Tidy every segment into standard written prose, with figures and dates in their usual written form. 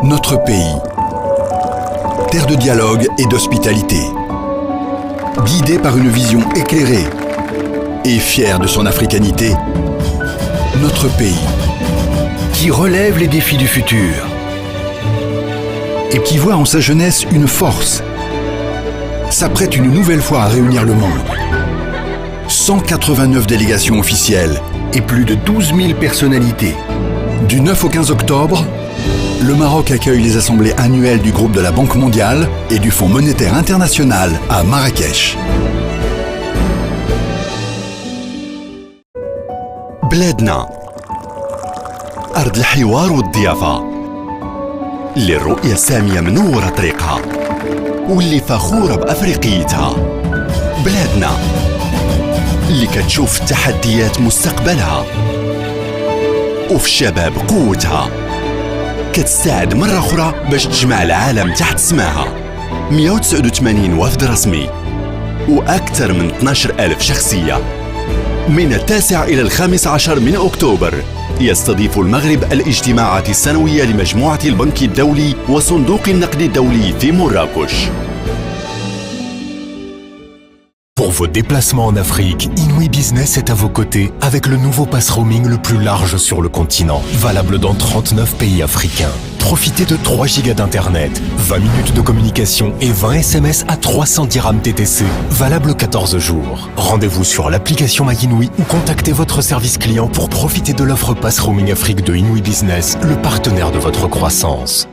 Notre pays, terre de dialogue et d'hospitalité, guidé par une vision éclairée et fier de son africanité, notre pays, qui relève les défis du futur et qui voit en sa jeunesse une force, s'apprête une nouvelle fois à réunir le monde. 189 délégations officielles et plus de 12 000 personnalités. Du 9 au 15 octobre, le Maroc accueille les assemblées annuelles du groupe de la Banque mondiale et du Fonds monétaire international à Marrakech. بلادنا أرض الحوار والضيافة اللي الرؤية السامية منورة طريقها واللي فخورة بأفريقيتها. بلادنا اللي كتشوف التحديات مستقبلها وفي الشباب قوتها، كتستعد مرة أخرى باش تجمع العالم تحت سماها. 189 وفد رسمي وأكثر من 12,000 شخصية. من 9 إلى 15 من أكتوبر يستضيف المغرب الاجتماعات السنوية لمجموعة البنك الدولي وصندوق النقد الدولي في مراكش. Pour vos déplacements en Afrique, Inouï Business est à vos côtés avec le nouveau pass roaming le plus large sur le continent, valable dans 39 pays africains. Profitez de 3 gigas d'internet, 20 minutes de communication et 20 SMS à 300 dirhams TTC, valable 14 jours. Rendez-vous sur l'application MyInouï ou contactez votre service client pour profiter de l'offre pass roaming Afrique de Inouï Business, le partenaire de votre croissance.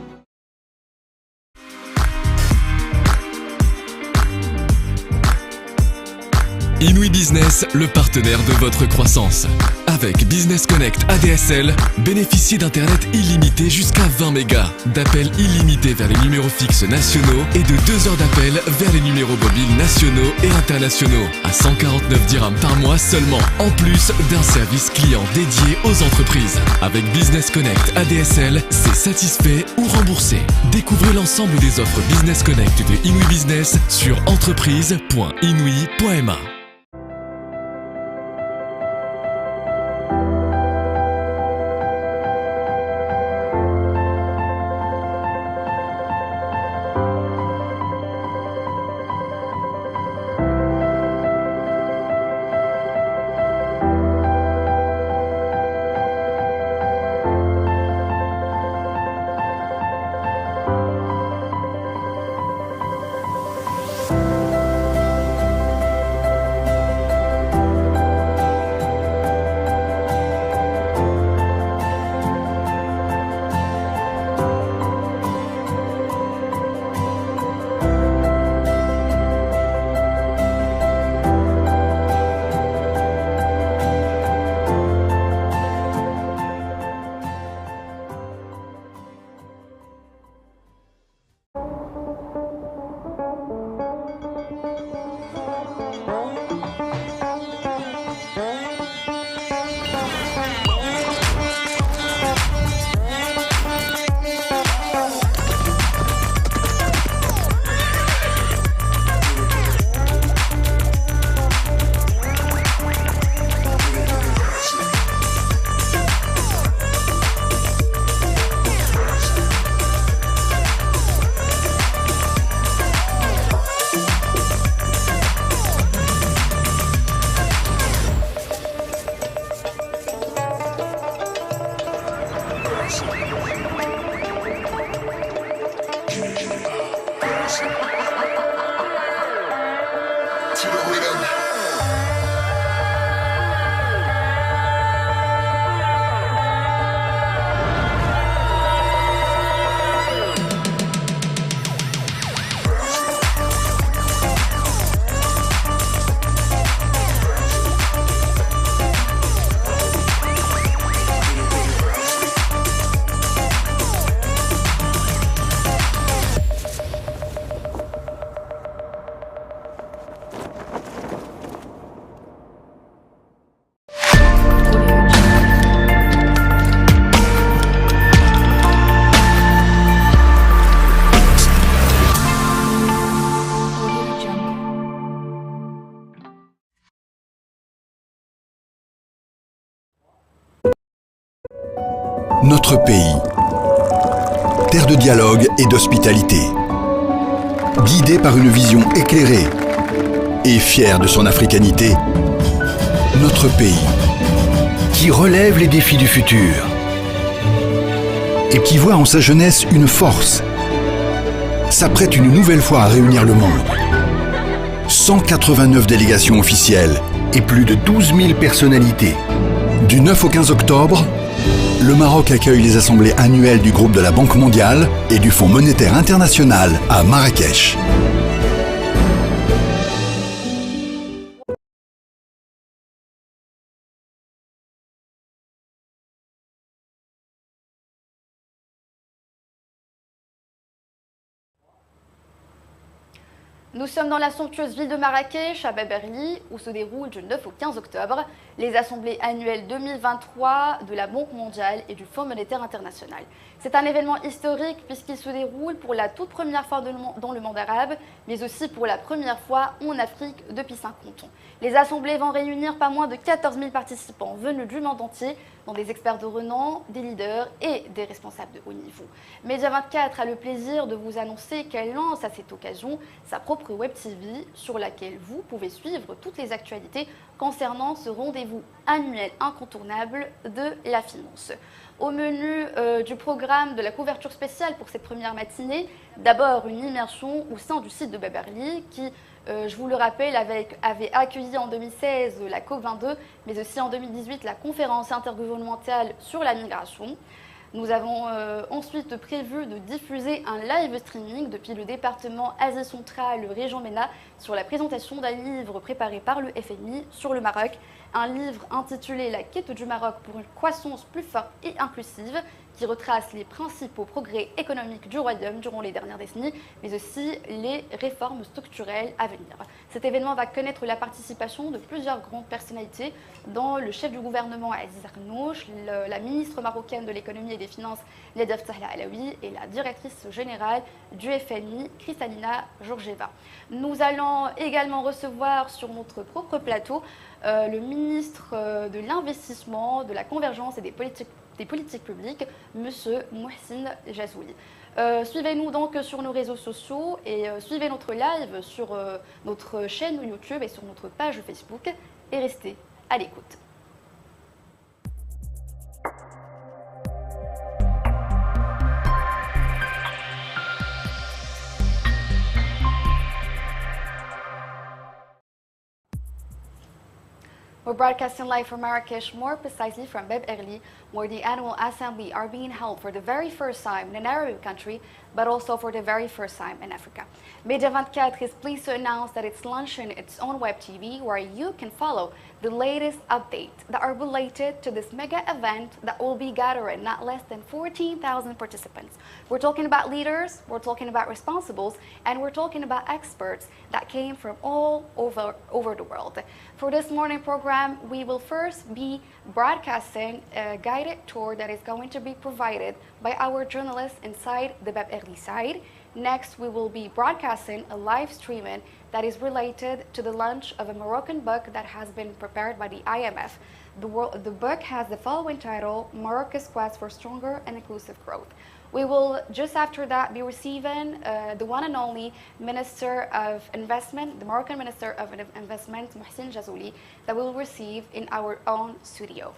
Inouï Business, le partenaire de votre croissance. Avec Business Connect ADSL, bénéficiez d'Internet illimité jusqu'à 20 mégas, d'appels illimités vers les numéros fixes nationaux et de 2 heures d'appel vers les numéros mobiles nationaux et internationaux à 149 dirhams par mois seulement, en plus d'un service client dédié aux entreprises. Avec Business Connect ADSL, c'est satisfait ou remboursé. Découvrez l'ensemble des offres Business Connect de Inouï Business sur entreprise.inouï.ma. Notre pays, terre de dialogue et d'hospitalité. Guidée par une vision éclairée et fière de son africanité, notre pays, qui relève les défis du futur et qui voit en sa jeunesse une force, s'apprête une nouvelle fois à réunir le monde. 189 délégations officielles et plus de 12 000 personnalités. Du 9 au 15 octobre, le Maroc accueille les assemblées annuelles du groupe de la Banque mondiale et du Fonds monétaire international à Marrakech. Nous sommes dans la somptueuse ville de Marrakech, à Baberly, où se déroulent du 9 au 15 octobre les assemblées annuelles 2023 de la Banque mondiale et du Fonds monétaire international. C'est un événement historique puisqu'il se déroule pour la toute première fois dans le monde arabe, mais aussi pour la première fois en Afrique depuis 50 ans. Les assemblées vont réunir pas moins de 14 000 participants venus du monde entier, dont des experts de renom, des leaders et des responsables de haut niveau. Média 24 a le plaisir de vous annoncer qu'elle lance à cette occasion sa propre web TV sur laquelle vous pouvez suivre toutes les actualités concernant ce rendez-vous annuel incontournable de la finance. Au menu du programme de la couverture spéciale pour cette première matinée, d'abord une immersion au sein du site de Baberly qui, je vous le rappelle, avait accueilli en 2016 la COP22, mais aussi en 2018 la conférence intergouvernementale sur la migration. Nous avons ensuite prévu de diffuser un live streaming depuis le département Asie centrale, région MENA, sur la présentation d'un livre préparé par le FMI sur le Maroc, un livre intitulé La quête du Maroc pour une croissance plus forte et inclusive, qui retrace les principaux progrès économiques du royaume durant les dernières décennies, mais aussi les réformes structurelles à venir. Cet événement va connaître la participation de plusieurs grandes personnalités, dont le chef du gouvernement Aziz Arnouch, la ministre marocaine de l'économie et des finances Ledef Tahla Alaoui et la directrice générale du FMI Kristalina Georgieva. Nous allons également recevoir sur notre propre plateau le ministre de l'Investissement, de la Convergence et des politiques publiques, M. Mohsin Jazouli. Suivez-nous donc sur nos réseaux sociaux et suivez notre live sur notre chaîne YouTube et sur notre page Facebook et restez à l'écoute. We're broadcasting live from Marrakesh, more precisely from Bab Erli, where the annual assembly are being held for the very first time in an Arab country, but also for the very first time in Africa. Média 24 is pleased to announce that it's launching its own web TV where you can follow the latest updates that are related to this mega event that will be gathering not less than 14,000 participants. We're talking about leaders, we're talking about responsibles, and we're talking about experts that came from all over the world. For this morning program, we will first be broadcasting a guided tour that is going to be provided by our journalists inside the Bab Erli side. Next, we will be broadcasting a live streaming that is related to the launch of a Moroccan book that has been prepared by the IMF. The book has the following title, Morocco's Quest for Stronger and Inclusive Growth. We will, just after that, be receiving the one and only Minister of Investment, the Moroccan Minister of Investment, Mohsin Jazouli, that we'll receive in our own studio.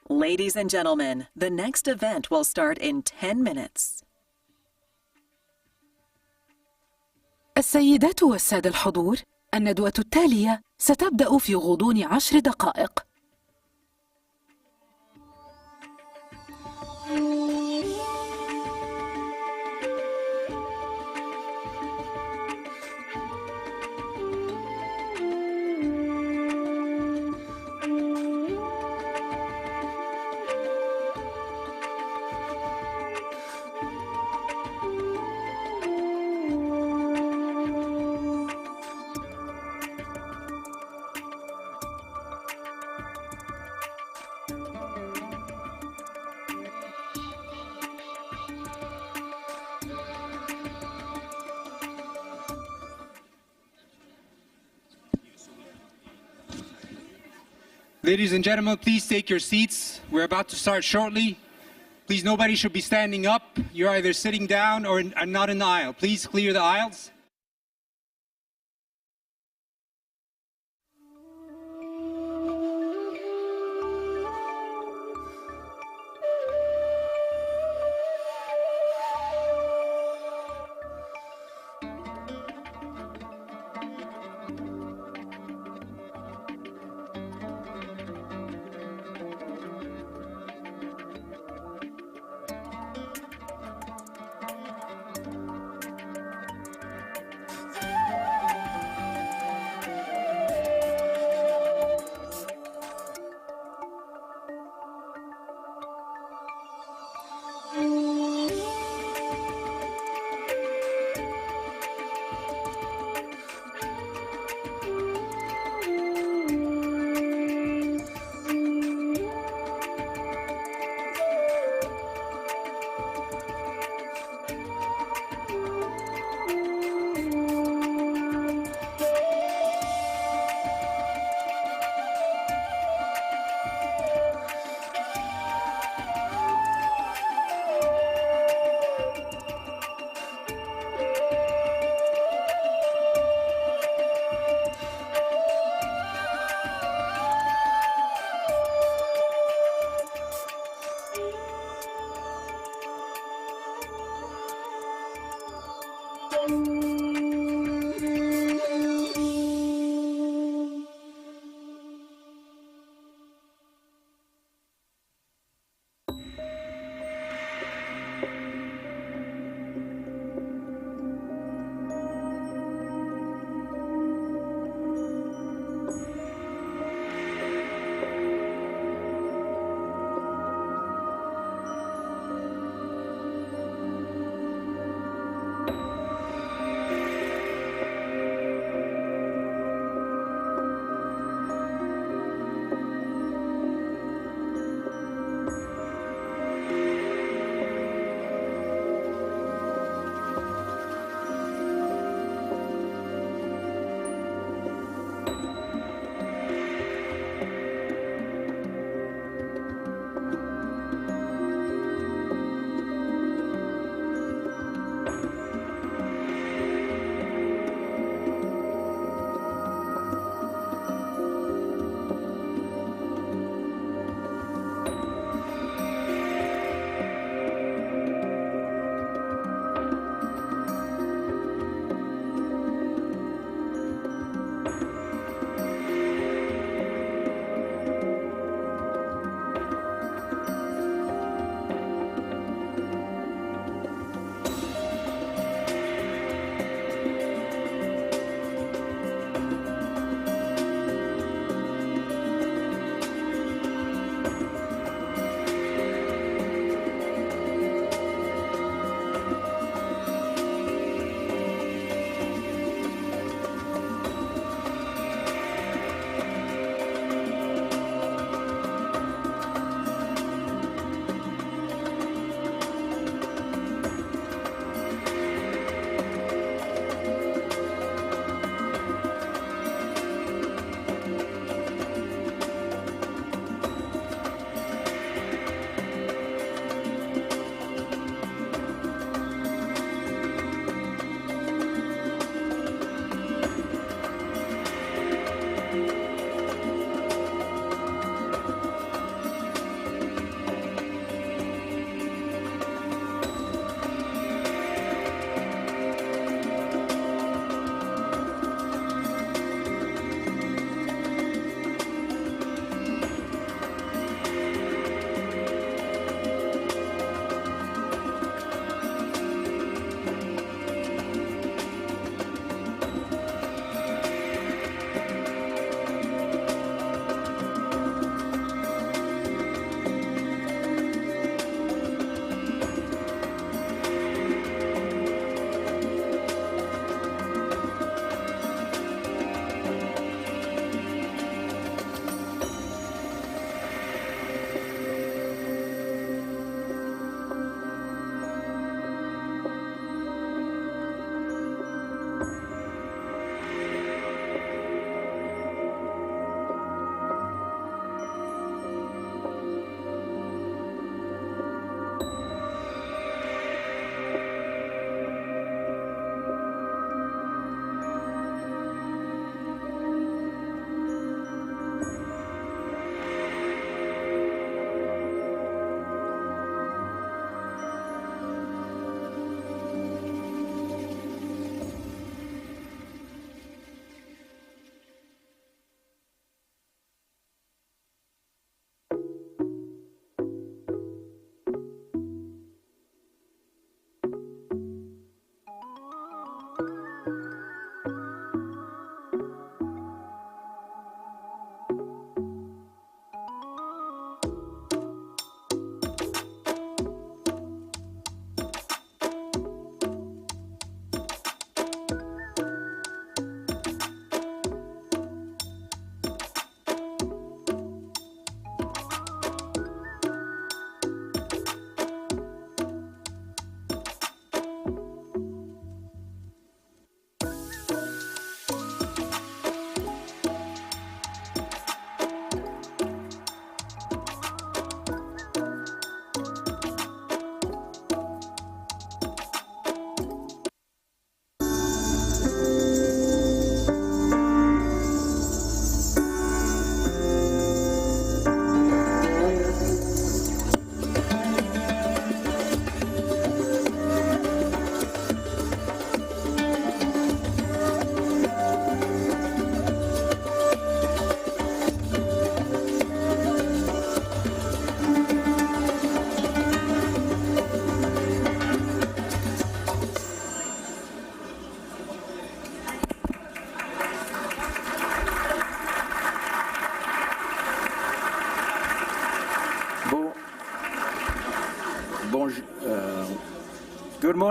Ladies and gentlemen, the next event will start in 10 minutes. السيدات والسادة الحضور، الندوة التالية ستبدأ في غضون 10 دقائق. Ladies and gentlemen, please take your seats. We're about to start shortly. Please, nobody should be standing up. You're either sitting down or not in the aisle. Please clear the aisles.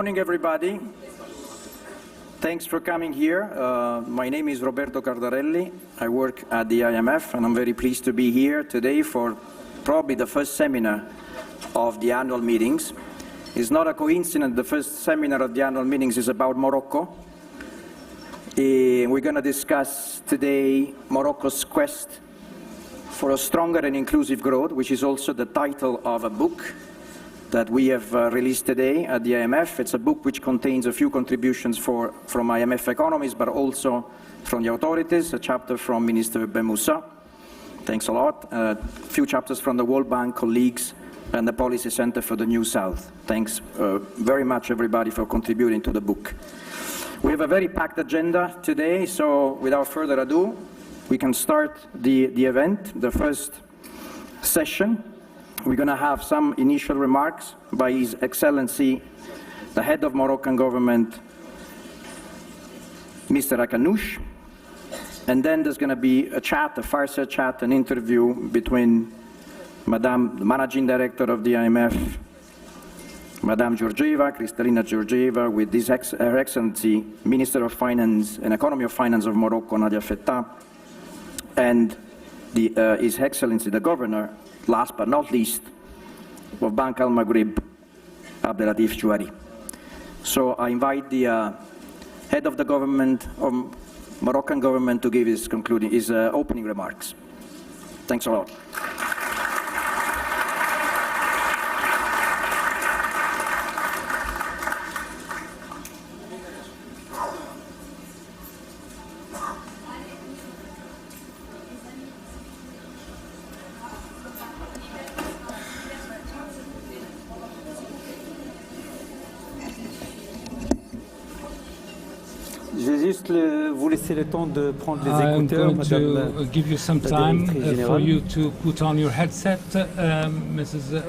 morning, everybody. Thanks for coming here. My name is Roberto Cardarelli. I work at the IMF, and I'm very pleased to be here today for probably the first seminar of the annual meetings. It's not a coincidence the first seminar of the annual meetings is about Morocco. We're going to discuss today Morocco's quest for a stronger and inclusive growth, which is also the title of a book that we have released today at the IMF. It's a book which contains a few contributions from IMF economists, but also from the authorities, a chapter from Minister Ben Moussa. Thanks a lot. A few chapters from the World Bank colleagues and the Policy Center for the New South. Thanks very much, everybody, for contributing to the book. We have a very packed agenda today, so without further ado, we can start the event, the first session. We're going to have some initial remarks by His Excellency, the head of Moroccan government, Mr. Akanouche. And then there's going to be a chat, a fireside chat, an interview between Madame, the Managing Director of the IMF, Madame Georgieva, Kristalina Georgieva, with Her Excellency, Minister of Finance and Economy of Finance of Morocco, Nadia Fettah, and His Excellency, the Governor, last but not least, of Bank al-Maghrib, Abdelatif Chouari. So I invite the head of the government, of Moroccan government, to give his opening remarks. Thanks a lot. Vous laisser le temps de prendre les écouteurs. I'm going to give you some time for you to put on your headset, Mrs.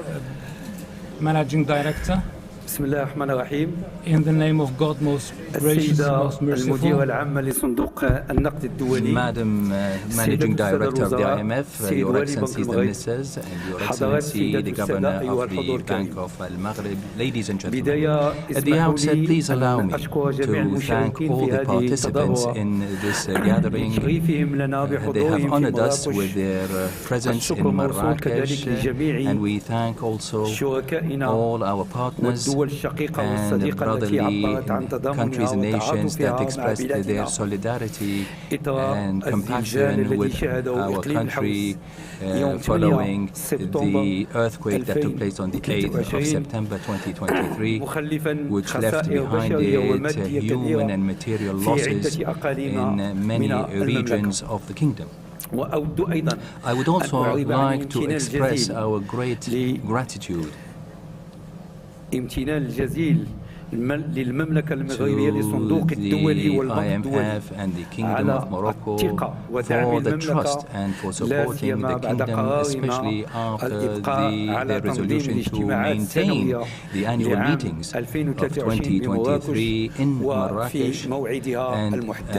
Managing Director. بسم الله الرحمن الرحيم. In the name of God, most gracious, most merciful. المديرة العامة لصندوق النقد الدولي. Madam Managing Director of the IMF, Your Excellencies the Ministers, and Your Excellency the Governor of the Bank of Al-Maghrib, ladies and gentlemen. At the outset, please allow me to thank all the participants in this gathering. They have honored us with their presence in Marrakesh, and we thank also all our partners and brotherly countries and nations that expressed their solidarity and compassion with our country following the earthquake that took place on the 8th of September 2023, which left behind it human and material losses in many regions of the kingdom. I would also like to express our great gratitude امتنان الجزيل للمملكة المغربية لصندوق الدولي والبنك الدولي على الثقة ودعم المملكة لا سيما بعد قرارنا الإبقاء على تنظيم الاجتماعات السنوية لعام 2023 بمراكش وفي موعدها المحدد.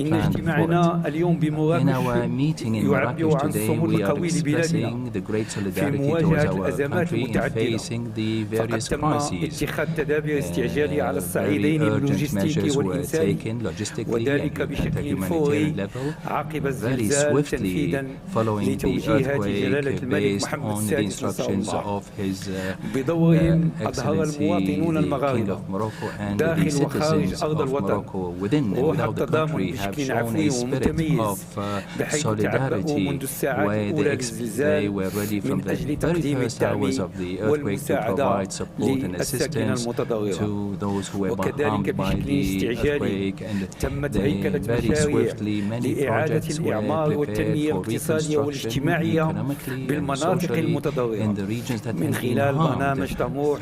إن اجتماعنا اليوم بمراكش يعبر عن الصمود القوي لبلادنا في مواجهة الأزمات المتعددة. فقد تم اتخاذ تدابير استعجالية على الصعيدين اللوجستيكي والإنساني، وذلك بشكل فوري عقب الزلزال تنفيذا لتوجيهات جلالة الملك محمد السادس رضي الله عنه. بدورهم أظهر المواطنون المغاربة داخل وخارج أرض الوطن روح التضامن بشكل عفوي ومتميز، بحيث تعبأوا منذ الساعات الأولى للزلزال من أجل تقديم التأمين والمساعدة الساكنة المتضررة. وكذلك بشكل استعجالي تمت هيكلة مشاريع لإعادة الإعمار والتنمية الاقتصادية والاجتماعية بالمناطق المتضررة من خلال برنامج طموح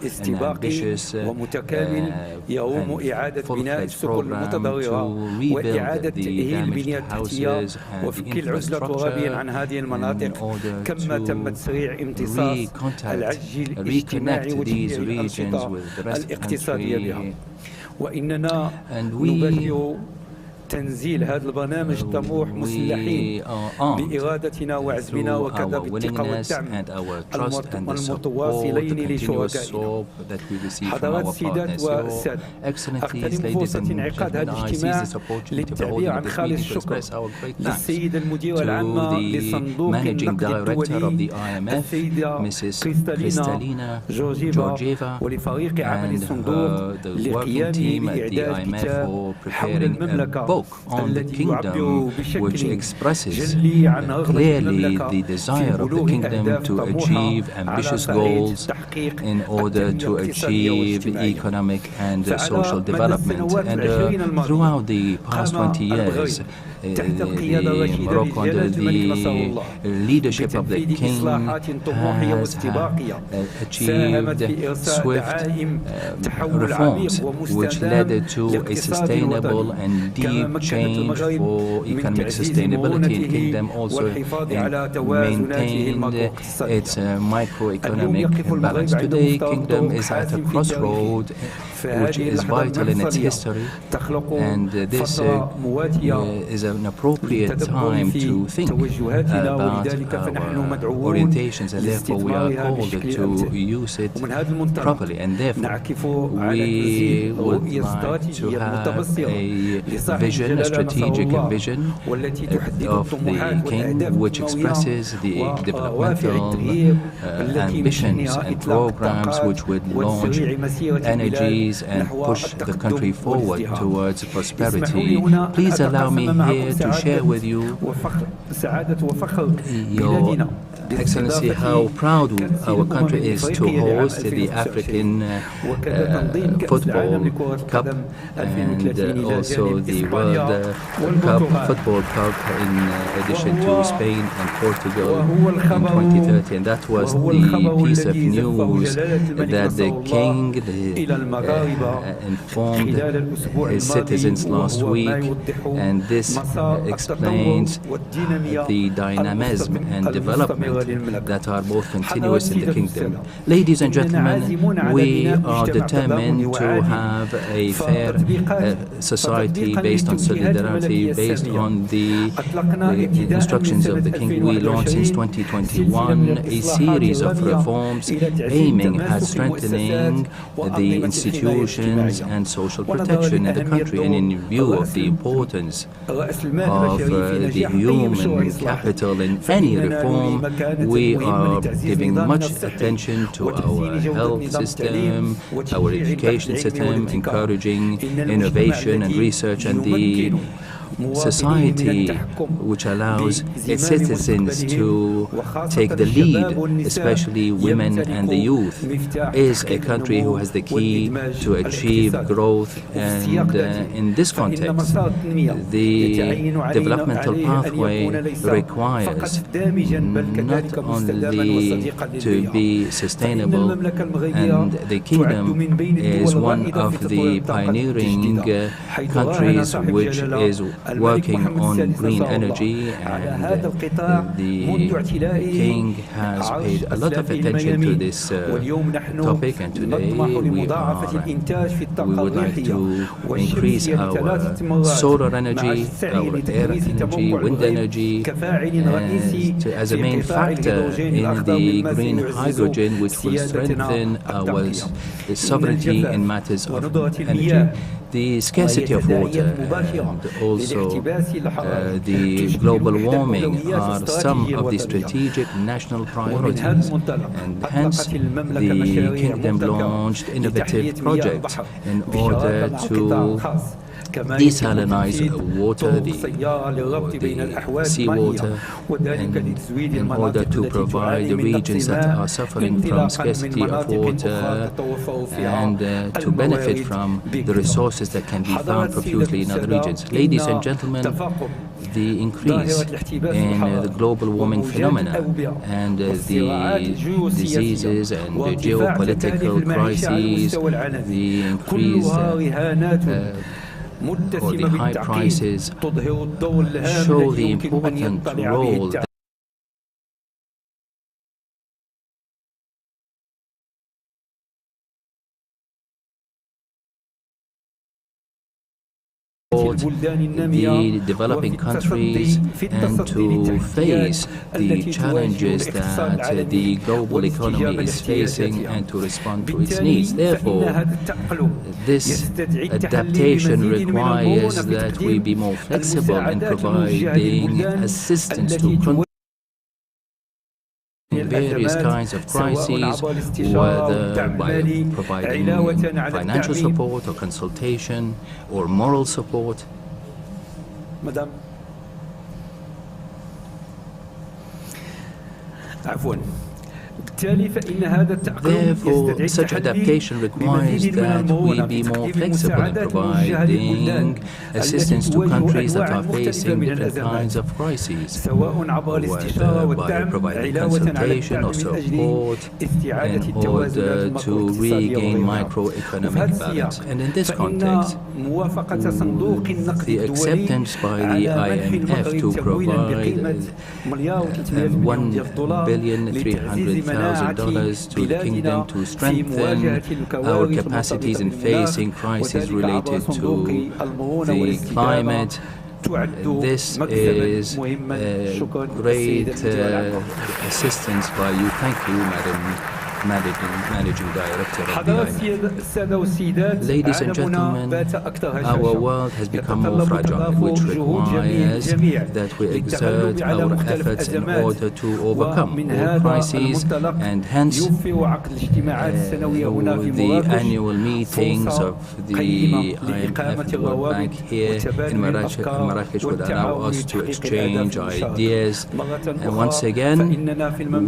استباقي ومتكامل يقوم إعادة بناء السبل المتضررة وإعادة تأهيل البنية التحتية وفك العزلة الترابية عن هذه المناطق، كما تم تسريع امتصاص العجز الاجتماعي وتشجيع الأنشطة الاقتصادية بها. وإننا نبرر تنزيل هذا البرنامج الطموح مسلحين بإرادتنا وعزمنا وكذا بالثقة والدعم المتواصلين لشركائنا. حضرات السيدات والسادة، أغتنم فرصة انعقاد هذا الاجتماع للتعبير عن خالص الشكر للسيدة المديرة العامة لصندوق النقد الدولي السيدة كريستالينا جورجيفا ولفريق عمل الصندوق لقيامه بإعداد كتاب حول المملكة الذي يعبر بشكل جلي عن رغبة المملكة the desire of the kingdom to achieve ambitious goals in order to achieve economic and social development. And throughout the past 20 years, Morocco, under the leadership of the king, has achieved swift reforms which led to a sustainable and deep change for economic sustainability. The kingdom also maintained its microeconomic balance. Today, the kingdom is at a crossroad which is vital in its history, and this is an appropriate time to think about our orientations, and therefore we are called to use it properly. And therefore we would like to have a vision, a strategic vision of the king, which expresses the developmental ambitions and programs which would launch energies and push the country forward towards prosperity. Please allow me here to share with you, Your Excellency, how proud our country is to host the African Football Cup and also the World Football Cup in addition to Spain and Portugal in 2030. And that was the piece of news that the king informed his citizens last week, and this explains the dynamism and development that are both continuous in the kingdom. Ladies and gentlemen, we are determined to have a fair society based on solidarity, based on the instructions of the king. We launched since 2021 a series of reforms aiming at strengthening the institutions and social protection in the country, and in view of the importance of the human capital in any reform, we are giving much attention to our health system, our education system, encouraging innovation and research, and the society which allows its citizens to take the lead, especially women and the youth, is a country who has the key to achieve growth. And in this context, the developmental pathway requires not only to be sustainable, and the kingdom is one of the pioneering countries which is working on green energy, and the king has paid a lot of attention to this topic, and today we would like to increase our solar energy, our air energy, wind energy as a main factor in the green hydrogen, which will strengthen our sovereignty in matters of energy. The scarcity of water and also the global warming are some of the strategic national priorities, and hence the kingdom launched innovative projects in order to desalinize water, the seawater, and in order to provide the regions that are suffering from scarcity of water and to benefit from the resources that can be found profusely in other regions. Ladies and gentlemen, the increase in the global warming phenomena and the diseases and the geopolitical crises, the increased or the high prices show the important role that support the developing countries and to face the challenges that the global economy is facing and to respond to its needs. Therefore, this adaptation requires that we be more flexible in providing assistance to countries in various kinds of crises, whether by providing financial support or consultation or moral support. Madam. Therefore, such adaptation requires that we be more flexible in providing assistance to countries that are facing different kinds of crises, whether by providing consultation or support in order to regain macroeconomic balance. And in this context, the acceptance by the IMF to provide $1,300,000,000 to the kingdom to strengthen our capacities in facing crises related to the climate. This is great assistance by you. Thank you, Managing Director of the IMF. Ladies and gentlemen, our world has become more fragile, which requires that we exert our efforts in order to overcome all crises, and hence the annual meetings of the IMF and the World Bank here in Marrakesh would allow us to exchange ideas. And once again,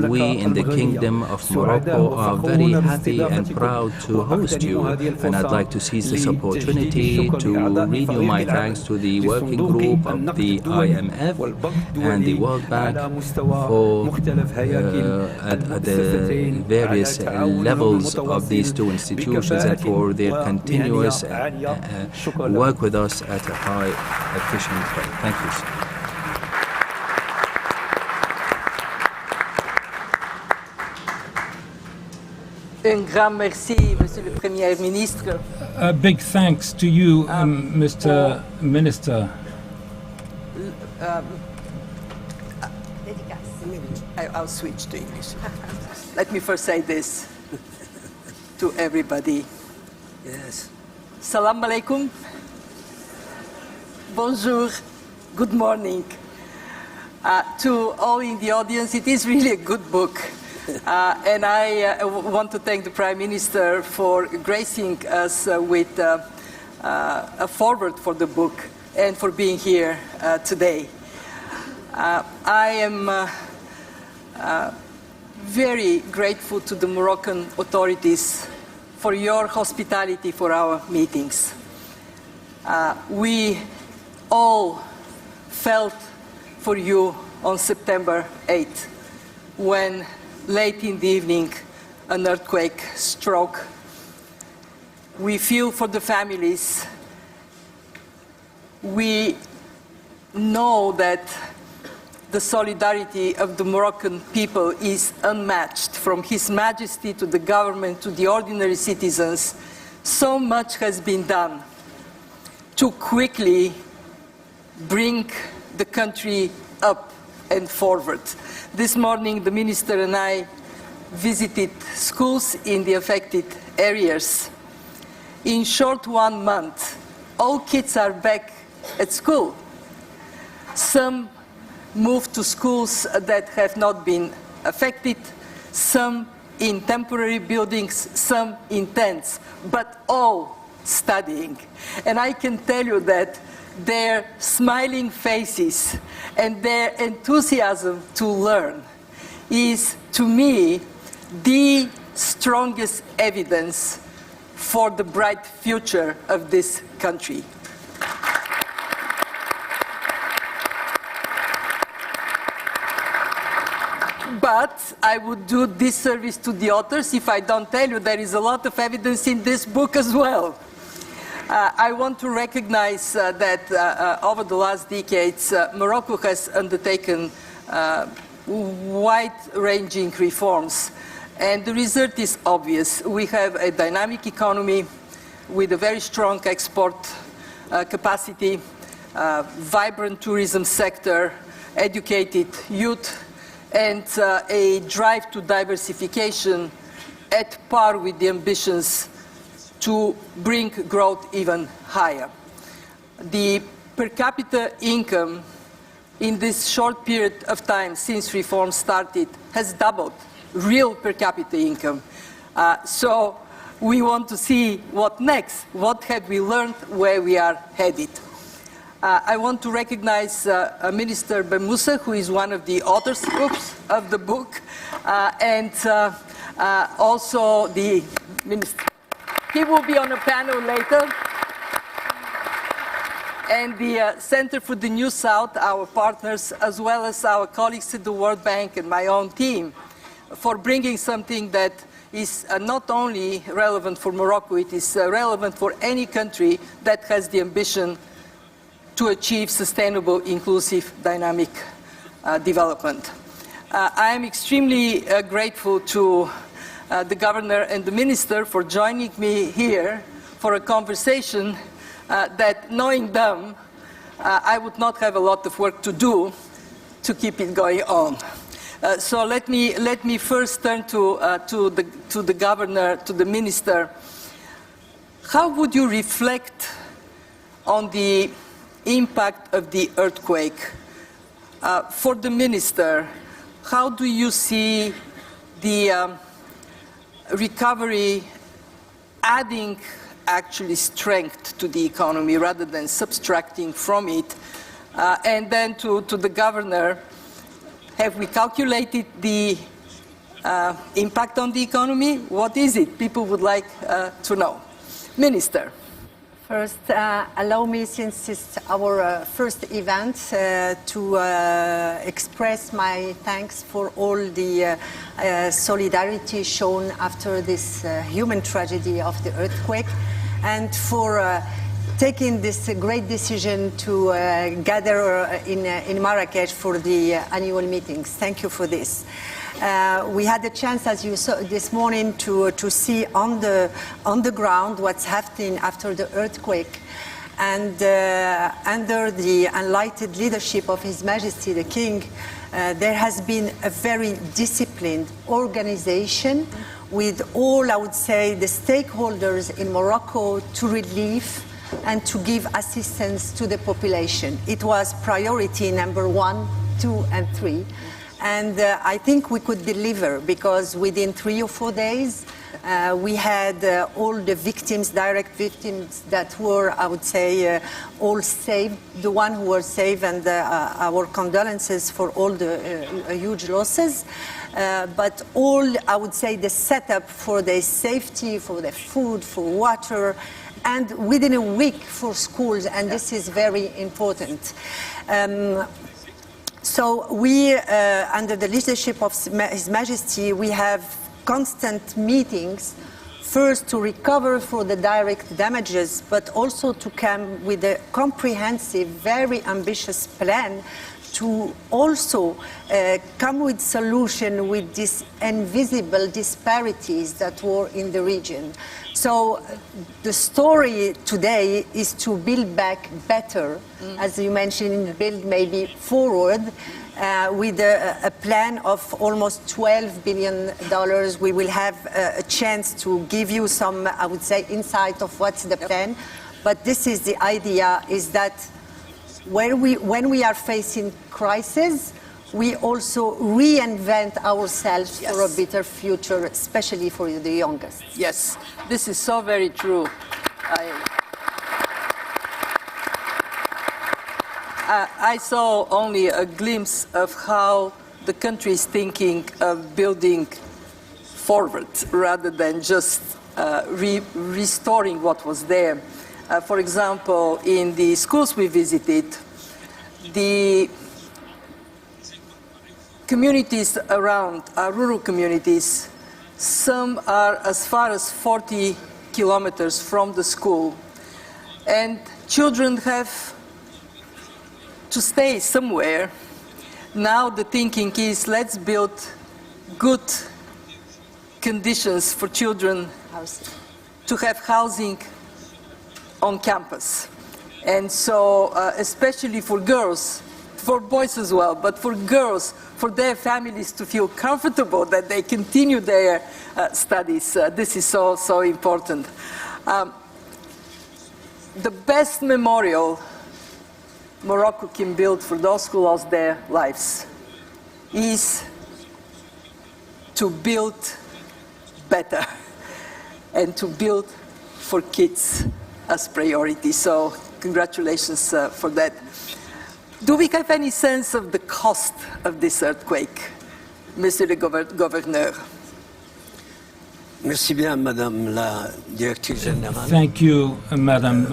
we in the Kingdom of Morocco are very happy and proud to host you, and I'd like to seize this opportunity to renew my thanks to the working group of the IMF and the World Bank for at the various levels of these two institutions and for their continuous work with us at a high efficient rate. Thank you, sir. Un grand merci, Monsieur le Premier Ministre. A big thanks to you, Mr. Minister. I'll switch to English. Let me first say this to everybody. Yes. Salam alaikum. Bonjour. Good morning. To all in the audience, it is really a good book. And I want to thank the Prime Minister for gracing us with a foreword for the book and for being here today. I am very grateful to the Moroccan authorities for your hospitality for our meetings. We all felt for you on September 8th, when late in the evening an earthquake struck. We feel for the families. We know that the solidarity of the Moroccan people is unmatched, from His Majesty to the government to the ordinary citizens. So much has been done to quickly bring the country up and forward. This morning, the Minister and I visited schools in the affected areas. In short 1 month, all kids are back at school. Some moved to schools that have not been affected, some in temporary buildings, some in tents, but all studying. And I can tell you that their smiling faces and their enthusiasm to learn is, to me, the strongest evidence for the bright future of this country. But I would do disservice to the authors if I don't tell you there is a lot of evidence in this book as well. I want to recognize that over the last decades, Morocco has undertaken wide-ranging reforms, and the result is obvious. We have a dynamic economy with a very strong export capacity, vibrant tourism sector, educated youth, and a drive to diversification at par with the ambitions to bring growth even higher. The per capita income in this short period of time since reform started has doubled, real per capita income. So we want to see what next, what have we learned, where we are headed. I want to recognize Minister Bemusa, who is one of the authors of the book, and also the minister. He will be on a panel later. And the Center for the New South, our partners, as well as our colleagues at the World Bank and my own team, for bringing something that is not only relevant for Morocco, it is relevant for any country that has the ambition to achieve sustainable, inclusive, dynamic development. I am extremely grateful to the Governor and the Minister for joining me here for a conversation that, knowing them, I would not have a lot of work to do to keep it going on. So let me first turn to the Governor, to the Minister. How would you reflect on the impact of the earthquake? For the Minister, how do you see the recovery adding actually strength to the economy rather than subtracting from it? And then to the Governor, have we calculated the impact on the economy? What is it? People would like to know. Minister. First, allow me, since it's our first event, to express my thanks for all the solidarity shown after this human tragedy of the earthquake, and for taking this great decision to gather in Marrakech for the annual meetings. Thank you for this. We had the chance, as you saw this morning, to see on the ground what's happening after the earthquake, and under the enlightened leadership of His Majesty the King, there has been a very disciplined organization with all, I would say, the stakeholders in Morocco to relieve and to give assistance to the population. It was priority number 1, 2, and 3. And I think we could deliver, because within 3 or 4 days, we had all the victims, direct victims that were, I would say, all saved, the one who were saved, and our condolences for all the huge losses. But all, I would say, the setup for their safety, for their food, for water, and within a week for schools, and this is very important. So we, under the leadership of His Majesty, we have constant meetings, first to recover for the direct damages, but also to come with a comprehensive, very ambitious plan to also come with solution with these invisible disparities that were in the region. So the story today is to build back better, as you mentioned, build maybe forward, with a plan of almost $12 billion. We will have a chance to give you some, I would say, insight of what's the plan. But this is the idea, is that when we are facing crisis, we also reinvent ourselves for a better future, especially for the youngest. Yes, this is so very true. I saw only a glimpse of how the country is thinking of building forward rather than just restoring what was there. For example, in the schools we visited, the communities around, our rural communities, some are as far as 40 kilometers from the school, and children have to stay somewhere. Now the thinking is, let's build good conditions for children to have housing on campus. And so, especially for girls, for boys as well, but for girls, for their families to feel comfortable that they continue their studies. This is so, so important. The best memorial Morocco can build for those who lost their lives is to build better and to build for kids as priority. So congratulations for that. Do we have any sense of the cost of this earthquake, Monsieur le Gouverneur? Merci bien, Madame la Directrice Générale. Thank you, Madam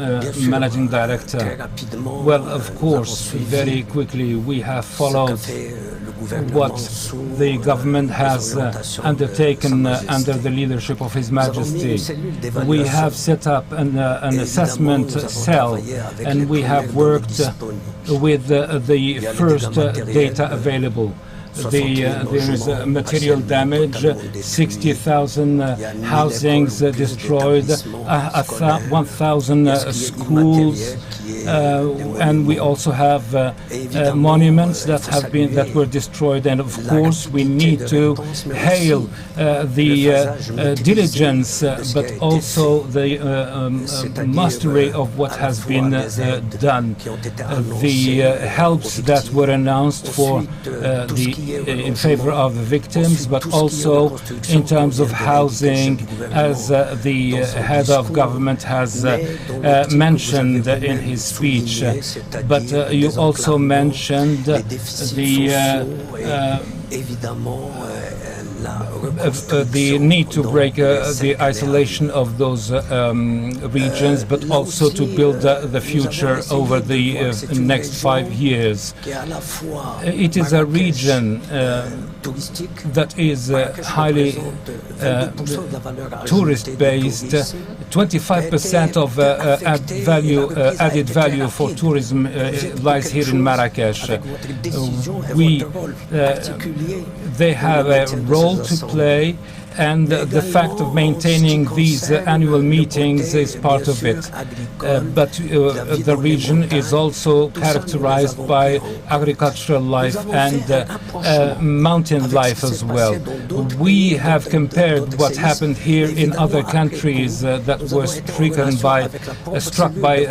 Managing Director. Well, of course, very quickly, we have followed what the government has undertaken under the leadership of His Majesty. We have set up an assessment cell, and we have worked with the first data available. There is material damage, 60,000 housings destroyed, 1,000 schools, and we also have monuments that were destroyed. And of course, we need to hail the diligence, but also the mastery of what has been done. The helps that were announced for in favor of the victims, but also in terms of housing, as the head of government has mentioned in his speech. But you also mentioned the need to break the isolation of those regions, but also to build the future over the next 5 years. It is a region that is highly tourist-based. 25% of added value for tourism lies here in Marrakesh. They have a role to play, and the fact of maintaining these annual meetings is part of it. But the region is also characterized by agricultural life and mountain life as well. We have compared what happened here in other countries that were struck by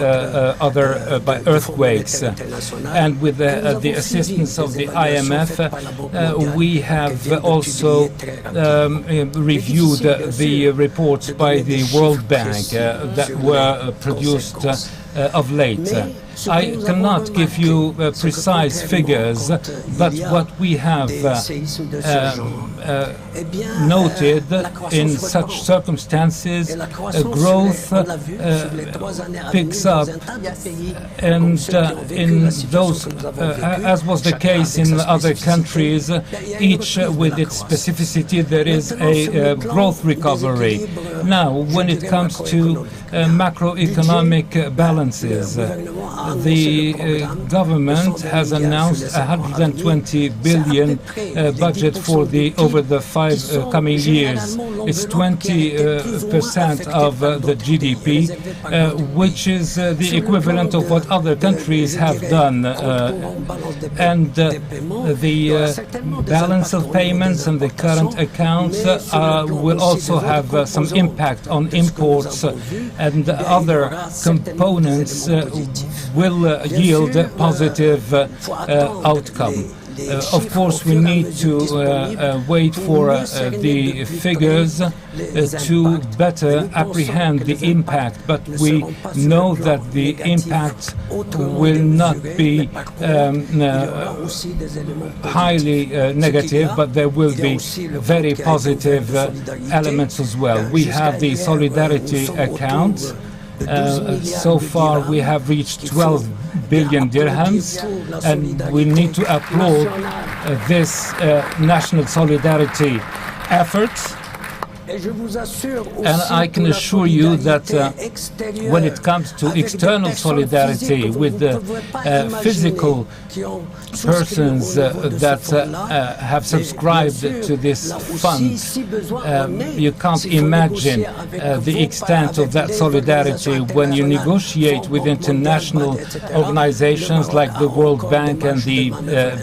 earthquakes, and with the assistance of the IMF, we have also reviewed the reports by the World Bank that were produced of late. I cannot give you precise figures, but what we have noted in such circumstances, growth picks up, and in those, as was the case in other countries, each with its specificity, there is a growth recovery. Now, when it comes to macroeconomic balances, the government has announced a 120 billion budget for over the 5 coming years. It's 20% of the GDP, which is the equivalent of what other countries have done. And the balance of payments and the current accounts will also have some impact on imports, and other components will yield positive outcome. Of course, we need to wait for the figures to better apprehend the impact, but we know that the impact will not be highly negative, but there will be very positive elements as well. We have the solidarity account. So far we have reached 12 billion dirhams, and we need to applaud this national solidarity effort. And I can assure you that when it comes to external solidarity with the physical persons that have subscribed to this fund, you can't imagine the extent of that solidarity when you negotiate with international organizations like the World Bank and the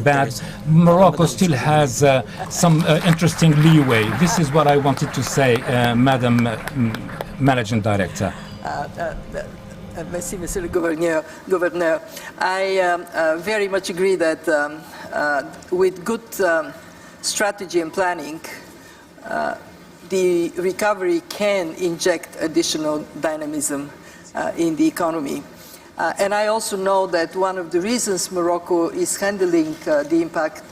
BAD. Morocco still has some interesting leeway. This is what I wanted to say, Madam Managing Director. Merci, Monsieur le Gouverneur. I very much agree that with good strategy and planning, the recovery can inject additional dynamism in the economy. And I also know that one of the reasons Morocco is handling the impact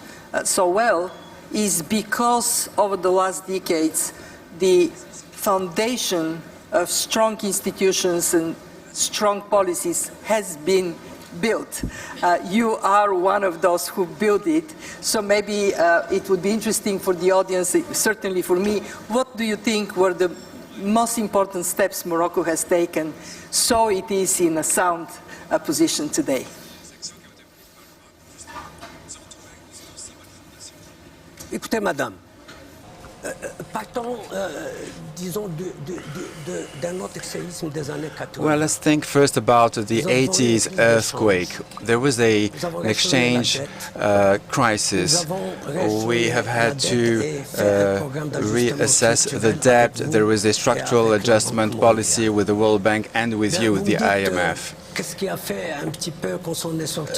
so well is because over the last decades, the foundation of strong institutions and strong policies has been built. You are one of those who built it, so maybe it would be interesting for the audience, certainly for me, what do you think were the most important steps Morocco has taken so it is in a sound position today? Écoutez, Madame, partons, disons, d'un autre séisme des années 80. Well, let's think first about the 80s earthquake. There was an exchange crisis. We have had to reassess the debt. There was a structural adjustment policy with the World Bank and with you, the IMF.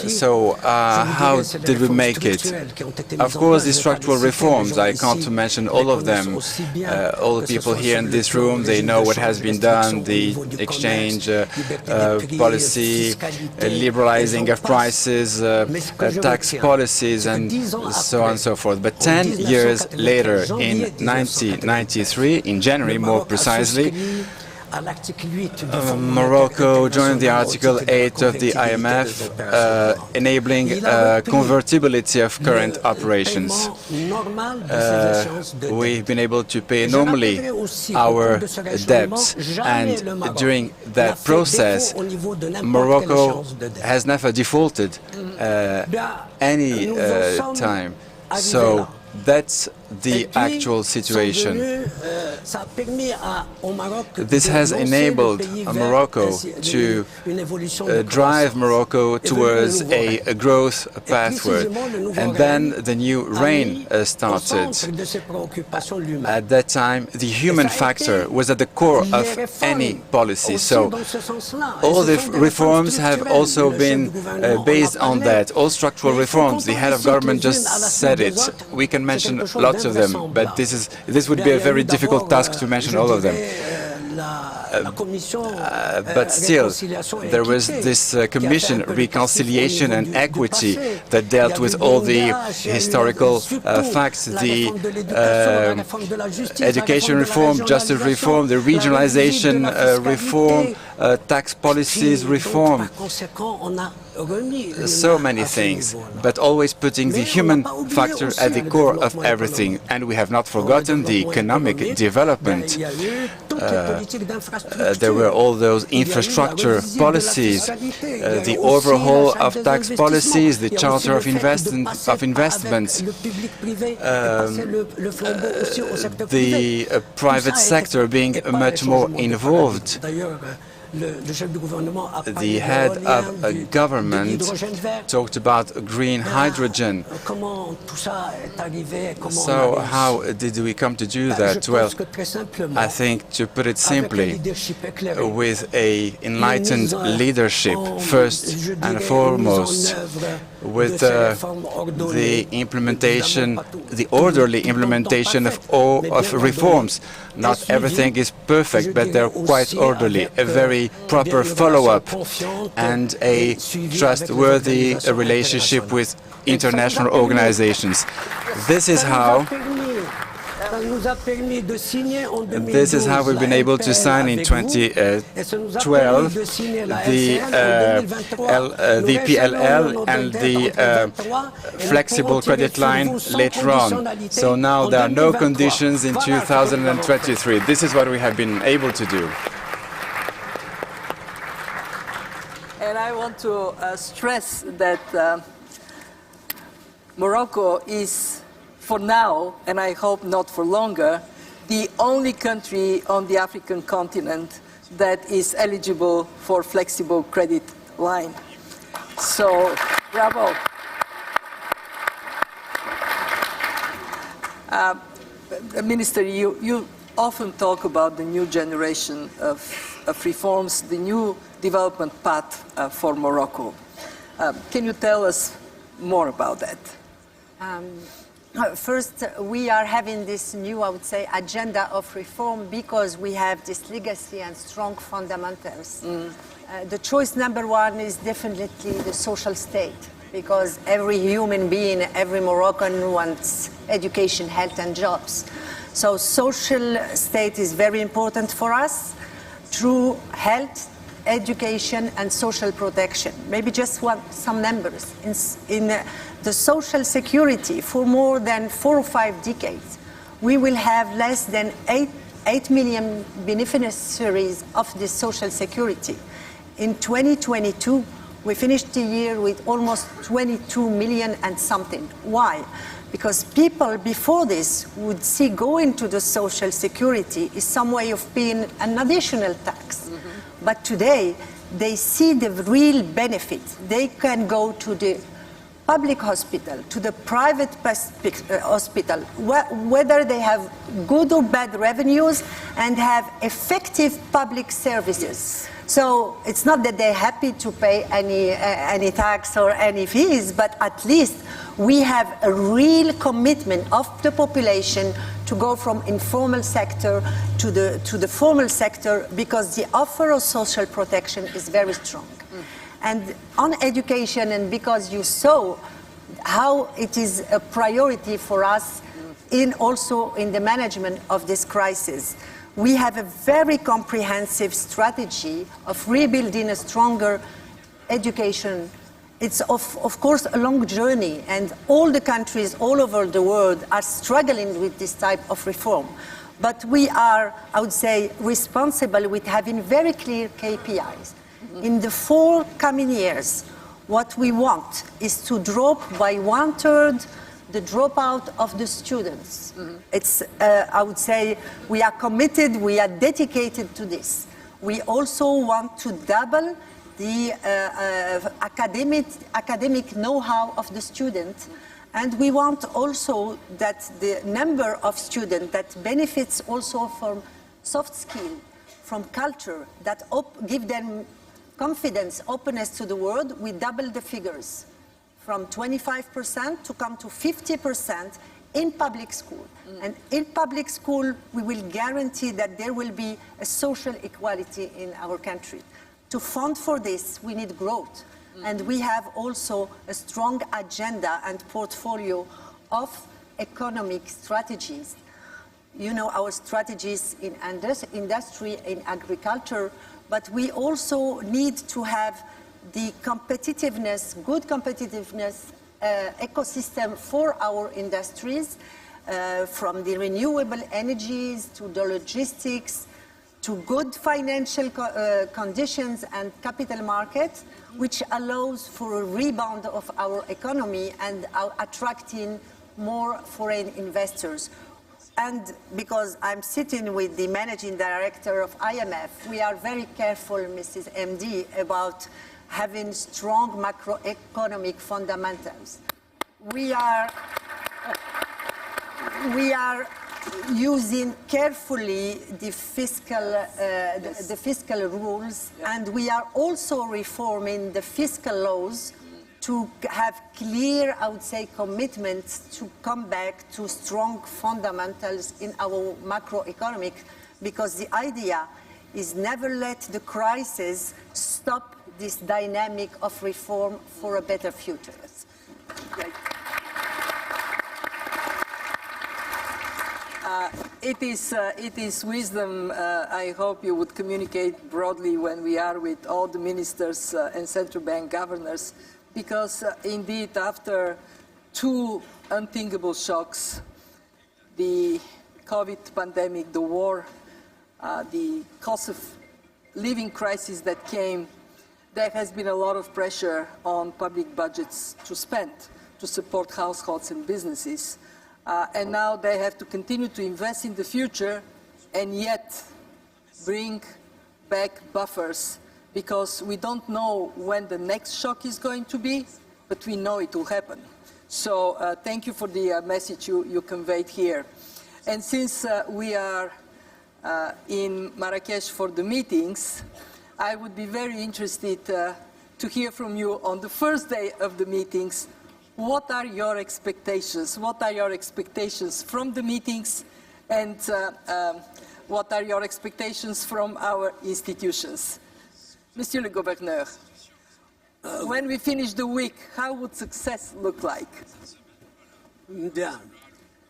So, how did we make it? Of course, the structural reforms, I can't mention all of them. All the people here in this room, they know what has been done, the exchange policy, liberalizing of prices, tax policies, and so on and so forth. But 10 years later, in 1993, in January more precisely, Morocco joined the Article 8 of the IMF, enabling convertibility of current operations. We've been able to pay normally our debts, and during that process, Morocco has never defaulted any time. So that's the actual situation. This has enabled Morocco to drive Morocco towards a growth pathway. And then the new reign started. At that time, the human factor was at the core of any policy. So all the reforms have also been based on that. All structural reforms, the head of government just said it. We can mention lots of them, but this would be a very difficult task to mention all of them. But still, there was this commission, Reconciliation and Equity, that dealt with all the historical facts, the education reform, justice reform, the regionalization reform, tax policies reform. So many things, but always putting the human factor at the core of everything. And we have not forgotten the economic development. There were all those infrastructure policies, the overhaul of tax policies, the charter of investments, the private sector being much more involved. The head of a government talked about green hydrogen. So how did we come to do that? Well, I think, to put it simply, with an enlightened leadership, first and foremost, with the implementation, the orderly implementation of reforms. Not everything is perfect, but they're quite orderly. A very proper follow-up and a trustworthy relationship with international organizations. This is how This is how we've been able to sign in 2012 the PLL and the flexible credit line later on. So now there are no conditions in 2023. This is what we have been able to do. And I want to stress that Morocco is, for now, and I hope not for longer, the only country on the African continent that is eligible for flexible credit line. So, bravo. Minister, you often talk about the new generation of reforms, the new development path for Morocco. Can you tell us more about that? First, we are having this new, I would say, agenda of reform because we have this legacy and strong fundamentals. The choice number one is definitely the social state, because every human being, every Moroccan wants education, health, and jobs. So social state is very important for us through health, education, and social protection. Maybe just some numbers. In the social security, for more than 4 or 5 decades, we will have less than 8 million beneficiaries of this social security. In 2022, we finished the year with almost 22 million and something. Why? Because people before this would see going to the social security is some way of paying an additional tax. But today, they see the real benefit. They can go to the public hospital, to the private hospital, whether they have good or bad revenues, and have effective public services. So it's not that they're happy to pay any tax or any fees, but at least we have a real commitment of the population to go from informal sector to the formal sector, because the offer of social protection is very strong. And on education, and because you saw how it is a priority for us also in the management of this crisis, we have a very comprehensive strategy of rebuilding a stronger education. It's of course a long journey, and all the countries all over the world are struggling with this type of reform. But we are, I would say, responsible with having very clear KPIs. In the 4 coming years, what we want is to drop by 1/3 the dropout of the students. It's, I would say, we are committed, we are dedicated to this. We also want to double the academic know-how of the student. And we want also that the number of students that benefits also from soft skill, from culture, that give them confidence, openness to the world, we double the figures from 25% to come to 50% in public school. And in public school, we will guarantee that there will be a social equality in our country. To fund for this, we need growth. And we have also a strong agenda and portfolio of economic strategies. You know, our strategies in industry, in agriculture, but we also need to have the competitiveness, good competitiveness ecosystem for our industries, from the renewable energies to the logistics, to good financial conditions and capital markets, which allows for a rebound of our economy and attracting more foreign investors. And because I'm sitting with the managing director of IMF, we are very careful, Mrs. MD, about having strong macroeconomic fundamentals. We are using carefully the fiscal rules, and we are also reforming the fiscal laws to have clear, I would say, commitments to come back to strong fundamentals in our macroeconomic, because the idea is never let the crisis stop this dynamic of reform for a better future. it is wisdom. I hope you would communicate broadly when we are with all the ministers and central bank governors, because indeed after two unthinkable shocks, the COVID pandemic, the war, the cost of living crisis that came, there has been a lot of pressure on public budgets to spend, to support households and businesses. And now they have to continue to invest in the future and yet bring back buffers, because we don't know when the next shock is going to be, but we know it will happen. So thank you for the message you conveyed here. And since we are in Marrakesh for the meetings, I would be very interested to hear from you on the first day of the meetings. What are your expectations? What are your expectations from the meetings, and what are your expectations from our institutions? Monsieur le Gouverneur, when we finish the week, how would success look like? Bien.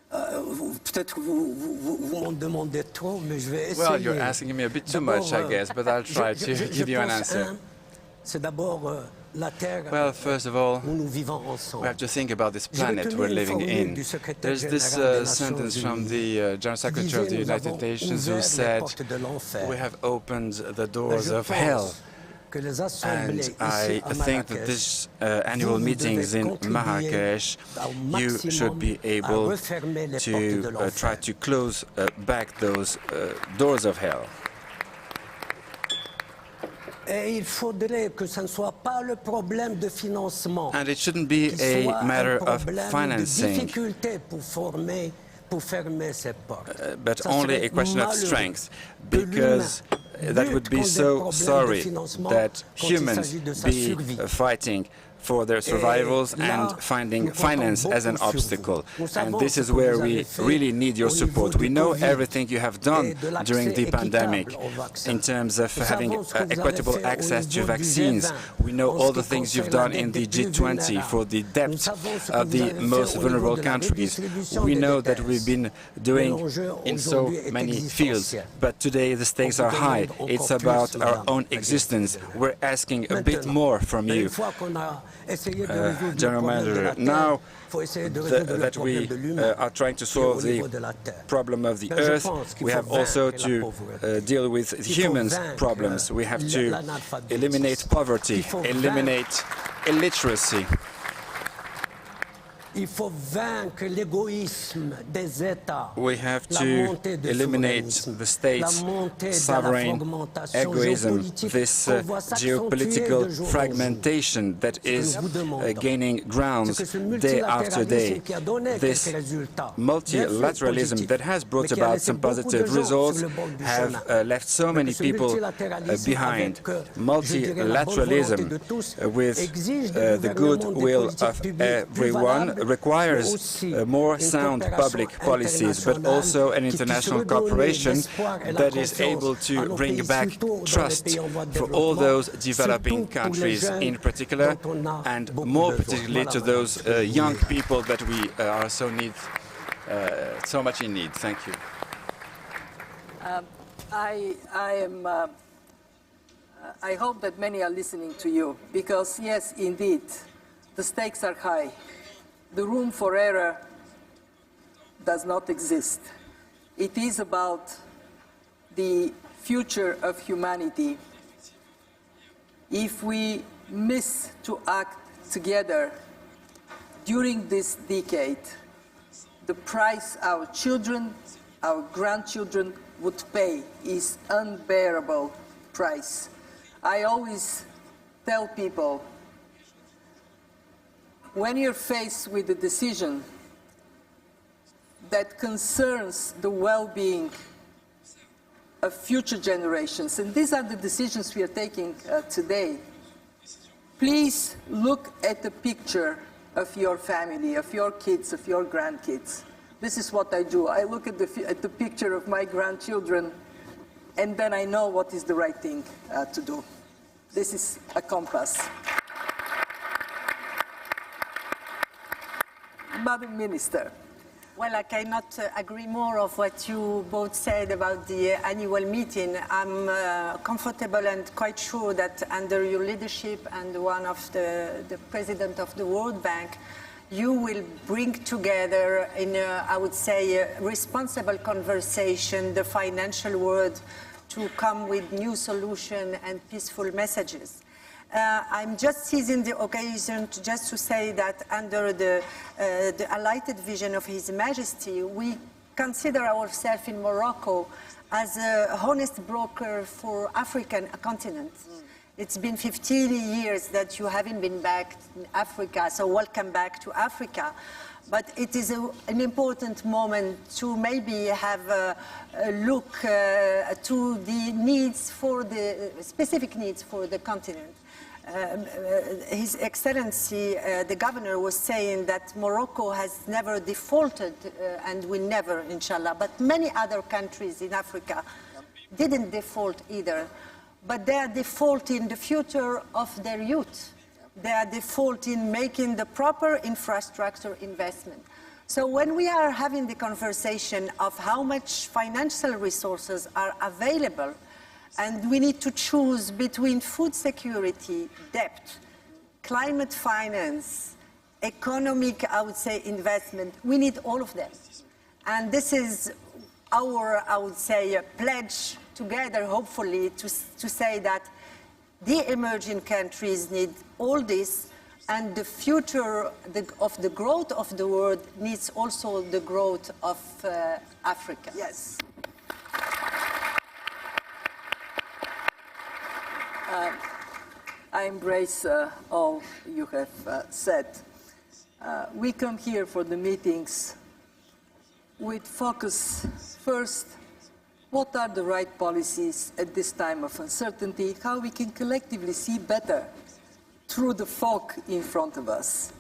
Peut-être que vous m'en demandez trop, mais je vais essayer. Well, you're asking me a bit too much, I guess, but I'll try to give you an answer. C'est d'abord la terre Well, first of all, où nous vivons ensemble. we have to think about this planet we're living in. There's this sentence from the General Secretary of the United Nations who said, "We have opened the doors of hell." And I think that this annual meetings in Marrakesh, you should be able to try to close back those doors of hell. Et il faudrait que ça ne soit pas le problème de financement. And it shouldn't be a matter of financing, but only a question of strength, because that would be so sorry that humans be fighting for their survivals and finding finance as an obstacle. And this is where we really need your support. We know everything you have done during the pandemic in terms of having equitable access to vaccines. We know all the things you've done in the G20 for the depth of the most vulnerable countries. We know that we've been doing in so many fields, but today the stakes are high. It's about our own existence. We're asking a bit more from you, General Manager. Now that we are trying to solve the problem of the earth, we have also to deal with humans' problems. We have to eliminate poverty, eliminate illiteracy. We have to eliminate the state's sovereign egoism, this geopolitical fragmentation that is gaining grounds day after day. This multilateralism that has brought about some positive results have left so many people behind. Multilateralism with the goodwill of everyone requires more sound public policies, but also an international cooperation that is able to bring back trust for all those developing countries in particular, and more particularly to those young people that we are so much in need. Thank you. I hope that many are listening to you, because yes, indeed, the stakes are high. The room for error does not exist. It is about the future of humanity. If we miss to act together during this decade, the price our children, our grandchildren would pay is unbearable price. I always tell people, when you're faced with a decision that concerns the well-being of future generations, and these are the decisions we are taking today, please look at the picture of your family, of your kids, of your grandkids. This is what I do. I look at the picture of my grandchildren, and then I know what is the right thing to do. This is a compass. Madam Minister, Well, I cannot agree more of what you both said about the annual meeting. I'm comfortable and quite sure that under your leadership and one of the president of the World Bank, you will bring together in a, I would say, a responsible conversation the financial world to come with new solutions and peaceful messages. I'm just seizing the occasion just to say that under the enlightened vision of His Majesty, we consider ourselves in Morocco as a honest broker for African continent. It's been 15 years that you haven't been back in Africa, so welcome back to Africa. But it is an important moment to maybe have a look to the needs for the specific needs for the continent. His Excellency, the governor, was saying that Morocco has never defaulted and will never, inshallah, but many other countries in Africa didn't default either. But they are defaulting the future of their youth. They are defaulting making the proper infrastructure investment. So when we are having the conversation of how much financial resources are available, and we need to choose between food security, debt, climate finance, economic, I would say, investment. We need all of them. And this is our, I would say, pledge together, hopefully, to say that the emerging countries need all this, and the future of the growth of the world needs also the growth of Africa. Yes. I embrace all you have said. We come here for the meetings with focus first, what are the right policies at this time of uncertainty, how we can collectively see better through the fog in front of us.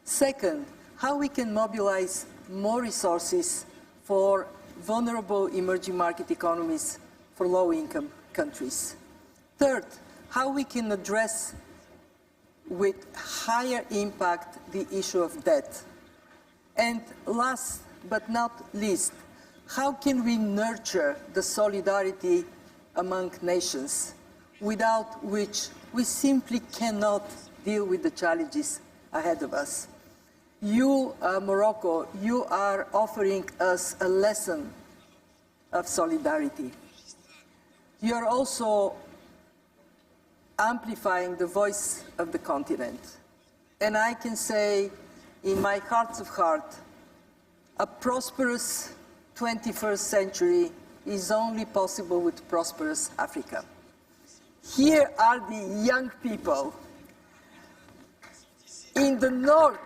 Second, how we can mobilize more resources for vulnerable emerging market economies, for low-income countries. Third, how we can address with higher impact the issue of debt. And last but not least, how can we nurture the solidarity among nations, without which we simply cannot deal with the challenges ahead of us? You, Morocco, you are offering us a lesson of solidarity. You are also amplifying the voice of the continent. And I can say, in my heart of heart, a prosperous 21st century is only possible with prosperous Africa. Here are the young people. In the north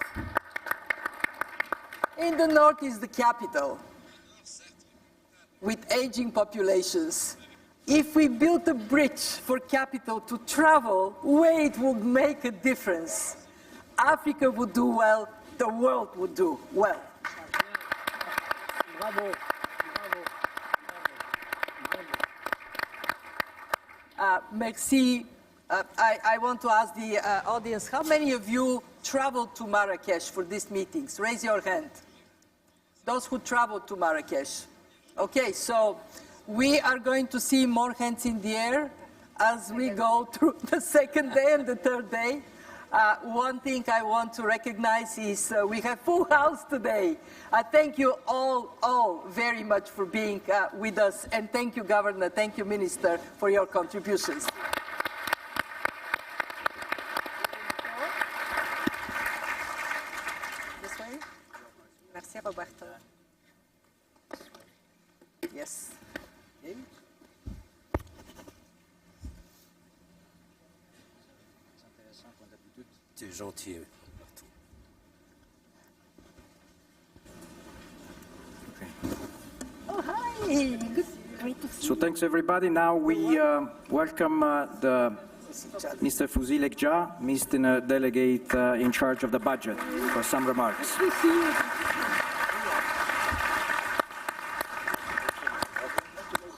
is the capital, with aging populations. If we built a bridge for capital to travel where it would make a difference, Africa would do well, the world would do well. Bravo. Merci. I want to ask the audience, how many of you traveled to Marrakesh for these meetings? Raise your hand. Those who traveled to Marrakesh. Okay, so we are going to see more hands in the air as we go through the second day and the third day. One thing I want to recognize is we have full house today. Thank you all very much for being with us, and thank you, Governor, thank you, Minister, for your contributions. This way? Merci, Roberto. Yes. C'est gentil. Oh, hi. Good. Great to see So you. thanks everybody. Now we welcome Mr. Fouzi Lekja, Mr. Delegate in charge of the budget, for some remarks.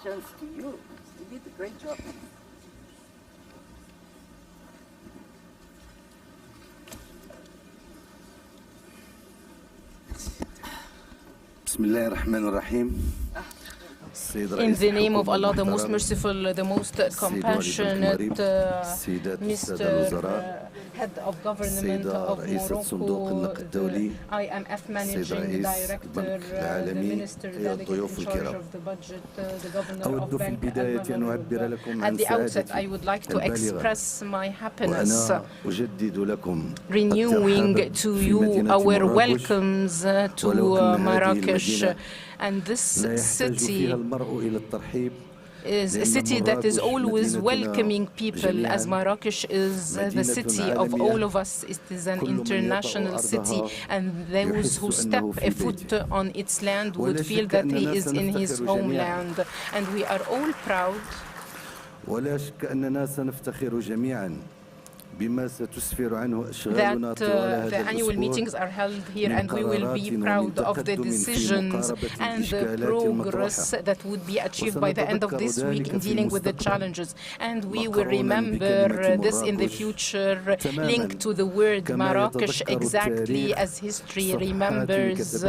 Congratulations to you. You did a great job. In the name of Allah, the most merciful, the most compassionate, Mr. Head of Government of Morocco, the IMF Managing Director, the Minister Delegate in charge of the budget, the Governor of Bank Al-Maghrib. At the outset, I would like to express my happiness, renewing to you our welcomes to Marrakesh. And this city is a city that is always welcoming people, as Marrakesh is the city of all of us. It is an international city, and those who step a foot on its land would feel that he is in his homeland. And we are all proud that the annual meetings are held here, and we will be proud of the decisions and the progress that would be achieved by the end of this week in dealing with the challenges. And we will remember this in the future, linked to the word Marrakesh, exactly as history remembers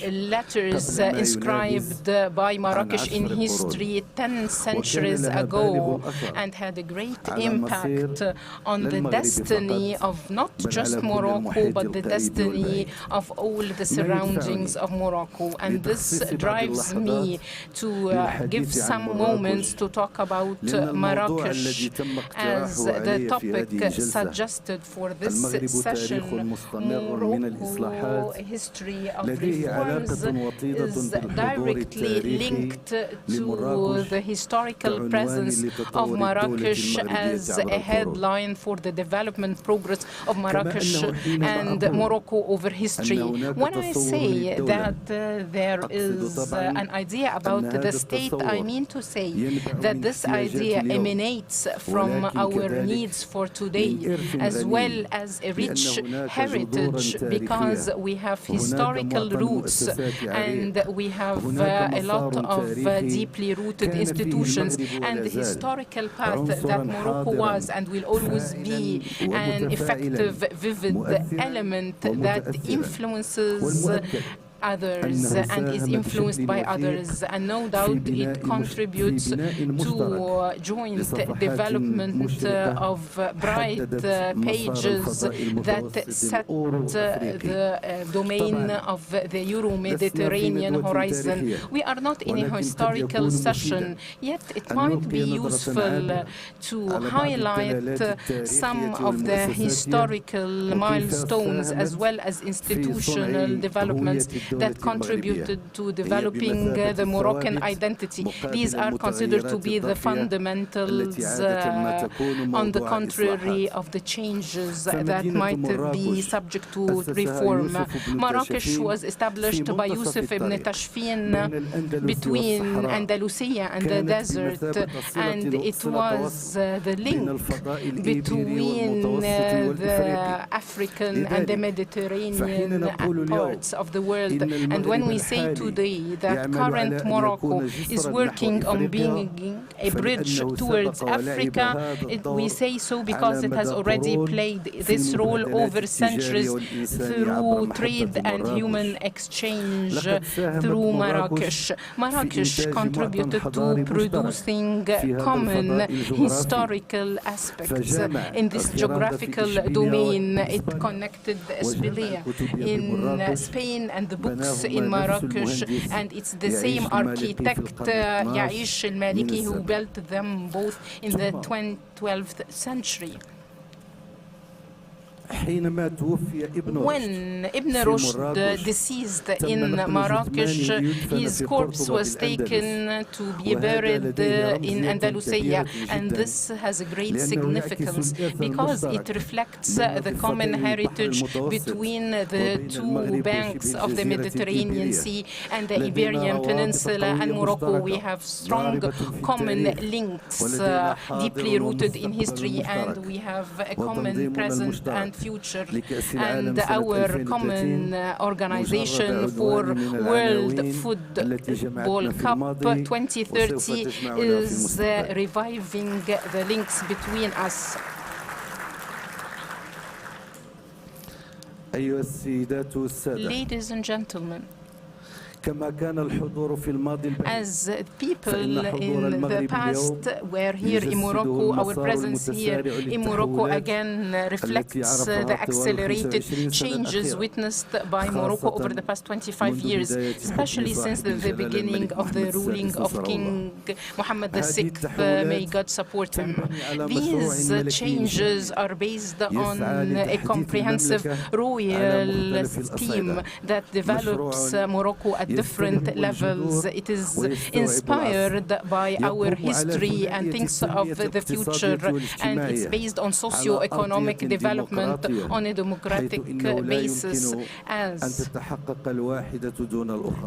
letters inscribed by Marrakesh in history 10 centuries ago, and had a great impact on the destiny of not just Morocco, but the destiny of all the surroundings of Morocco. And this drives me to give some moments to talk about Marrakesh as the topic suggested for this session. Morocco, history of reforms, is directly linked to the historical presence of Marrakesh as a headline for the development progress of Marrakesh and Morocco over history. When I say that there is an idea about the state, I mean to say that this idea emanates from our needs for today, as well as a rich heritage, because we have historical roots and we have a lot of deeply rooted institutions, and the historical path that Morocco was and will always be an effective, vivid element that influences others and is influenced by others, and no doubt it contributes to joint development of bright pages that set the domain of the Euro-Mediterranean horizon. We are not in a historical session, yet it might be useful to highlight some of the historical milestones as well as institutional developments that contributed to developing the Moroccan identity. These are considered to be the fundamentals, on the contrary of the changes that might be subject to reform. Marrakesh was established by Yusuf ibn Tashfin between Andalusia and the desert, and it was the link between the African and the Mediterranean parts of the world. And when we say today that current Morocco is working on being a bridge towards Africa, we say so because it has already played this role over centuries through trade and human exchange through Marrakesh. Marrakesh contributed to producing common historical aspects in this geographical domain. It connected Ashbilia in Spain and the books in Marrakesh, and it's the same architect, Yaish al-Maliki, who built them both in the 12th century. When Ibn Rushd deceased in Marrakesh, his corpse was taken to be buried in Andalusia, and this has a great significance because it reflects the common heritage between the two banks of the Mediterranean Sea and the Iberian Peninsula and Morocco. We have strong common links, deeply rooted in history, and we have a common present and future. And our common organization for World Football Cup 2030 is reviving the links between us. أيها السيدات والسادة. Ladies and gentlemen, As people in the past were here in Morocco, our presence here in Morocco again reflects the accelerated changes witnessed by Morocco over the past 25 years, especially since the beginning of the ruling of King Mohammed VI, may God support him. These changes are based on a comprehensive royal scheme that develops Morocco at different levels. It is inspired by our history and thinks of the future, and it's based on socio-economic development on a democratic basis, as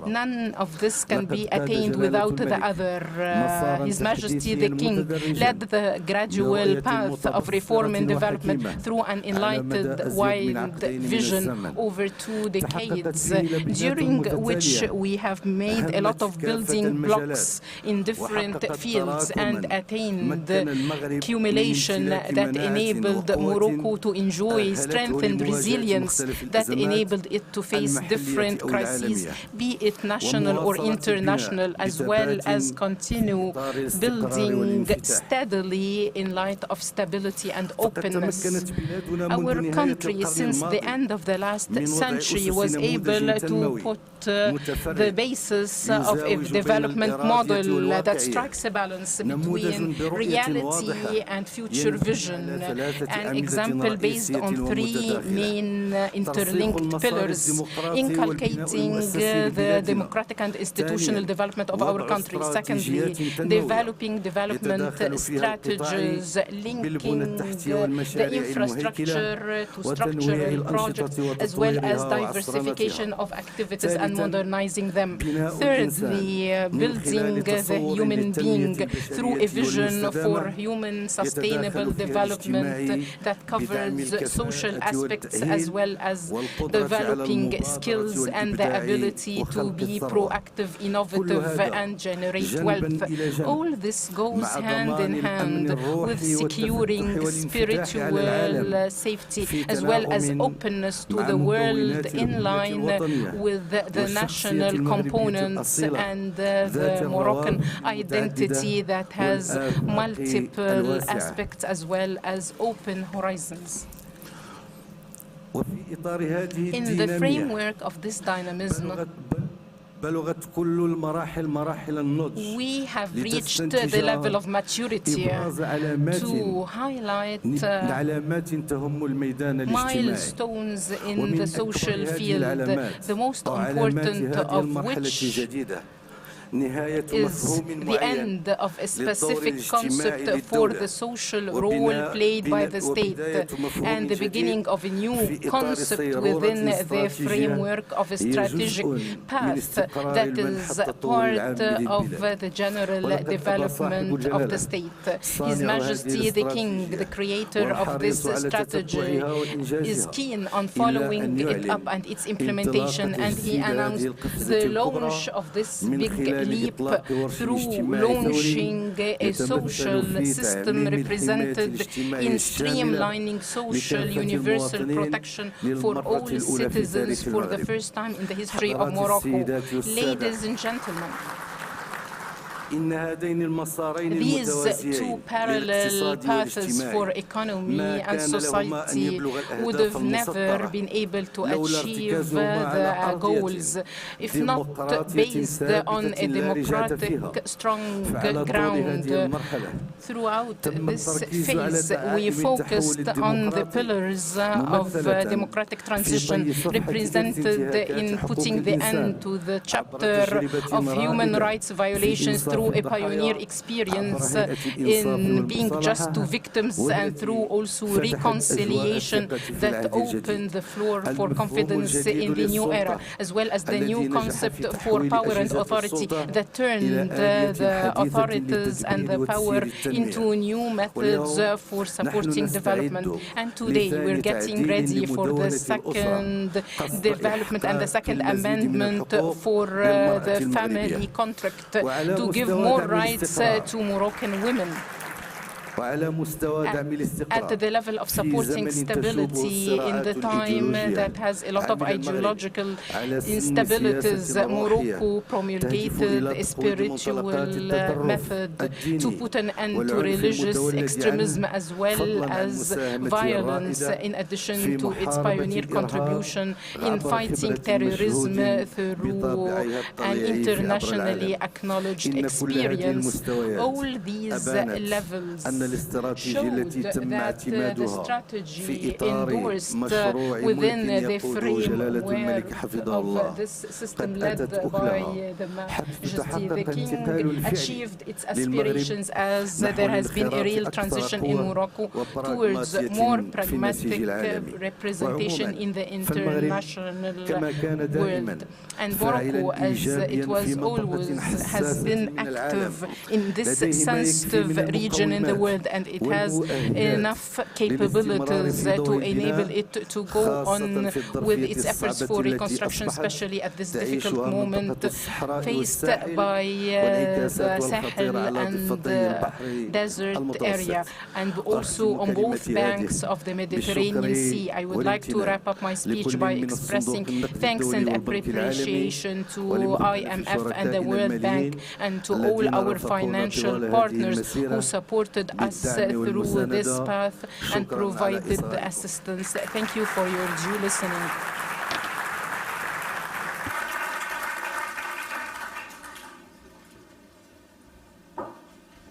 none of this can be attained without the other. His Majesty the King led the gradual path of reform and development through an enlightened, wide vision over 2 decades, during which we have made a lot of building blocks in different fields and attained accumulation that enabled Morocco to enjoy strength and resilience that enabled it to face different crises, be it national or international, as well as continue building steadily in light of stability and openness. Our country, since the end of the last century, was able to put the basis of a development model that strikes a balance between reality and future vision, an example based on 3 main interlinked pillars, inculcating the democratic and institutional development of our country. Secondly, developing development strategies, linking the infrastructure to structural projects, as well as diversification of activities and modernizing them. Thirdly, building the human being through a vision for human sustainable development that covers social aspects, as well as developing skills and the ability to be proactive, innovative, and generate wealth. All this goes hand in hand with securing spiritual safety, as well as openness to the world, in line with the national components and the Moroccan identity that has multiple aspects as well as open horizons. In the framework of this dynamism, we have reached the level of maturity to highlight milestones in the social field, the most important of which is the end of a specific concept for the social role played by the state and the beginning of a new concept within the framework of a strategic path that is part of the general development of the state. His Majesty the King, the creator of this strategy, is keen on following it up and its implementation, and he announced the launch of this big leap through launching a social system represented in streamlining social universal protection for all citizens for the first time in the history of Morocco. Ladies and gentlemen, these 2 parallel paths for economy and society would have never been able to achieve the goals if not based on a democratic, strong ground. Throughout this phase, we focused on the pillars of democratic transition represented in putting the end to the chapter of human rights violations through a pioneer experience in being just to victims, and through also reconciliation that opened the floor for confidence in the new era, as well as the new concept for power and authority that turned the authorities and the power into new methods for supporting development. And today we're getting ready for the second development and the second amendment for the family contract to give more rights to Moroccan women. at the level of supporting stability in the time that has a lot of ideological instabilities. Morocco promulgated a spiritual method to put an end to religious extremism as well as violence, in addition to its pioneer contribution in fighting terrorism through an internationally acknowledged experience. All these levels showed that the strategy endorsed within the framework of this system led by the Majesty the King achieved its aspirations, as there has been a real transition in Morocco towards more pragmatic representation in the international world. And Morocco, as it was always, has been active in this sensitive region in the world, and it has enough capabilities to enable it to go on with its efforts for reconstruction, especially at this difficult moment faced by the Sahel and the desert area, and also on both banks of the Mediterranean Sea. I would like to wrap up my speech by expressing thanks and appreciation to IMF and the World Bank and to all our financial partners who supported us through this path and provided assistance. Thank you for your due listening.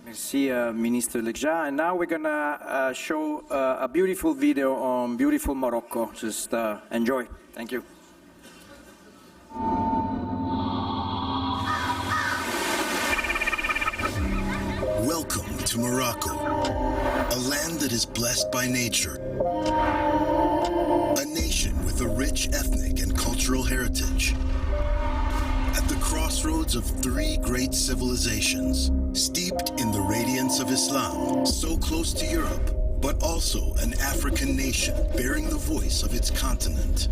Merci, Minister Legja. And now we're going to show a beautiful video on beautiful Morocco. Just enjoy. Thank you. Welcome to Morocco, a land that is blessed by nature, a nation with a rich ethnic and cultural heritage. At the crossroads of three great civilizations, steeped in the radiance of Islam, so close to Europe, but also an African nation bearing the voice of its continent.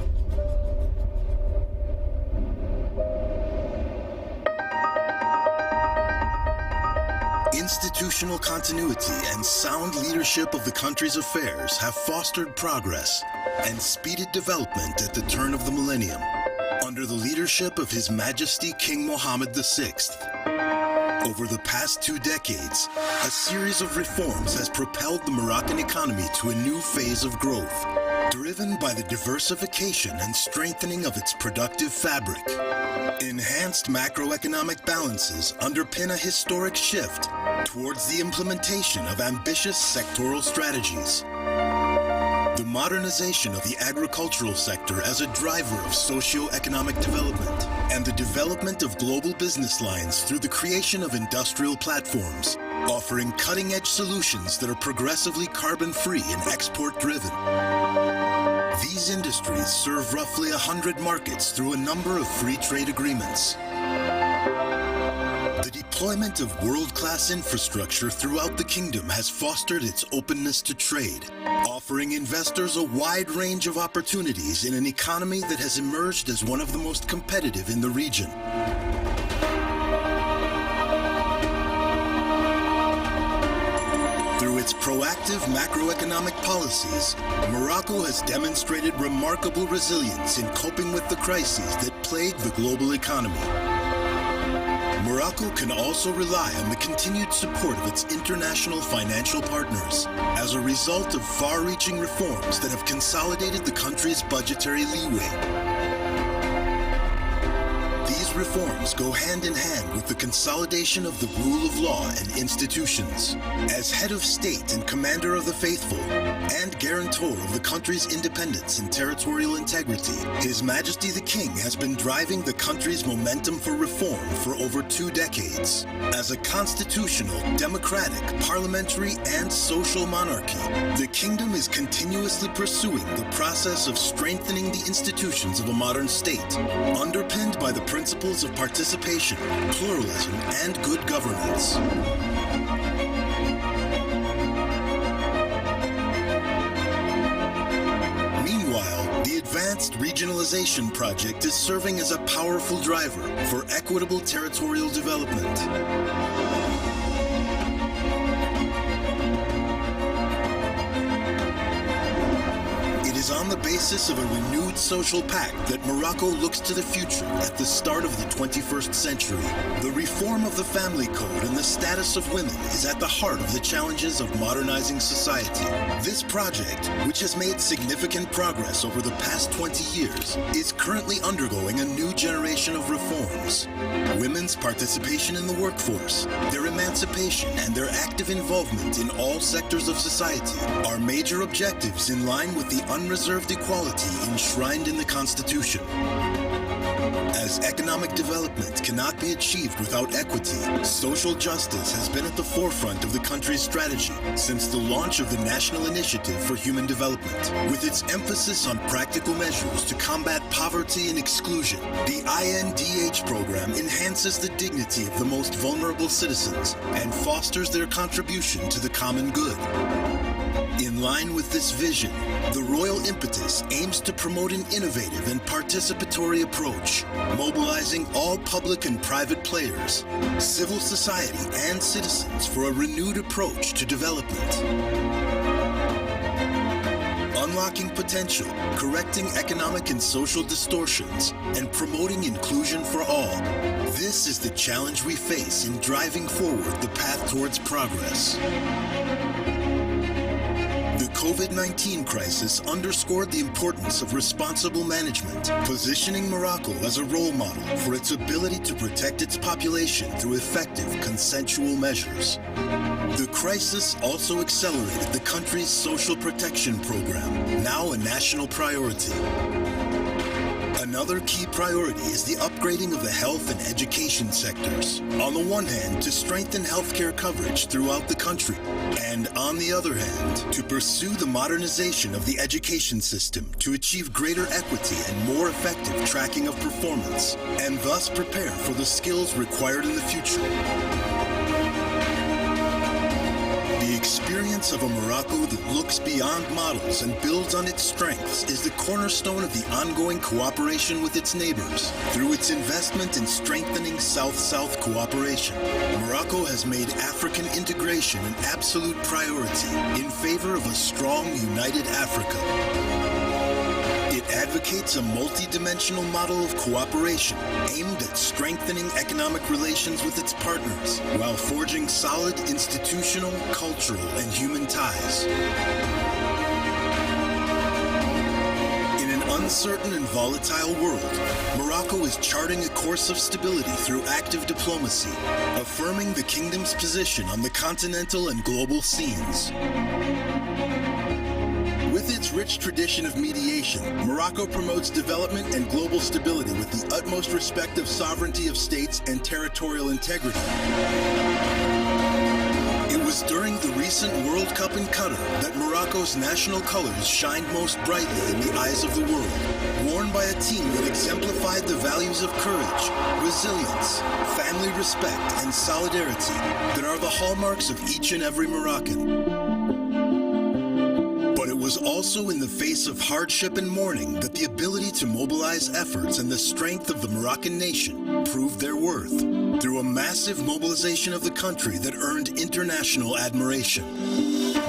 Institutional continuity and sound leadership of the country's affairs have fostered progress and speeded development at the turn of the millennium, under the leadership of His Majesty King Mohammed VI. Over the past 2 decades, a series of reforms has propelled the Moroccan economy to a new phase of growth, driven by the diversification and strengthening of its productive fabric. Enhanced macroeconomic balances underpin a historic shift towards the implementation of ambitious sectoral strategies. The modernization of the agricultural sector as a driver of socio-economic development, and the development of global business lines through the creation of industrial platforms, offering cutting-edge solutions that are progressively carbon-free and export-driven. These industries serve roughly 100 markets through a number of free trade agreements. The deployment of world-class infrastructure throughout the kingdom has fostered its openness to trade, offering investors a wide range of opportunities in an economy that has emerged as one of the most competitive in the region. Through its proactive macroeconomic policies, Morocco has demonstrated remarkable resilience in coping with the crises that plague the global economy. Morocco can also rely on the continued support of its international financial partners as a result of far-reaching reforms that have consolidated the country's budgetary leeway. These reforms go hand in hand with the consolidation of the rule of law and institutions. As head of state and commander of the faithful, and guarantor of the country's independence and territorial integrity, His Majesty the King has been driving the country's momentum for reform for over 2 decades. As a constitutional, democratic, parliamentary, and social monarchy, the kingdom is continuously pursuing the process of strengthening the institutions of a modern state, underpinned by the principles of participation, pluralism, and good governance. Meanwhile, the Advanced Regionalization Project is serving as a powerful driver for equitable territorial development. on the basis of a renewed social pact that Morocco looks to the future at the start of the 21st century. The reform of the family code and the status of women is at the heart of the challenges of modernizing society. This project, which has made significant progress over the past 20 years, is currently undergoing a new generation of reforms. Women's participation in the workforce, their emancipation, and their active involvement in all sectors of society are major objectives in line with the unreserved equality enshrined in the Constitution. As economic development cannot be achieved without equity, social justice has been at the forefront of the country's strategy since the launch of the National Initiative for Human Development. With its emphasis on practical measures to combat poverty and exclusion, the INDH program enhances the dignity of the most vulnerable citizens and fosters their contribution to the common good. In line with this vision, the Royal Impetus aims to promote an innovative and participatory approach, mobilizing all public and private players, civil society, and citizens for a renewed approach to development. Unlocking potential, correcting economic and social distortions, and promoting inclusion for all. This is the challenge we face in driving forward the path towards progress. The COVID-19 crisis underscored the importance of responsible management, positioning Morocco as a role model for its ability to protect its population through effective consensual measures. The crisis also accelerated the country's social protection program, now a national priority. Another key priority is the upgrading of the health and education sectors. On the one hand, to strengthen healthcare coverage throughout the country, and on the other hand, to pursue the modernization of the education system to achieve greater equity and more effective tracking of performance, and thus prepare for the skills required in the future. The experience of a Morocco that looks beyond models and builds on its strengths is the cornerstone of the ongoing cooperation with its neighbors. Through its investment in strengthening South-South cooperation, Morocco has made African integration an absolute priority in favor of a strong, united Africa. It advocates a multi-dimensional model of cooperation aimed at strengthening economic relations with its partners while forging solid institutional, cultural, and human ties. In an uncertain and volatile world, Morocco is charting a course of stability through active diplomacy, affirming the kingdom's position on the continental and global scenes. With its rich tradition of mediation, Morocco promotes development and global stability with the utmost respect of sovereignty of states and territorial integrity. It was during the recent World Cup in Qatar that Morocco's national colors shined most brightly in the eyes of the world, worn by a team that exemplified the values of courage, resilience, family respect, and solidarity that are the hallmarks of each and every Moroccan. But it was also in the face of hardship and mourning that the ability to mobilize efforts and the strength of the Moroccan nation proved their worth, through a massive mobilization of the country that earned international admiration.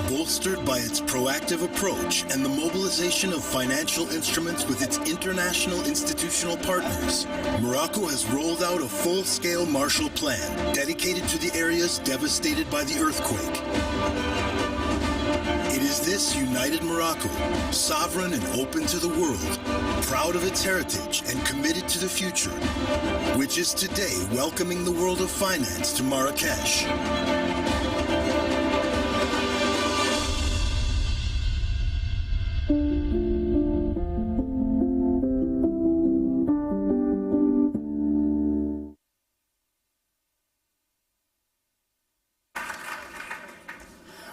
Bolstered by its proactive approach and the mobilization of financial instruments with its international institutional partners, Morocco has rolled out a full-scale Marshall Plan dedicated to the areas devastated by the earthquake. It is this united Morocco, sovereign and open to the world, proud of its heritage and committed to the future, which is today welcoming the world of finance to Marrakesh.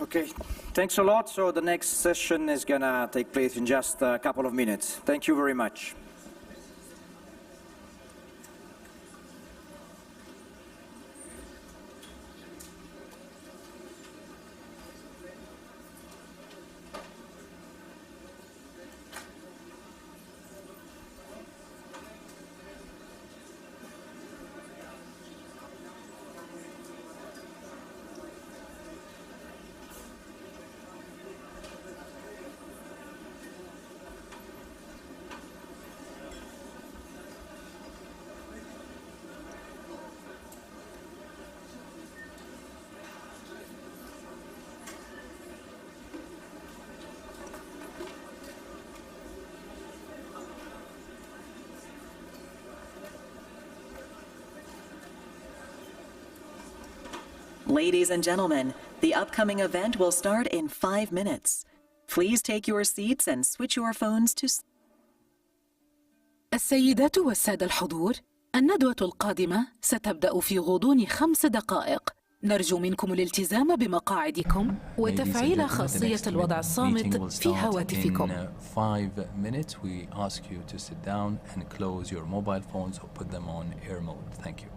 Okay, thanks a lot. So the next session is going to take place in just a couple of minutes. Thank you very much. Ladies and gentlemen, the upcoming event will start in 5 minutes. Please take your seats and switch your phones to... السيدات والسادة الحضور، الندوة القادمة ستبدأ في غضون 5 دقائق. نرجو منكم الالتزام بمقاعدكم وتفعيل خاصية الوضع الصامت في هواتفكم. In 5 minutes, we ask you to sit down and close your mobile phones or put them on air mode. Thank you.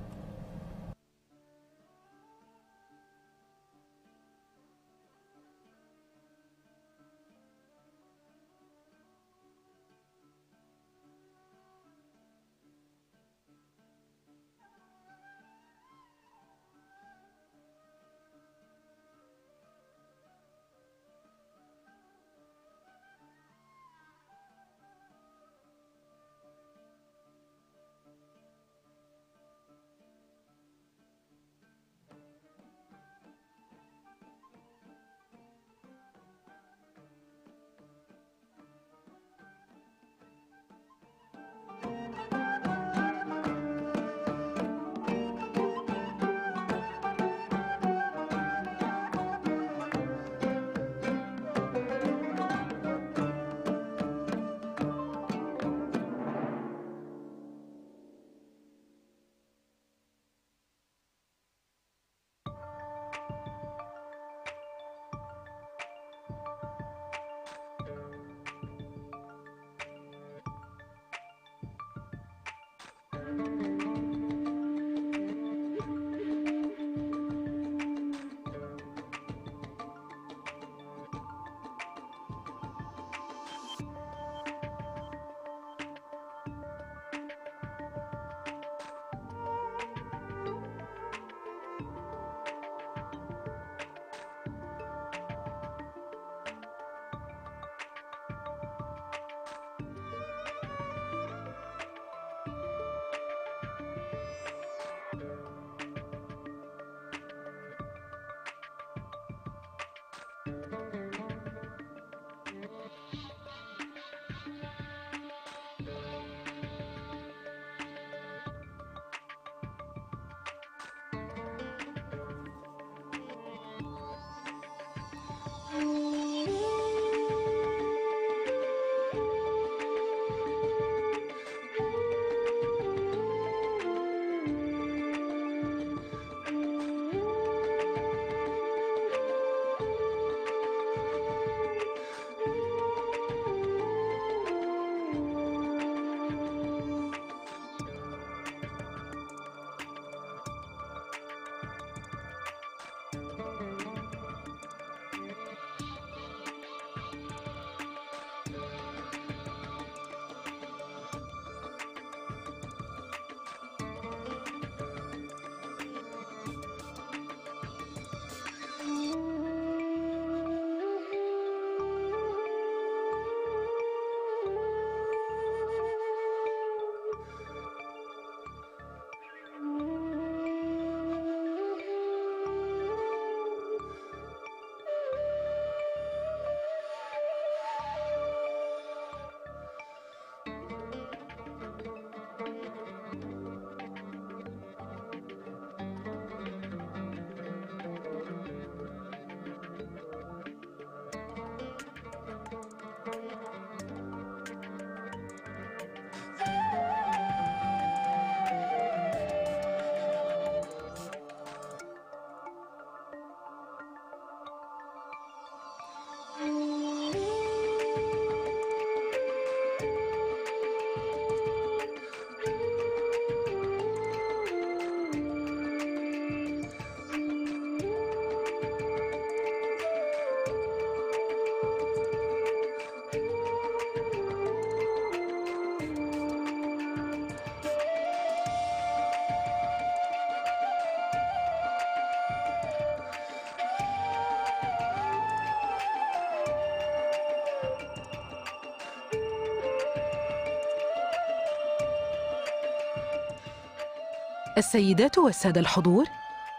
السيدات والسادة الحضور،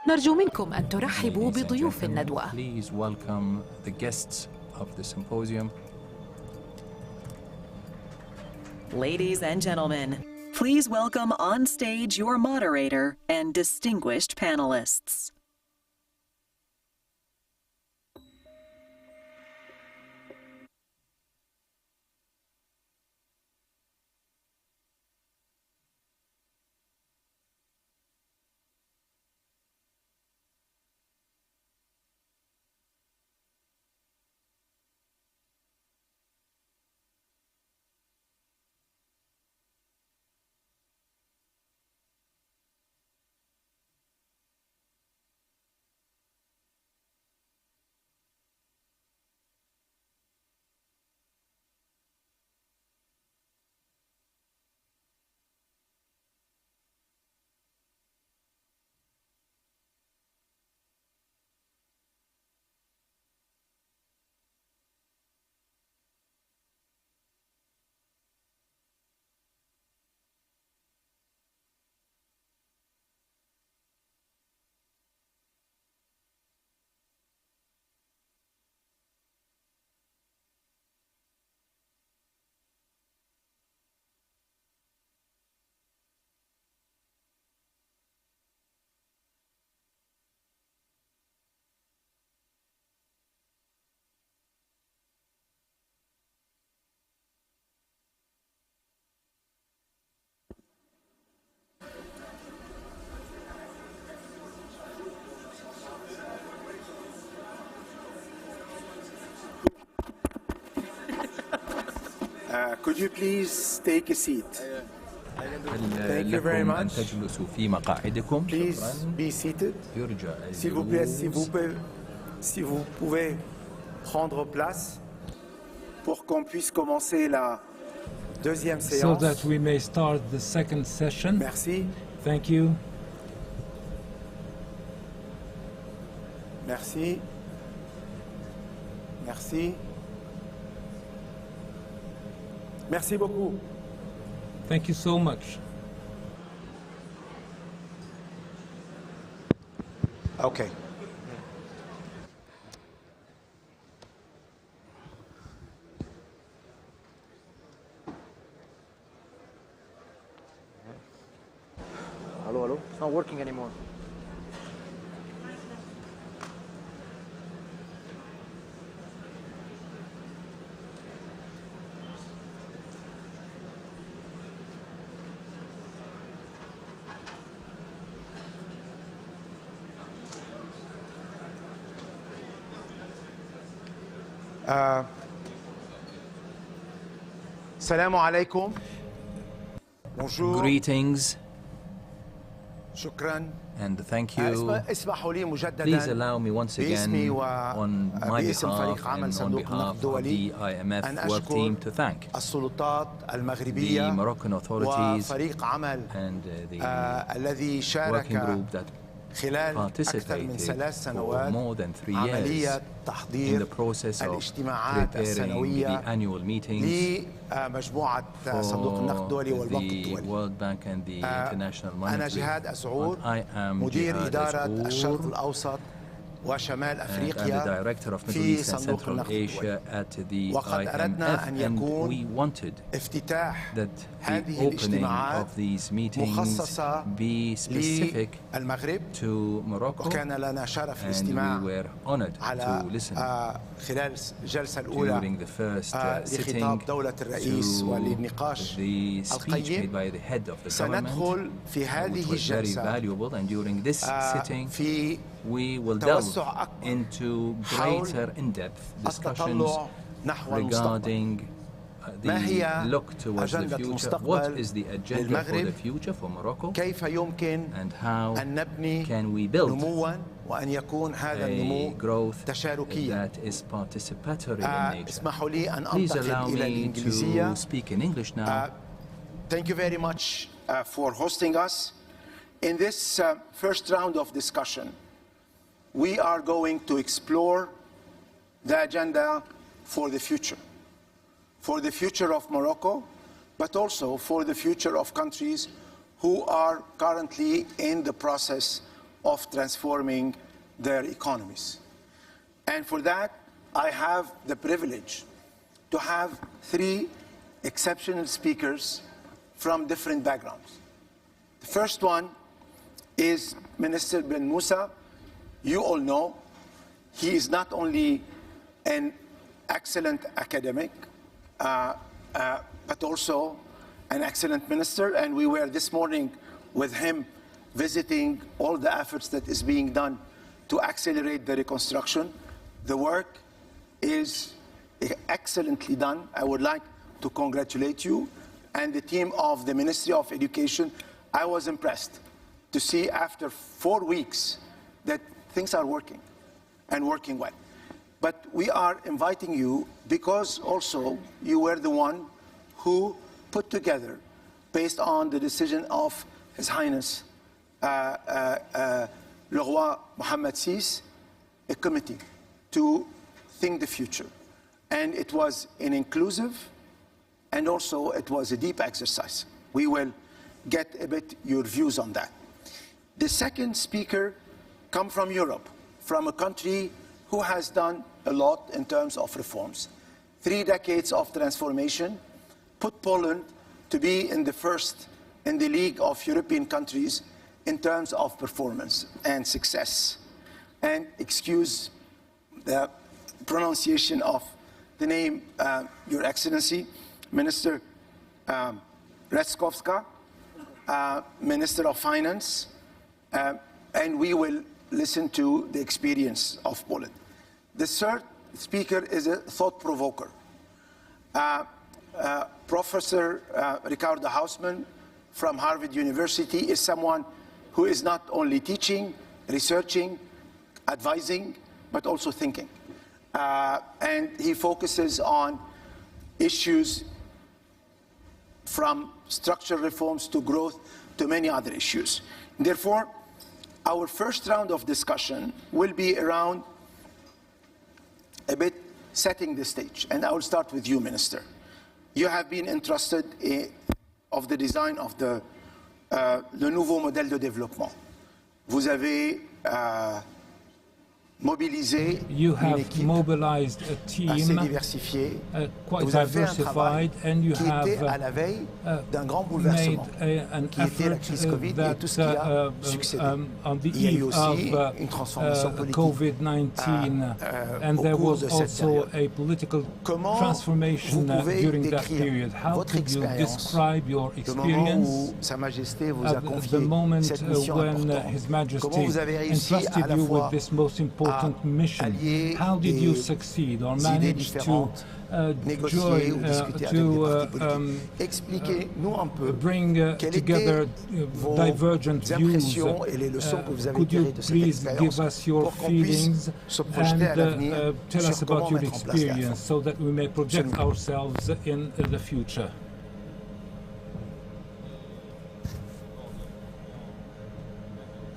نرجو منكم أن ترحبوا بضيوف الندوة. Please welcome the guests of the symposium. Ladies and gentlemen, please welcome on stage your moderator and distinguished panelists. Could you please take a seat? Thank you very much. Please be seated. S'il vous plaît, si vous pouvez prendre place pour qu'on puisse commencer la deuxième séance. So that we may start the second session. Merci. Thank you. Merci. Merci. Merci beaucoup. Thank you so much. Okay. Hello? It's not working anymore. Assalamu alaikum. Bonjour. Greetings. Shukran. And thank you. Please allow me once again, on my behalf and on behalf of the IMF work team, to thank the Moroccan authorities and the working group that participated for more than 3 years in the process of preparing the annual meetings for the World Bank and the International Monetary Fund. I am Jihad Azhour, and I'm the director of Middle East and Central Asia at the IMF, and we wanted that the opening of these meetings be specific to Morocco, and we were honored to listen during the first sitting to the speech made by the head of the government, which was very valuable, and during this sitting we will delve into greater in-depth discussions regarding the look towards the future. What is the agenda for the future for Morocco? And how can we build a growth that is participatory in nature? Please allow me to speak in English now. Thank you very much for hosting us. In this first round of discussion, we are going to explore the agenda for the future of Morocco, but also for the future of countries who are currently in the process of transforming their economies. And for that, I have the privilege to have 3 exceptional speakers from different backgrounds. The first one is Minister Ben Moussa. You all know he is not only an excellent academic, but also an excellent minister, and we were this morning with him visiting all the efforts that is being done to accelerate the reconstruction. The work is excellently done. I would like to congratulate you and the team of the Ministry of Education. I was impressed to see after 4 weeks that things are working and working well. But we are inviting you because also you were the one who put together, based on the decision of His Highness Le Roi Mohammed VI, a committee to think the future. And it was an inclusive, and also it was a deep exercise. We will get a bit your views on that. The second speaker come from Europe, from a country who has done a lot in terms of reforms. 3 decades of transformation put Poland to be in the league of European countries in terms of performance and success. And excuse the pronunciation of the name, Your Excellency, Minister Reszkowska, Minister of Finance, and we will listen to the experience of Poland. The third speaker is a thought provoker. Professor Ricardo Hausman from Harvard University is someone who is not only teaching, researching, advising, but also thinking. And he focuses on issues from structural reforms to growth to many other issues. Therefore, our first round of discussion will be around a bit setting the stage. And I will start with you, Minister. You have been entrusted of the design of le nouveau modèle de développement. Vous avez mobilisé you have une équipe mobilized a team assez diversifiée, quite vous avez fait un diversified, travail and you qui have était à la veille d'un grand made bouleversement, an qui était la effort crise Covid et tout ce qui a succédé. on the Il y a eu eve aussi of une transformation politique COVID-19, and au there cours was de cette also période. a political Comment transformation vous pouvez during that décrire period. How votre could you expérience, describe your le moment experience où Sa Majesté vous a at confié the moment cette mission when importante? His Majesty Comment vous avez réussi entrusted à la you fois with this most important mission? allier How did you des succeed or idées manage to différentes, négocier ou discuter avec des partis politiques? Expliquez-nous un peu bring quelles together étaient vos divergent views. impressions et les leçons que vous avez Could you tirées de cette please expérience give us your pour qu'on puisse feelings se projeter à and l'avenir tell us sur about comment your mettre en place la réforme. experience so that we may project ourselves in the future?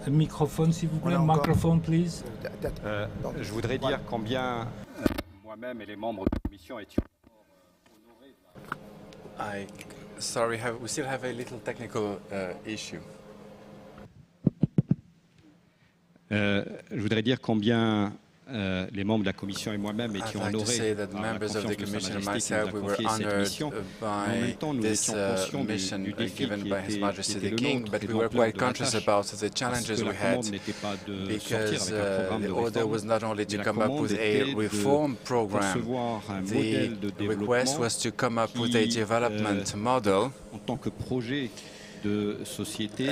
Un microphone, s'il vous plaît. Microphone, please. Je voudrais dire combien moi-même et les membres de la commission étions Sorry, we still have a little technical issue. Je voudrais dire combien les membres de la commission et moi-même étions I'd like to honorés say that par la members of the confiance de Sa Commission and Majesté qui nous myself, a we were confié cette honored mission. Mais en même temps, by nous this étions conscients mission du défi given qui by His était Majesty the le King, nôtre but et we were l'ampleur quite de la conscious tâche. about the Parce challenges que la we had, commande n'était pas de sortir because avec un programme de the order réforme, was not only mais to la come up commande with était a reform de program. concevoir un The modèle de request développement was to come up with a development model en tant que projet de société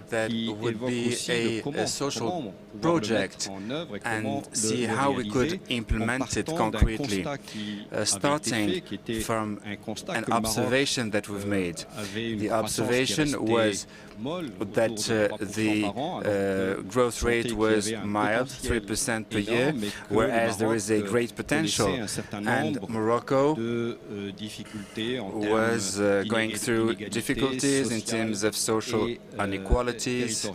that qui would évoque be aussi de a social comment project en œuvre et comment and see how we could implement it concretely, starting from an observation that we've made. The observation was that the growth rate was mild, 3% per year, whereas there is a great potential, and Morocco was going through difficulties in terms of social inequalities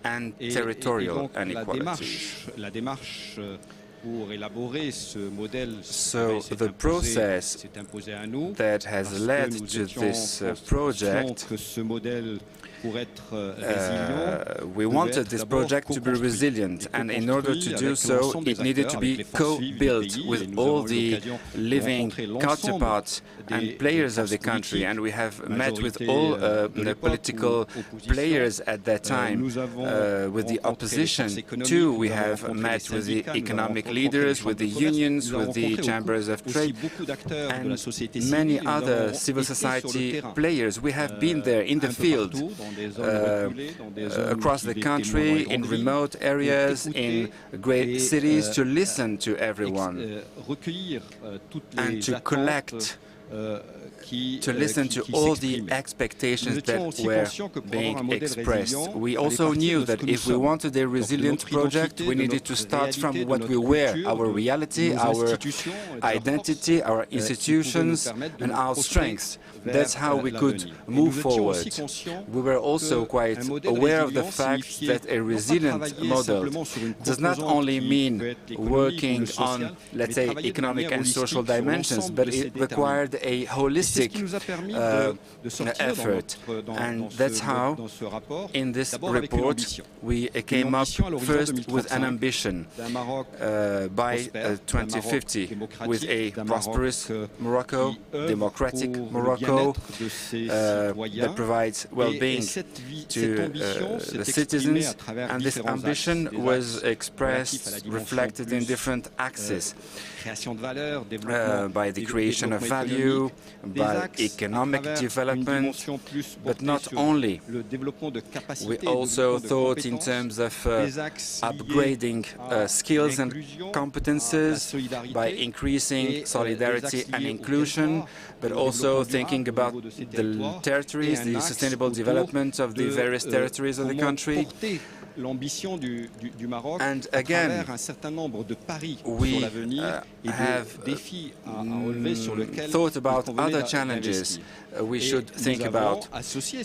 and territorial inequalities. So the process that has led to this project, we wanted this project to be resilient, and in order to do so, it needed to be co-built with all the living counterparts and players of the country, and we have met with all the political players at that time. With the opposition too, we have met with the economic leaders, with the unions, with the chambers of trade, and many other civil society players. We have been there in the field, across the country, in remote areas, in great cities, to listen to everyone and to collect, to listen to all the expectations that were being expressed. We also knew that if we wanted a resilient project, we needed to start from what we were, our reality, our identity, our institutions, and our strengths. That's how we could move forward. We were also quite aware of the fact that a resilient model does not only mean working on, let's say, economic and social dimensions, but it required a holistic effort. And that's how, in this report, we came up first with an ambition by 2050, with a prosperous Morocco, democratic Morocco, that provides well-being to the citizens. And this ambition was expressed, reflected in different axes, by the creation of value, by by economic development, but not only. We also thought in terms of upgrading skills and competences by increasing solidarity and inclusion, but also thinking about the territories, the sustainable development of the various territories of the country. And again, we have thought about other challenges we should think about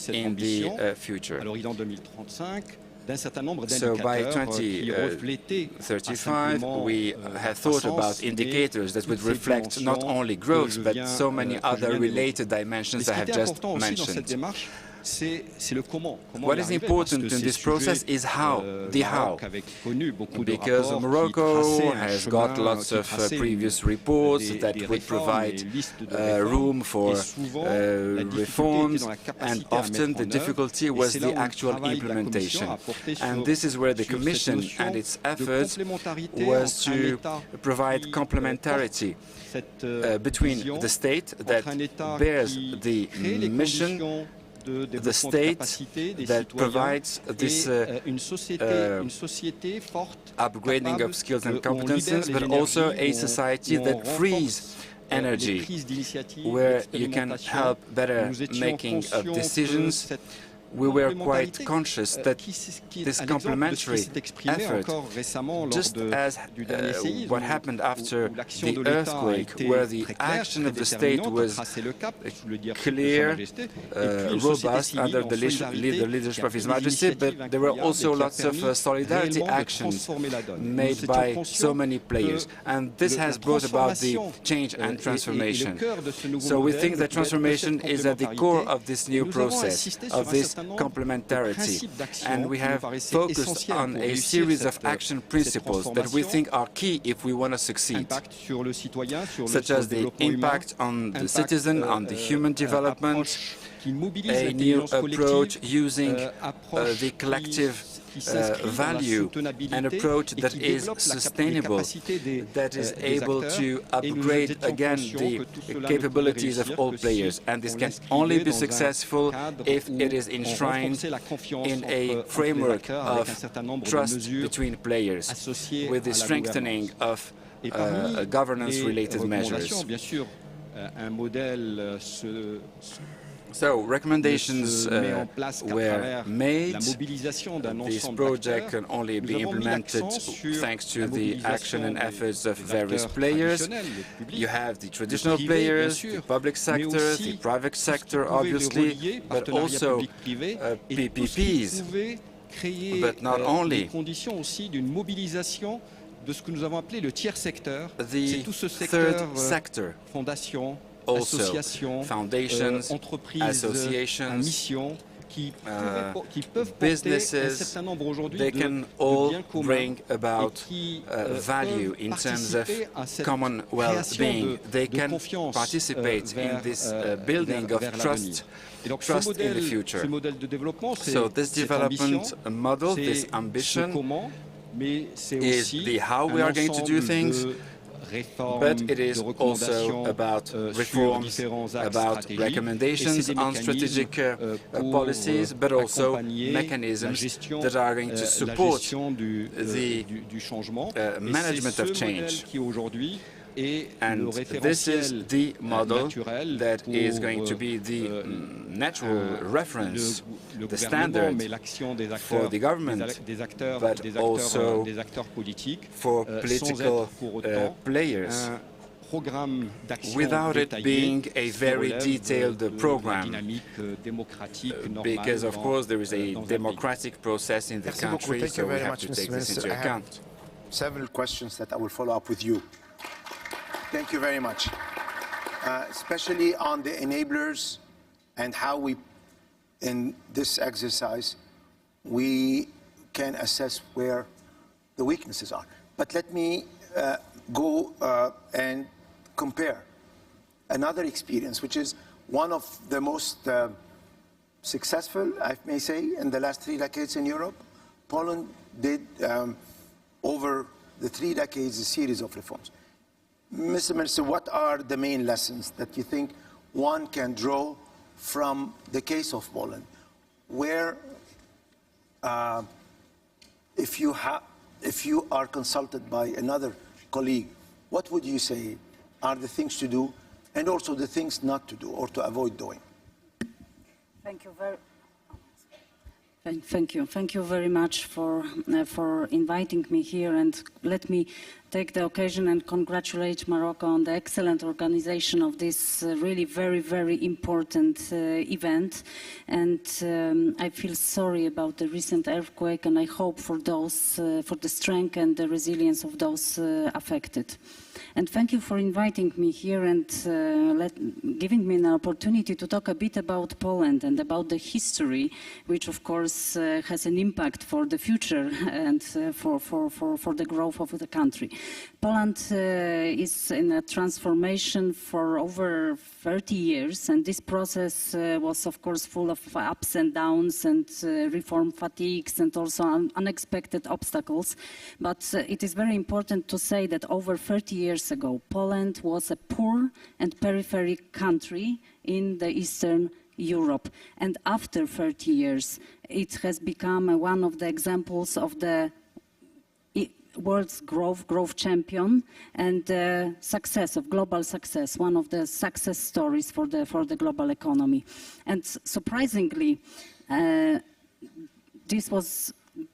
in the future. So by 2035, we have thought about indicators that would reflect not only growth, but so many other related dimensions I have just mentioned. What is important in this process is the how, because Morocco has got lots of previous reports that would provide room for reforms, and often the difficulty was the actual implementation. And this is where the Commission and its efforts was to provide complementarity between the state that bears the mission, the state that provides this upgrading of skills and competences, but also a society that frees energy, where you can help better making of decisions. We were quite conscious that this complementary effort, just as what happened after the earthquake, where the action of the state was clear, robust under the leadership of His Majesty, but there were also lots of solidarity actions made by so many players. And this has brought about the change and transformation. So we think that transformation is at the core of this new process, of this complementarity, and we have focused on a series of action principles that we think are key if we want to succeed, such as the impact on the citizen, on the human development, a new approach using the collective value, an approach that is sustainable, that is able to upgrade again the capabilities of all players. And this can only be successful if it is enshrined in a framework of trust between players, with the strengthening of governance-related measures. So recommendations were made. This project can only be implemented thanks to the action and efforts of various players. You have the traditional players, the public sector, the private sector, obviously, but also PPPs. But not only. The third sector, also foundations, associations, businesses, they can all bring about value in terms of common well-being. They can participate in this building of trust in the future. So this development model, this ambition, is the how we are going to do things, but it is also about reforms, about recommendations on strategic policies, but also mechanisms that are going to support the management of change. And this is the model that is going to be the natural reference, the standard for the government, but also for political players, without it being a very detailed program, because of course there is a democratic process in the country, so we have to take this into account. Several questions that I will follow up with you. Thank you very much, especially on the enablers and how we, in this exercise, we can assess where the weaknesses are. But let me go and compare another experience, which is one of the most successful, I may say, in the last 3 decades in Europe. Poland did, over the 3 decades, a series of reforms. Mr. Minister, what are the main lessons that you think one can draw from the case of Poland, where if you are consulted by another colleague, what would you say are the things to do and also the things not to do or to avoid doing? Thank you very much for inviting me here, and let me take the occasion and congratulate Morocco on the excellent organization of this really very, very important event. And I feel sorry about the recent earthquake, and I hope for those, for the strength and the resilience of those affected. And thank you for inviting me here and giving me an opportunity to talk a bit about Poland and about the history, which of course has an impact for the future and for the growth of the country. Poland is in a transformation for over 30 years, and this process was of course full of ups and downs and reform fatigues and also unexpected obstacles. But it is very important to say that over 30 years ago, Poland was a poor and peripheral country in the Eastern Europe. And after 30 years, it has become one of the examples of the world's growth champion and success of global success, one of the success stories for the global economy. And surprisingly, this was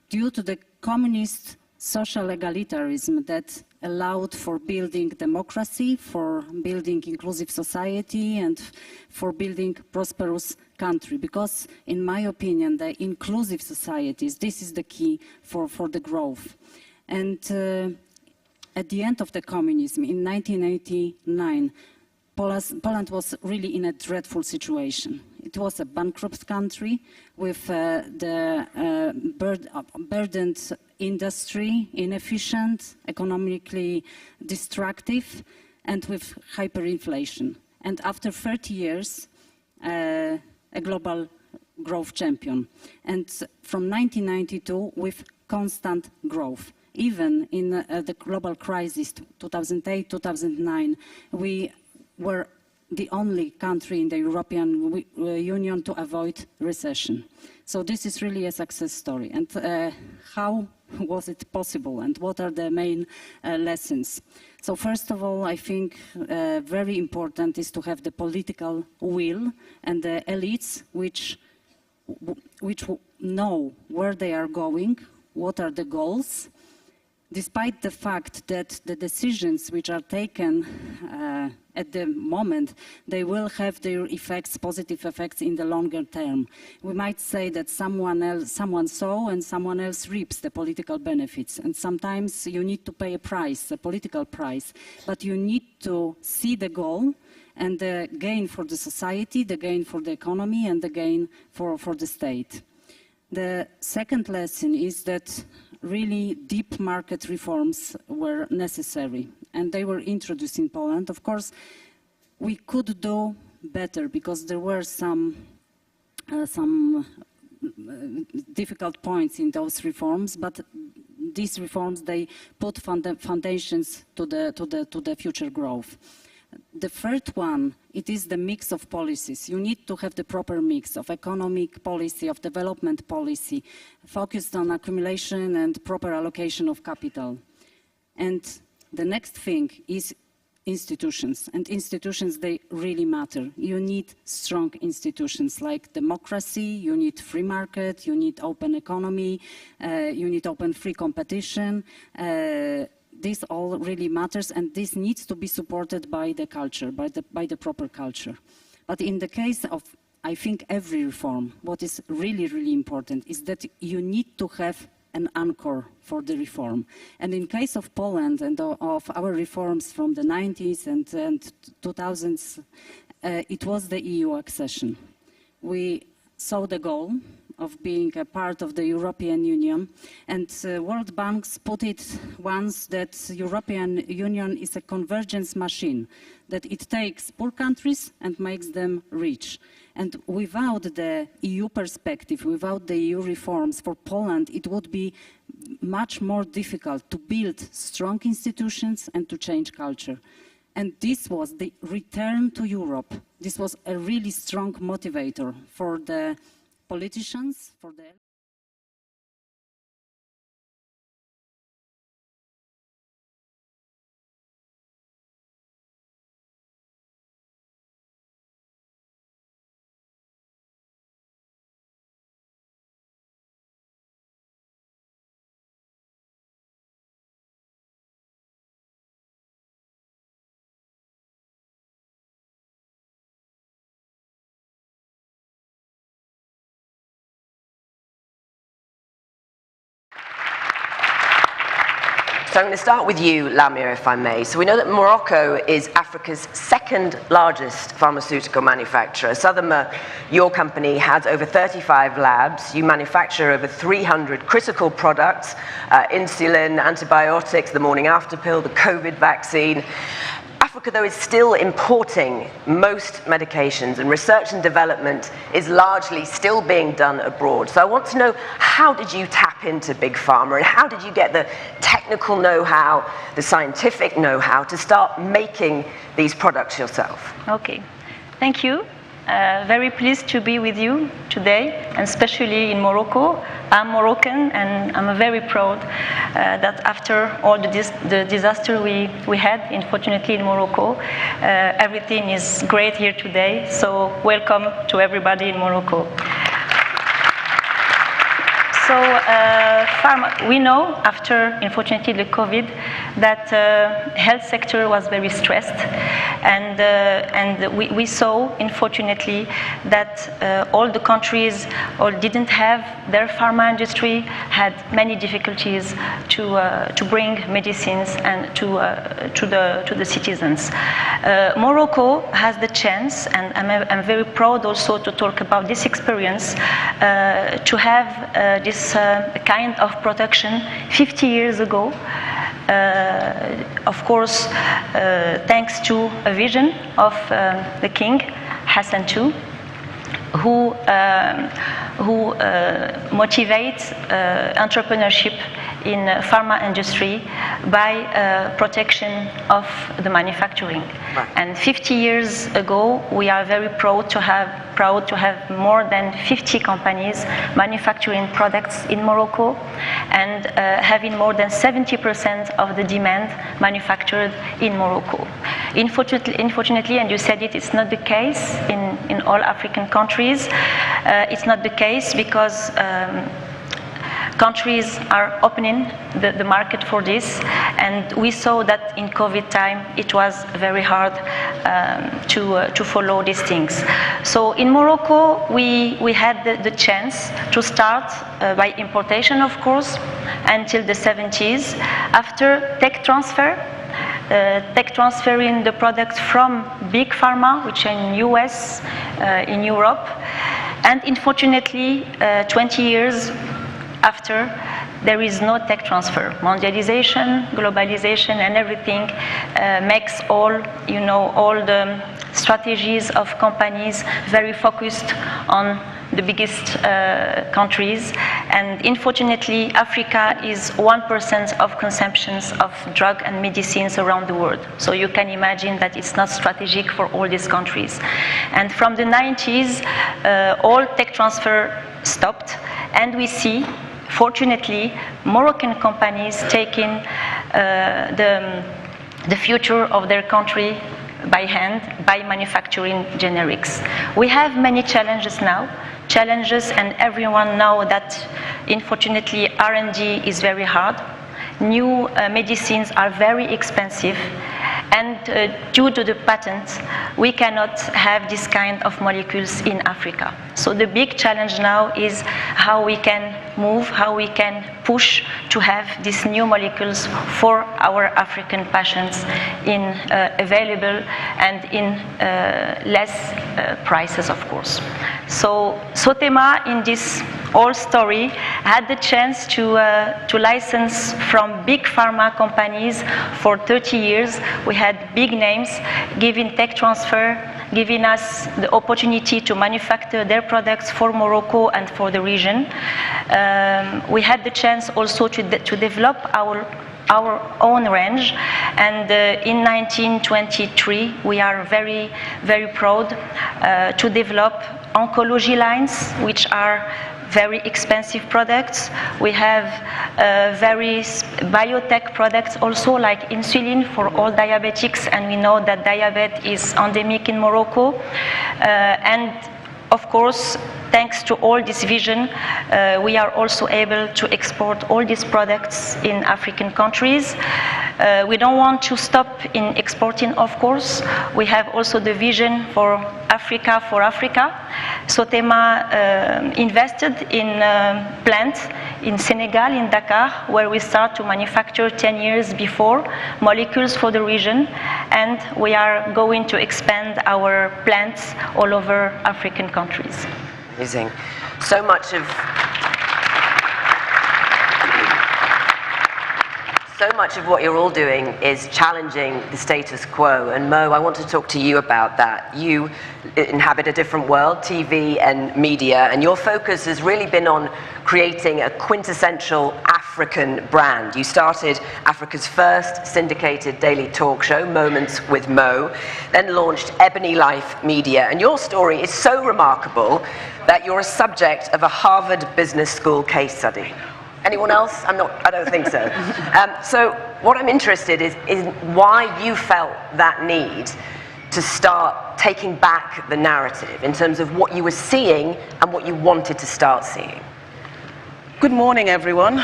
due to the communist social egalitarianism that allowed for building democracy, for building inclusive society, and for building prosperous country. Because, in my opinion, the inclusive societies, this is the key for the growth. And at the end of the communism, in 1989, Poland was really in a dreadful situation. It was a bankrupt country with the burdened industry, inefficient, economically destructive, and with hyperinflation. And after 30 years, a global growth champion. And from 1992, with constant growth. Even in the global crisis, 2008, 2009, we were the only country in the European Union to avoid recession. So this is really a success story. And how was it possible, and what are the main lessons? So first of all, I think very important is to have the political will and the elites which know where they are going, what are the goals, despite the fact that the decisions which are taken at the moment, they will have their effects, positive effects in the longer term. We might say that someone sows and someone else reaps the political benefits. And sometimes you need to pay a price, a political price, but you need to see the goal and the gain for the society, the gain for the economy, and the gain for the state. The second lesson is that really deep market reforms were necessary, and they were introduced in Poland. Of course, we could do better because there were some difficult points in those reforms, but these reforms, they put foundations to the future growth. The third one, it is the mix of policies. You need to have the proper mix of economic policy, of development policy, focused on accumulation and proper allocation of capital. And the next thing is institutions. And institutions, they really matter. You need strong institutions like democracy, you need free market, you need open economy, you need open free competition. This all really matters, and this needs to be supported by the culture, by the proper culture. But in the case of, I think, every reform, what is really, really important is that you need to have an anchor for the reform. And in case of Poland and of our reforms from the 90s and 2000s, it was the EU accession. We saw the goal of being a part of the European Union, and World Banks put it once that European Union is a convergence machine, that it takes poor countries and makes them rich. And without the EU perspective, without the EU reforms for Poland, it would be much more difficult to build strong institutions and to change culture. And this was the return to Europe. This was a really strong motivator for the politicians, for the... So I'm going to start with you, Lamia, if I may. So we know that Morocco is Africa's second largest pharmaceutical manufacturer. Southern, your company has over 35 labs. You manufacture over 300 critical products, insulin, antibiotics, the morning after pill, the COVID vaccine. Africa, though, is still importing most medications, and research and development is largely still being done abroad. So I want to know, how did you tap into Big Pharma, and how did you get the technical know-how, the scientific know-how to start making these products yourself? Okay, thank you. Very pleased to be with you today, and especially in Morocco. I'm Moroccan, and I'm very proud that after all the disaster we had, unfortunately, in Morocco, everything is great here today. So welcome to everybody in Morocco. So we know after, unfortunately, the COVID, that health sector was very stressed, and we saw, unfortunately, that all the countries didn't have their pharma industry, had many difficulties to bring medicines and to the citizens. Morocco has the chance, and I'm very proud also to talk about this experience, to have this kind of production 50 years ago. Of course, thanks to a vision of the king, Hassan II, who motivates entrepreneurship in pharma industry by protection of the manufacturing. And 50 years ago, we are very proud to have more than 50 companies manufacturing products in Morocco, and having more than 70% of the demand manufactured in Morocco. Unfortunately, and you said it, it's not the case in all African countries. It's not the case because countries are opening the market for this, and we saw that in COVID time it was very hard to follow these things. So in Morocco we had the chance to start by importation, of course, until the 70s. After tech transfer, transferring the products from Big Pharma, which are in US, in Europe, and unfortunately 20 years after, there is no tech transfer. Mondialization, globalization, and everything makes all the strategies of companies very focused on the biggest countries. And unfortunately, Africa is 1% of consumptions of drug and medicines around the world. So you can imagine that it's not strategic for all these countries. And from the 90s, all tech transfer stopped, and we see, fortunately, Moroccan companies taking the future of their country by hand by manufacturing generics. We have many challenges now. And everyone knows that, unfortunately, R&D is very hard. New medicines are very expensive, and due to the patents, we cannot have this kind of molecules in Africa. So the big challenge now is how we can move, how we can push to have these new molecules for our African patients in available and in less prices, of course. So Sotema, in this whole story, had the chance to license from big pharma companies for 30 years. We had big names giving tech transfer, giving us the opportunity to manufacture their products for Morocco and for the region. We had the chance also to develop our our own range. And in 1923, we are very, very proud to develop oncology lines, which are very expensive products. We have very biotech products also, like insulin for all diabetics, and we know that diabetes is endemic in Morocco. And of course, thanks to all this vision, we are also able to export all these products in African countries. We don't want to stop in exporting, of course. We have also the vision for Africa. Sotema invested in a plant in Senegal, in Dakar, where we start to manufacture 10 years before molecules for the region, and we are going to expand our plants all over African countries. Amazing. So much of what you're all doing is challenging the status quo. And Mo, I want to talk to you about that. You inhabit a different world, TV and media, and your focus has really been on creating a quintessential African brand. You started Africa's first syndicated daily talk show, Moments with Mo, then launched Ebony Life Media. And your story is so remarkable that you're a subject of a Harvard Business School case study. Anyone else? I don't think so. So what I'm interested is why you felt that need to start taking back the narrative in terms of what you were seeing and what you wanted to start seeing. Good morning, everyone.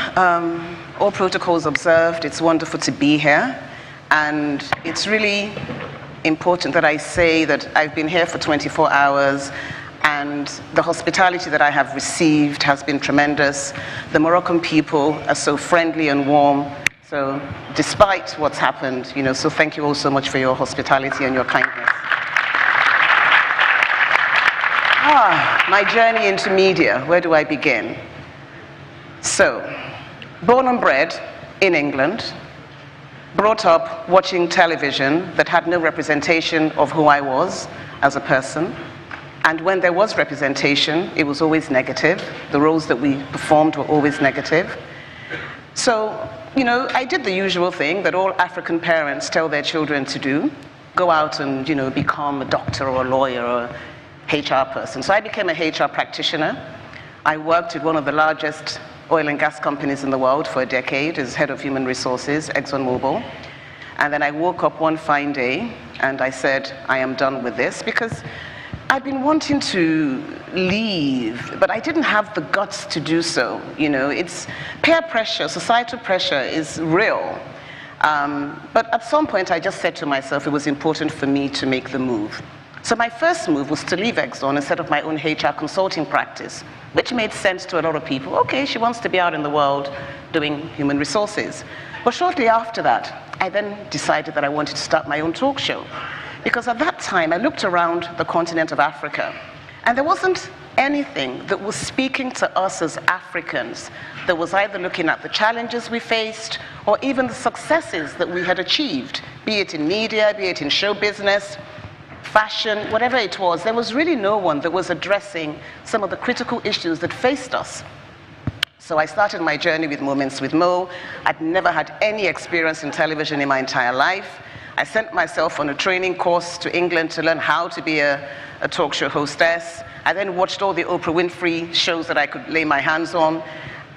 All protocols observed. It's wonderful to be here. And it's really important that I say that I've been here for 24 hours. And the hospitality that I have received has been tremendous. The Moroccan people are so friendly and warm. So despite what's happened, so thank you all so much for your hospitality and your kindness. My journey into media, where do I begin? So, born and bred in England, brought up watching television that had no representation of who I was as a person. And when there was representation, it was always negative. The roles that we performed were always negative. So, I did the usual thing that all African parents tell their children to do. Go out and, become a doctor or a lawyer or a HR person. So I became a HR practitioner. I worked with one of the largest oil and gas companies in the world for a decade as head of human resources, ExxonMobil. And then I woke up one fine day and I said, I am done with this, because I'd been wanting to leave, but I didn't have the guts to do so. It's peer pressure, societal pressure is real. But at some point, I just said to myself it was important for me to make the move. So my first move was to leave Exxon and set up my own HR consulting practice, which made sense to a lot of people. Okay, she wants to be out in the world doing human resources. But shortly after that, I then decided that I wanted to start my own talk show. Because at that time, I looked around the continent of Africa, and there wasn't anything that was speaking to us as Africans that was either looking at the challenges we faced or even the successes that we had achieved, be it in media, be it in show business, fashion, whatever it was. There was really no one that was addressing some of the critical issues that faced us. So I started my journey with Moments with Mo. I'd never had any experience in television in my entire life. I sent myself on a training course to England to learn how to be a talk show hostess. I then watched all the Oprah Winfrey shows that I could lay my hands on.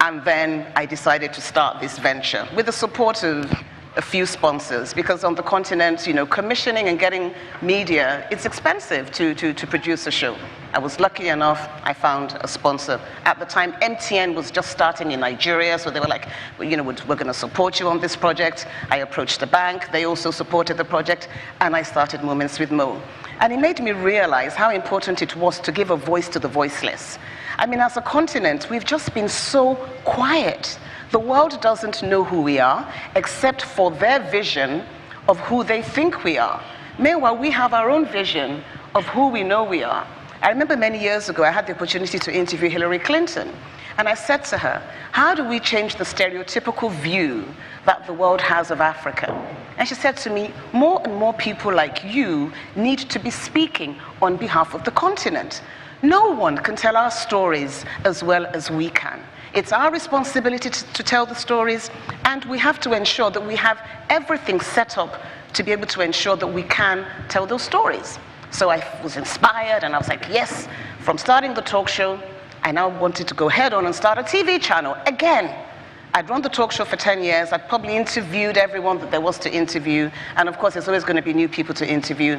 And then I decided to start this venture with the support of a few sponsors, because on the continent, commissioning and getting media, it's expensive to produce a show. I was lucky enough, I found a sponsor. At the time, MTN was just starting in Nigeria, so they were like, we're going to support you on this project. I approached the bank, they also supported the project, and I started Moments with Mo. And it made me realize how important it was to give a voice to the voiceless. I mean, as a continent, we've just been so quiet. The world doesn't know who we are, except for their vision of who they think we are. Meanwhile, we have our own vision of who we know we are. I remember many years ago, I had the opportunity to interview Hillary Clinton. And I said to her, how do we change the stereotypical view that the world has of Africa? And she said to me, more and more people like you need to be speaking on behalf of the continent. No one can tell our stories as well as we can. It's our responsibility to tell the stories, and we have to ensure that we have everything set up to be able to ensure that we can tell those stories. So I was inspired, and I was like, yes, from starting the talk show, I now wanted to go head on and start a TV channel. Again, I'd run the talk show for 10 years. I'd probably interviewed everyone that there was to interview. And of course, there's always going to be new people to interview.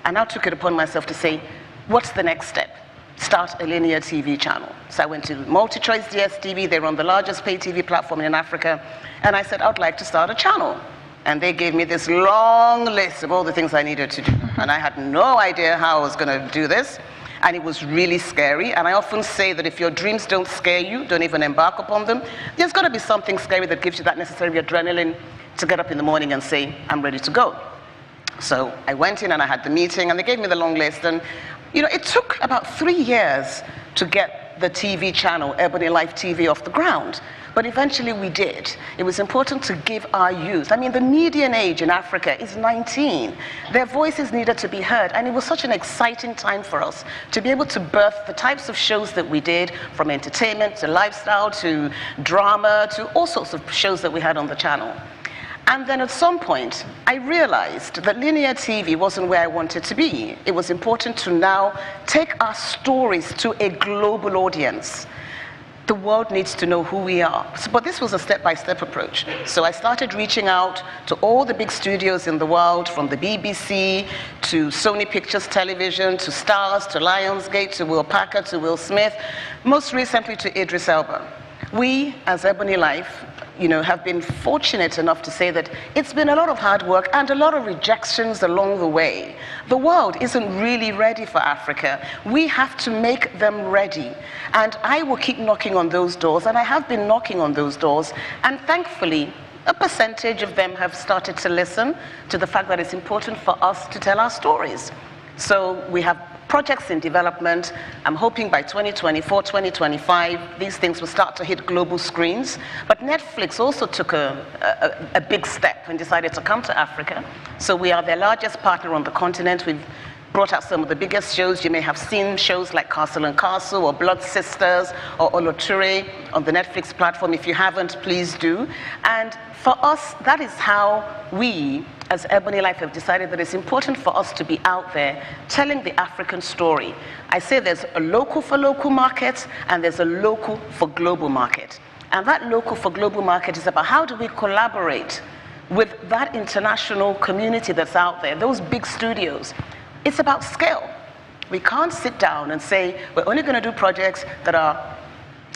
I now took it upon myself to say, what's the next step? Start a linear TV channel. So I went to MultiChoice DSTV. They run the largest pay TV platform in Africa. And I said, I'd like to start a channel. And they gave me this long list of all the things I needed to do. And I had no idea how I was going to do this. And it was really scary. And I often say that if your dreams don't scare you, don't even embark upon them. There's got to be something scary that gives you that necessary adrenaline to get up in the morning and say, I'm ready to go. So I went in and I had the meeting, and they gave me the long list. And it took about 3 years to get the TV channel, Ebony Life TV, off the ground. But eventually we did. It was important to give our youth. I mean, the median age in Africa is 19. Their voices needed to be heard. And it was such an exciting time for us to be able to birth the types of shows that we did, from entertainment to lifestyle to drama to all sorts of shows that we had on the channel. And then at some point, I realized that linear TV wasn't where I wanted to be. It was important to now take our stories to a global audience. The world needs to know who we are. But this was a step-by-step approach. So I started reaching out to all the big studios in the world, from the BBC to Sony Pictures Television, to Stars, to Lionsgate, to Will Packer, to Will Smith, most recently to Idris Elba. We, as Ebony Life, have been fortunate enough to say that it's been a lot of hard work and a lot of rejections along the way. The world isn't really ready for Africa. We have to make them ready. And I will keep knocking on those doors, and I have been knocking on those doors, and thankfully, a percentage of them have started to listen to the fact that it's important for us to tell our stories. So we have projects in development. I'm hoping by 2024, 2025, these things will start to hit global screens. But Netflix also took a big step and decided to come to Africa. So we are their largest partner on the continent. We've brought out some of the biggest shows. You may have seen shows like Castle and Castle or Blood Sisters or Oloture on the Netflix platform. If you haven't, please do. And for us, that is how we, as Ebony Life, have decided that it's important for us to be out there telling the African story. I say there's a local for local market, and there's a local for global market. And that local for global market is about how do we collaborate with that international community that's out there, those big studios. It's about scale. We can't sit down and say, we're only going to do projects that are,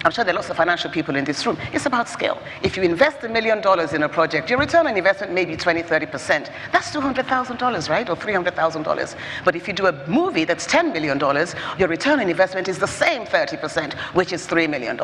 I'm sure there are lots of financial people in this room. It's about scale. If you invest $1 million in a project, your return on investment may be 20, 30%. That's $200,000, right? Or $300,000. But if you do a movie that's $10 million, your return on investment is the same 30%, which is $3 million.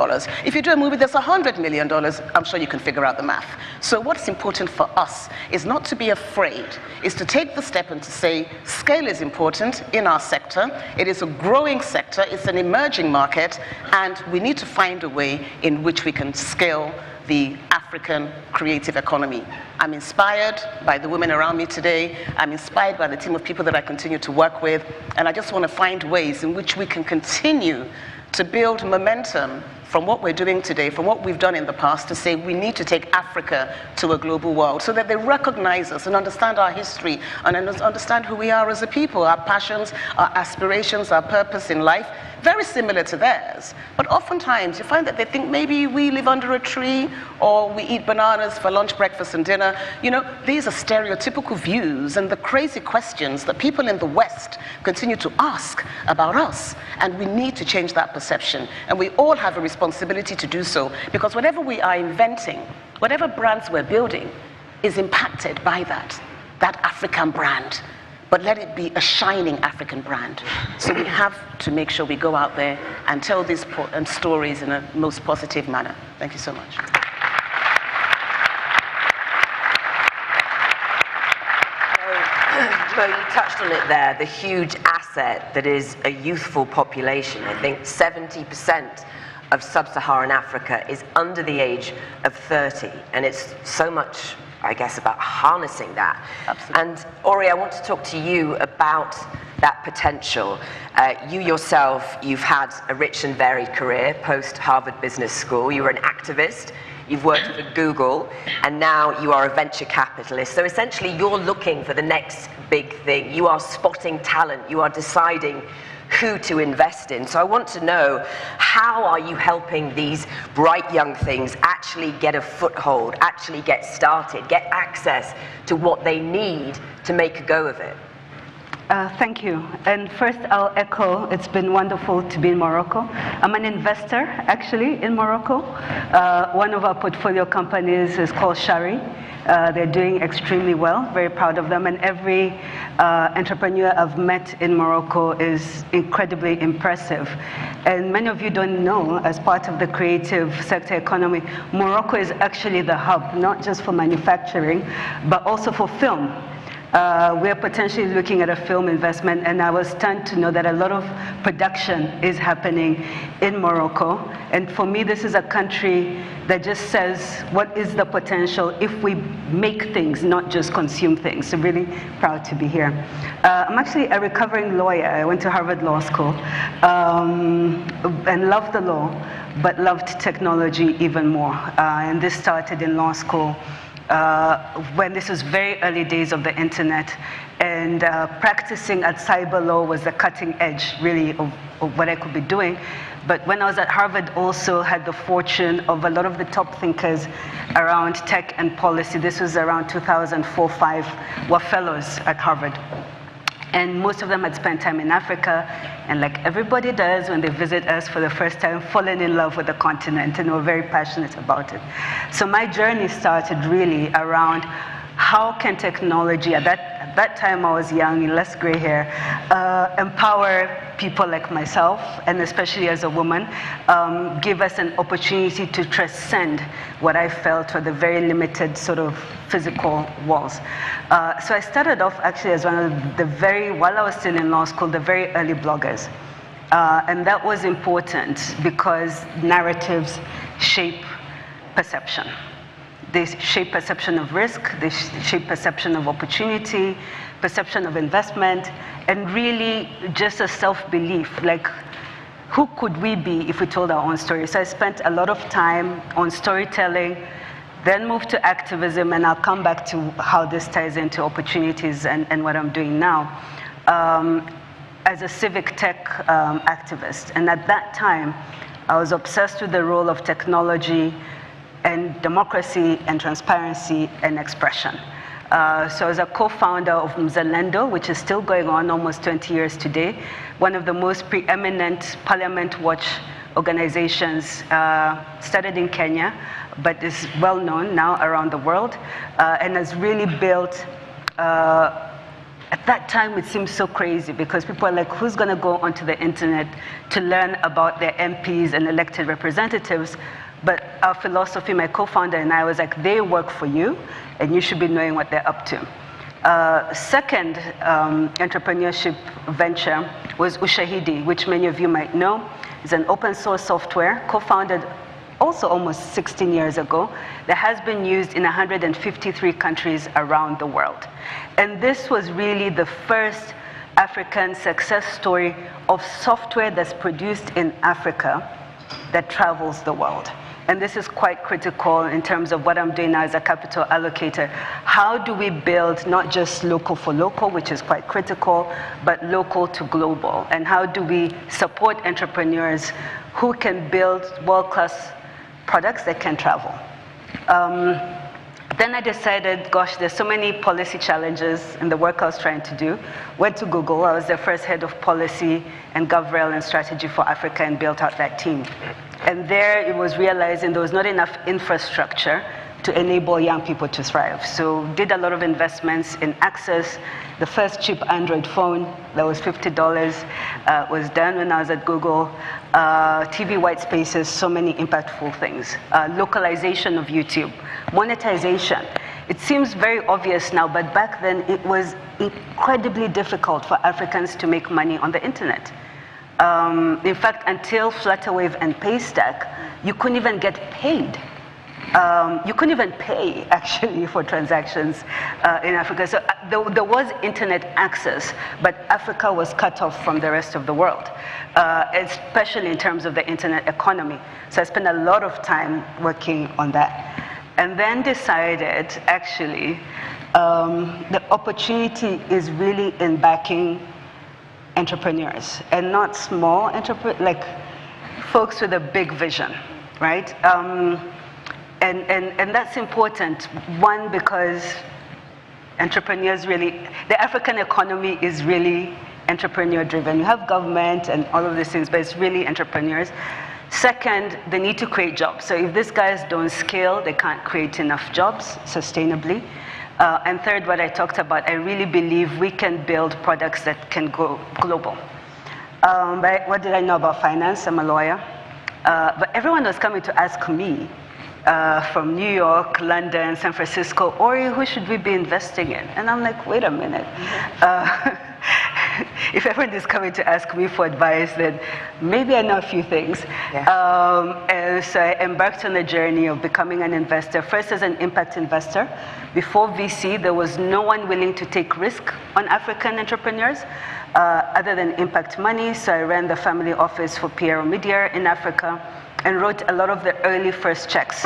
If you do a movie that's $100 million, I'm sure you can figure out the math. So what's important for us is not to be afraid, is to take the step and to say, scale is important in our sector. It is a growing sector. It's an emerging market. And we need to find a way in which we can scale the African creative economy. I'm inspired by the women around me today. I'm inspired by the team of people that I continue to work with. And I just want to find ways in which we can continue to build momentum from what we're doing today, from what we've done in the past, to say we need to take Africa to a global world so that they recognize us and understand our history and understand who we are as a people, our passions, our aspirations, our purpose in life. Very similar to theirs. But oftentimes, you find that they think maybe we live under a tree or we eat bananas for lunch, breakfast, and dinner. These are stereotypical views and the crazy questions that people in the West continue to ask about us. And we need to change that perception. And we all have a responsibility to do so, because whatever we are inventing, whatever brands we're building, is impacted by that African brand. But let it be a shining African brand. So we have to make sure we go out there and tell these stories in a most positive manner. Thank you so much. Mo, you touched on it there, the huge asset that is a youthful population. I think 70% of sub-Saharan Africa is under the age of 30, and it's so much, I guess, about harnessing that. Absolutely. And Ori, I want to talk to you about that potential. You yourself, you've had a rich and varied career post-Harvard Business School. You were an activist, you've worked for Google, and now you are a venture capitalist. So essentially, you're looking for the next big thing. You are spotting talent. You are deciding who to invest in. So I want to know, how are you helping these bright young things actually get a foothold, actually get started, get access to what they need to make a go of it? Thank you. And first, I'll echo, it's been wonderful to be in Morocco. I'm an investor, actually, in Morocco. One of our portfolio companies is called Shari. They're doing extremely well, very proud of them. And every entrepreneur I've met in Morocco is incredibly impressive. And many of you don't know, as part of the creative sector economy, Morocco is actually the hub, not just for manufacturing, but also for film. We're potentially looking at a film investment, and I was stunned to know that a lot of production is happening in Morocco. And for me, this is a country that just says, what is the potential if we make things, not just consume things? So really proud to be here. I'm actually a recovering lawyer. I went to Harvard Law School and loved the law, but loved technology even more. And this started in law school. When this was very early days of the internet, and practicing at cyber law was the cutting edge, really, of what I could be doing. But when I was at Harvard, also had the fortune of a lot of the top thinkers around tech and policy. This was around 2004-05, were fellows at Harvard. And most of them had spent time in Africa, and like everybody does when they visit us for the first time, fallen in love with the continent, and were very passionate about it. So my journey started really around how can technology, at that time I was young, less gray hair, empower people like myself, and especially as a woman, give us an opportunity to transcend what I felt were the very limited sort of physical walls. So I started off actually as one of the while I was still in law school, the very early bloggers. And that was important because narratives shape perception. They shape perception of risk, they shape perception of opportunity, perception of investment, and really just a self-belief, like who could we be if we told our own story? So I spent a lot of time on storytelling, then moved to activism, and I'll come back to how this ties into opportunities and what I'm doing now, as a civic tech activist. And at that time, I was obsessed with the role of technology and democracy and transparency and expression. So I was a co-founder of Mzalendo, which is still going on almost 20 years today, one of the most preeminent Parliament Watch organizations, started in Kenya, but is well known now around the world, and has really built, at that time it seemed so crazy because people are like, who's gonna go onto the internet to learn about their MPs and elected representatives? But our philosophy, my co-founder and I, was like, they work for you, and you should be knowing what they're up to. Second entrepreneurship venture was Ushahidi, which many of you might know. It's an open source software, co-founded also almost 16 years ago, that has been used in 153 countries around the world. And this was really the first African success story of software that's produced in Africa that travels the world. And this is quite critical in terms of what I'm doing now as a capital allocator. How do we build not just local for local, which is quite critical, but local to global? And how do we support entrepreneurs who can build world-class products that can travel? Then I decided, gosh, there's so many policy challenges in the work I was trying to do. Went to Google. I was the first head of policy and GovRel and strategy for Africa and built out that team. And there it was realizing there was not enough infrastructure to enable young people to thrive. So did a lot of investments in access. The first cheap Android phone that was $50 was done when I was at Google. TV white spaces, so many impactful things. Localization of YouTube, monetization. It seems very obvious now, but back then it was incredibly difficult for Africans to make money on the internet. In fact, until Flutterwave and Paystack, you couldn't even get paid You couldn't even pay, actually, for transactions in Africa. So there was internet access, but Africa was cut off from the rest of the world, especially in terms of the internet economy. So I spent a lot of time working on that. And then decided, actually, the opportunity is really in backing entrepreneurs, and not small entrepreneurs, like folks with a big vision, right? And that's important. One, because entrepreneurs really, the African economy is really entrepreneur-driven. You have government and all of these things, but it's really entrepreneurs. Second, they need to create jobs. So if these guys don't scale, they can't create enough jobs sustainably. And third, what I talked about, I really believe we can build products that can go global. But what did I know about finance? I'm a lawyer. But everyone was coming to ask me from New York, London, San Francisco, Ori, who should we be investing in? And I'm like, wait a minute. If everyone is coming to ask me for advice, then maybe I know a few things. Yeah. And so I embarked on a journey of becoming an investor, first as an impact investor. Before VC, there was no one willing to take risk on African entrepreneurs other than impact money. So I ran the family office for Piero Media in Africa and wrote a lot of the early first checks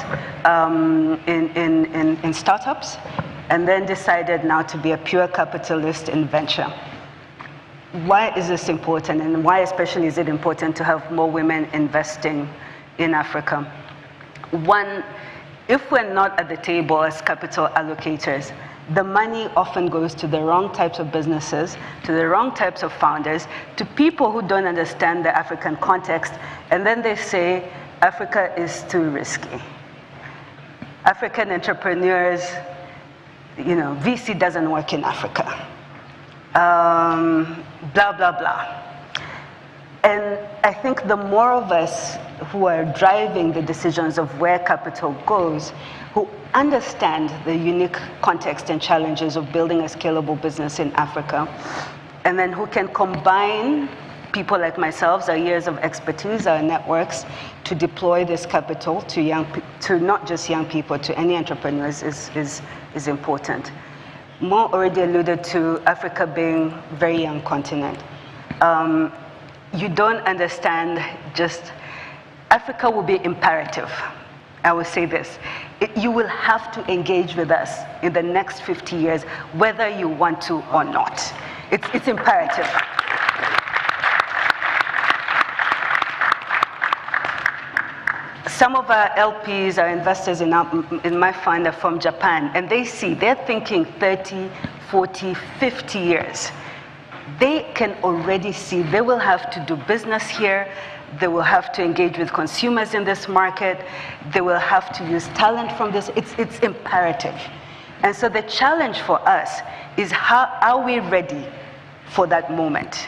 in startups, and then decided now to be a pure capitalist in venture. Why is this important, and why especially is it important to have more women investing in Africa? One, if we're not at the table as capital allocators, the money often goes to the wrong types of businesses, to the wrong types of founders, to people who don't understand the African context, and then they say, Africa is too risky. African entrepreneurs, you know, VC doesn't work in Africa. Blah, blah, blah. And I think the more of us who are driving the decisions of where capital goes, who understand the unique context and challenges of building a scalable business in Africa, and then who can combine people like myself, our years of expertise, our networks, to deploy this capital to not just young people, to any entrepreneurs is important. Mo already alluded to Africa being a very young continent. You don't understand just, Africa will be imperative. I will say this. You will have to engage with us in the next 50 years, whether you want to or not. It's imperative. Some of our LPs, our investors in my fund are from Japan, and they're thinking 30, 40, 50 years. They can already see they will have to do business here, they will have to engage with consumers in this market, they will have to use talent from this. It's imperative. And so the challenge for us is, how are we ready for that moment?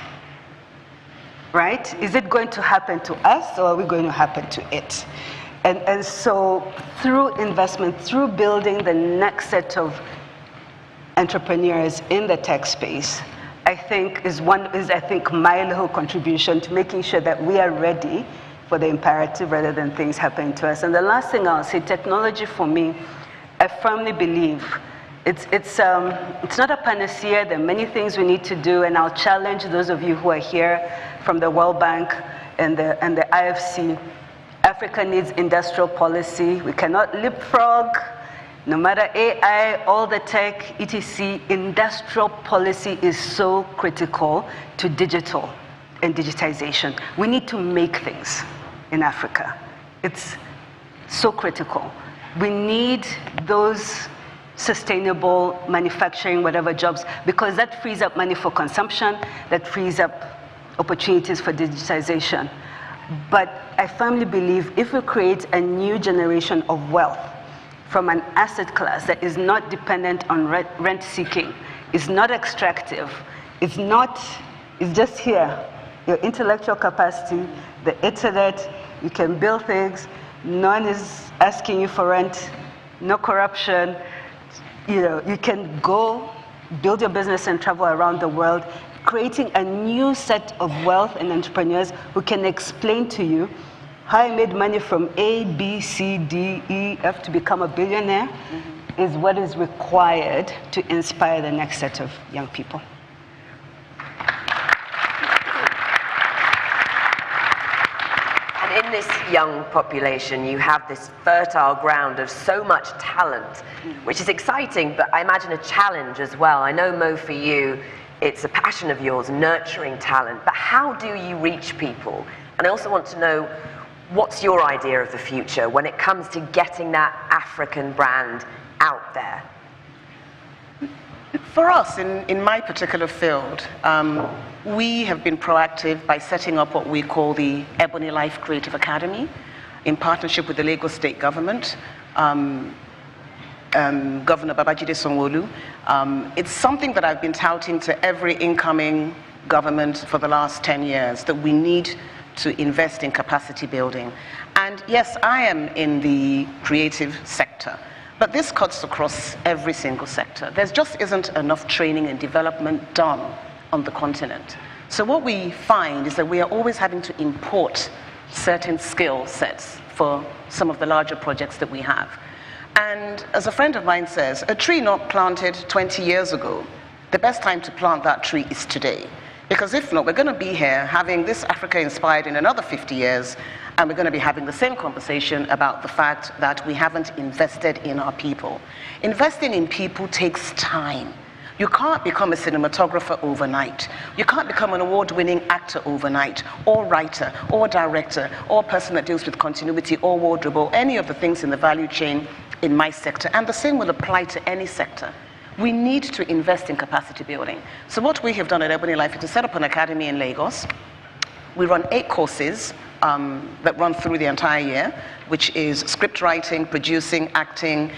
Right? Is it going to happen to us, or are we going to happen to it? And so through investment, through building the next set of entrepreneurs in the tech space, I think is my little contribution to making sure that we are ready for the imperative rather than things happening to us. And the last thing I'll say, technology for me, I firmly believe it's not a panacea. There are many things we need to do, and I'll challenge those of you who are here from the World Bank and the IFC. Africa needs industrial policy. We cannot leapfrog. No matter AI, all the tech, etc., industrial policy is so critical to digital and digitization. We need to make things in Africa. It's so critical. We need those sustainable manufacturing, whatever jobs, because that frees up money for consumption, that frees up opportunities for digitization. But I firmly believe if we create a new generation of wealth from an asset class that is not dependent on rent seeking, is not extractive, it's just here. Your intellectual capacity, the internet, you can build things, no one is asking you for rent, no corruption. You know, you can go build your business and travel around the world, creating a new set of wealth and entrepreneurs who can explain to you how I made money from A, B, C, D, E, F to become a billionaire is what is required to inspire the next set of young people. And in this young population, you have this fertile ground of so much talent, which is exciting, but I imagine a challenge as well. I know, Mo, for you, it's a passion of yours, nurturing talent, but how do you reach people? And I also want to know, what's your idea of the future when it comes to getting that African brand out there? For us, in my particular field, we have been proactive by setting up what we call the Ebony Life Creative Academy in partnership with the Lagos State Government, Governor Babajide Sanwo-Olu. It's something that I've been touting to every incoming government for the last 10 years, that we need to invest in capacity building. And yes, I am in the creative sector, but this cuts across every single sector. There just isn't enough training and development done on the continent. So what we find is that we are always having to import certain skill sets for some of the larger projects that we have. And as a friend of mine says, a tree not planted 20 years ago, the best time to plant that tree is today. Because if not, we're going to be here having this Africa Inspired in another 50 years, and we're going to be having the same conversation about the fact that we haven't invested in our people. Investing in people takes time. You can't become a cinematographer overnight. You can't become an award-winning actor overnight, or writer, or director, or person that deals with continuity, or wardrobe, or any of the things in the value chain in my sector. And the same will apply to any sector. We need to invest in capacity building. So what we have done at Ebony Life is to set up an academy in Lagos. We run 8 courses that run through the entire year, which is script writing, producing, acting,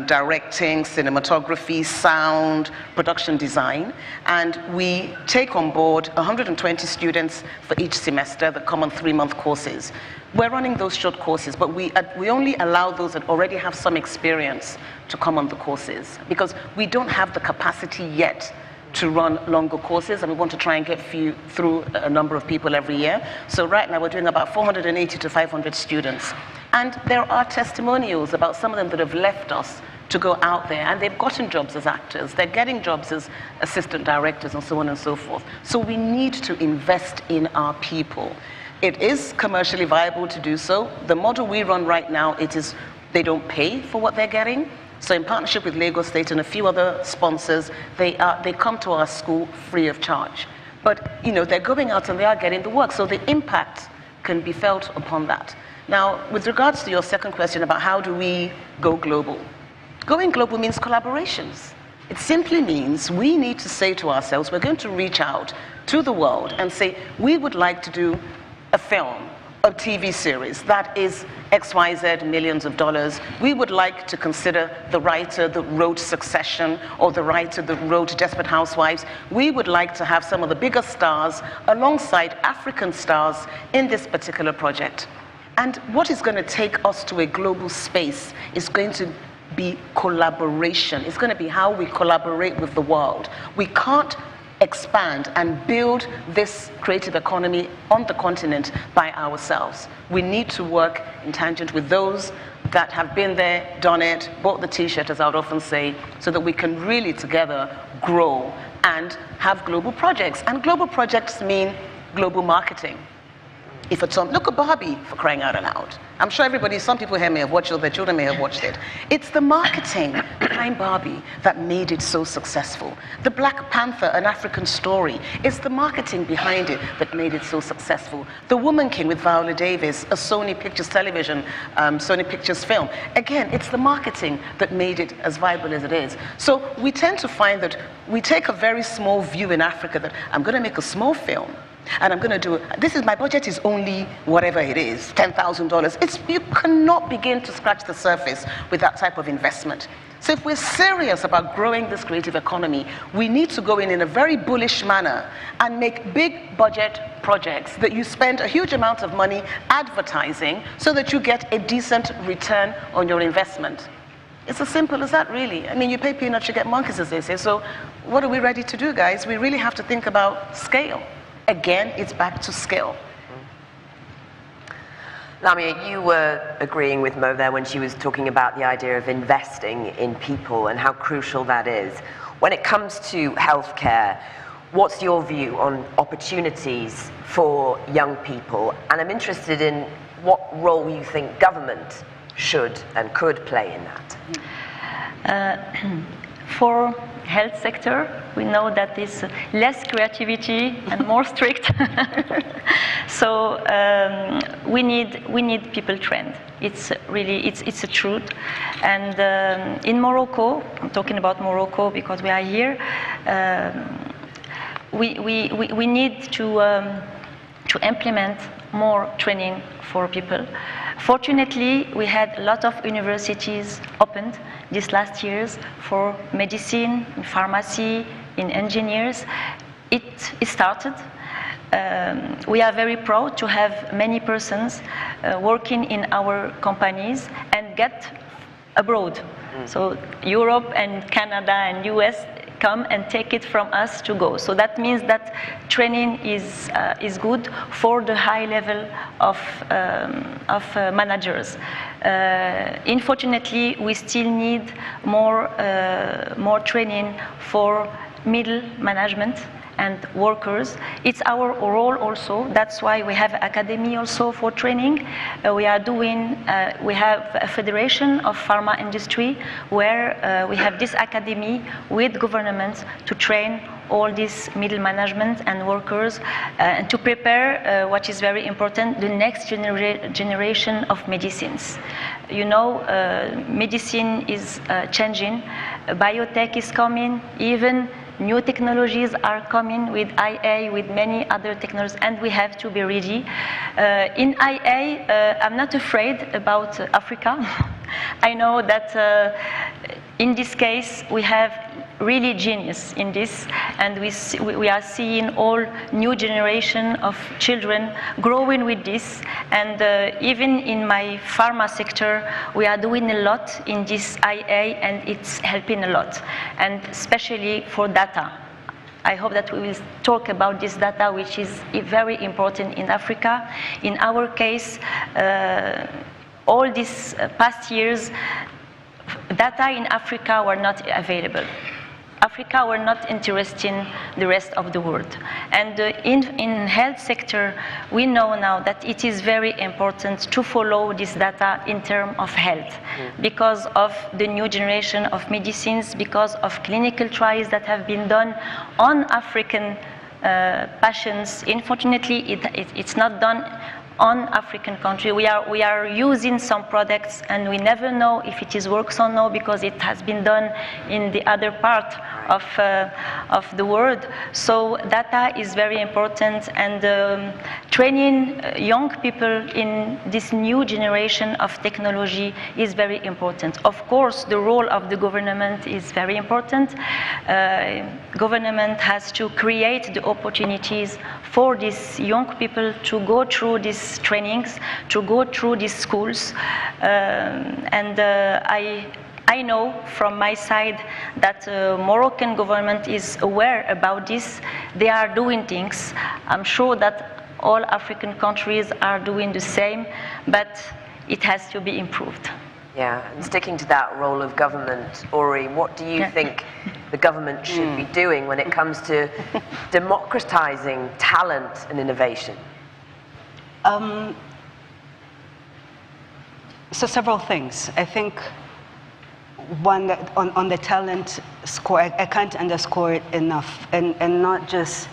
directing, cinematography, sound, production design. And we take on board 120 students for each semester that come on 3-month courses. We're running those short courses, but we only allow those that already have some experience to come on the courses, because we don't have the capacity yet to run longer courses, and we want to try and get through a number of people every year. So right now we're doing about 480 to 500 students. And there are testimonials about some of them that have left us to go out there, and they've gotten jobs as actors, they're getting jobs as assistant directors, and so on and so forth. So we need to invest in our people. It is commercially viable to do so. The model we run right now, they don't pay for what they're getting. So in partnership with Lagos State and a few other sponsors, they come to our school free of charge. But they're going out and they are getting the work, so the impact can be felt upon that. Now, with regards to your second question about how do we go global, going global means collaborations. It simply means we need to say to ourselves, we're going to reach out to the world and say, we would like to do a film, a TV series that is XYZ millions of dollars. We would like to consider the writer that wrote Succession, or the writer that wrote Desperate Housewives. We would like to have some of the bigger stars alongside African stars in this particular project. And what is going to take us to a global space is going to be collaboration. It's going to be how we collaborate with the world. We can't expand and build this creative economy on the continent by ourselves. We need to work in tangent with those that have been there, done it, bought the t-shirt, as I would often say, so that we can really together grow and have global projects. And global projects mean global marketing. If it's on, look at Barbie, for crying out loud. I'm sure some people here may have watched it, or their children may have watched it. It's the marketing behind Barbie that made it so successful. The Black Panther, an African story, it's the marketing behind it that made it so successful. The Woman King with Viola Davis, a Sony Pictures television, Sony Pictures film. Again, it's the marketing that made it as viable as it is. So we tend to find that we take a very small view in Africa that I'm going to make a small film, and I'm going to do my budget is only whatever it is, $10,000. You cannot begin to scratch the surface with that type of investment. So if we're serious about growing this creative economy, we need to go in a very bullish manner and make big budget projects that you spend a huge amount of money advertising so that you get a decent return on your investment. It's as simple as that, really. I mean, you pay peanuts, you get monkeys, as they say. So what are we ready to do, guys? We really have to think about scale. Again, it's back to scale. Lamia, you were agreeing with Mo there when she was talking about the idea of investing in people and how crucial that is. When it comes to healthcare, what's your view on opportunities for young people? And I'm interested in what role you think government should and could play in that. For health sector, we know that is less creativity and more strict. So we need people trained. It's really it's a truth. And in Morocco, I'm talking about Morocco because we are here. We need to implement more training for people. Fortunately, we had a lot of universities opened these last years for medicine, in pharmacy, in engineers. It started. We are very proud to have many persons working in our companies and get abroad. So Europe and Canada and US come and take it from us to go. So that means that training is good for the high level of managers. Unfortunately, we still need more training for middle management and workers. It's our role also. That's why we have academy also for training. We have a federation of pharma industry where we have this academy with governments to train all this middle management and workers and to prepare what is very important, the next generation of medicines. You know, medicine is changing, biotech is coming, even new technologies are coming with IA, with many other technologies, and we have to be ready. In IA, I'm not afraid about Africa. I know that in this case, we have really genius in this, and we are seeing all new generation of children growing with this, and even in my pharma sector, we are doing a lot in this IA, and it's helping a lot, and especially for data. I hope that we will talk about this data, which is very important in Africa. In our case, all these past years, data in Africa were not available. Africa were not interested in the rest of the world. And in health sector, we know now that it is very important to follow this data in terms of health because of the new generation of medicines, because of clinical trials that have been done on African patients. Unfortunately, it's not done on African country. We are using some products and we never know if it is works or no because it has been done in the other part of the world. So data is very important, and training young people in this new generation of technology is very important. Of course, the role of the government is very important. Government has to create the opportunities for these young people to go through these trainings, to go through these schools, and I know from my side that Moroccan government is aware about this. They are doing things. I'm sure that all African countries are doing the same, but it has to be improved. Yeah, and sticking to that role of government, Ori, what do you think the government should be doing when it comes to democratizing talent and innovation? So several things. I think one that on the talent score, I can't underscore it enough, and not just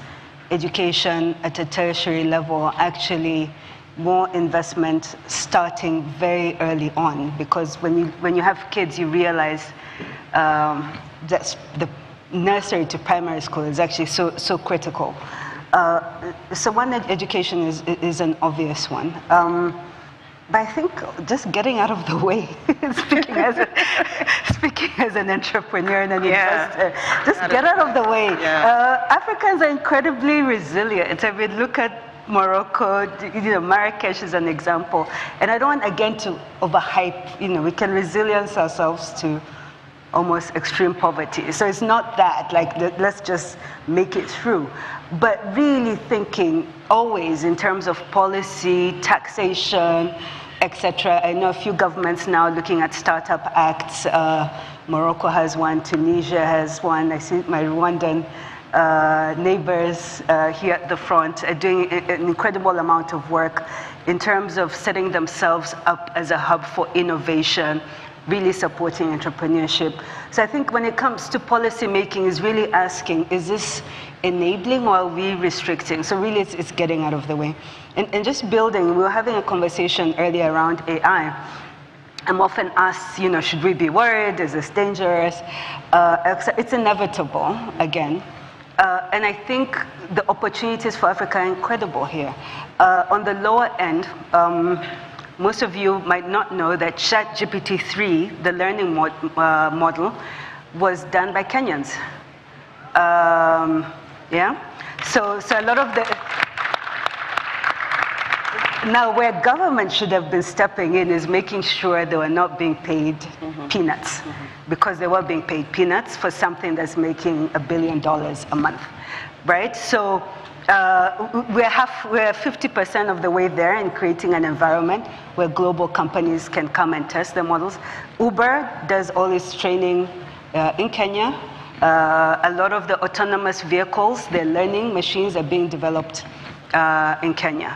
education at a tertiary level, actually more investment starting very early on, because when you have kids, you realize that the nursery to primary school is actually so critical. So one, education is an obvious one. But I think just getting out of the way, speaking as an entrepreneur and an investor, just get out of the way. Africans are incredibly resilient. I mean, look at Morocco, Marrakesh is an example. And I don't want, again, to overhype, we can resilience ourselves to almost extreme poverty. So it's not that, like, let's just make it through. But really thinking always in terms of policy, taxation, etc. I know a few governments now looking at startup acts. Morocco has one, Tunisia has one. I see my Rwandan neighbors here at the front are doing an incredible amount of work in terms of setting themselves up as a hub for innovation, really supporting entrepreneurship. So I think when it comes to policy making, is really asking, is this enabling or are we restricting? So really it's getting out of the way. And just building, we were having a conversation earlier around AI. I'm often asked, you know, should we be worried? Is this dangerous? It's inevitable, again. And I think the opportunities for Africa are incredible here. On the lower end, most of you might not know that ChatGPT-3, the learning model, was done by Kenyans. Yeah? So a lot of the... Now, where government should have been stepping in is making sure they were not being paid peanuts, because they were being paid peanuts for something that's making $1 billion a month, right? So we're 50% of the way there in creating an environment where global companies can come and test their models. Uber does all its training in Kenya. A lot of the autonomous vehicles, their learning machines are being developed in Kenya.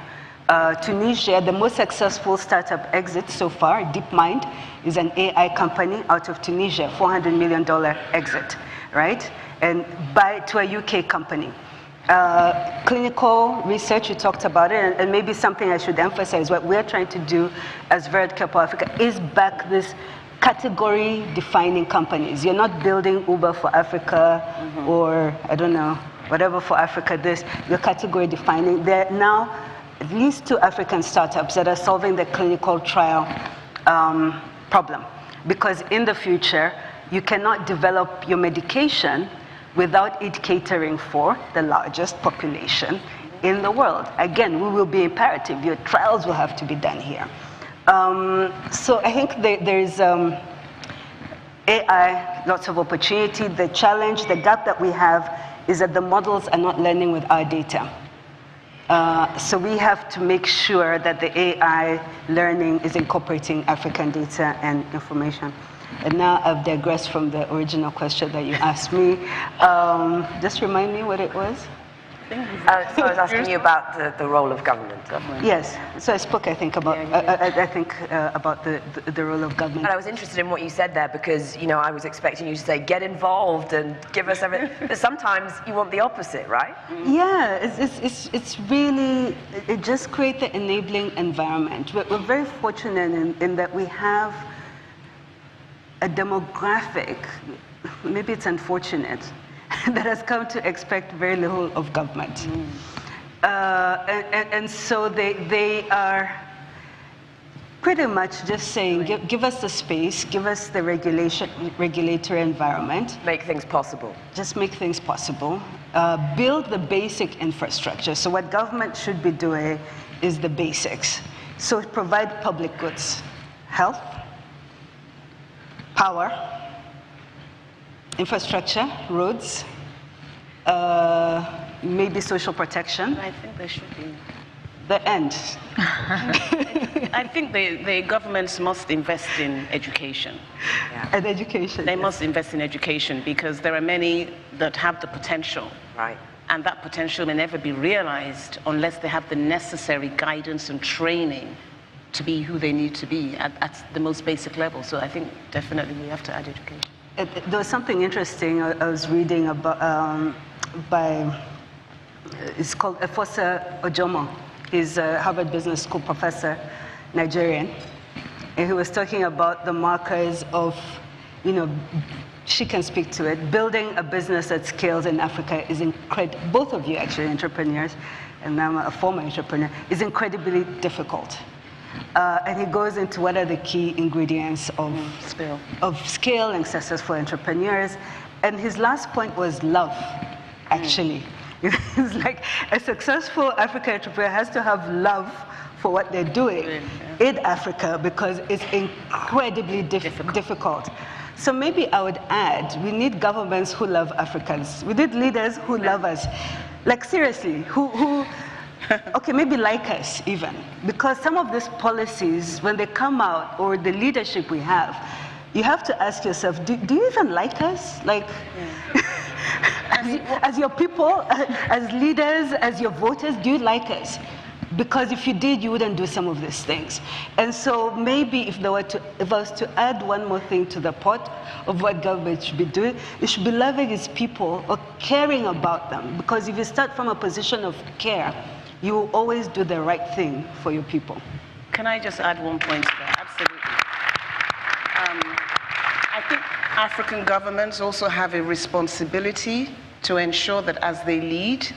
Tunisia, the most successful startup exit so far, DeepMind, is an AI company out of Tunisia, $400 million exit, right? And to a UK company. Clinical research, you talked about it, and maybe something I should emphasize, what we're trying to do as Verd Kepo Africa is back this category-defining companies. You're not building Uber for Africa or, I don't know, whatever for Africa, you're category-defining. There are now at least 2 African startups that are solving the clinical trial problem. Because in the future, you cannot develop your medication without it catering for the largest population in the world. Again, we will be imperative. Your trials will have to be done here. So I think there's AI, lots of opportunity. The challenge, the gap that we have is that the models are not learning with our data. So we have to make sure that the AI learning is incorporating African data and information. And now I've digressed from the original question that you asked me. Just remind me what it was. So I was asking you about the role of government. Yes. So I spoke, I think, about about the role of government. And I was interested in what you said there because, you know, I was expecting you to say, get involved and give us everything. But sometimes you want the opposite, right? Yeah, it's really, it just creates the enabling environment. We're very fortunate in that we have a demographic, maybe it's unfortunate, that has come to expect very little of government. And so they are pretty much just saying, give us the space, give us the regulatory environment. Make things possible. Just make things possible. Build the basic infrastructure. So what government should be doing is the basics. So provide public goods, health, power, infrastructure, roads, maybe social protection. I think there should be. The end. I think the governments must invest in education. Yeah. And education. They must invest in education because there are many that have the potential. Right. And that potential may never be realized unless they have the necessary guidance and training to be who they need to be at the most basic level. So I think definitely we have to add education. There was something interesting I was reading about it's called Efosa Ojomo. He's a Harvard Business School professor, Nigerian. And he was talking about the markers of, you know, she can speak to it. Building a business that scales in Africa is incredible. Both of you actually entrepreneurs, and I'm a former entrepreneur, is incredibly difficult. And he goes into what are the key ingredients of scale and successful entrepreneurs. And his last point was love, actually. It's like a successful African entrepreneur has to have love for what they're doing in Africa because it's incredibly difficult. So maybe I would add, we need governments who love Africans. We need leaders who love us. Like seriously, who okay, maybe like us even. Because some of these policies, when they come out, or the leadership we have, you have to ask yourself, do you even like us? Like, as your people, as leaders, as your voters, do you like us? Because if you did, you wouldn't do some of these things. And so maybe if I was to add one more thing to the pot of what government should be doing, it should be loving its people or caring about them. Because if you start from a position of care, you will always do the right thing for your people. Can I just add one point to that? Absolutely. I think African governments also have a responsibility to ensure that as they lead,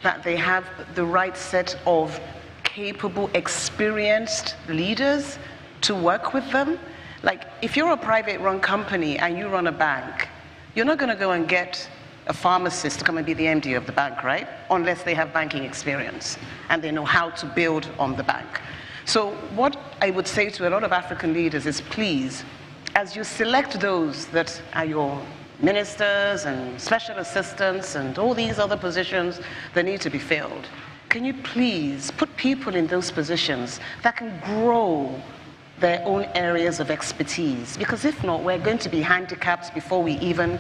that they have the right set of capable, experienced leaders to work with them. Like, if you're a private-run company and you run a bank, you're not going to go and get a pharmacist to come and be the MD of the bank, right? Unless they have banking experience and they know how to build on the bank. So what I would say to a lot of African leaders is, please, as you select those that are your ministers and special assistants and all these other positions that need to be filled, can you please put people in those positions that can grow their own areas of expertise? Because if not, we're going to be handicapped before we even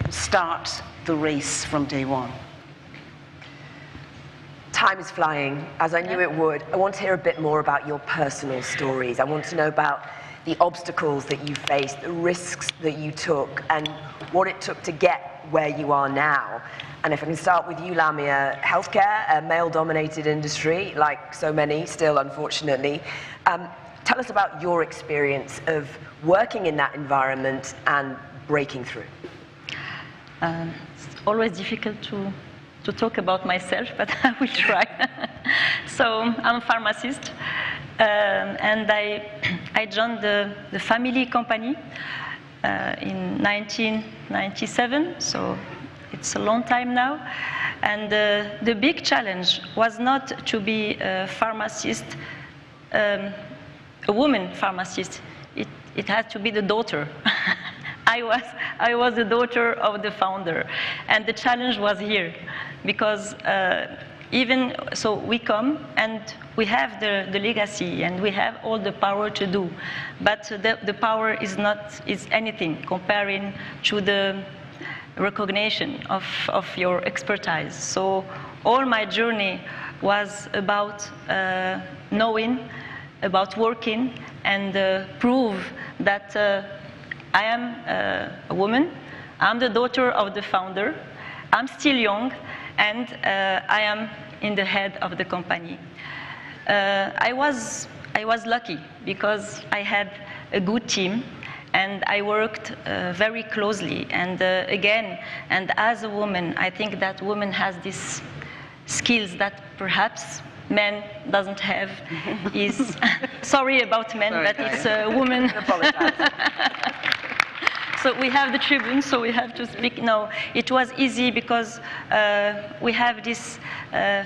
start the race from day one. Time is flying, as I knew it would. I want to hear a bit more about your personal stories. I want to know about the obstacles that you faced, the risks that you took, and what it took to get where you are now. And if I can start with you, Lamia, healthcare, a male-dominated industry, like so many still, unfortunately. Tell us about your experience of working in that environment and breaking through. It's always difficult to talk about myself, but I will try. So I'm a pharmacist, and I joined the family company in 1997, so it's a long time now. And the big challenge was not to be a pharmacist, a woman pharmacist. It had to be the daughter. I was the daughter of the founder, and the challenge was here, because even so we come and we have the legacy and we have all the power to do, but the power is anything comparing to the recognition of your expertise. So all my journey was about knowing, about working, and prove that I am a woman, I'm the daughter of the founder, I'm still young, and I am in the head of the company. I was lucky because I had a good team and I worked very closely. And again, and as a woman, I think that woman has these skills that perhaps men doesn't have. Is sorry about men, sorry, but it's a woman. So we have the tribune, so we have to speak. No, it was easy because we have this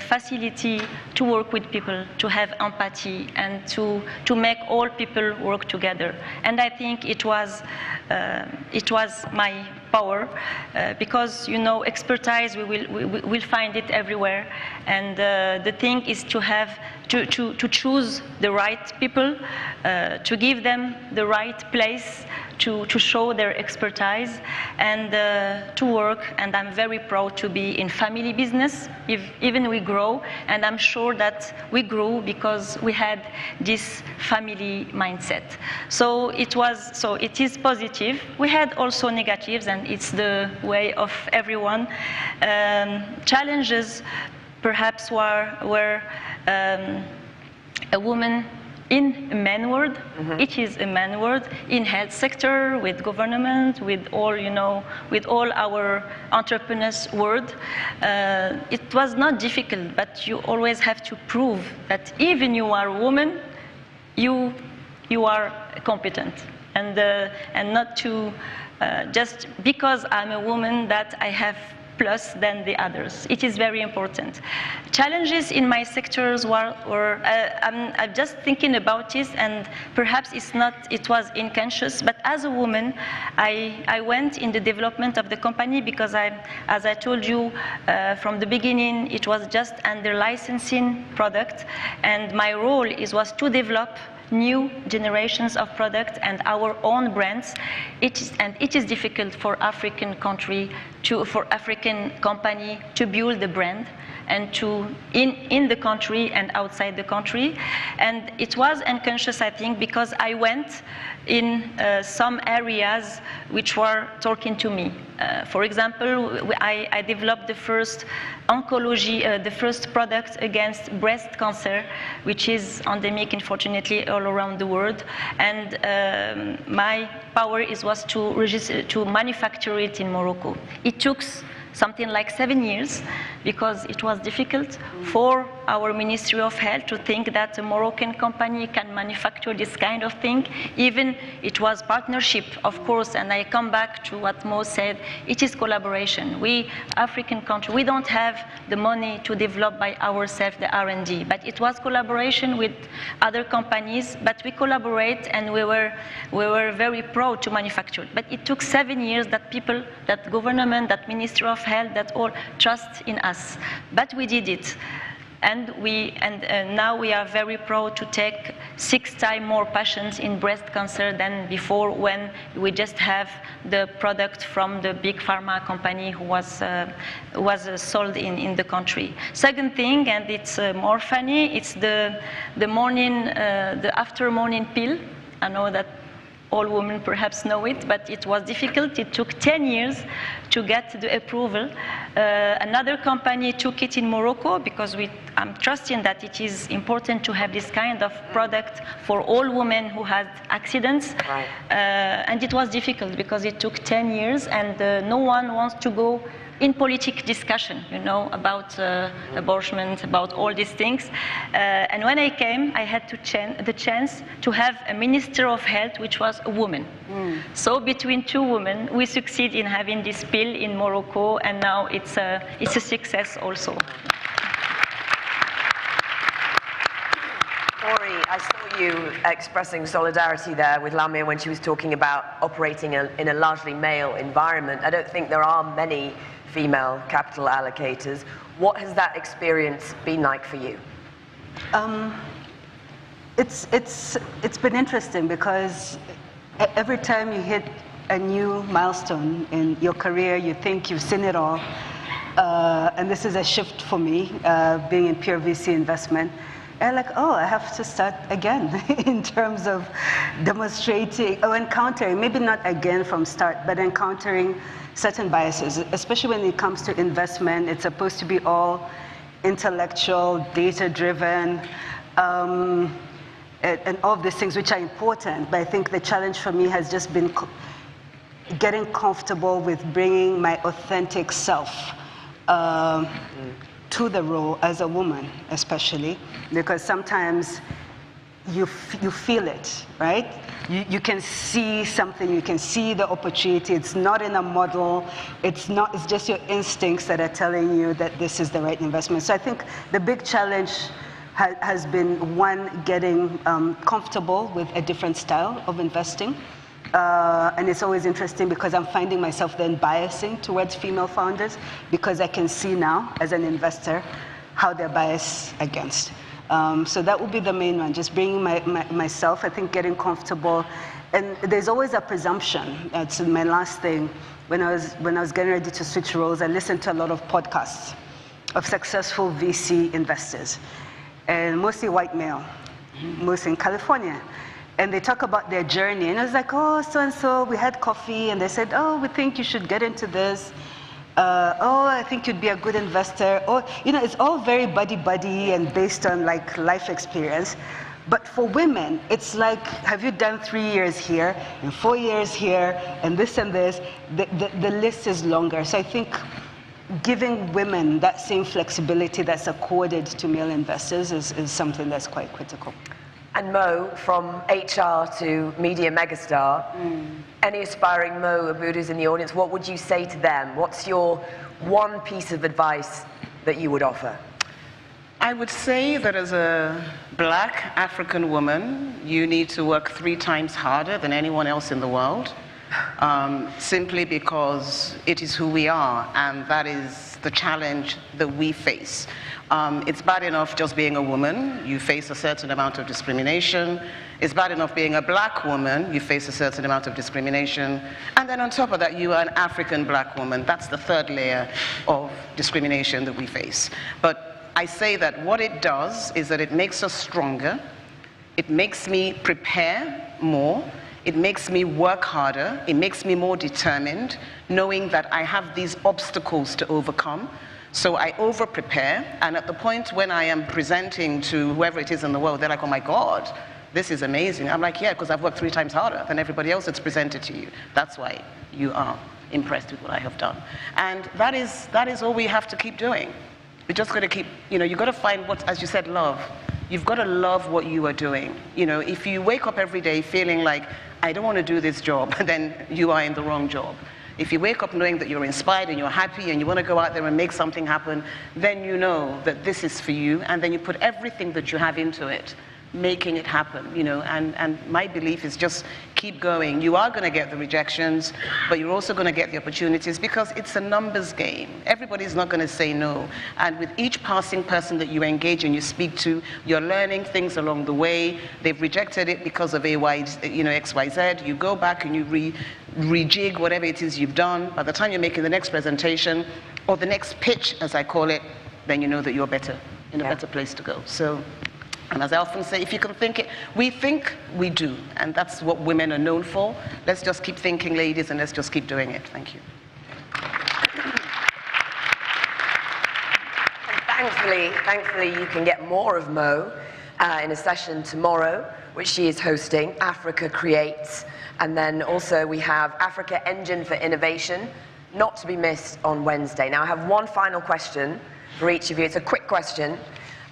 facility to work with people, to have empathy, and to make all people work together. And I think it was my power, because expertise we'll find it everywhere, and the thing is to have to choose the right people, to give them the right place to show their expertise, and to work. And I'm very proud to be in family business. Even we grow, and I'm sure that we grew because we had this family mindset. So it is positive. We had also negatives, and it's the way of everyone. Challenges perhaps were a woman in a man world. It is a man world in health sector, with government, with all with all our entrepreneurs world. It was not difficult, but you always have to prove that even you are a woman, you are competent, and not to just because I'm a woman that I have plus than the others. It is very important. Challenges in my sectors I'm just thinking about it, and perhaps it was unconscious, but as a woman, I went in the development of the company because as I told you from the beginning, it was just under licensing product, and my role was to develop new generations of products and our own brands. It is difficult for African company to build the brand and in the country and outside the country. And it was unconscious, I think, because I went in some areas which were talking to me. For example, I developed the first oncology, the first product against breast cancer, which is endemic, unfortunately, all around the world. And my power was to manufacture it in Morocco. It took something like 7 years, because it was difficult for our Ministry of Health to think that a Moroccan company can manufacture this kind of thing. Even it was partnership, of course, and I come back to what Mo said, it is collaboration. We, African country, we don't have the money to develop by ourselves the R&D, but it was collaboration with other companies, but we collaborate and we were very proud to manufacture. But it took 7 years that people, that government, that Ministry of Health, that all trust in us. But we did it. And now we are very proud to take 6 times more patients in breast cancer than before, when we just have the product from the big pharma company who was sold in the country. Second thing, and it's more funny, it's the after morning pill. I know that all women perhaps know it, but it was difficult. It took 10 years to get the approval. Another company took it in Morocco because I'm trusting that it is important to have this kind of product for all women who had accidents. Right. And it was difficult because it took 10 years, and no one wants to go in political discussion, you know, about abortion, about all these things. And when I came, I had the chance to have a Minister of Health, which was a woman. So between 2 women, we succeed in having this pill in Morocco, and now it's a success also. Ori, I saw you expressing solidarity there with Lamia when she was talking about operating in a largely male environment. I don't think there are many female capital allocators. What has that experience been like for you? It's been interesting because every time you hit a new milestone in your career, you think you've seen it all. And this is a shift for me, being in pure VC investment. And like, oh, I have to start again in terms of demonstrating or encountering, maybe not again from start, but encountering certain biases, especially when it comes to investment. It's supposed to be all intellectual, data-driven, and all of these things, which are important. But I think the challenge for me has just been getting comfortable with bringing my authentic self to the role as a woman, especially, because sometimes you feel it, right? You can see something, you can see the opportunity. It's not in a model, it's just your instincts that are telling you that this is the right investment. So I think the big challenge has been, one, getting comfortable with a different style of investing. And it's always interesting because I'm finding myself then biasing towards female founders because I can see now as an investor how they're biased against. So that would be the main one, just bringing myself, I think getting comfortable. And there's always a presumption. That's my last thing. When I was getting ready to switch roles, I listened to a lot of podcasts of successful VC investors, and mostly white male, mostly in California. And they talk about their journey. And I was like, oh, so-and-so, we had coffee. And they said, oh, we think you should get into this. Oh, I think you'd be a good investor. Or, you know, it's all very buddy-buddy and based on like life experience. But for women, it's like, have you done 3 years here and 4 years here and this and this? The list is longer. So I think giving women that same flexibility that's accorded to male investors is something that's quite critical. And Mo, from HR to media megastar, any aspiring Mo Abudas in the audience, what would you say to them? What's your one piece of advice that you would offer? I would say that as a black African woman, you need to work 3 times harder than anyone else in the world, simply because it is who we are, and that is the challenge that we face. It's bad enough just being a woman. You face a certain amount of discrimination. It's bad enough being a black woman. You face a certain amount of discrimination. And then on top of that, you are an African black woman. That's the 3rd layer of discrimination that we face. But I say that what it does is that it makes us stronger. It makes me prepare more. It makes me work harder. It makes me more determined, knowing that I have these obstacles to overcome. So I over-prepare, and at the point when I am presenting to whoever it is in the world, they're like, oh my God, this is amazing. I'm like, yeah, because I've worked 3 times harder than everybody else that's presented to you. That's why you are impressed with what I have done. And that is all we have to keep doing. We just got to keep, you've got to find what, as you said, love. You've got to love what you are doing. If you wake up every day feeling like, I don't want to do this job, then you are in the wrong job. If you wake up knowing that you're inspired and you're happy and you want to go out there and make something happen, then you know that this is for you, and then you put everything that you have into it, making it happen, and my belief is just keep going. You are going to get the rejections, but you're also going to get the opportunities, because it's a numbers game. Everybody's not going to say no, and with each passing person that you engage and you speak to, you're learning things along the way. They've rejected it because of XYZ. You go back and you rejig whatever it is you've done. By the time you're making the next presentation or the next pitch, as I call it, then you know that you're better, in a better place to go. So. And as I often say, if you can think it, we think, we do. And that's what women are known for. Let's just keep thinking, ladies, and let's just keep doing it. Thank you. And thankfully, you can get more of Mo in a session tomorrow, which she is hosting, Africa Creates. And then also we have Africa Engine for Innovation, not to be missed on Wednesday. Now, I have one final question for each of you. It's a quick question.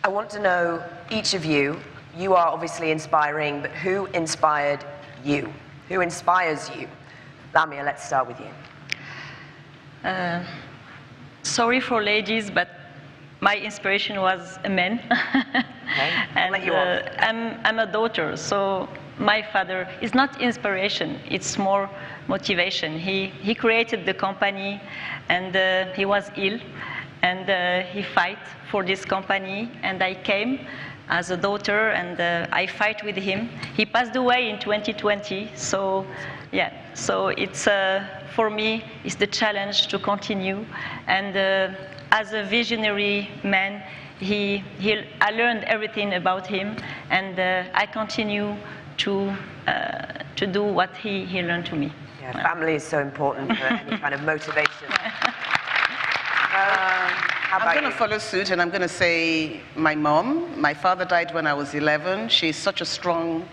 I want to know, each of you, you are obviously inspiring, but who inspired you? Who inspires you? Lamia, let's start with you. Sorry for ladies, but my inspiration was a man. Okay. And I'm a daughter, so my father is not inspiration, it's more motivation. He created the company, and he was ill, and he fight for this company, and I came as a daughter, and I fight with him. He passed away in 2020, so yeah, so it's for me it's the challenge to continue. And as a visionary man, I learned everything about him, and I continue to do what he learned to me. Yeah, family is so important for any kind of motivation. I'm going to follow suit, and I'm going to say my mom. My father died when I was 11. She's such a strong,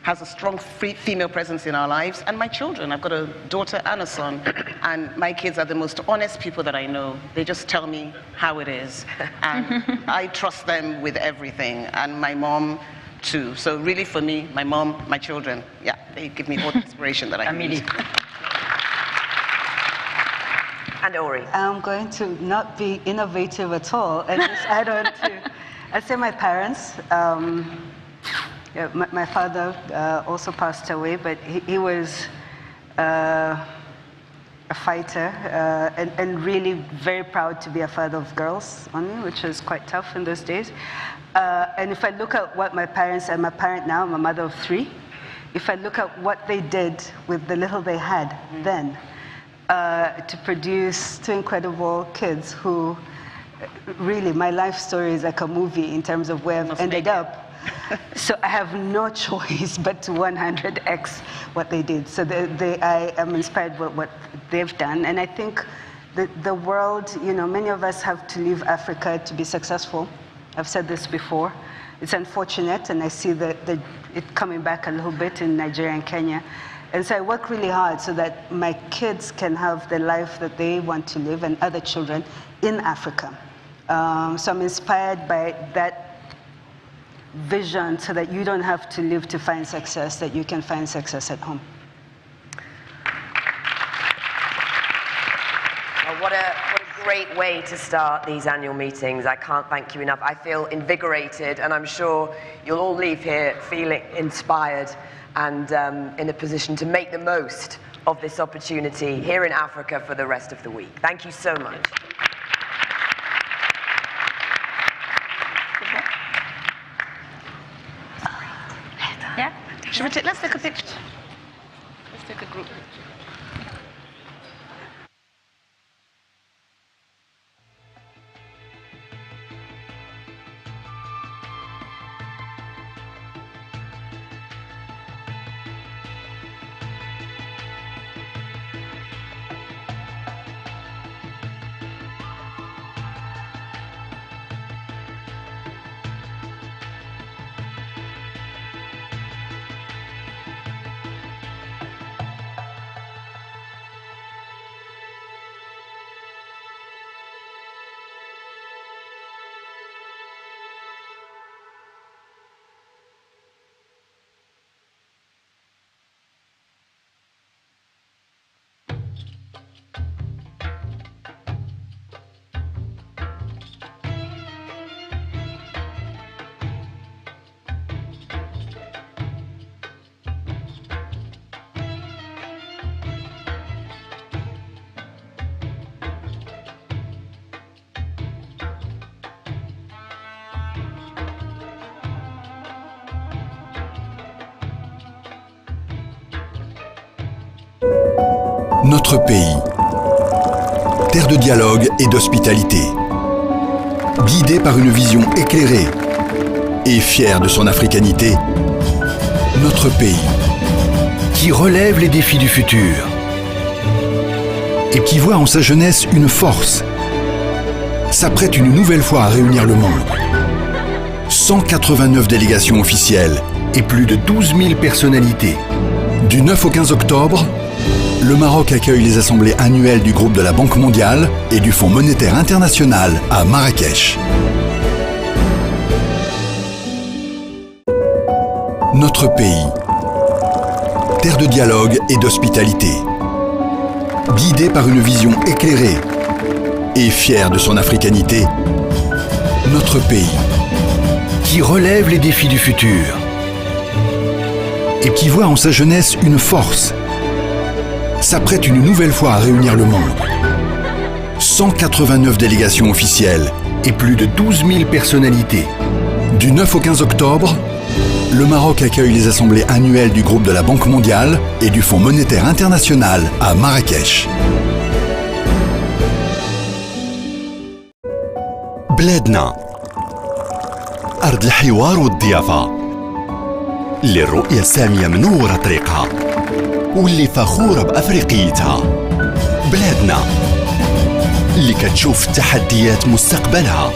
has a strong female presence in our lives. And my children, I've got a daughter and a son, and my kids are the most honest people that I know. They just tell me how it is, and I trust them with everything, and my mom too. So really for me, my mom, my children, yeah, they give me all the inspiration that I need. And Ori. I'm going to not be innovative at all and just add on to, I'd say my parents. Yeah, my father also passed away, but he was a fighter and really very proud to be a father of girls only, which was quite tough in those days. And if I look at what my parents, I'm a parent now, I'm a mother of 3. If I look at what they did with the little they had then, to produce 2 incredible kids who, really, my life story is like a movie in terms of where I've ended up. So I have no choice but to 100x what they did. So I am inspired by what they've done. And I think the world, many of us have to leave Africa to be successful. I've said this before. It's unfortunate, and I see it coming back a little bit in Nigeria and Kenya. And so I work really hard so that my kids can have the life that they want to live, and other children in Africa. So I'm inspired by that vision so that you don't have to live to find success, that you can find success at home. Well, what a great way to start these annual meetings. I can't thank you enough. I feel invigorated, and I'm sure you'll all leave here feeling inspired and in a position to make the most of this opportunity here in Africa for the rest of the week. Thank you so much. Yeah? Let's take a picture. Let's take a group picture. Notre pays, terre de dialogue et d'hospitalité, guidé par une vision éclairée et fier de son africanité, notre pays, qui relève les défis du futur et qui voit en sa jeunesse une force, s'apprête une nouvelle fois à réunir le monde. 189 délégations officielles et plus de 12 000 personnalités. Du 9 au 15 octobre, le Maroc accueille les assemblées annuelles du groupe de la Banque mondiale et du Fonds monétaire international à Marrakech. Notre pays, terre de dialogue et d'hospitalité, guidé par une vision éclairée et fier de son africanité, notre pays, qui relève les défis du futur et qui voit en sa jeunesse une force, s'apprête une nouvelle fois à réunir le monde. 189 délégations officielles et plus de 12 000 personnalités. Du 9 au 15 octobre, le Maroc accueille les assemblées annuelles du groupe de la Banque mondiale et du Fonds monétaire international à Marrakech. بلادنا أرض الحوار والضيافة للرؤية السامية منورة طريقها واللي فخورة بأفريقيتها. بلادنا اللي كتشوف التحديات مستقبلها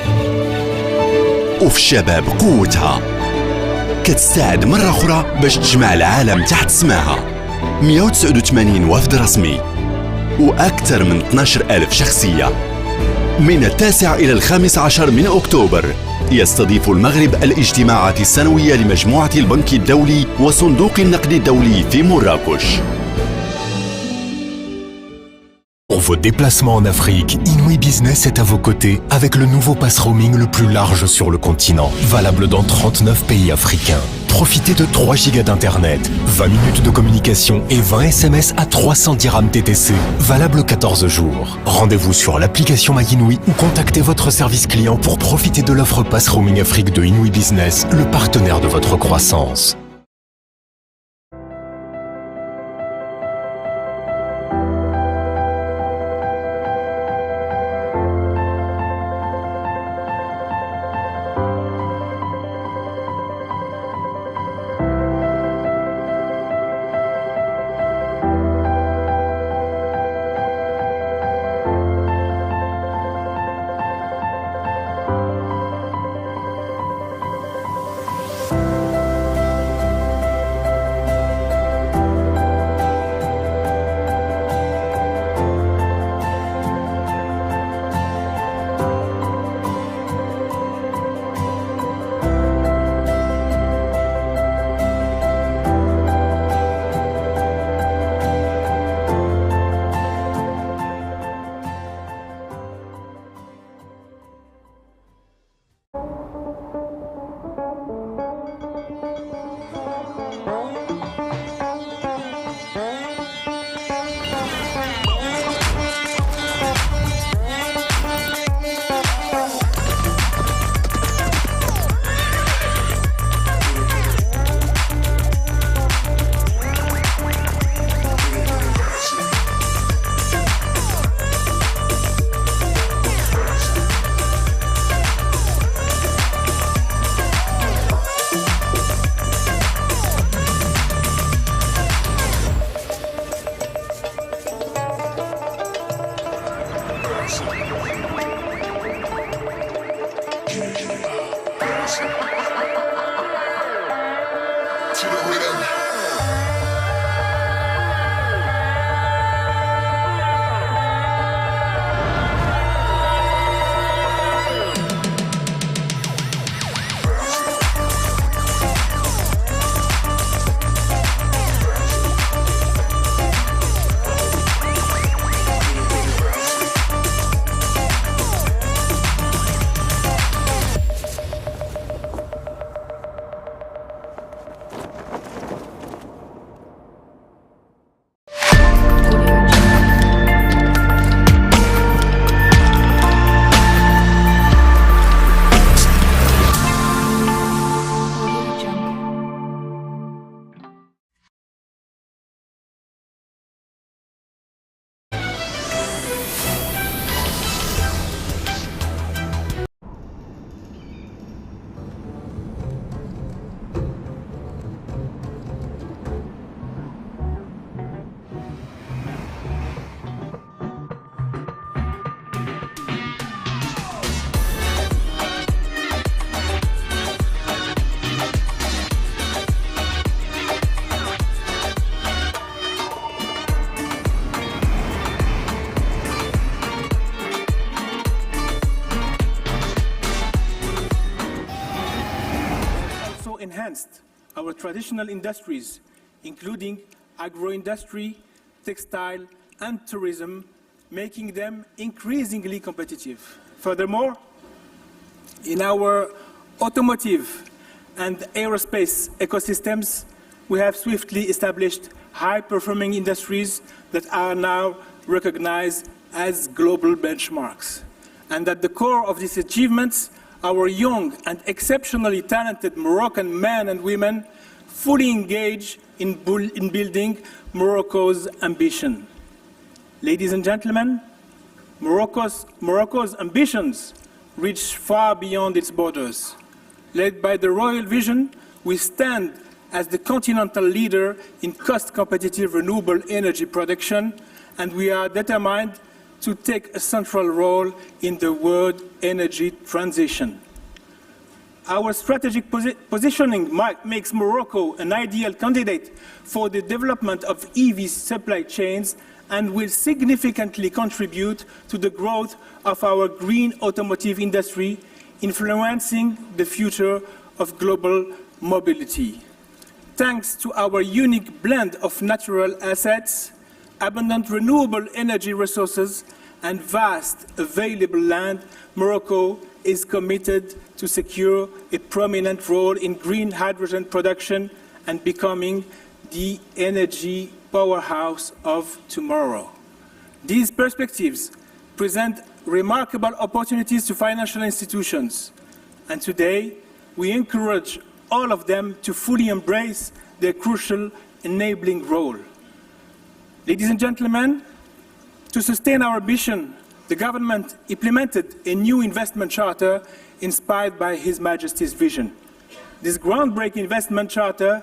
وفي الشباب قوتها، كتساعد مرة أخرى باش تجمع العالم تحت سماها. 189 وفد رسمي وأكثر من 12,000 شخصية. من 9 إلى 15 من أكتوبر يستضيف المغرب الاجتماعات السنوية لمجموعة البنك الدولي وصندوق النقد الدولي في مراكش. Pour vos déplacements en Afrique, Inouï Business est à vos côtés avec le nouveau pass roaming le plus large sur le continent, valable dans 39 pays africains. Profitez de 3 gigas d'internet, 20 minutes de communication et 20 SMS à 300 dirhams TTC, valable 14 jours. Rendez-vous sur l'application MyInouï ou contactez votre service client pour profiter de l'offre pass roaming Afrique de Inouï Business, le partenaire de votre croissance. enhanced our traditional industries, including agro-industry, textile, and tourism, making them increasingly competitive. Furthermore, in our automotive and aerospace ecosystems, we have swiftly established high-performing industries that are now recognized as global benchmarks. And at the core of these achievements, our young and exceptionally talented Moroccan men and women fully engage in building Morocco's ambition. Ladies and gentlemen, Morocco's ambitions reach far beyond its borders. Led by the royal vision, we stand as the continental leader in cost-competitive renewable energy production, and we are determined to take a central role in the world energy transition. Our strategic positioning makes Morocco an ideal candidate for the development of EV supply chains and will significantly contribute to the growth of our green automotive industry, influencing the future of global mobility. Thanks to our unique blend of natural assets, abundant renewable energy resources, and vast available land, Morocco is committed to secure a prominent role in green hydrogen production and becoming the energy powerhouse of tomorrow. These perspectives present remarkable opportunities to financial institutions, and today we encourage all of them to fully embrace their crucial enabling role. Ladies and gentlemen, to sustain our ambition, the government implemented a new investment charter inspired by His Majesty's vision. This groundbreaking investment charter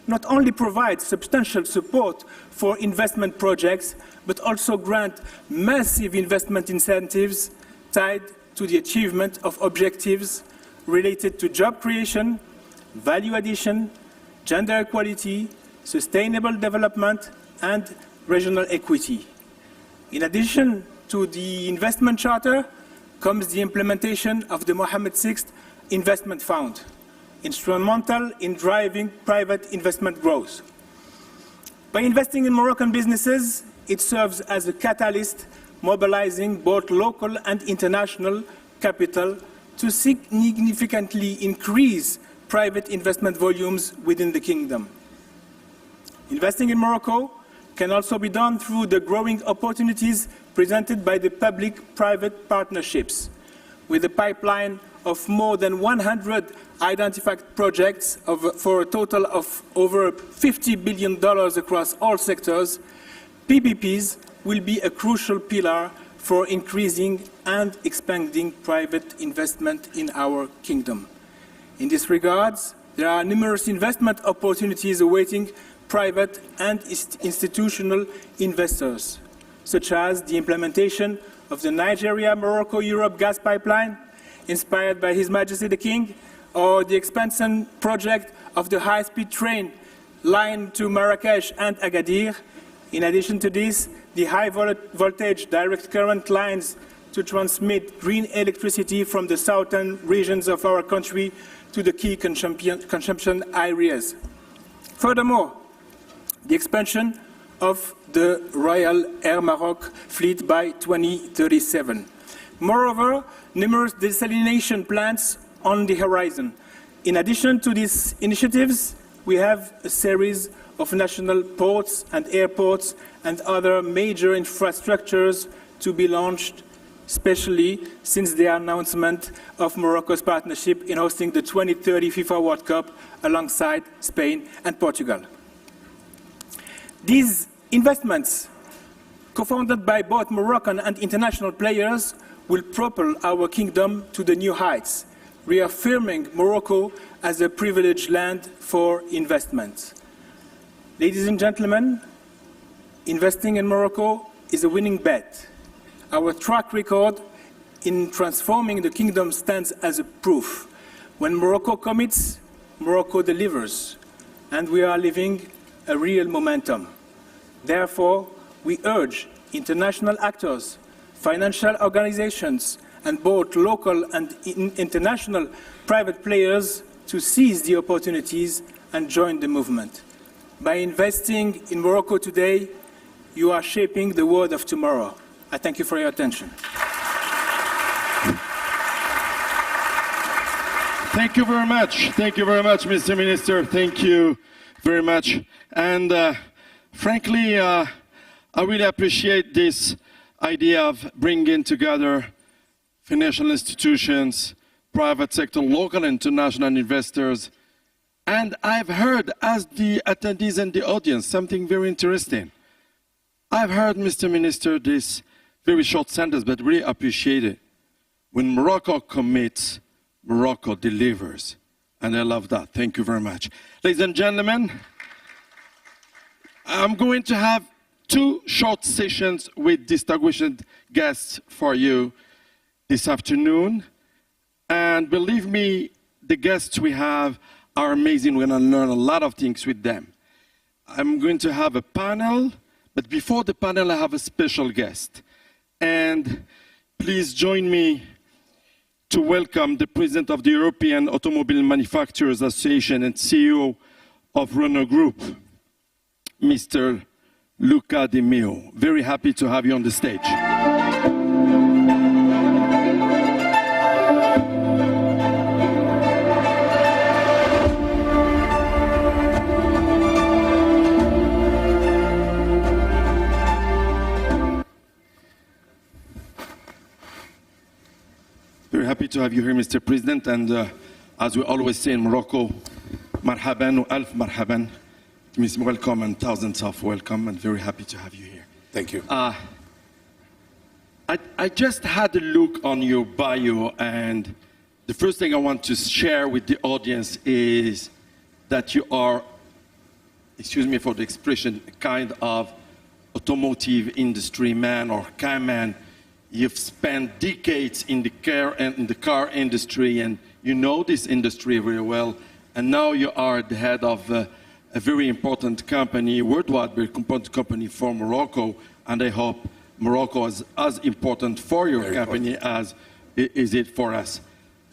not only provides substantial support for investment projects, but also grant massive investment incentives tied to the achievement of objectives related to job creation, value addition, gender equality, sustainable development, and regional equity. In addition to the investment charter comes the implementation of the Mohammed VI Investment Fund, instrumental in driving private investment growth. By investing in Moroccan businesses, it serves as a catalyst, mobilizing both local and international capital to significantly increase private investment volumes within the kingdom. Investing in Morocco can also be done through the growing opportunities presented by the public-private partnerships, with a pipeline of more than 100 identified projects for a total of over $50 billion across all sectors. PPPs will be a crucial pillar for increasing and expanding private investment in our kingdom. In this regard, there are numerous investment opportunities awaiting private and institutional investors, such as the implementation of the Nigeria-Morocco-Europe gas pipeline, inspired by His Majesty the King, or the expansion project of the high-speed train line to Marrakesh and Agadir. In addition to this, the high-voltage direct current lines to transmit green electricity from the southern regions of our country to the key consumption areas. Furthermore, the expansion of the Royal Air Maroc fleet by 2037. Moreover, numerous desalination plants on the horizon. In addition to these initiatives, we have a series of national ports and airports and other major infrastructures to be launched, especially since the announcement of Morocco's partnership in hosting the 2030 FIFA World Cup alongside Spain and Portugal. These investments, co-founded by both Moroccan and international players, will propel our kingdom to the new heights, reaffirming Morocco as a privileged land for investment. Ladies and gentlemen, investing in Morocco is a winning bet. Our track record in transforming the kingdom stands as a proof. When Morocco commits, Morocco delivers, and we are living a real momentum. Therefore, we urge international actors, financial organizations, and both local and international private players to seize the opportunities and join the movement. By investing in Morocco today, you are shaping the world of tomorrow. I thank you for your attention. Thank you very much. Thank you very much, Mr. Minister. Thank you very much. And frankly, I really appreciate this idea of bringing together financial institutions, private sector, local and international investors. And I've heard, as the attendees and the audience, something very interesting. I've heard, Mr. Minister, this very short sentence, but really appreciate it. When Morocco commits, Morocco delivers. And I love that. Thank you very much. Ladies and gentlemen, I'm going to have 2 short sessions with distinguished guests for you this afternoon. And believe me, the guests we have are amazing. We're going to learn a lot of things with them. I'm going to have a panel, but before the panel, I have a special guest. And please join me to welcome the President of the European Automobile Manufacturers Association and CEO of Renault Group, Mr. Luca Di Meo. Very happy to have you on the stage. Very happy to have you here, Mr. President, and as we always say in Morocco, marhaban wa alf marhaban. It means welcome and thousands of welcome, and very happy to have you here. Thank you. I just had a look on your bio, and the first thing I want to share with the audience is that you are, excuse me for the expression, a kind of automotive industry man or car man. You've spent decades in the car industry, and you know this industry very well. And now you are at the head of a very important company, worldwide very important company for Morocco. And I hope Morocco is as important for your very company important. As is it for us.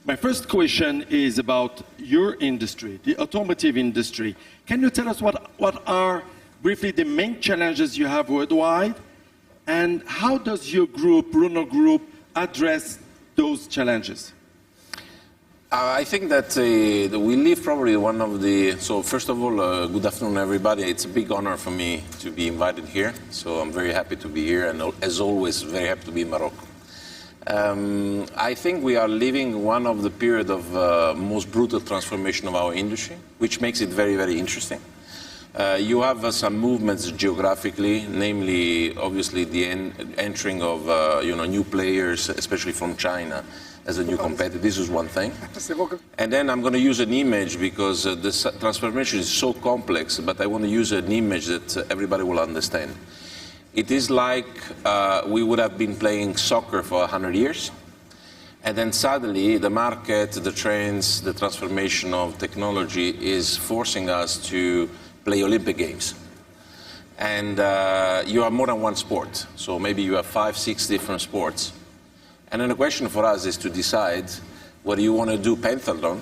My first question is about your industry, the automotive industry. Can you tell us what are briefly the main challenges you have worldwide? And how does your group, Renault Group, address those challenges? I think that we live probably one of the... So first of all, good afternoon, everybody. It's a big honor for me to be invited here. So I'm very happy to be here, and as always, very happy to be in Morocco. I think we are living one of the period of most brutal transformation of our industry, which makes it very, very interesting. You have some movements geographically, namely, obviously, the entering of new players, especially from China, as a new competitor. This is one thing. And then I'm going to use an image because this transformation is so complex, but I want to use an image that everybody will understand. It is like we would have been playing soccer for 100 years, and then suddenly the market, the trends, the transformation of technology is forcing us to play Olympic Games. And you have more than one sport. So maybe you have 5, 6 different sports. And then the question for us is to decide whether you want to do pentathlon.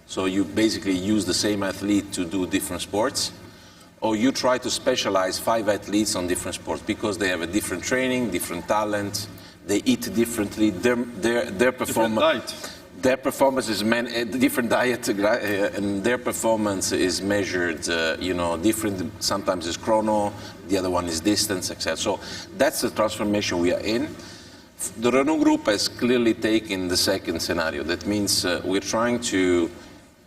So you basically use the same athlete to do different sports. Or you try to specialize 5 athletes on different sports because they have a different training, different talent, they eat differently, their performance... Their performance is different diet, and their performance is measured, different. Sometimes it's chrono, the other one is distance, etc. So that's the transformation we are in. The Renault Group has clearly taken the second scenario. That means we're trying to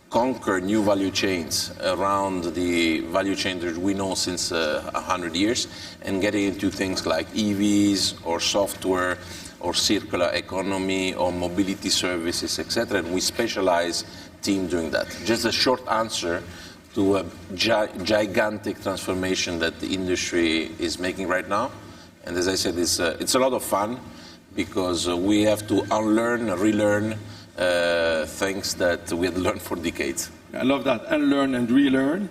conquer new value chains around the value chain that we know since 100 years, and getting into things like EVs or software, or circular economy, or mobility services, etc. And we specialize team doing that. Just a short answer to a gigantic transformation that the industry is making right now. And as I said, it's a lot of fun because we have to unlearn, relearn things that we had learned for decades. I love that, unlearn and relearn.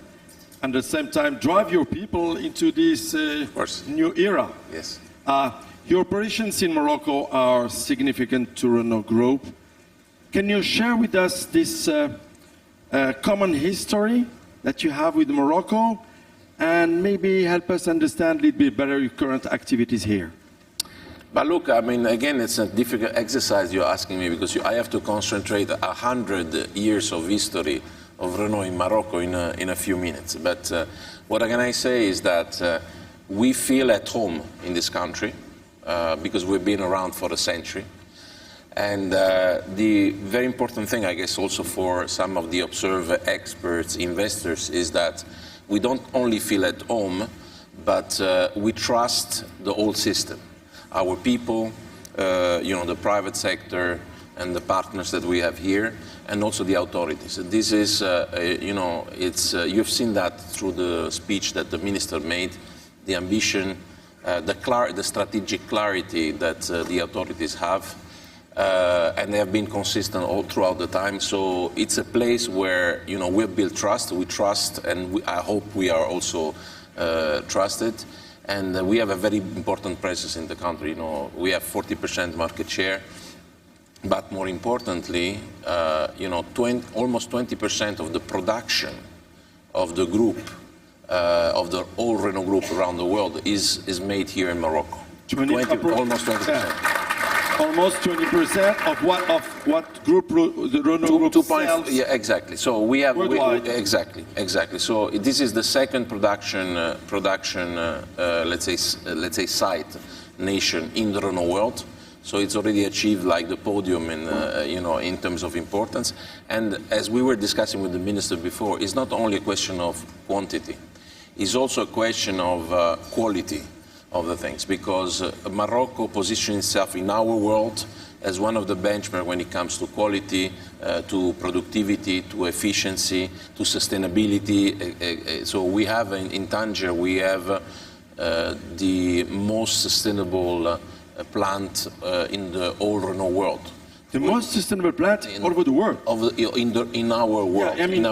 And at the same time, drive your people into this new era. Yes. Your operations in Morocco are significant to Renault Group. Can you share with us this common history that you have with Morocco, and maybe help us understand a little bit better your current activities here. But look, I mean, again, it's a difficult exercise you're asking me, because I have to concentrate 100 years of history of Renault in Morocco in a few minutes. But what can I say is that we feel at home in this country because we've been around for a century. And the very important thing, I guess, also for some of the observer experts, investors, is that we don't only feel at home, but we trust the whole system. Our people, the private sector, and the partners that we have here, and also the authorities. This is, you've seen that through the speech that the minister made, the ambition, the strategic clarity that the authorities have, and they have been consistent all throughout the time. So it's a place where, we've built trust, we trust, and I hope we are also trusted. And we have a very important presence in the country. We have 40% market share, but more importantly, almost 20% of the production of the group, of the whole Renault Group around the world, is made here in Morocco. Almost 20%. Almost 20% of what group the Renault Group sells? Yeah, exactly. So we have exactly. So this is the second production, let's say site nation in the Renault world. So it's already achieved like the podium in terms of importance. And as we were discussing with the minister before, it's not only a question of quantity, it's also a question of quality of the things, because Morocco positions itself in our world as one of the benchmarks when it comes to quality, to productivity, to efficiency, to sustainability. So we have in Tangier, we have the most sustainable plant in the whole Renault world. The most sustainable plant all over the world? In our world. Yeah, I mean,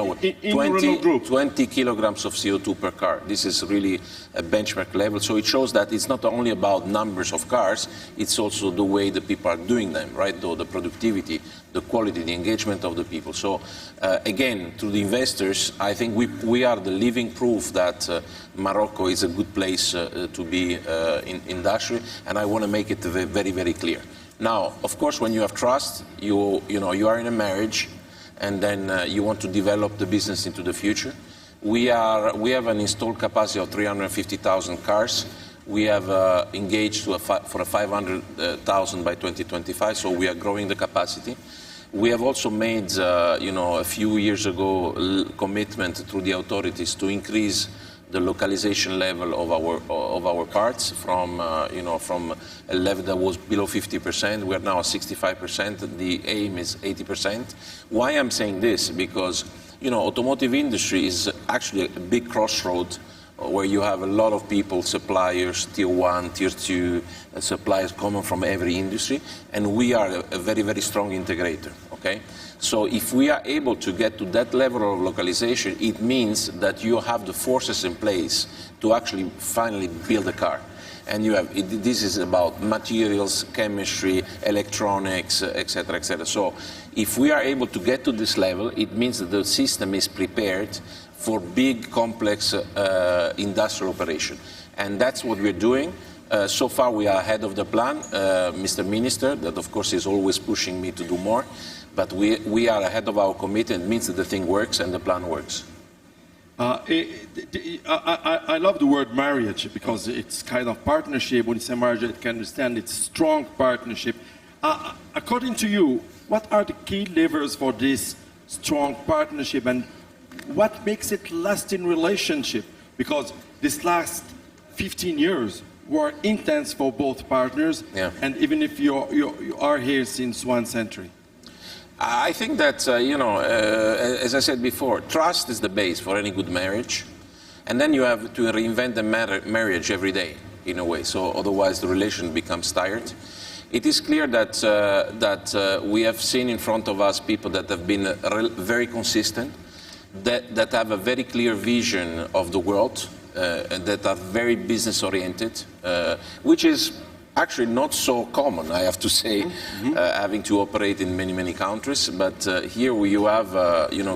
in 20 kilograms of CO2 per car. This is really a benchmark level. So it shows that it's not only about numbers of cars, it's also the way the people are doing them, right? The productivity, the quality, the engagement of the people. So again, to the investors, I think we are the living proof that Morocco is a good place to be in industry, and I want to make it very, very clear. Now, of course, when you have trust, you are in a marriage, and then you want to develop the business into the future. We have an installed capacity of 350,000 cars. We have engaged for 500,000 by 2025, so we are growing the capacity. We have also made, a few years ago, commitment through the authorities to increase the localization level of our parts from a level that was below 50%. We are now at 65%. The aim is 80%. Why I'm saying this? Because automotive industry is actually a big crossroad where you have a lot of people, suppliers, tier 1, tier 2, suppliers coming from every industry, and we are a very, very strong integrator. Okay. So if we are able to get to that level of localization, it means that you have the forces in place to actually finally build a car. And this is about materials, chemistry, electronics, etc., etc. So if we are able to get to this level, it means that the system is prepared for big, complex industrial operation. And that's what we're doing. So far, we are ahead of the plan. Mr. Minister, that of course is always pushing me to do more. But we are ahead of our commitment. It means that the thing works and the plan works. I love the word marriage because it's kind of partnership. When you say marriage, I can understand it's strong partnership. According to you, what are the key levers for this strong partnership, and what makes it lasting relationship? Because this last 15 years were intense for both partners, and even if you are here since 1 century. I think that, as I said before, trust is the base for any good marriage. And then you have to reinvent the marriage every day, in a way. So otherwise the relation becomes tired. It is clear that we have seen in front of us people that have been very consistent, that have a very clear vision of the world, and that are very business-oriented, which is actually not so common, I have to say, having to operate in many, many countries. But here you have,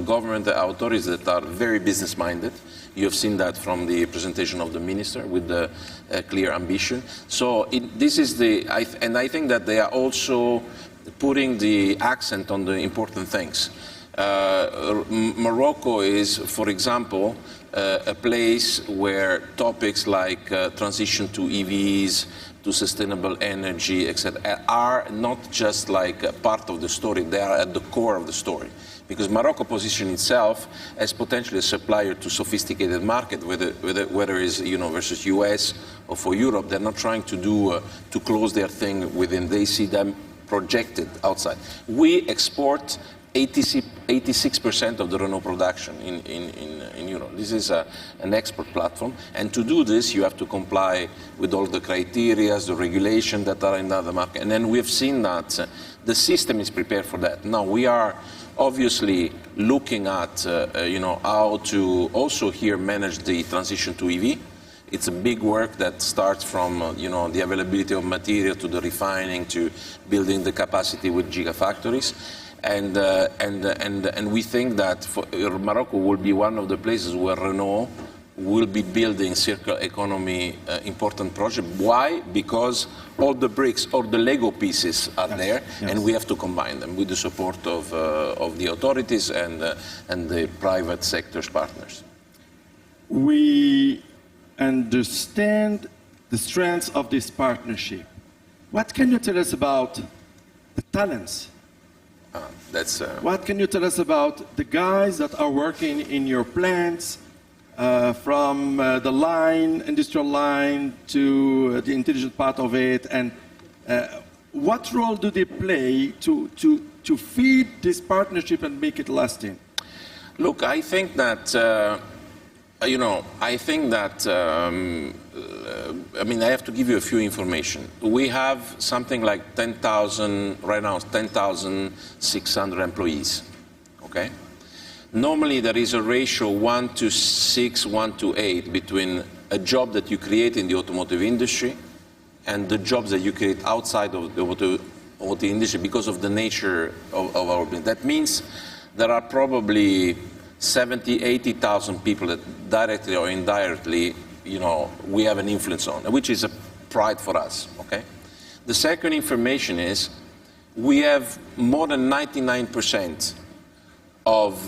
government authorities that are very business-minded. You have seen that from the presentation of the minister with the clear ambition. So this is and I think that they are also putting the accent on the important things. Morocco is, for example, a place where topics like transition to EVs, to sustainable energy, etc., are not just like a part of the story, they are at the core of the story. Because Morocco positions itself as potentially a supplier to sophisticated market, whether it's versus US or for Europe. They're not trying to close their thing within. They see them projected outside. We export 86% of the Renault production in Europe. This is an export platform, and to do this, you have to comply with all the criteria, the regulation that are in the other market. And then we have seen that the system is prepared for that. Now we are obviously looking at how to also here manage the transition to EV. It's a big work that starts from the availability of material to the refining to building the capacity with gigafactories. And we think that Morocco will be one of the places where Renault will be building circular economy important project. Why? Because all the bricks, all the Lego pieces are there, and we have to combine them with the support of the authorities and the private sector's partners. We understand the strengths of this partnership. What can you tell us about the talents? What can you tell us about the guys that are working in your plants, from the industrial line to the intelligent part of it, and what role do they play to feed this partnership and make it lasting? Look, I think that I have to give you a few information. We have something like 10,000, right now, 10,600 employees, okay? Normally, there is a ratio 1:6, 1:8 between a job that you create in the automotive industry and the jobs that you create outside of the automotive industry because of the nature of our business. That means there are probably 70,000, 80,000 people that directly or indirectly, we have an influence on, which is a pride for us, okay? The second information is we have more than 99% of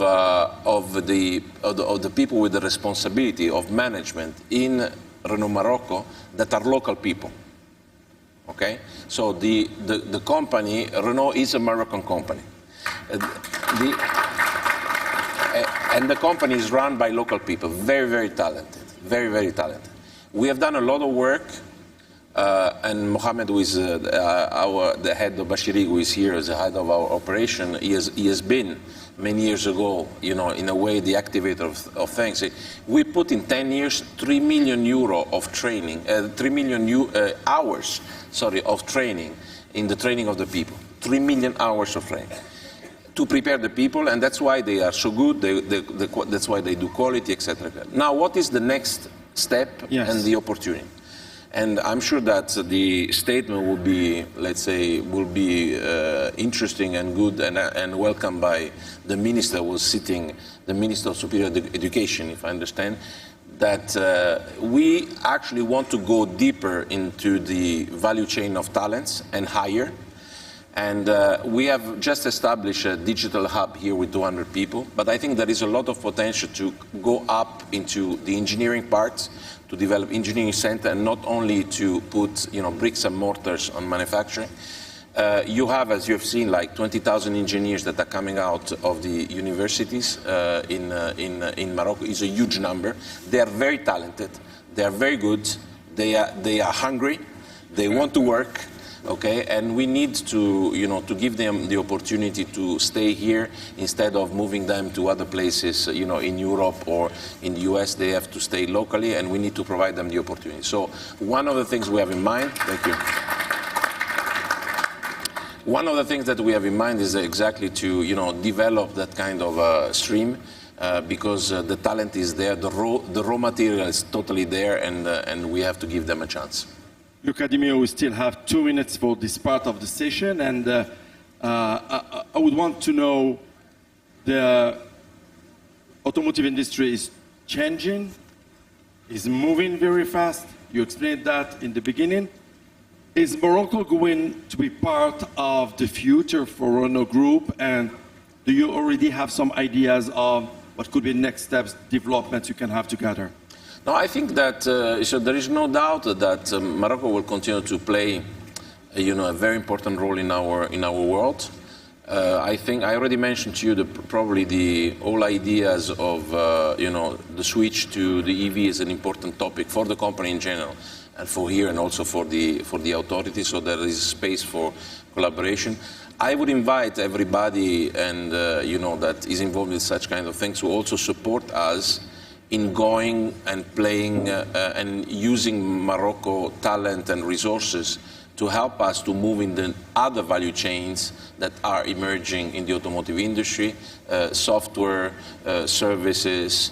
the people with the responsibility of management in Renault Morocco that are local people, okay? So the company, Renault is a Moroccan company. And the company is run by local people, very, very talented, very, very talented. We have done a lot of work, and Mohamed, who is the head of Bashiri, who is here as the head of our operation, he has been many years ago, in a way, the activator of things. We put in 10 years, 3 million euro of training, 3 million hours, of training in the training of the people. 3 million hours of training to prepare the people, and that's why they are so good, that's why they do quality, etc. Now, what is the next step and the opportunity? And I'm sure that the statement will be, let's say, interesting and good and welcomed by the minister who was sitting, the Minister of Superior Education, if I understand, that we actually want to go deeper into the value chain of talents and hire. And we have just established a digital hub here with 200 people, but I think there is a lot of potential to go up into the engineering parts, to develop engineering center, and not only to put bricks and mortars on manufacturing. You have, as you have seen, like 20,000 engineers that are coming out of the universities in Morocco. It's a huge number. They are very talented. They are very good. They are hungry. They want to work. Okay, and we need to, to give them the opportunity to stay here instead of moving them to other places, in Europe or in the US. They have to stay locally, and we need to provide them the opportunity. So one of the things we have in mind, thank you. One of the things that we have in mind is exactly to, develop that kind of stream. Because the talent is there, the raw material is totally there, and we have to give them a chance. Luca Di Meo, we still have 2 minutes for this part of the session, and I would want to know, the automotive industry is changing, is moving very fast. You explained that in the beginning. Is Morocco going to be part of the future for Renault Group, and do you already have some ideas of what could be next steps, developments you can have together? No, I think that so there is no doubt that Morocco will continue to play, a very important role in our world. I think I already mentioned to you probably the whole ideas of the switch to the EV is an important topic for the company in general, and for here and also for the authorities. So there is space for collaboration. I would invite everybody and that is involved in such kind of things to also support us in going and playing and using Morocco talent and resources to help us to move in the other value chains that are emerging in the automotive industry, software, services,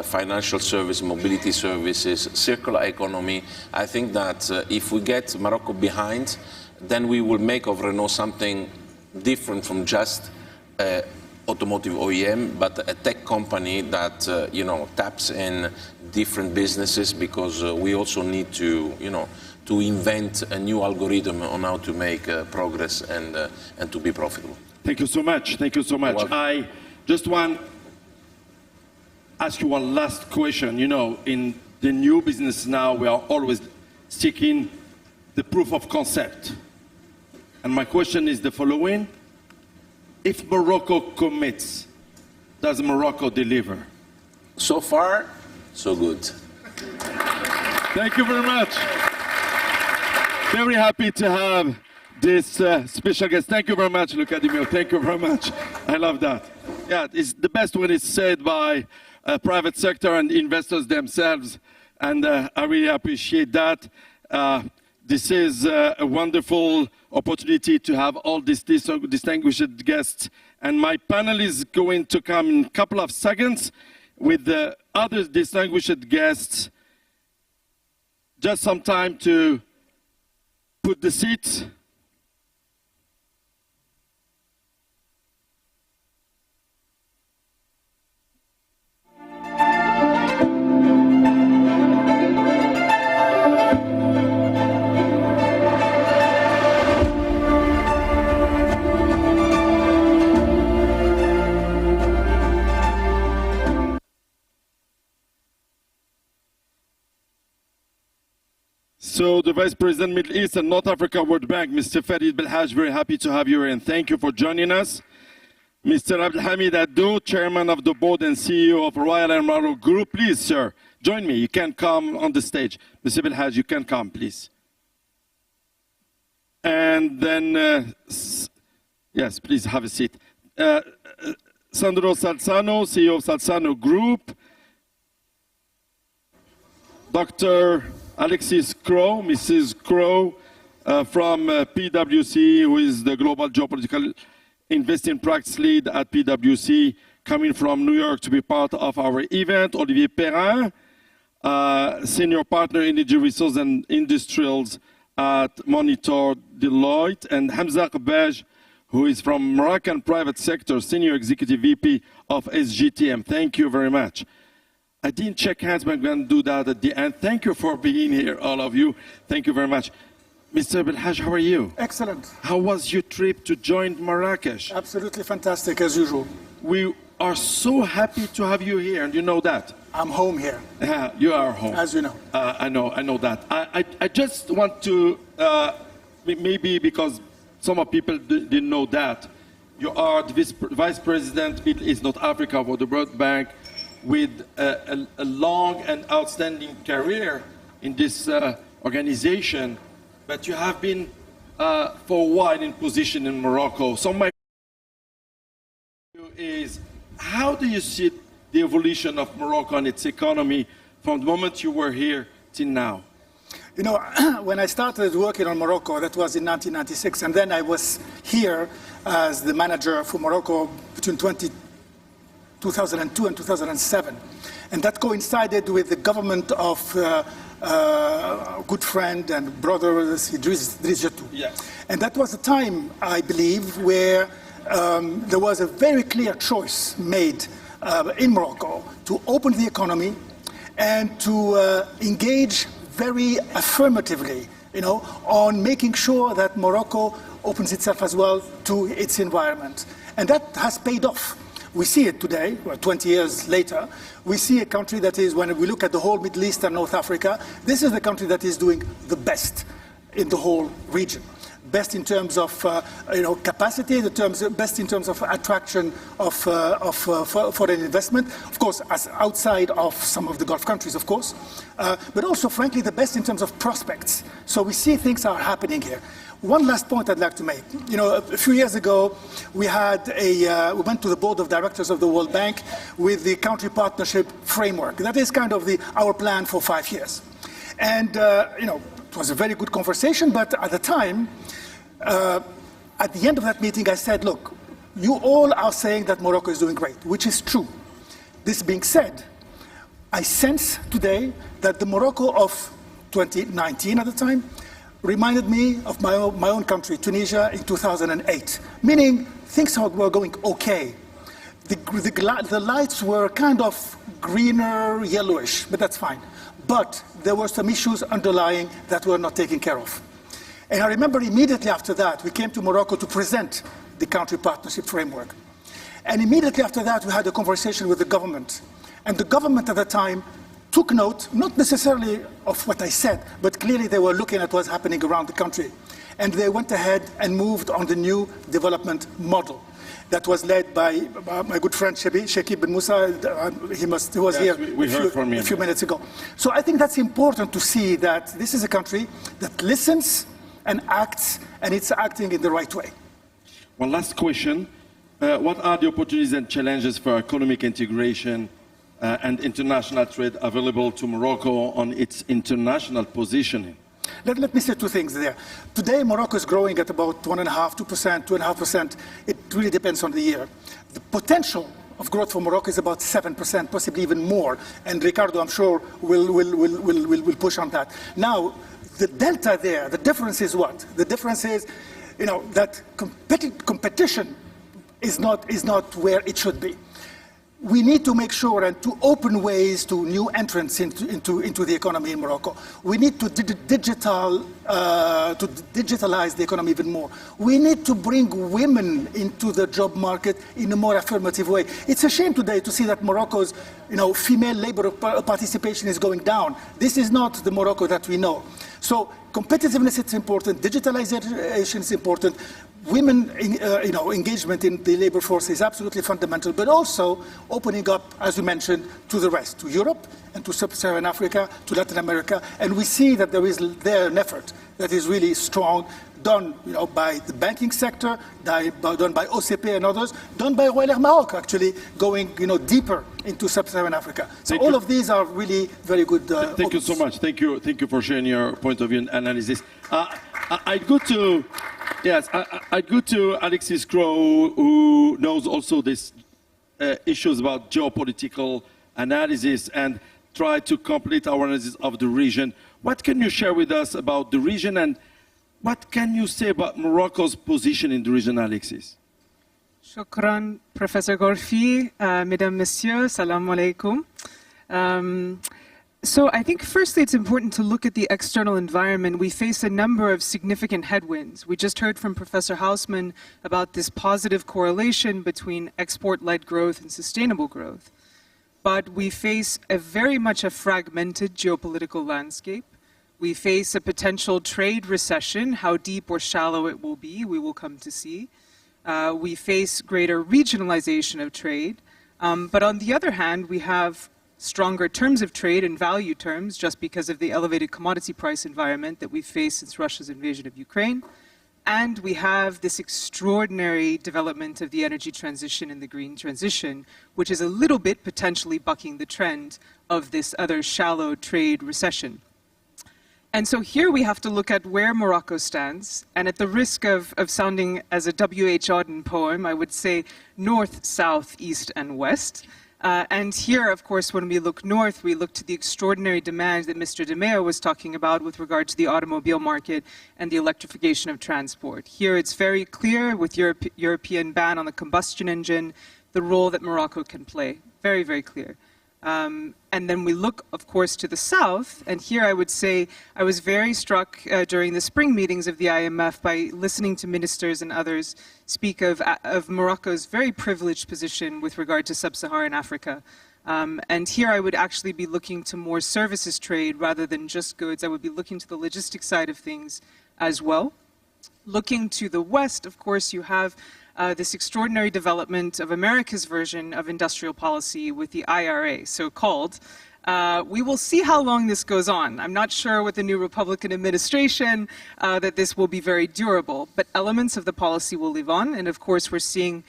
financial service, mobility services, circular economy. I think that if we get Morocco behind, then we will make of Renault something different from just automotive OEM, but a tech company that taps in different businesses, because we also need to to invent a new algorithm on how to make progress and to be profitable. Thank you so much. Thank you so much. I just want to ask you one last question. In the new business now, we are always seeking the proof of concept. And my question is the following. If Morocco commits, does Morocco deliver? So far, so good. Thank you very much. Very happy to have this special guest. Thank you very much, Luca Di Meo. Thank you very much. I love that. Yeah, it's the best when it's said by private sector and investors themselves, and I really appreciate that. This is a wonderful opportunity to have all these distinguished guests, and my panel is going to come in a couple of seconds with the other distinguished guests. Just some time to put the seats. So the Vice President, Middle East and North Africa World Bank, Mr. Farid Belhaj, very happy to have you here, and thank you for joining us. Mr. Abdelhamid Addo, Chairman of the Board and CEO of Royal Emirates Group, please, sir, join me. You can come on the stage. Mr. Belhaj, you can come, please. And then, yes, please have a seat. Sandro Salzano, CEO of Salzano Group. Dr. Alexis Crow, Mrs. Crow, from PwC, who is the Global Geopolitical Investing Practice Lead at PwC, coming from New York to be part of our event. Olivier Perrin, Senior Partner in Energy Resources and Industrials at Monitor Deloitte, and Hamza Qbaj, who is from Moroccan Private Sector, Senior Executive VP of SGTM. Thank you very much. I didn't check hands, but I'm going to do that at the end. Thank you for being here, all of you. Thank you very much. Mr. Belhaj, how are you? Excellent. How was your trip to join Marrakesh? Absolutely fantastic, as usual. We are so happy to have you here, and you know that. I'm home here. You are home. As you know. I know that. I just want to, maybe because some of people didn't know that, you are the Vice President, Middle East, North Africa for the World Bank, with a long and outstanding career in this organization, but you have been for a while in position in Morocco. So my question is, how do you see the evolution of Morocco and its economy from the moment you were here till now? You know, when I started working on Morocco, that was in 1996, and then I was here as the manager for Morocco between 2002 and 2007. And that coincided with the government of good friend and brother, Idriss Jatou. Yes. And that was a time, I believe, where there was a very clear choice made in Morocco to open the economy and to engage very affirmatively, on making sure that Morocco opens itself as well to its environment. And that has paid off. We see it today, 20 years later. We see a country that is, when we look at the whole Middle East and North Africa, this is the country that is doing the best in the whole region. Best in terms of capacity, best in terms of attraction of foreign investment, of course, as outside of some of the Gulf countries, of course, but also, frankly, the best in terms of prospects. So we see things are happening here. One last point I'd like to make. A few years ago, we went to the board of directors of the World Bank with the country partnership framework. That is kind of our plan for 5 years. And, it was a very good conversation, but at the time, at the end of that meeting, I said, look, you all are saying that Morocco is doing great, which is true. This being said, I sense today that the Morocco of 2019 at the time reminded me of my own country, Tunisia, in 2008, meaning things were going okay. The lights were kind of greener, yellowish, but that's fine. But there were some issues underlying that were not taken care of. And I remember immediately after that, we came to Morocco to present the country partnership framework. And immediately after that, we had a conversation with the government. And the government at the time took note, not necessarily of what I said, but clearly they were looking at what's happening around the country. And they went ahead and moved on the new development model that was led by my good friend Shakib Ben Moussa. He was here a few minutes ago. So I think that's important to see that this is a country that listens and acts, and it's acting in the right way. One last question. What are the opportunities and challenges for economic integration and international trade available to Morocco on its international positioning? Let me say two things there. Today, Morocco is growing at about 1.5%, 2.5%. It really depends on the year. The potential of growth for Morocco is about 7%, possibly even more. And Ricardo, I'm sure, will push on that. Now, the delta there, the difference is what? The difference is, that competition is not where it should be. We need to make sure and to open ways to new entrants into the economy in Morocco. We need to digitalize the economy even more. We need to bring women into the job market in a more affirmative way. It's a shame today to see that Morocco's female labor participation is going down. This is not the Morocco that we know. So competitiveness is important, digitalization is important. Women, engagement in the labor force is absolutely fundamental, but also opening up, as you mentioned, to the rest, to Europe and to Sub-Saharan Africa, to Latin America. And we see that there is an effort that is really strong, done by the banking sector, done by OCP and others, done by Royal Air Maroc, actually, going deeper into Sub-Saharan Africa. So all of these are really very good. Thank you so much. Thank you for sharing your point of view and analysis. I'd go to Alexis Crow, who knows also these issues about geopolitical analysis and try to complete our analysis of the region. What can you share with us about the region, and what can you say about Morocco's position in the region, Alexis? Shukran, Professor Gorfi, Mesdames, Messieurs, Salam alaikum. So I think firstly it's important to look at the external environment. We face a number of significant headwinds. We just heard from Professor Hausman about this positive correlation between export-led growth and sustainable growth. But we face very much a fragmented geopolitical landscape. We face a potential trade recession. How deep or shallow it will be, we will come to see. We face greater regionalization of trade. But on the other hand, we have stronger terms of trade in value terms just because of the elevated commodity price environment that we've faced since Russia's invasion of Ukraine. And we have this extraordinary development of the energy transition and the green transition, which is a little bit potentially bucking the trend of this other shallow trade recession. And so here we have to look at where Morocco stands, and at the risk of sounding as a W.H. Auden poem, I would say north, south, east, and west. And here, of course, when we look north, we look to the extraordinary demand that Mr. De Meo was talking about with regard to the automobile market and the electrification of transport. Here it's very clear with European ban on the combustion engine, the role that Morocco can play. Very, very clear. And then we look, of course, to the south, and here I would say I was very struck during the spring meetings of the IMF by listening to ministers and others speak of Morocco's very privileged position with regard to sub-Saharan Africa. And here I would actually be looking to more services trade rather than just goods. I would be looking to the logistics side of things as well. Looking to the west, of course, you have this extraordinary development of America's version of industrial policy with the IRA, so-called. We will see how long this goes on. I'm not sure with the new Republican administration that this will be very durable, but elements of the policy will live on. And of course, we're seeing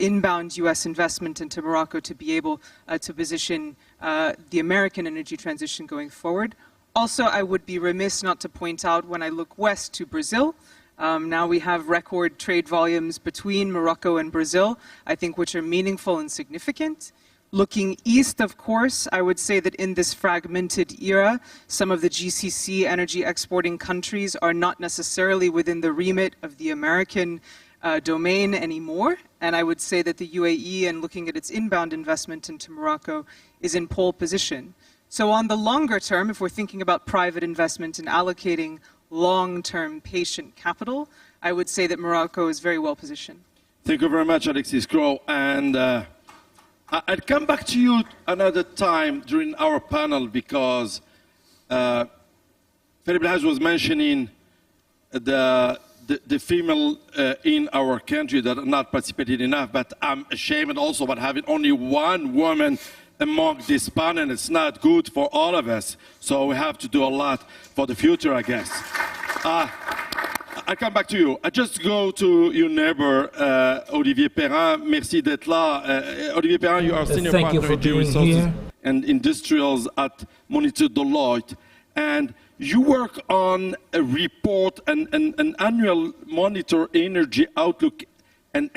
inbound US investment into Morocco to be able to position the American energy transition going forward. Also, I would be remiss not to point out when I look west to Brazil. Now we have record trade volumes between Morocco and Brazil, I think, which are meaningful and significant. Looking east, of course, I would say that in this fragmented era, some of the GCC energy exporting countries are not necessarily within the remit of the American domain anymore. And I would say that the UAE, and looking at its inbound investment into Morocco, is in pole position. So on the longer term, if we're thinking about private investment and allocating long-term patient capital, I would say that Morocco is very well positioned. Thank you very much, Alexis Crow. And I'll come back to you another time during our panel because Philip Laz was mentioning the female in our country that are not participating enough, but I'm ashamed also about having only one woman among this panel. It's not good for all of us, so we have to do a lot for the future, I guess. I'll come back to you. I just go to your neighbor, Olivier Perrin. Merci d'être là. Olivier Perrin, you are senior partner in resources and industrials at Monitor Deloitte, and you work on a report, an annual Monitor Energy Outlook, and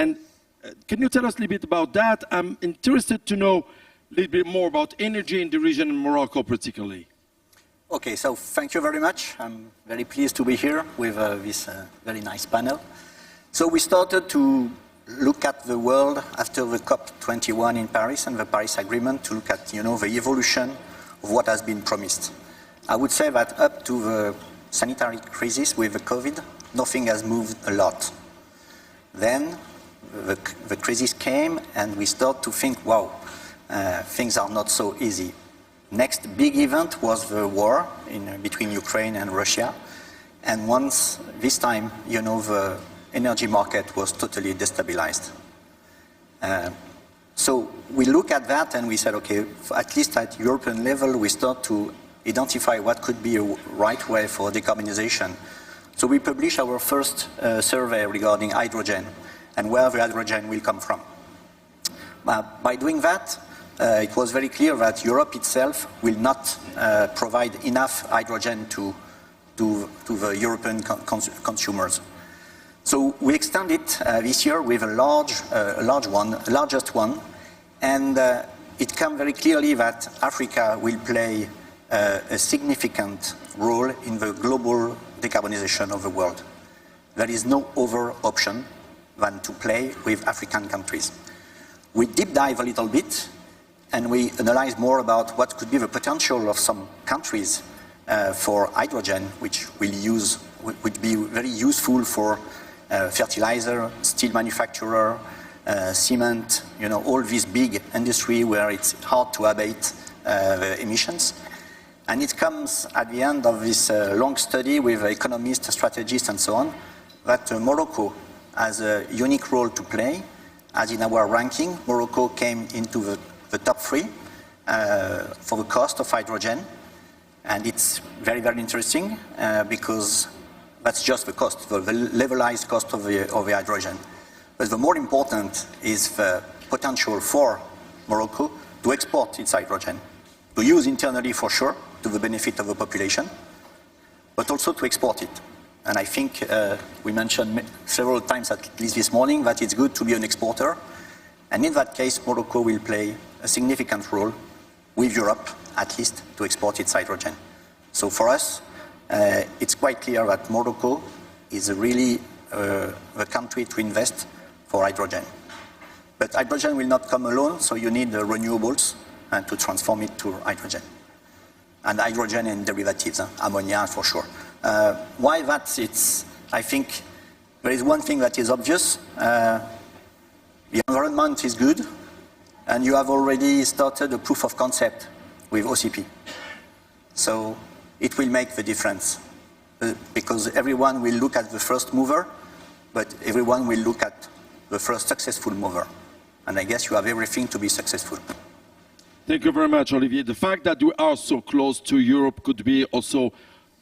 can you tell us a little bit about that? I'm interested to know a little bit more about energy in the region, in Morocco particularly. Okay, so thank you very much. I'm very pleased to be here with this very nice panel. So we started to look at the world after the COP21 in Paris and the Paris Agreement to look at, the evolution of what has been promised. I would say that up to the sanitary crisis with the COVID, nothing has moved a lot. Then the crisis came and we start to think, wow, things are not so easy. Next big event was the war between Ukraine and Russia. And once, this time, the energy market was totally destabilized. So we look at that and we said, okay, at least at European level, we start to identify what could be a right way for decarbonization. So we published our first survey regarding hydrogen and where the hydrogen will come from. By doing that, it was very clear that Europe itself will not provide enough hydrogen to the European consumers. So we extended this year with a largest one, and it came very clearly that Africa will play a significant role in the global decarbonization of the world. There is no other option than to play with African countries. We deep dive a little bit, and we analyze more about what could be the potential of some countries for hydrogen, which would be very useful for fertilizer, steel manufacturer, cement, all this big industry where it's hard to abate the emissions. And it comes at the end of this long study with economists, strategists, and so on, that Morocco has a unique role to play. As in our ranking, Morocco came into the top 3 for the cost of hydrogen. And it's very, very interesting because that's just the cost, the levelized cost of the hydrogen. But the more important is the potential for Morocco to export its hydrogen, to use internally for sure, to the benefit of the population, but also to export it. And I think we mentioned several times, at least this morning, that it's good to be an exporter. And in that case, Morocco will play a significant role with Europe, at least, to export its hydrogen. So for us, it's quite clear that Morocco is really the country to invest for hydrogen. But hydrogen will not come alone, so you need the renewables and to transform it to hydrogen. And hydrogen and derivatives, ammonia for sure. Why that? I think there is one thing that is obvious. The environment is good, and you have already started a proof of concept with OCP. So it will make the difference, because everyone will look at the first mover, but everyone will look at the first successful mover. And I guess you have everything to be successful. Thank you very much, Olivier. The fact that we are so close to Europe could be also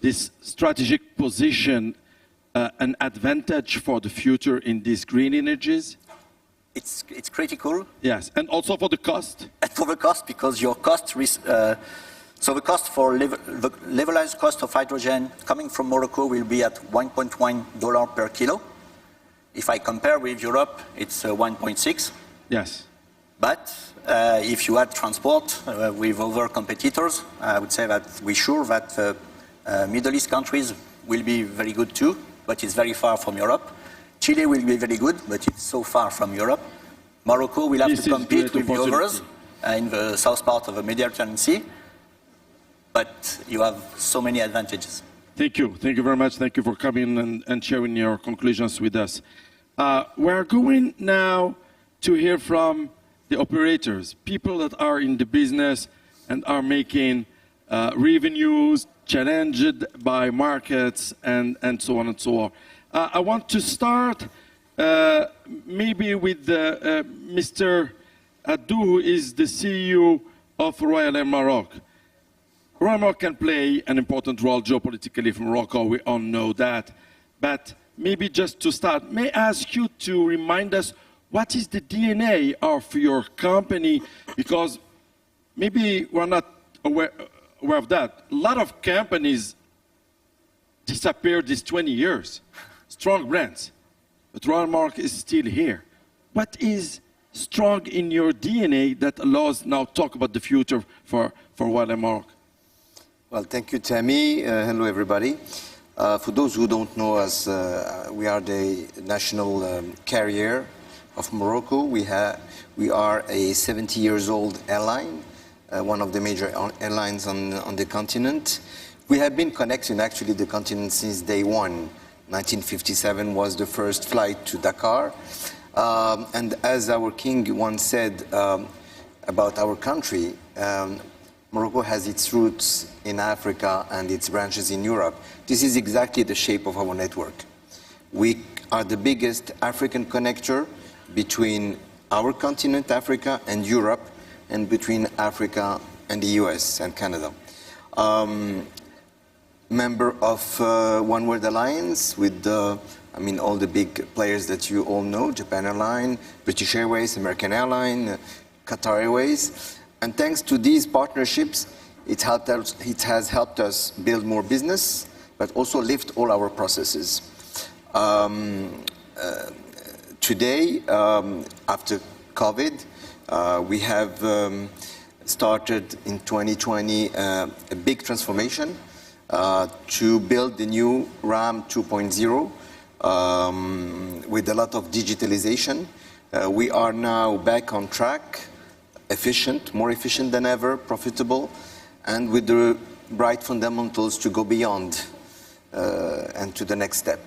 this strategic position an advantage for the future in these green energies? It's critical. Yes, and also for the cost? And for the cost, because your cost, so the cost for the levelized cost of hydrogen coming from Morocco will be at $1.1 per kilo. If I compare with Europe, it's 1.6. Yes. But if you add transport with other competitors, I would say that we're sure that Middle East countries will be very good too, but it's very far from Europe. Chile will be very good, but it's so far from Europe. Morocco will have to compete with the others in the south part of the Mediterranean Sea, but you have so many advantages. Thank you. Thank you very much. Thank you for coming and sharing your conclusions with us. We're going now to hear from the operators, people that are in the business and are making revenues, challenged by markets, and so on and so on. I want to start maybe with Mr. Adou, who is the CEO of Royal Air Maroc. Royal Maroc can play an important role geopolitically for Morocco, we all know that. But maybe just to start, may I ask you to remind us what is the DNA of your company? Because maybe we're not aware of that. A lot of companies disappeared these 20 years. Strong brands. But Royal Maroc is still here. What is strong in your DNA that allows now talk about the future for Royal Maroc? Well, thank you, Tammy. Hello, everybody. For those who don't know us, we are the national carrier of Morocco. We are a 70 years old airline, one of the major airlines on the continent. We have been connecting actually the continent since day one. 1957 was the first flight to Dakar. And as our king once said about our country, Morocco has its roots in Africa and its branches in Europe. This is exactly the shape of our network. We are the biggest African connector between our continent, Africa, and Europe, and between Africa and the US and Canada. Member of One World Alliance with all the big players that you all know, Japan Airlines, British Airways, American Airlines, Qatar Airways. And thanks to these partnerships, it has helped us build more business, but also lift all our processes. Today, after COVID, we have started in 2020 a big transformation to build the new RAM 2.0 with a lot of digitalization. We are now back on track, efficient, more efficient than ever, profitable, and with the right fundamentals to go beyond and to the next step.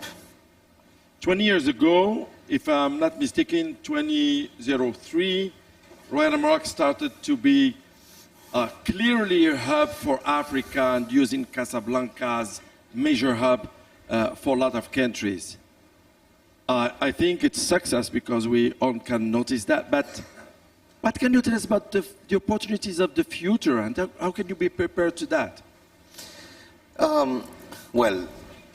20 years ago, if I'm not mistaken, 2003, Royal Maroc started to be clearly a hub for Africa and using Casablanca as major hub for a lot of countries. I think it's success because we all can notice that, but what can you tell us about the opportunities of the future and how can you be prepared to that? Well,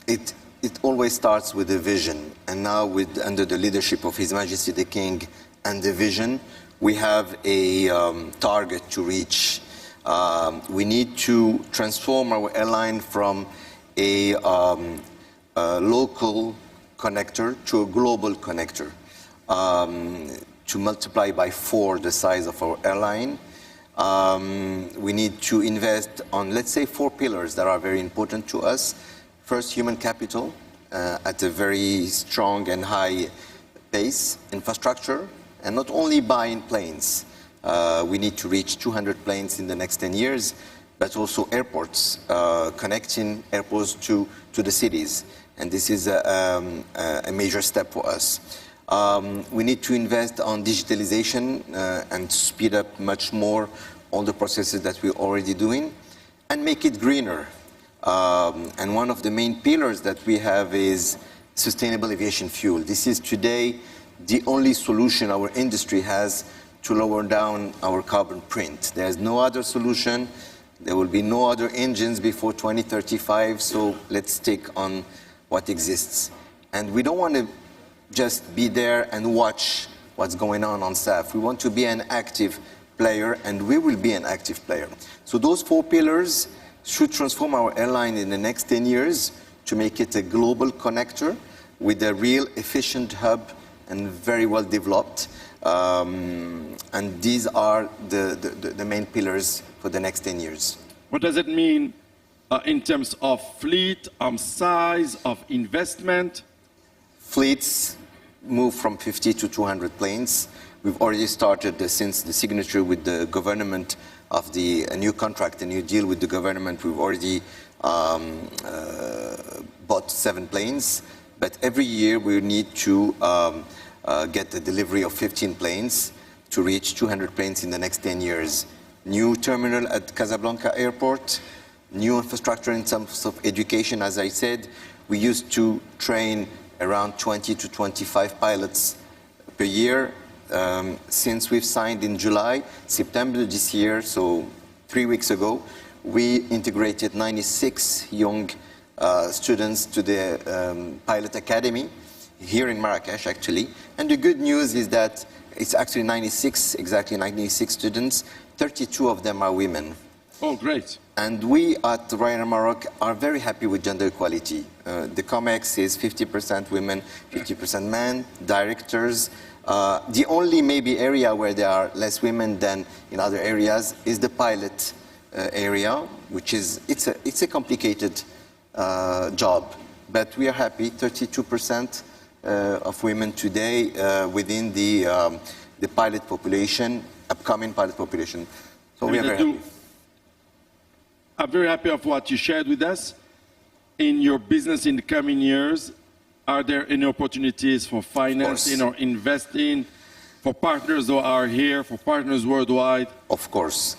it always starts with a vision, and now under the leadership of His Majesty the King and the vision, we have a target to reach. We need to transform our airline from a local connector to a global connector. to multiply by 4 the size of our airline. We need to invest on, let's say, 4 pillars that are very important to us. First, human capital at a very strong and high pace. Infrastructure, and not only buying planes. We need to reach 200 planes in the next 10 years, but also airports, connecting airports to the cities. And this is a major step for us. We need to invest on digitalization and speed up much more all the processes that we're already doing, and make it greener. And one of the main pillars that we have is sustainable aviation fuel. This is today the only solution our industry has to lower down our carbon print. There's no other solution. There will be no other engines before 2035, so let's take on what exists. And we don't want to just be there and watch what's going on SAF. We want to be an active player, and we will be an active player. So those 4 pillars should transform our airline in the next 10 years to make it a global connector with a real efficient hub and very well developed. And these are the main pillars for the next 10 years. What does it mean in terms of fleet, size, of investment? Fleets move from 50 to 200 planes. We've already started since the signature with the government of a new contract, a new deal with the government. We've already bought 7 planes, but every year we need to get the delivery of 15 planes to reach 200 planes in the next 10 years. New terminal at Casablanca Airport, new infrastructure in terms of education. As I said, we used to train around 20 to 25 pilots per year. Since we've signed in September this year, so 3 weeks ago, we integrated 96 young students to the pilot academy here in Marrakesh, actually. And the good news is that it's actually 96, exactly 96 students. 32 of them are women. Oh, great. And we at Ryanair Maroc are very happy with gender equality. The COMEX is 50% women, 50% men, directors. The only maybe area where there are less women than in other areas is the pilot area, which is, it's a complicated job. But we are happy, 32% of women today within the pilot population, upcoming pilot population. So we are very happy. I'm very happy of what you shared with us. In your business in the coming years, are there any opportunities for financing or investing, for partners who are here, for partners worldwide? Of course.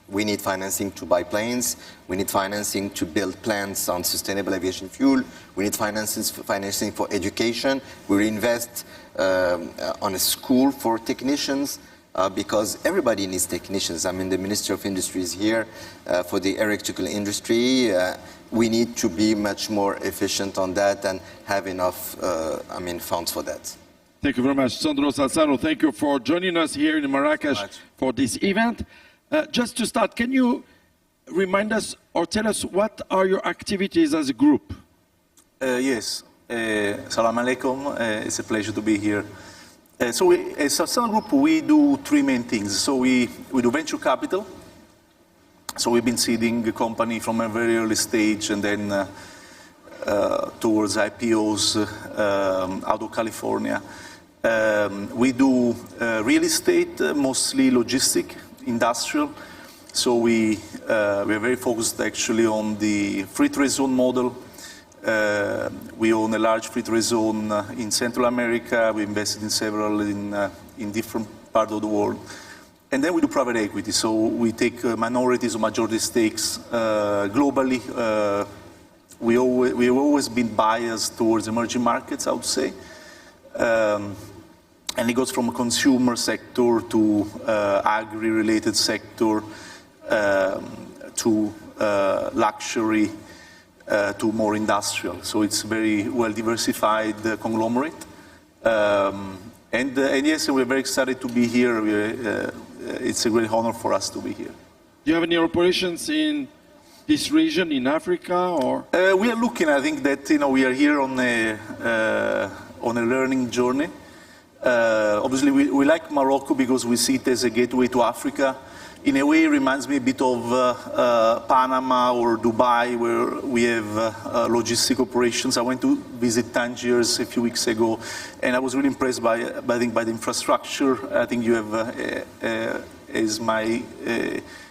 We need financing to buy planes. We need financing to build plants on sustainable aviation fuel. We need financing for education. We invest on a school for technicians. Because everybody needs technicians. I mean, the Minister of Industry is here for the electrical industry. We need to be much more efficient on that and have enough, funds for that. Thank you very much. Sandro Salzano, thank you for joining us here in Marrakesh for this event. Just to start, can you remind us or tell us what are your activities as a group? Yes. Salam alaikum. It's a pleasure to be here. So as a Salzano Group, we do 3 main things. So we do venture capital. So we've been seeding the company from a very early stage and then towards IPOs out of California. We do real estate, mostly logistic, industrial. So we are very focused actually on the free trade zone model. We own a large free trade zone in Central America. We invested in several in different parts of the world. And then we do private equity. So we take minorities or majority stakes globally. We have always been biased towards emerging markets, I would say. And it goes from a consumer sector to agri-related sector to luxury to more industrial. So it's very well diversified conglomerate. And yes, we're very excited to be here. It's a great honor for us to be here. Do you have any operations in this region, in Africa, or? We are looking. I think that we are here on a learning journey. Obviously, we like Morocco because we see it as a gateway to Africa. In a way, it reminds me a bit of Panama or Dubai, where we have logistic operations. I went to visit Tangiers a few weeks ago, and I was really impressed by the infrastructure. I think you have, as my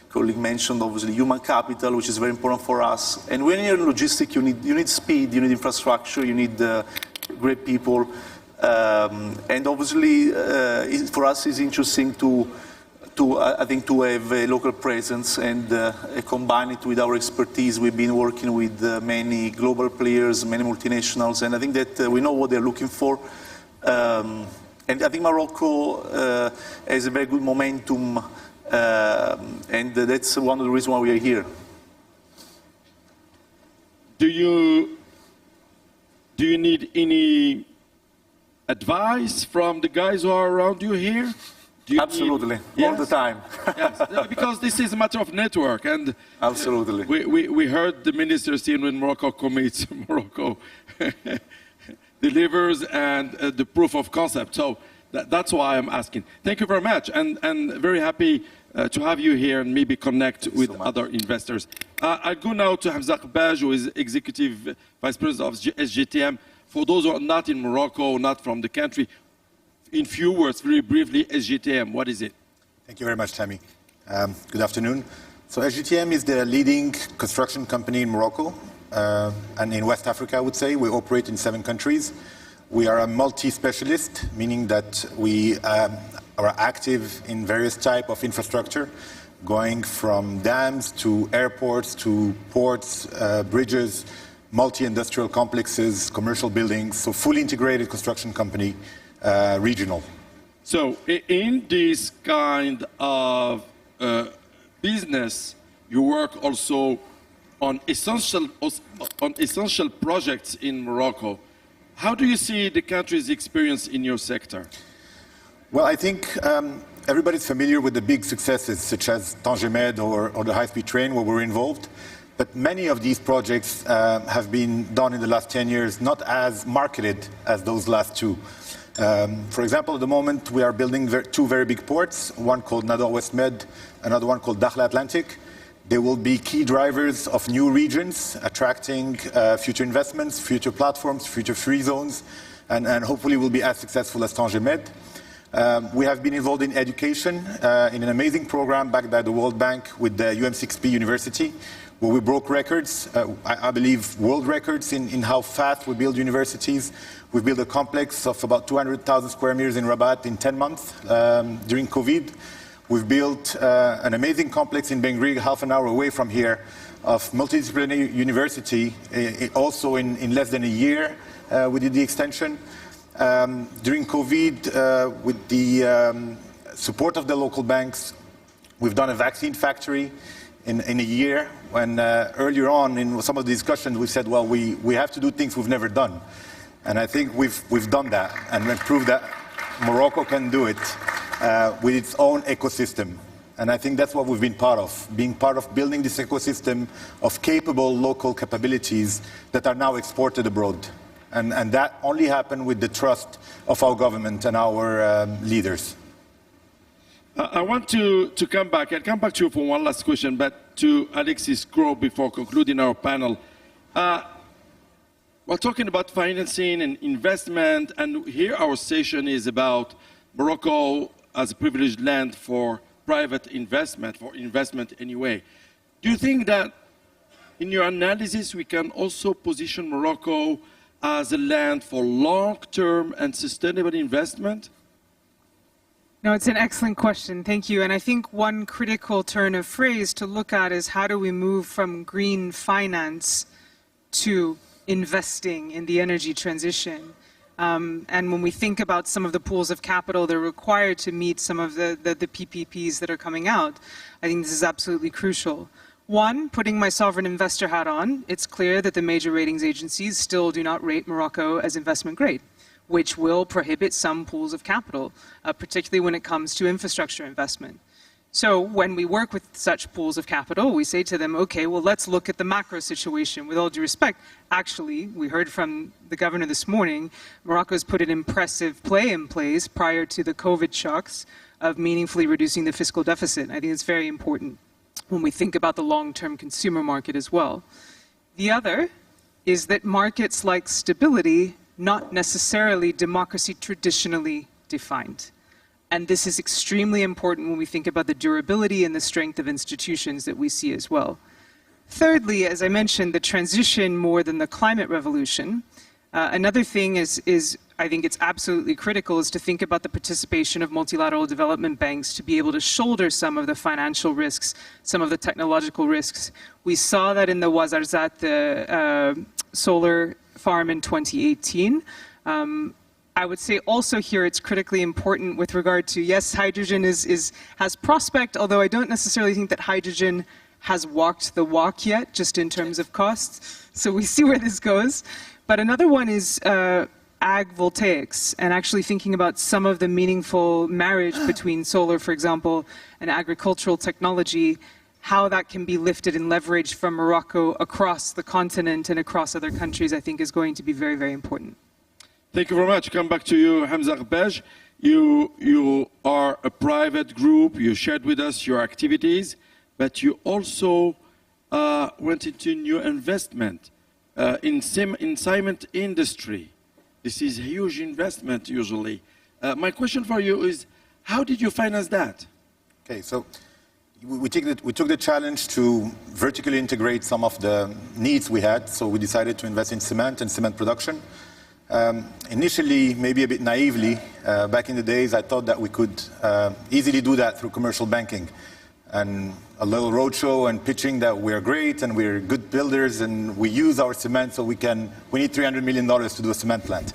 colleague mentioned, obviously human capital, which is very important for us. And when you're in logistics, you need speed, you need infrastructure, you need great people. And obviously, for us, it's interesting to have a local presence and combine it with our expertise. We've been working with many global players, many multinationals, and I think that we know what they're looking for. And I think Morocco has a very good momentum, and that's one of the reasons why we are here. Do you need any advice from the guys who are around you here? Absolutely, all the time. Yes, because this is a matter of network, and absolutely, we heard the minister saying when Morocco commits, Morocco delivers, and the proof of concept. So that's why I'm asking. Thank you very much, and very happy to have you here and maybe connect with other investors. I go now to Hamza Kbaj, who is Executive Vice President of SGTM. For those who are not in Morocco, not from the country, in few words, very briefly, SGTM, what is it? Thank you very much, Tammy. Good afternoon. So SGTM is the leading construction company in Morocco and in West Africa, I would say. We operate in 7 countries. We are a multi-specialist, meaning that we are active in various types of infrastructure, going from dams to airports to ports, bridges, multi-industrial complexes, commercial buildings, so fully integrated construction company. Regional. So in this kind of business, you work also on essential projects in Morocco. How do you see the country's experience in your sector? Well, I think everybody's familiar with the big successes such as Tangemed or the high-speed train where we're involved. But many of these projects have been done in the last 10 years, not as marketed as those last 2. For example, at the moment, we are building 2 very big ports, one called Nador West Med, another one called Dakhla Atlantic. They will be key drivers of new regions, attracting future investments, future platforms, future free zones, and hopefully will be as successful as Tangemed. We have been involved in education in an amazing program backed by the World Bank with the UM6P University, where we broke records, I believe world records in how fast we build universities. We built a complex of about 200,000 square meters in Rabat in 10 months during COVID. We've built an amazing complex in Bengrig, half an hour away from here, of multidisciplinary university, also in less than a year we did the extension. During COVID, with the support of the local banks, we've done a vaccine factory in a year, when earlier on in some of the discussions we said, well, we have to do things we've never done. And I think we've done that, and we've proved that Morocco can do it with its own ecosystem. And I think that's what we've been part of, being part of building this ecosystem of capable local capabilities that are now exported abroad. And that only happened with the trust of our government and our leaders. I want to come back. I'll come back to you for one last question, but to Alexis Crow before concluding our panel. We're talking about financing and investment, and here our session is about Morocco as a privileged land for private investment, for investment anyway. Do you think that in your analysis we can also position Morocco as a land for long-term and sustainable investment? No, it's an excellent question. Thank you. And I think one critical turn of phrase to look at is how do we move from green finance to investing in the energy transition? And when we think about some of the pools of capital that are required to meet some of the PPPs that are coming out, I think this is absolutely crucial. One, putting my sovereign investor hat on, it's clear that the major ratings agencies still do not rate Morocco as investment grade, which will prohibit some pools of capital, particularly when it comes to infrastructure investment. So when we work with such pools of capital, we say to them, okay, well, let's look at the macro situation. With all due respect, actually, we heard from the governor this morning, Morocco's put an impressive play in place prior to the COVID shocks of meaningfully reducing the fiscal deficit. I think it's very important when we think about the long-term consumer market as well. The other is that markets like stability, not necessarily democracy traditionally defined. And this is extremely important when we think about the durability and the strength of institutions that we see as well. Thirdly, as I mentioned, the transition more than the climate revolution. Another thing is I think it's absolutely critical is to think about the participation of multilateral development banks to be able to shoulder some of the financial risks, some of the technological risks. We saw that in the Ouarzazate, the solar farm in 2018. I would say also here it's critically important with regard to, yes, hydrogen has prospect, although I don't necessarily think that hydrogen has walked the walk yet, just in terms of costs. So we see where this goes. But another one is agvoltaics, and actually thinking about some of the meaningful marriage between solar, for example, and agricultural technology, how that can be lifted and leveraged from Morocco across the continent and across other countries, I think is going to be very, very important. Thank you very much. Come back to you, Hamza Ghbej. You are a private group. You shared with us your activities, but you also went into new investment in cement industry. This is a huge investment usually. My question for you is, how did you finance that? Okay, so we took the challenge to vertically integrate some of the needs we had. So we decided to invest in cement and cement production. Initially, maybe a bit naively, back in the days, I thought that we could easily do that through commercial banking. And a little roadshow and pitching that we're great and we're good builders and we use our cement so we need $300 million to do a cement plant.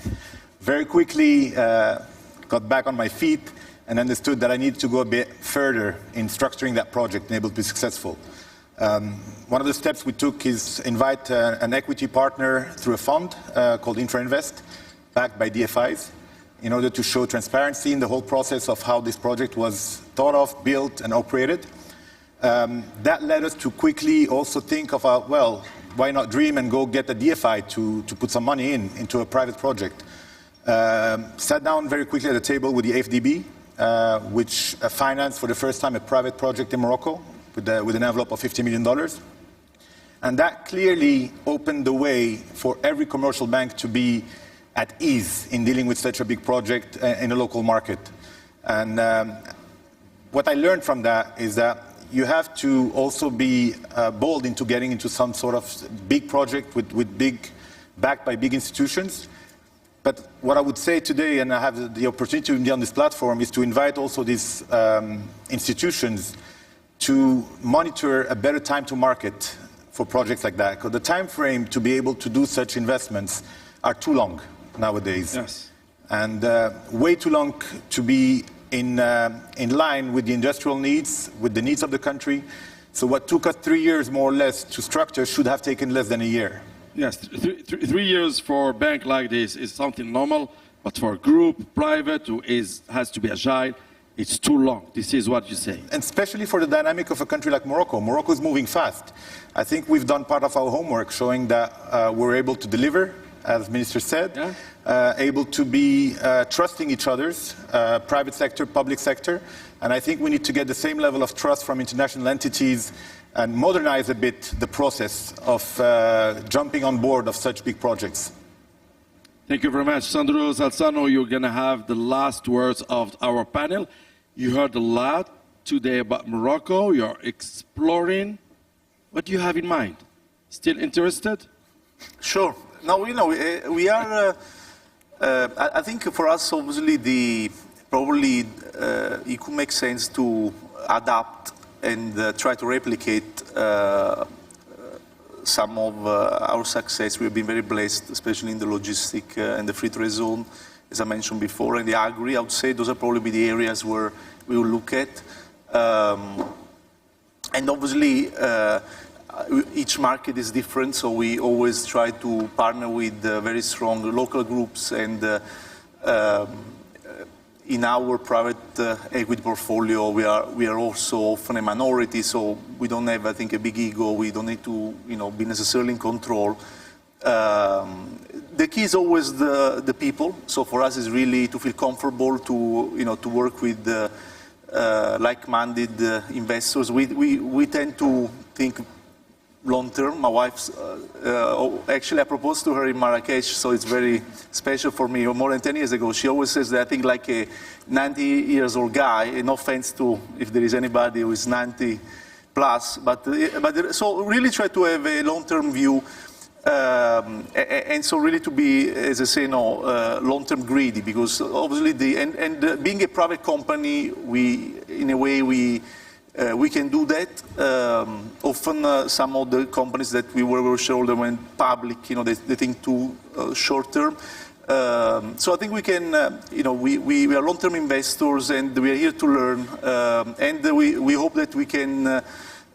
Very quickly got back on my feet and understood that I needed to go a bit further in structuring that project and able to be successful. One of the steps we took is invite an equity partner through a fund called InfraInvest, backed by DFIs, in order to show transparency in the whole process of how this project was thought of, built, and operated. That led us to quickly also think of, well, why not dream and go get a DFI to put some money into a private project. Sat down very quickly at the table with the AFDB, which financed for the first time a private project in Morocco with an envelope of $50 million. And that clearly opened the way for every commercial bank to be at ease in dealing with such a big project in a local market. And what I learned from that is that you have to also be bold into getting into some sort of big project backed by big institutions. But what I would say today, and I have the opportunity to be on this platform, is to invite also these institutions to monitor a better time to market for projects like that. Because the time frame to be able to do such investments are too long nowadays. Yes. And way too long to be in line with the industrial needs, with the needs of the country. So what took us 3 years more or less to structure should have taken less than a year. Yes, 3 years for a bank like this is something normal, but for a group, private, who has to be agile, it's too long. This is what you say. And especially for the dynamic of a country like Morocco. Morocco is moving fast. I think we've done part of our homework showing that we're able to deliver, as Minister said, able to be trusting each other's, private sector, public sector. And I think we need to get the same level of trust from international entities and modernize a bit the process of jumping on board of such big projects. Thank you very much. Sandro Salzano, you're going to have the last words of our panel. You heard a lot today about Morocco. You're exploring. What do you have in mind? Still interested? Sure. No, we are, I think for us, obviously, probably it could make sense to adapt and try to replicate some of our success. We've been very blessed, especially in the logistic and the free trade zone, as I mentioned before, and the agri. I would say those are probably the areas where we will look at. And obviously, each market is different, so we always try to partner with very strong local groups and in our private equity portfolio, we are also often a minority, so we don't have, I think, a big ego. We don't need to, be necessarily in control. The key is always the people. So for us, it's really to feel comfortable to work with like-minded investors. We tend to think long-term. My wife's, actually I proposed to her in Marrakesh, so it's very special for me. More than 10 years ago, she always says that I think like a 90-year-old guy, no offense to if there is anybody who is 90 plus, but so really try to have a long-term view, and so really to be, as I say, long-term greedy, because obviously being a private company, in a way we can do that. Often some of the companies that we were shareholder went public, they think too short term. So I think we can, we are long-term investors and we are here to learn, and we hope that we can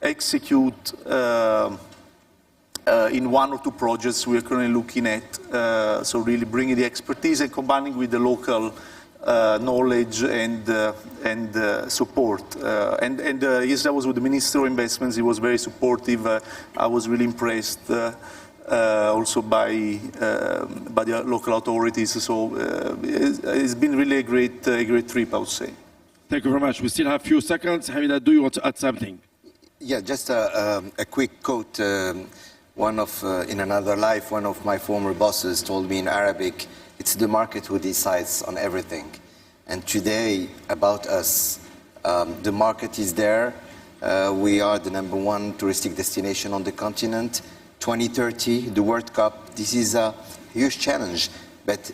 execute in one or two projects we are currently looking at. So really bringing the expertise and combining with the local knowledge and support. And yes, I was with the Minister of Investments. He was very supportive. I was really impressed also by the local authorities. So it's been really a great trip, I would say. Thank you very much. We still have a few seconds. Hamida, do you want to add something? Yeah, just a quick quote. In another life, one of my former bosses told me in Arabic, it's the market who decides on everything. And today, about us, the market is there. We are the #1 touristic destination on the continent. 2030, the World Cup, this is a huge challenge, but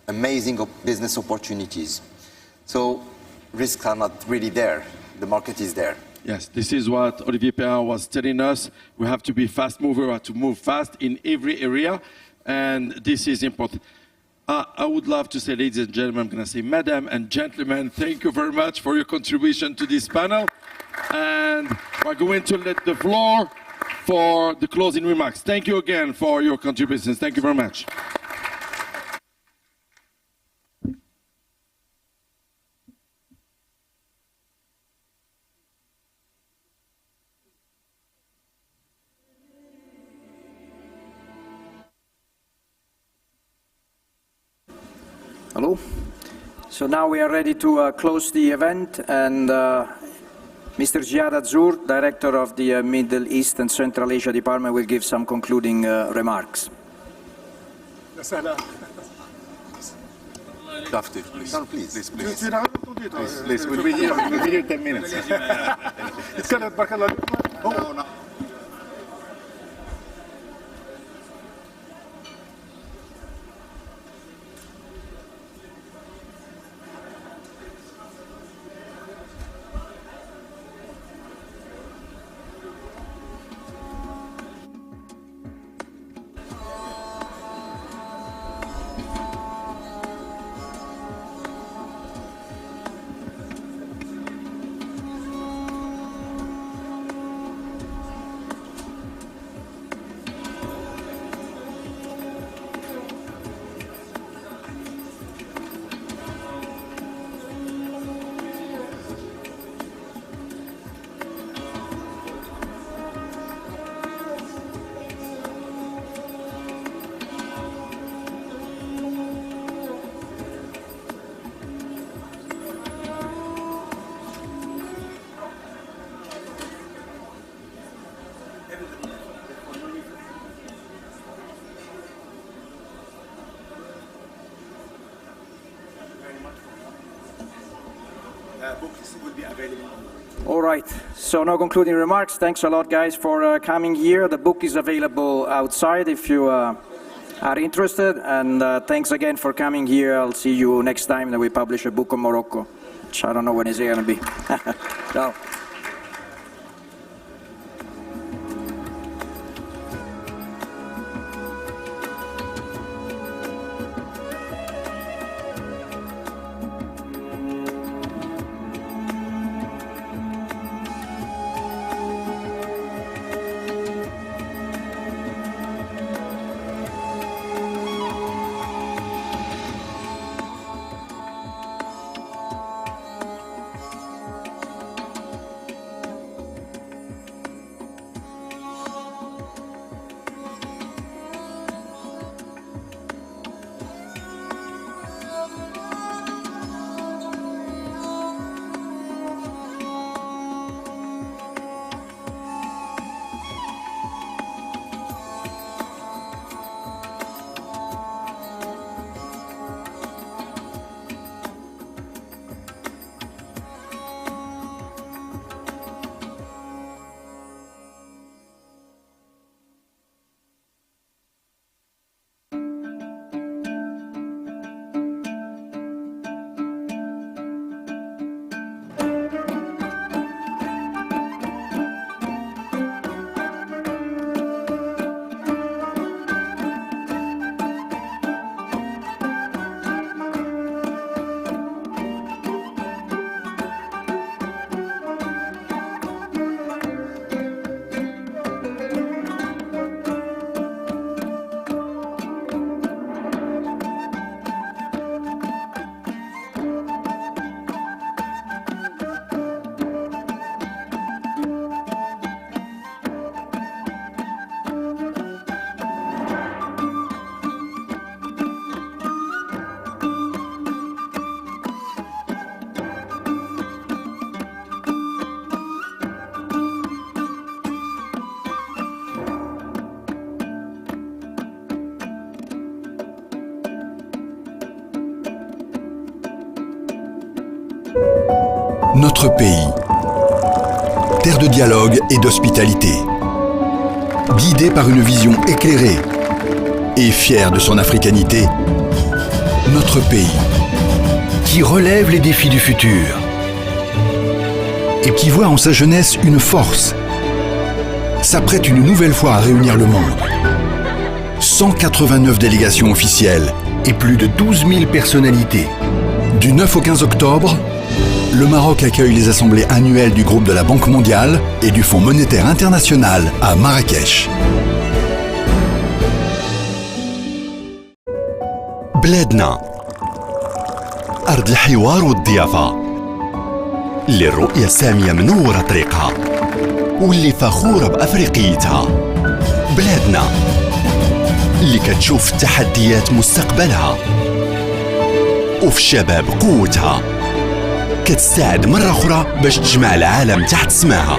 amazing business opportunities. So risks are not really there. The market is there. Yes, this is what Olivier Perrin was telling us. We have to be fast mover, we have to move fast in every area, and this is important. I would love to say, ladies and gentlemen, I'm going to say, madam and gentlemen, thank you very much for your contribution to this panel. And we're going to let the floor for the closing remarks. Thank you again for your contributions. Thank you very much. Hello. So now we are ready to close the event, and Mr. Ziad Azzour, Director of the Middle East and Central Asia Department, will give some concluding remarks. Dafti, please. Please, we'll be here 10 minutes. All right, so no concluding remarks. Thanks a lot, guys, for coming here. The book is available outside if you are interested, and thanks again for coming here. I'll see you next time that we publish a book on Morocco, which I don't know when it's going to be. Ciao. Notre pays, terre de dialogue et d'hospitalité. Guidé par une vision éclairée et fier de son africanité, notre pays, qui relève les défis du futur et qui voit en sa jeunesse une force, s'apprête une nouvelle fois à réunir le monde. 189 délégations officielles et plus de 12 000 personnalités. Du 9 au 15 octobre, le Maroc accueille les assemblées annuelles du groupe de la Banque mondiale et du Fonds monétaire international à Marrakech. بلادنا أرض الحوار والضيافة اللي الرؤية السامية منورة طريقها واللي فخورة بأفريقيتها. بلادنا اللي كتشوف التحديات مستقبلها وفي الشباب قوتها، كتساعد مرة أخرى باش تجمع العالم تحت سماها.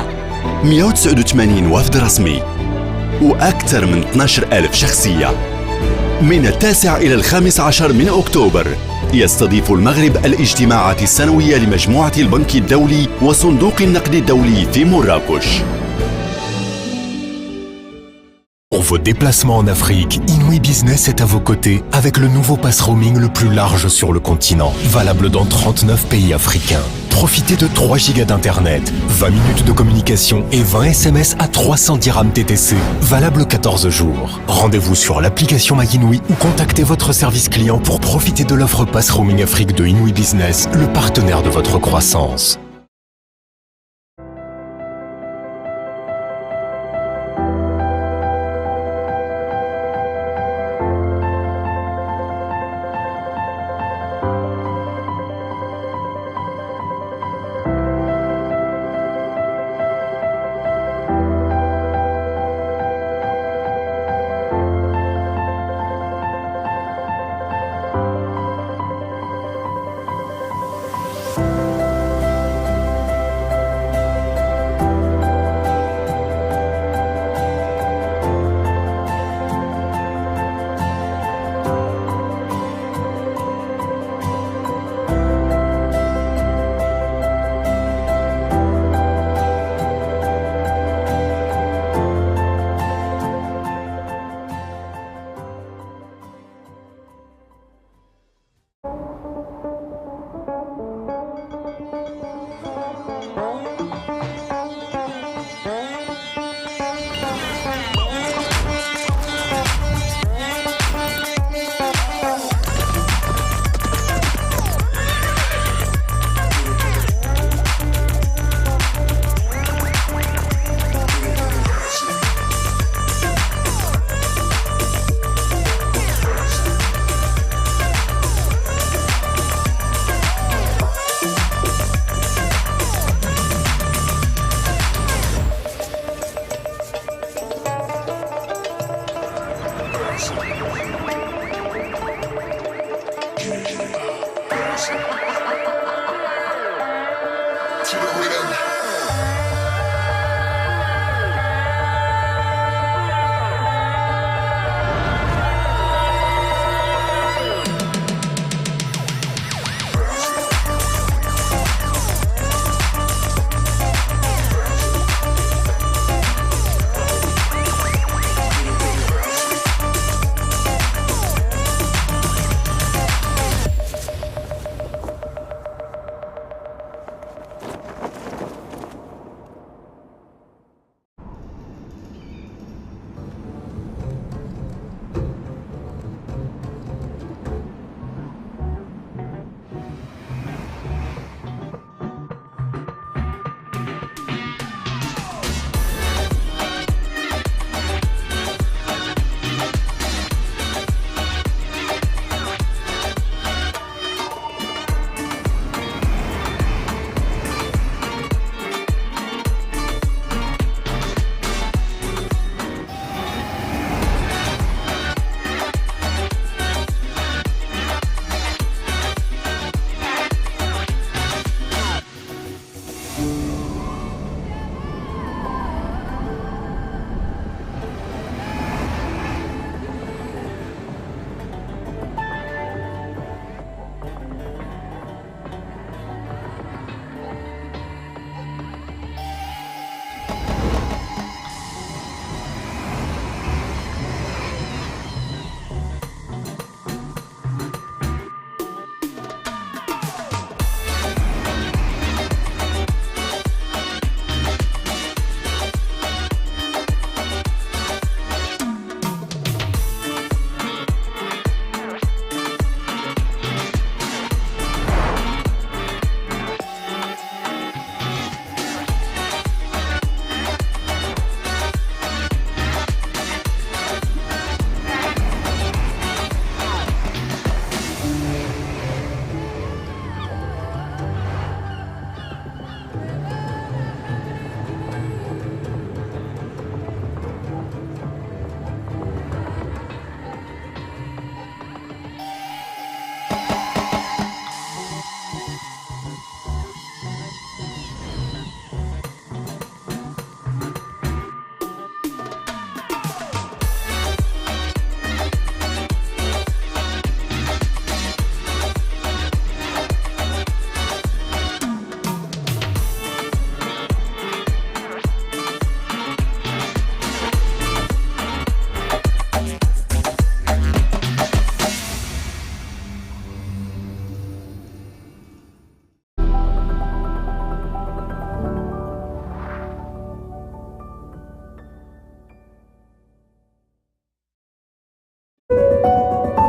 189 وفد رسمي وأكثر من 12,000 شخصية. من 9 إلى 15 من أكتوبر يستضيف المغرب الاجتماعات السنوية لمجموعة البنك الدولي وصندوق النقد الدولي في مراكش. Pour vos déplacements en Afrique, Inouï Business est à vos côtés avec le nouveau pass roaming le plus large sur le continent, valable dans 39 pays africains. Profitez de 3 gigas d'internet, 20 minutes de communication et 20 SMS à 300 dirhams TTC, valable 14 jours. Rendez-vous sur l'application MyInouï ou contactez votre service client pour profiter de l'offre pass roaming Afrique de Inouï Business, le partenaire de votre croissance.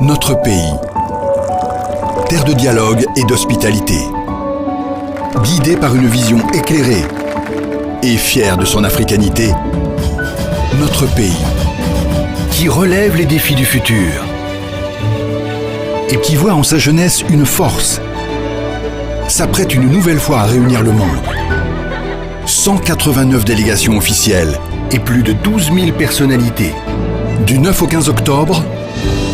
Notre pays, terre de dialogue et d'hospitalité. Guidé par une vision éclairée et fier de son africanité, notre pays, qui relève les défis du futur et qui voit en sa jeunesse une force, s'apprête une nouvelle fois à réunir le monde. 189 délégations officielles et plus de 12 000 personnalités. Du 9 au 15 octobre,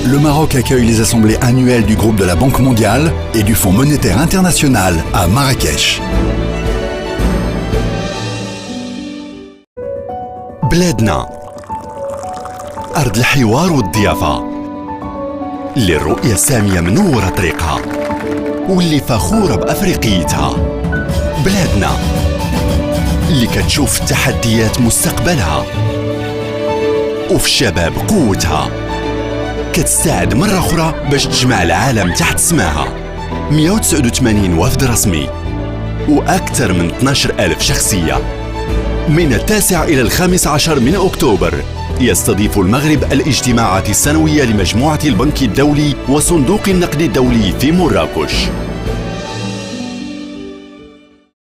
le Maroc accueille les assemblées annuelles du groupe de la Banque mondiale et du Fonds monétaire international à Marrakech. بلادنا أرض الحوار والضيافة اللي الرؤية السامية منورة طريقها واللي فخورة بأفريقيتها. بلادنا اللي كتشوف التحديات مستقبلها وفي الشباب قوتها، كتستعد مرة أخرى باش تجمع العالم تحت سماها. 189 وفد رسمي وأكثر من 12,000 شخصية. من 9 إلى 15 من أكتوبر يستضيف المغرب الاجتماعات السنوية لمجموعة البنك الدولي وصندوق النقد الدولي في مراكش.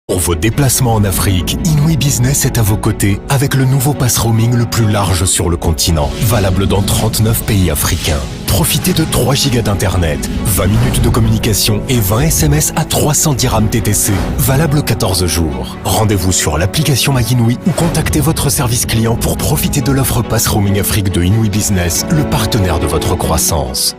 Pour vos déplacements en Afrique, Inouï Business est à vos côtés avec le nouveau pass roaming le plus large sur le continent, valable dans 39 pays africains. Profitez de 3 gigas d'internet, 20 minutes de communication et 20 SMS à 300 dirhams TTC, valable 14 jours. Rendez-vous sur l'application MyInouï ou contactez votre service client pour profiter de l'offre pass roaming Afrique de Inouï Business, le partenaire de votre croissance.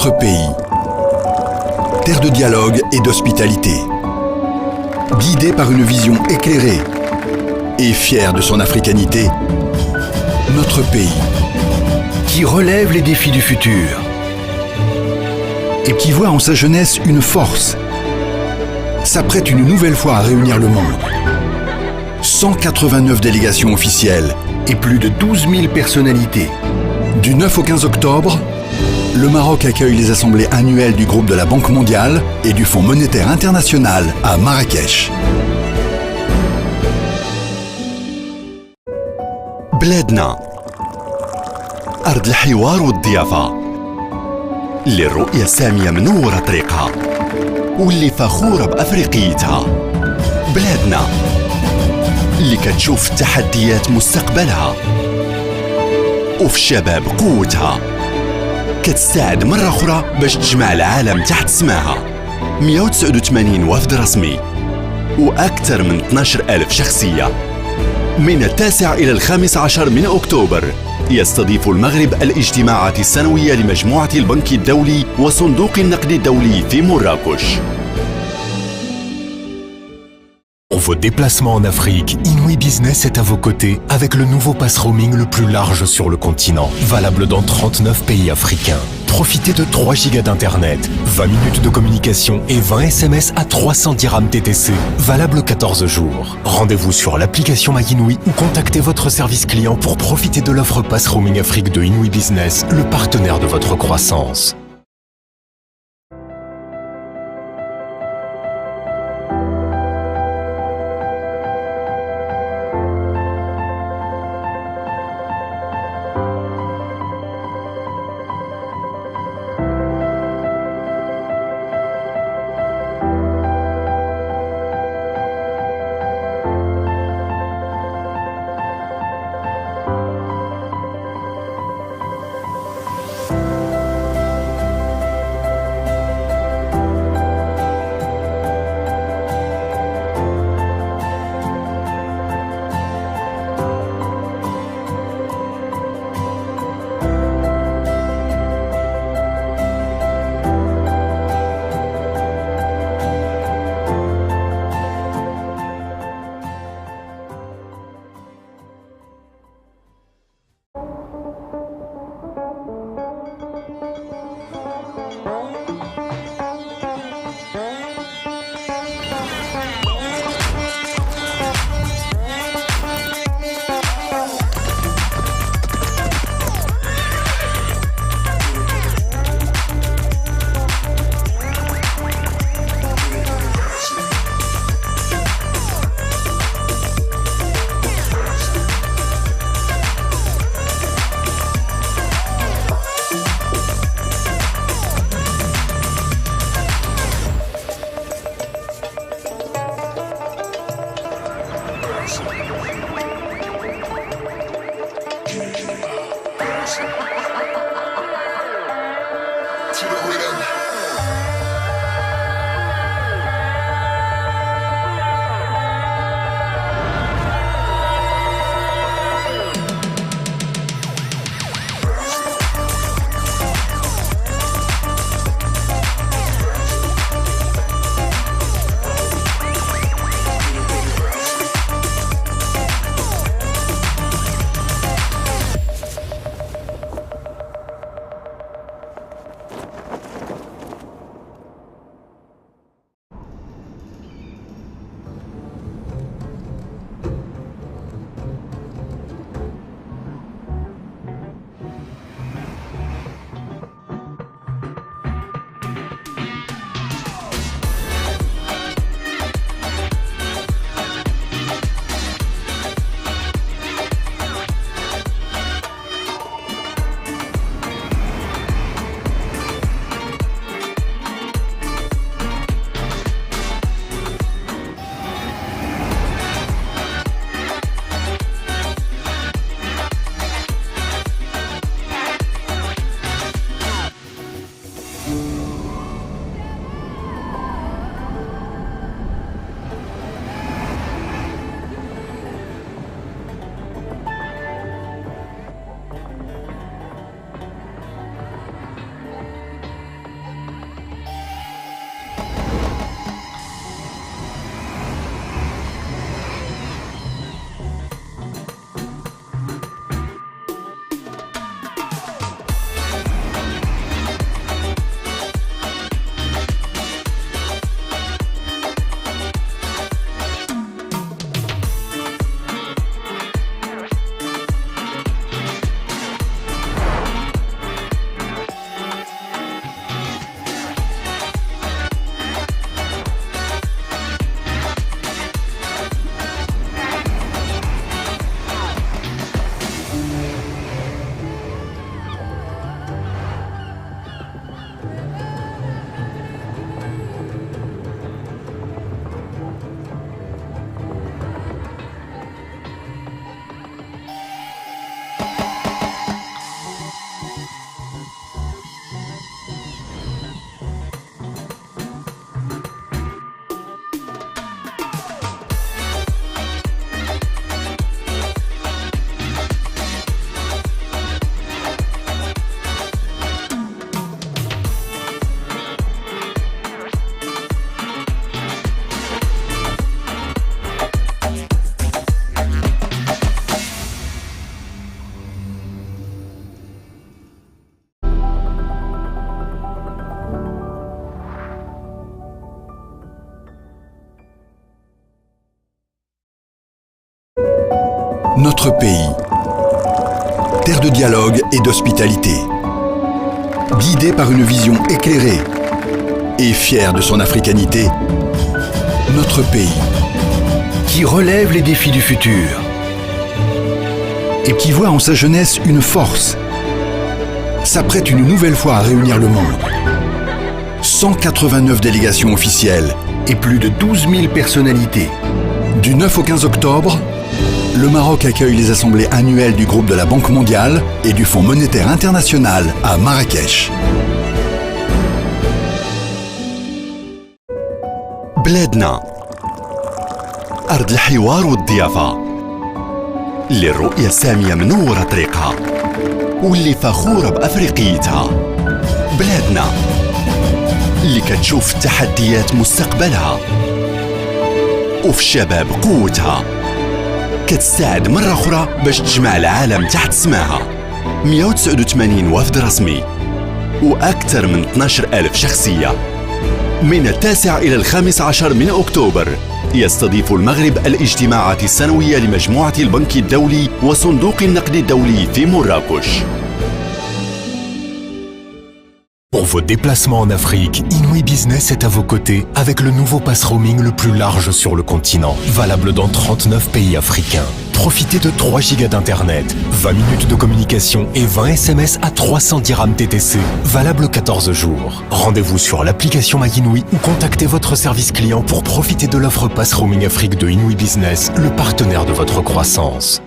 Notre pays, terre de dialogue et d'hospitalité. Guidé par une vision éclairée et fier de son africanité, notre pays, qui relève les défis du futur et qui voit en sa jeunesse une force, s'apprête une nouvelle fois à réunir le monde. 189 délégations officielles et plus de 12 000 personnalités. Du 9 au 15 octobre, le Maroc accueille les assemblées annuelles du groupe de la Banque mondiale et du Fonds monétaire international à Marrakech. بلادنا أرض الحوار والضيافة اللي الرؤية السامية منورة طريقها واللي فخورة بأفريقيتها. بلادنا اللي كتشوف التحديات مستقبلها وفي الشباب قوتها، كتستعد مرة أخرى باش تجمع العالم تحت سماها. 189 وفد رسمي وأكثر من 12,000 شخصية. من 9 إلى 15 من أكتوبر يستضيف المغرب الاجتماعات السنوية لمجموعة البنك الدولي وصندوق النقد الدولي في مراكش. Pour vos déplacements en Afrique, Inouï Business est à vos côtés avec le nouveau pass roaming le plus large sur le continent, valable dans 39 pays africains. Profitez de 3 gigas d'internet, 20 minutes de communication et 20 SMS à 300 dirhams TTC, valable 14 jours. Rendez-vous sur l'application MyInouï ou contactez votre service client pour profiter de l'offre pass roaming Afrique de Inouï Business, le partenaire de votre croissance. Notre pays, terre de dialogue et d'hospitalité. Guidé par une vision éclairée et fier de son africanité, notre pays, qui relève les défis du futur et qui voit en sa jeunesse une force, s'apprête une nouvelle fois à réunir le monde. 189 délégations officielles et plus de 12 000 personnalités. Du 9 au 15 octobre, le Maroc accueille les assemblées annuelles du groupe de la Banque mondiale et du Fonds monétaire international à Marrakech. بلادنا أرض الحوار والضيافة اللي الرؤية السامية منورة طريقها واللي فخورة بأفريقيتها. بلادنا اللي كتشوف التحديات مستقبلها وفي الشباب قوتها، كتساعد مرة أخرى باش تجمع العالم تحت سماها. 189 وفد رسمي وأكثر من 12,000 شخصية. من 9 إلى 15 من أكتوبر يستضيف المغرب الاجتماعات السنوية لمجموعة البنك الدولي وصندوق النقد الدولي في مراكش. Pour vos déplacements en Afrique, Inouï Business est à vos côtés avec le nouveau pass roaming le plus large sur le continent, valable dans 39 pays africains. Profitez de 3 gigas d'internet, 20 minutes de communication et 20 SMS à 300 dirhams TTC, valable 14 jours. Rendez-vous sur l'application MyInouï ou contactez votre service client pour profiter de l'offre pass roaming Afrique de Inouï Business, le partenaire de votre croissance.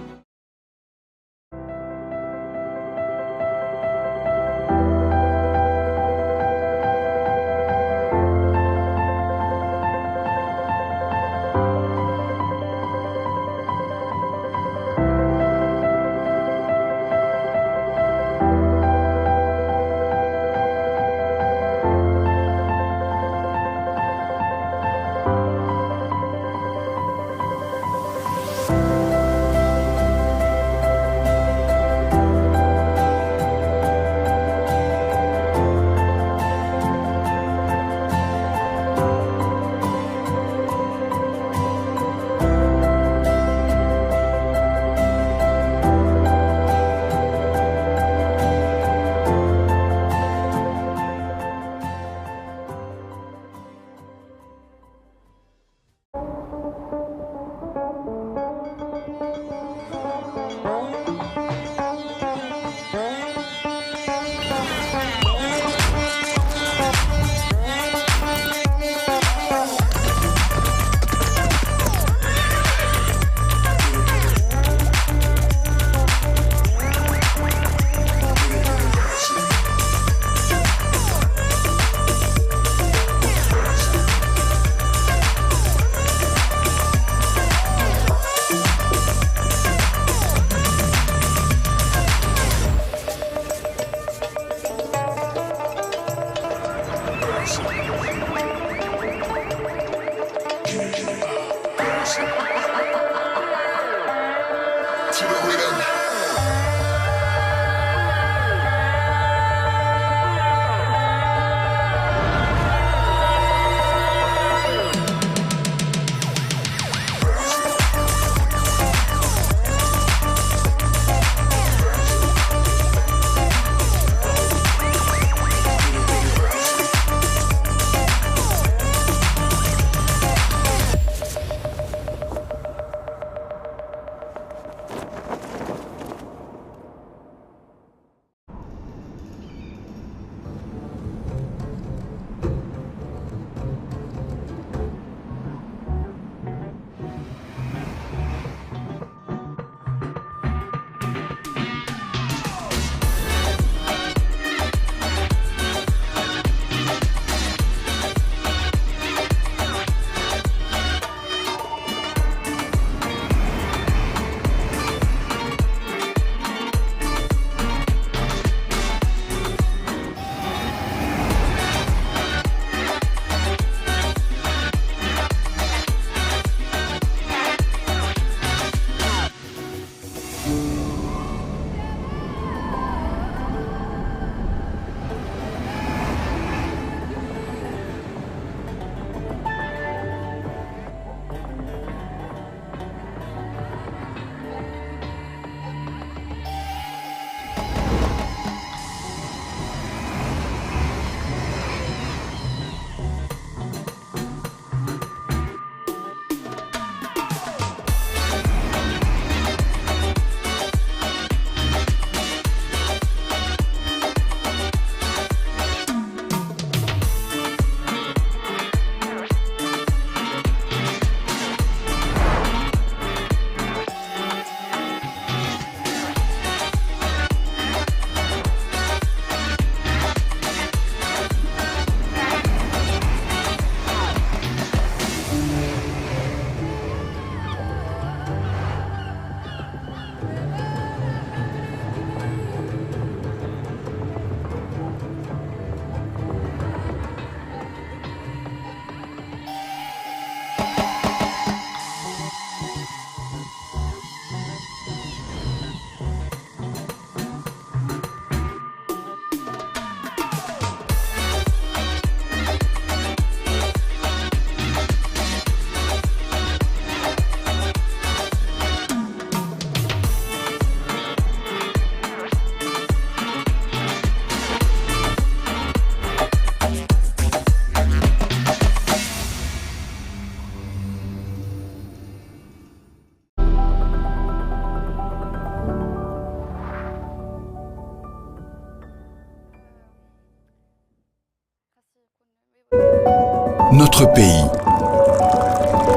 Notre pays,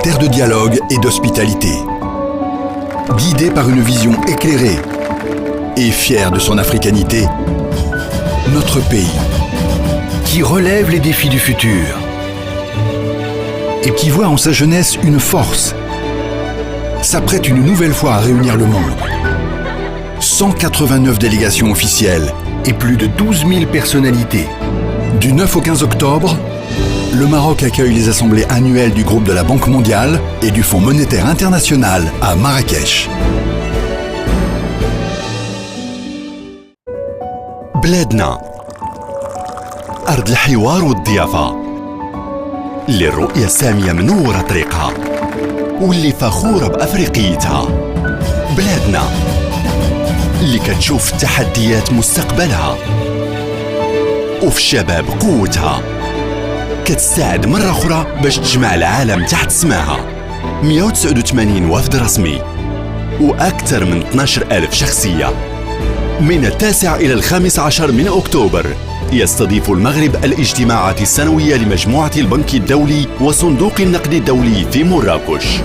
terre de dialogue et d'hospitalité. Guidé par une vision éclairée et fier de son africanité, notre pays, qui relève les défis du futur et qui voit en sa jeunesse une force, s'apprête une nouvelle fois à réunir le monde. 189 délégations officielles et plus de 12 000 personnalités. Du 9 au 15 octobre, le Maroc accueille les assemblées annuelles du groupe de la Banque mondiale et du Fonds monétaire international à Marrakech. بلادنا أرض الحوار والضيافة اللي الرؤية السامية منورة طريقها واللي فخورة بأفريقيتها. بلادنا اللي كتشوف التحديات مستقبلها وفي الشباب قوتها، كتساعد مرة أخرى باش تجمع العالم تحت سماها. 189 وفد رسمي وأكثر من 12,000 شخصية. من 9 إلى 15 من أكتوبر يستضيف المغرب الاجتماعات السنوية لمجموعة البنك الدولي وصندوق النقد الدولي في مراكش.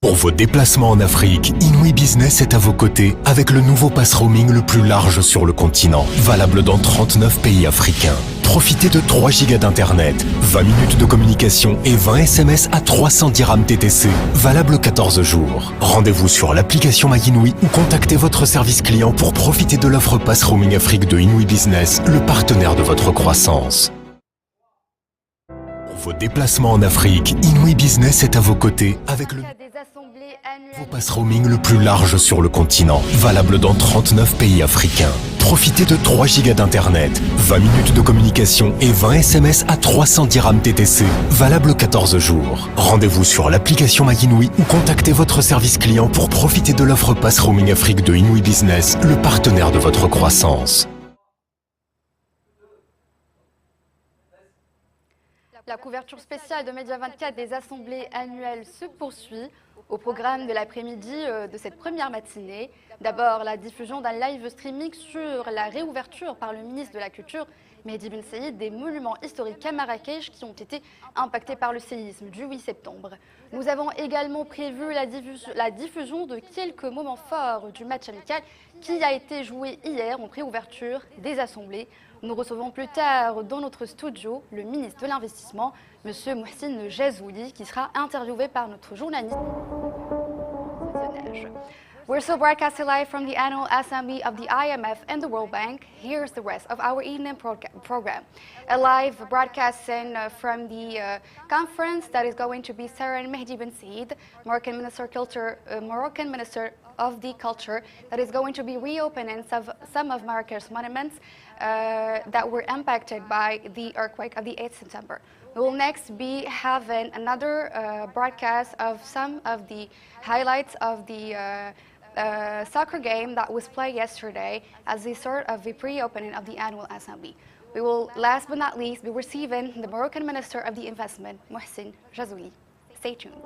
Pour vos déplacements en Afrique, Inouï Business est à vos côtés avec le nouveau pass roaming le plus large sur le continent, valable dans 39 pays africains. Profitez de 3 gigas d'internet, 20 minutes de communication et 20 SMS à 300 dirhams TTC, valable 14 jours. Rendez-vous sur l'application MyInouï ou contactez votre service client pour profiter de l'offre pass roaming Afrique de Inouï Business, le partenaire de votre croissance. Pour vos déplacements en Afrique, Inouï Business est à vos côtés avec le pass roaming le plus large sur le continent, valable dans 39 pays africains. Profitez de 3 gigas d'internet, 20 minutes de communication et 20 SMS à 300 dirhams TTC, valable 14 jours. Rendez-vous sur l'application MyInouï ou contactez votre service client pour profiter de l'offre pass roaming Afrique de Inouï Business, le partenaire de votre croissance. La couverture spéciale de Média 24 des assemblées annuelles se poursuit. Au programme de l'après-midi de cette première matinée, d'abord la diffusion d'un live streaming sur la réouverture par le ministre de la Culture, Mehdi Ben Saïd, des monuments historiques à Marrakech qui ont été impactés par le séisme du 8 septembre. Nous avons également prévu la diffusion de quelques moments forts du match amical qui a été joué hier en préouverture des assemblées. Nous recevons plus tard dans notre studio le ministre de l'Investissement, M. Mohsin Jazouli, qui sera interviewé par notre journaliste. We're still broadcasting live from the annual assembly of the IMF and the World Bank. Here's the rest of our evening program. A live broadcasting from the conference that is going to be Sarah Mehdi Ben Said, Moroccan Minister of the Culture, that is going to be reopening some of Marrakech's monuments that were impacted by the earthquake of the 8th September. We will next be having another broadcast of some of the highlights of the soccer game that was played yesterday as a sort of the pre-opening of the annual assembly. We will, last but not least, be receiving the Moroccan Minister of the Investment, Mohsin Jazouli. Stay tuned.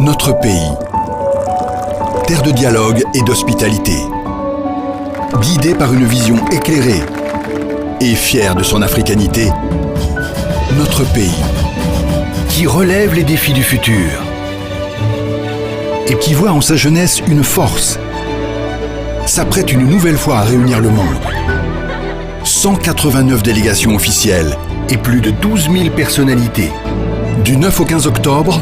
Notre pays, terre de dialogue et d'hospitalité, guidé par une vision éclairée et fier de son africanité, notre pays, qui relève les défis du futur et qui voit en sa jeunesse une force, s'apprête une nouvelle fois à réunir le monde. 189 délégations officielles et plus de 12 000 personnalités. Du 9 au 15 octobre,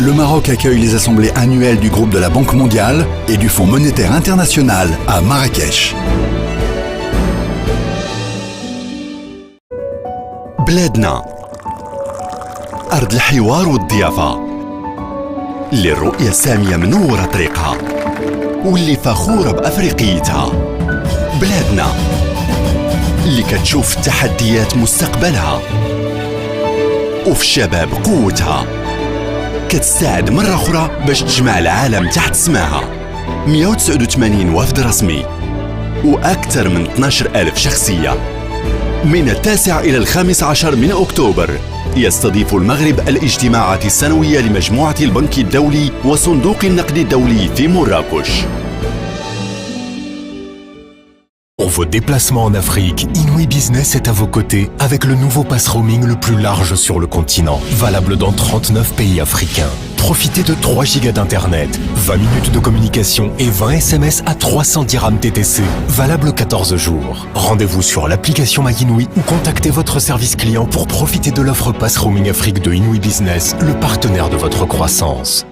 le Maroc accueille les assemblées annuelles du groupe de la Banque mondiale et du Fonds monétaire international à Marrakech. بلادنا أرض الحوار والضيافة اللي الرؤية السامية منورة طريقها واللي فخورة بأفريقيتها. بلادنا اللي كتشوف التحديات مستقبلها وفي الشباب قوتها، كتساعد مرة أخرى باش تجمع العالم تحت سماها. 189 وفد رسمي وأكثر من 12,000 شخصية. من 9 إلى 15 من أكتوبر يستضيف المغرب الاجتماعات السنوية لمجموعة البنك الدولي وصندوق النقد الدولي في مراكش. Pour vos déplacements en Afrique, Inouï Business est à vos côtés avec le nouveau pass roaming le plus large sur le continent, valable dans 39 pays africains. Profitez de 3 gigas d'internet, 20 minutes de communication et 20 SMS à 300 dirhams TTC, valable 14 jours. Rendez-vous sur l'application MyInouï ou contactez votre service client pour profiter de l'offre pass roaming Afrique de Inouï Business, le partenaire de votre croissance.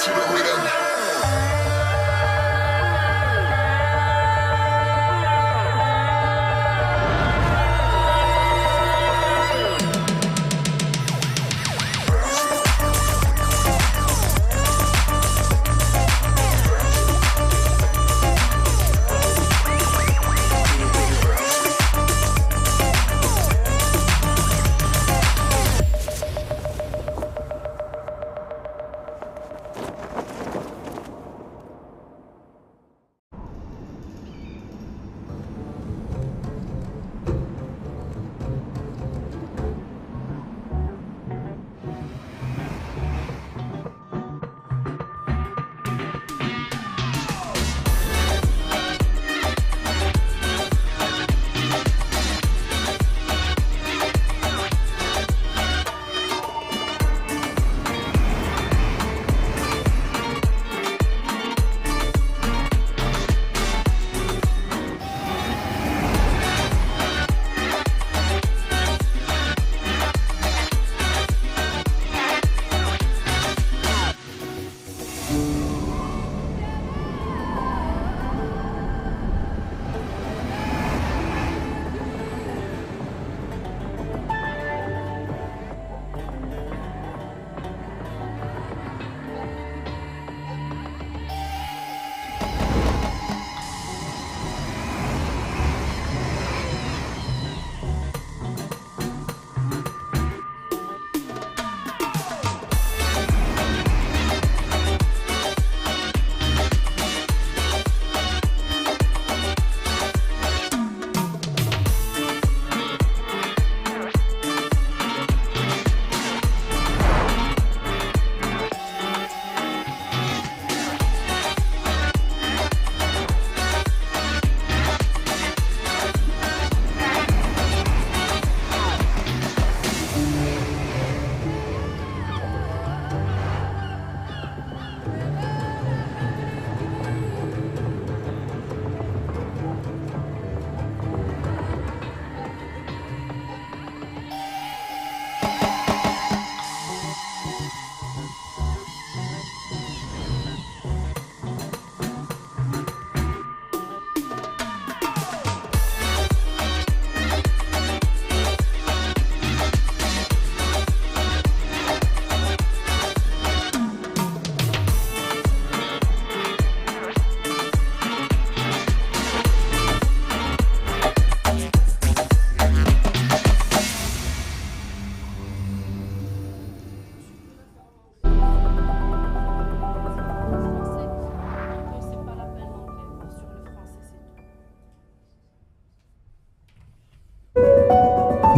to the rhythm.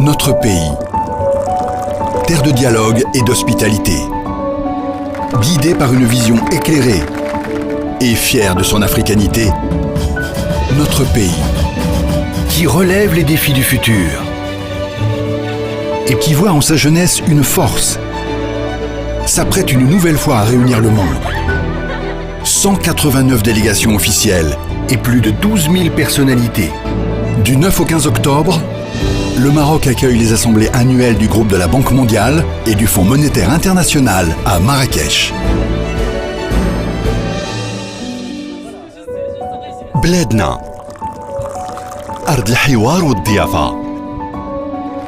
Notre pays, terre de dialogue et d'hospitalité, guidé par une vision éclairée et fier de son africanité, notre pays, qui relève les défis du futur et qui voit en sa jeunesse une force, s'apprête une nouvelle fois à réunir le monde. 189 délégations officielles et plus de 12 000 personnalités. Du 9 au 15 octobre, le Maroc accueille les assemblées annuelles du groupe de la Banque mondiale et du Fonds monétaire international à Marrakech. بلادنا أرض الحوار والضيافة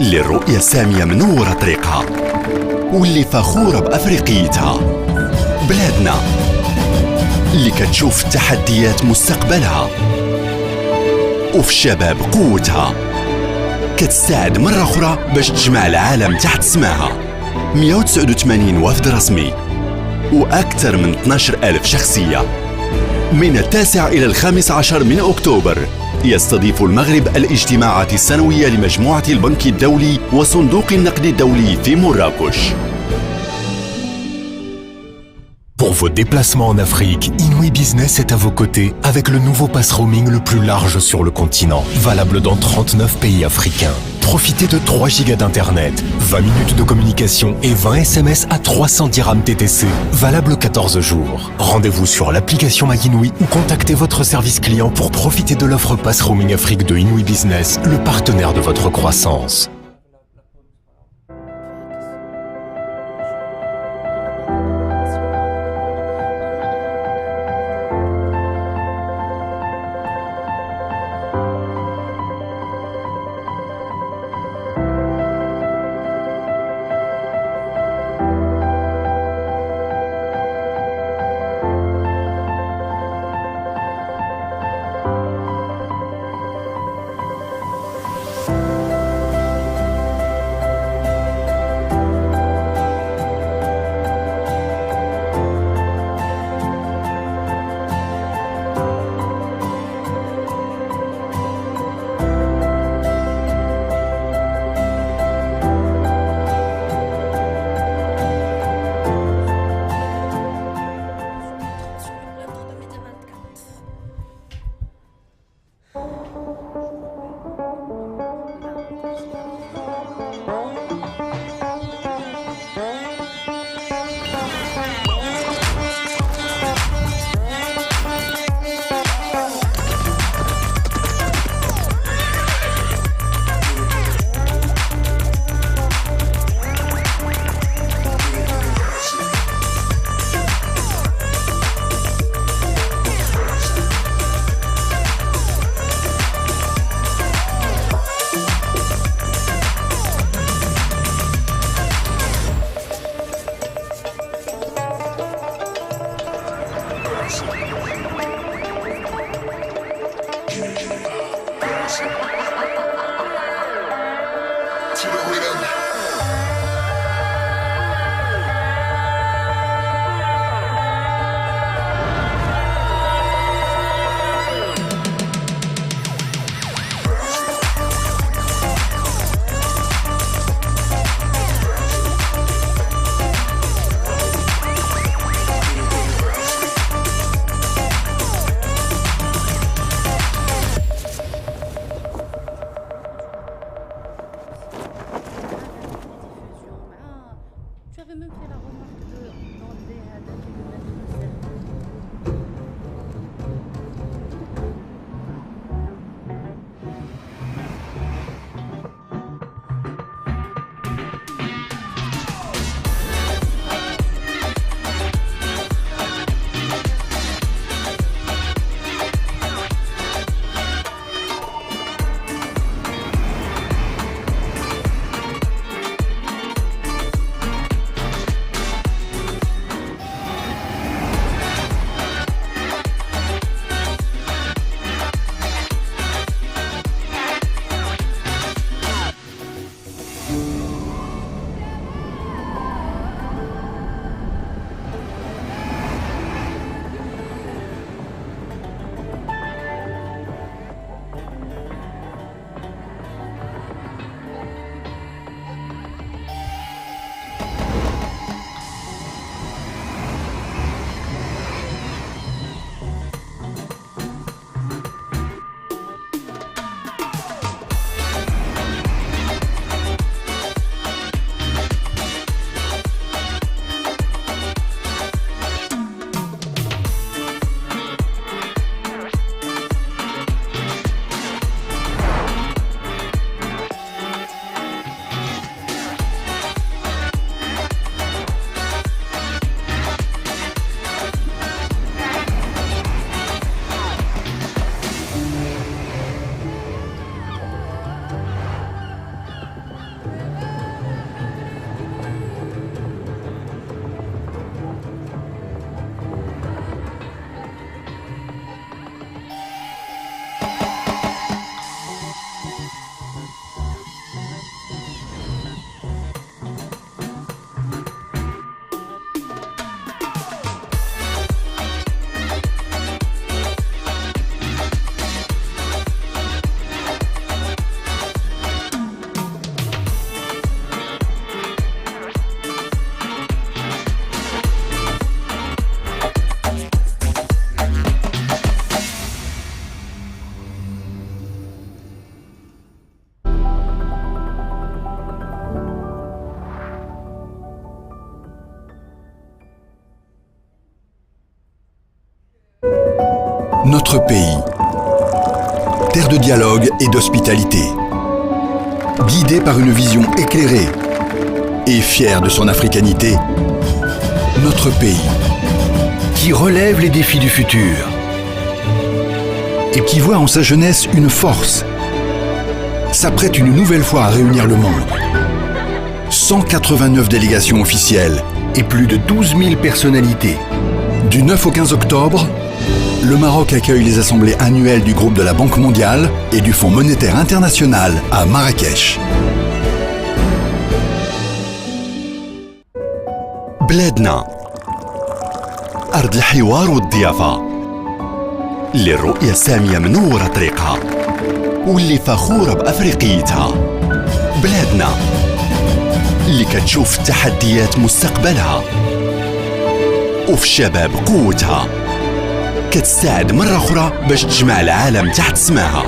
اللي الرؤية السامية منورة طريقها واللي فخورة بأفريقيتها. بلادنا اللي كتشوف التحديات مستقبلها وفي الشباب قوتها، كتساعد مرة أخرى باش تجمع العالم تحت سماها. 189 وفد رسمي وأكثر من 12,000 شخصية. من 9 إلى 15 من أكتوبر يستضيف المغرب الاجتماعات السنوية لمجموعة البنك الدولي وصندوق النقد الدولي في مراكش. Pour vos déplacements en Afrique, Inouï Business est à vos côtés avec le nouveau pass roaming le plus large sur le continent, valable dans 39 pays africains. Profitez de 3 gigas d'internet, 20 minutes de communication et 20 SMS à 300 dirhams TTC, valable 14 jours. Rendez-vous sur l'application MyInouï ou contactez votre service client pour profiter de l'offre pass roaming Afrique de Inouï Business, le partenaire de votre croissance. Notre pays, terre de dialogue et d'hospitalité, guidé par une vision éclairée et fier de son africanité, notre pays, qui relève les défis du futur et qui voit en sa jeunesse une force, s'apprête une nouvelle fois à réunir le monde. 189 délégations officielles et plus de 12 000 personnalités. Du 9 au 15 octobre, le Maroc accueille les assemblées annuelles du groupe de la Banque mondiale et du Fonds monétaire international à Marrakech. بلادنا أرض الحوار والضيافة اللي الرؤية السامية منورة طريقها واللي فخورة بأفريقيتها. بلادنا اللي كتشوف التحديات مستقبلها وفي الشباب قوتها، كتستعد مرة أخرى باش تجمع العالم تحت سماها.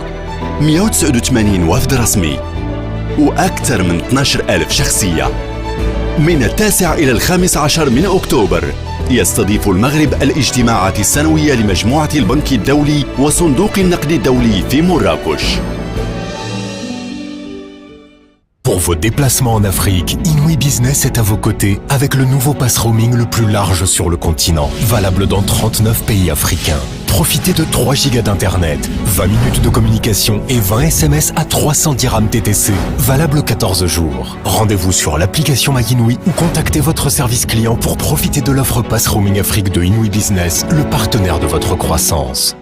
189 وفد رسمي وأكثر من 12,000 شخصية. من 9 إلى 15 من أكتوبر يستضيف المغرب الاجتماعات السنوية لمجموعة البنك الدولي وصندوق النقد الدولي في مراكش. Pour vos déplacements en Afrique, Inouï Business est à vos côtés avec le nouveau pass roaming le plus large sur le continent, valable dans 39 pays africains. Profitez de 3 gigas d'internet, 20 minutes de communication et 20 SMS à 300 dirhams TTC, valable 14 jours. Rendez-vous sur l'application MyInouï ou contactez votre service client pour profiter de l'offre Pass Roaming Afrique de Inouï Business, le partenaire de votre croissance.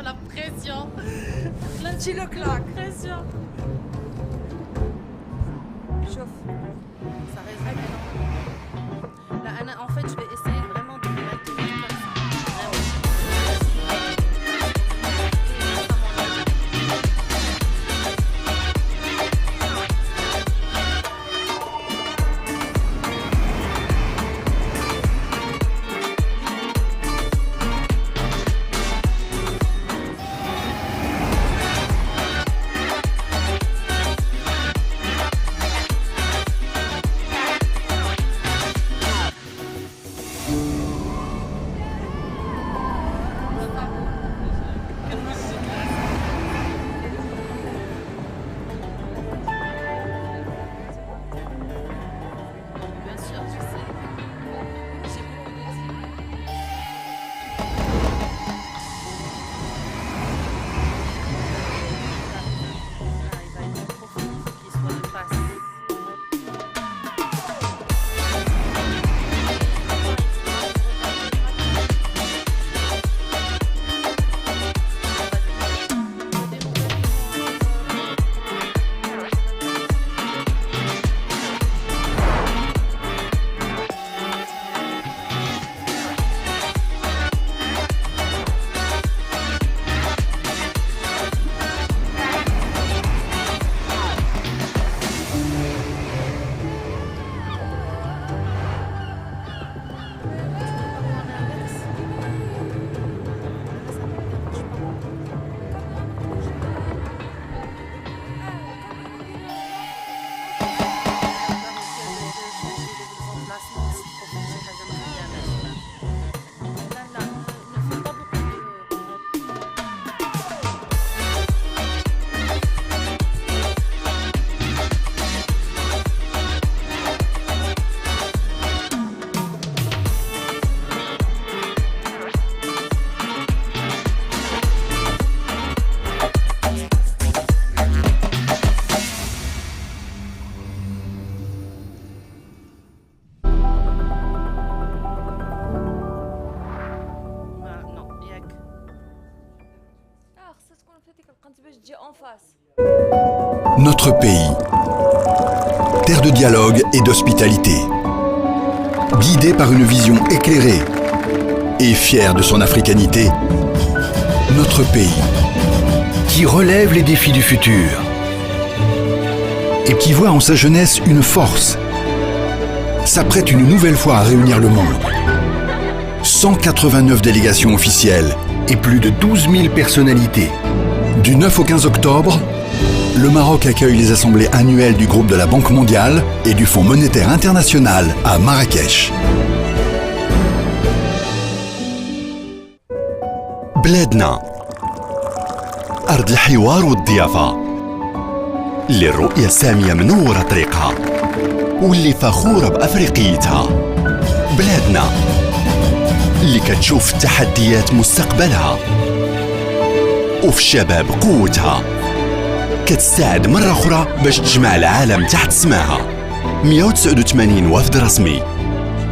La pression. La pression. شوف ça résonne énormément. Là, Anna, en fait, je vais essayer vraiment de me maintenir comme ça. en face. Notre pays, terre de dialogue et d'hospitalité, guidé par une vision éclairée et fier de son africanité, notre pays, qui relève les défis du futur et qui voit en sa jeunesse une force, s'apprête une nouvelle fois à réunir le monde. 189 délégations officielles et plus de 12 000 personnalités. Du 9 au 15 octobre, le Maroc accueille les assemblées annuelles du groupe de la Banque mondiale et du Fonds monétaire international à Marrakech. بلادنا أرض الحوار والضيافة اللي الرؤية السامية منورة طريقها واللي فخورة بأفريقيتها. بلادنا اللي كتشوف التحديات مستقبلها وفي الشباب قوتها، كتستعد مرة أخرى باش تجمع العالم تحت سماها. 189 وفد رسمي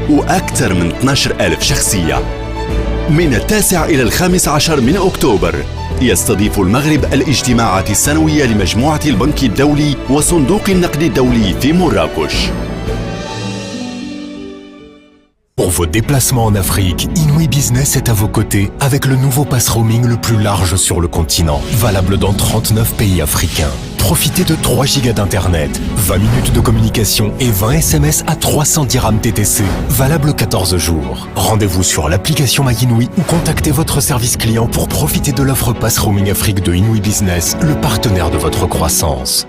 وأكثر من 12,000 شخصية. من 9 إلى 15 من أكتوبر يستضيف المغرب الاجتماعات السنوية لمجموعة البنك الدولي وصندوق النقد الدولي في مراكش. Pour vos déplacements en Afrique, Inouï Business est à vos côtés avec le nouveau pass roaming le plus large sur le continent, valable dans 39 pays africains. Profitez de 3 gigas d'internet, 20 minutes de communication et 20 SMS à 300 dirhams TTC, valable 14 jours. Rendez-vous sur l'application MyInouï ou contactez votre service client pour profiter de l'offre pass roaming Afrique de Inouï Business, le partenaire de votre croissance.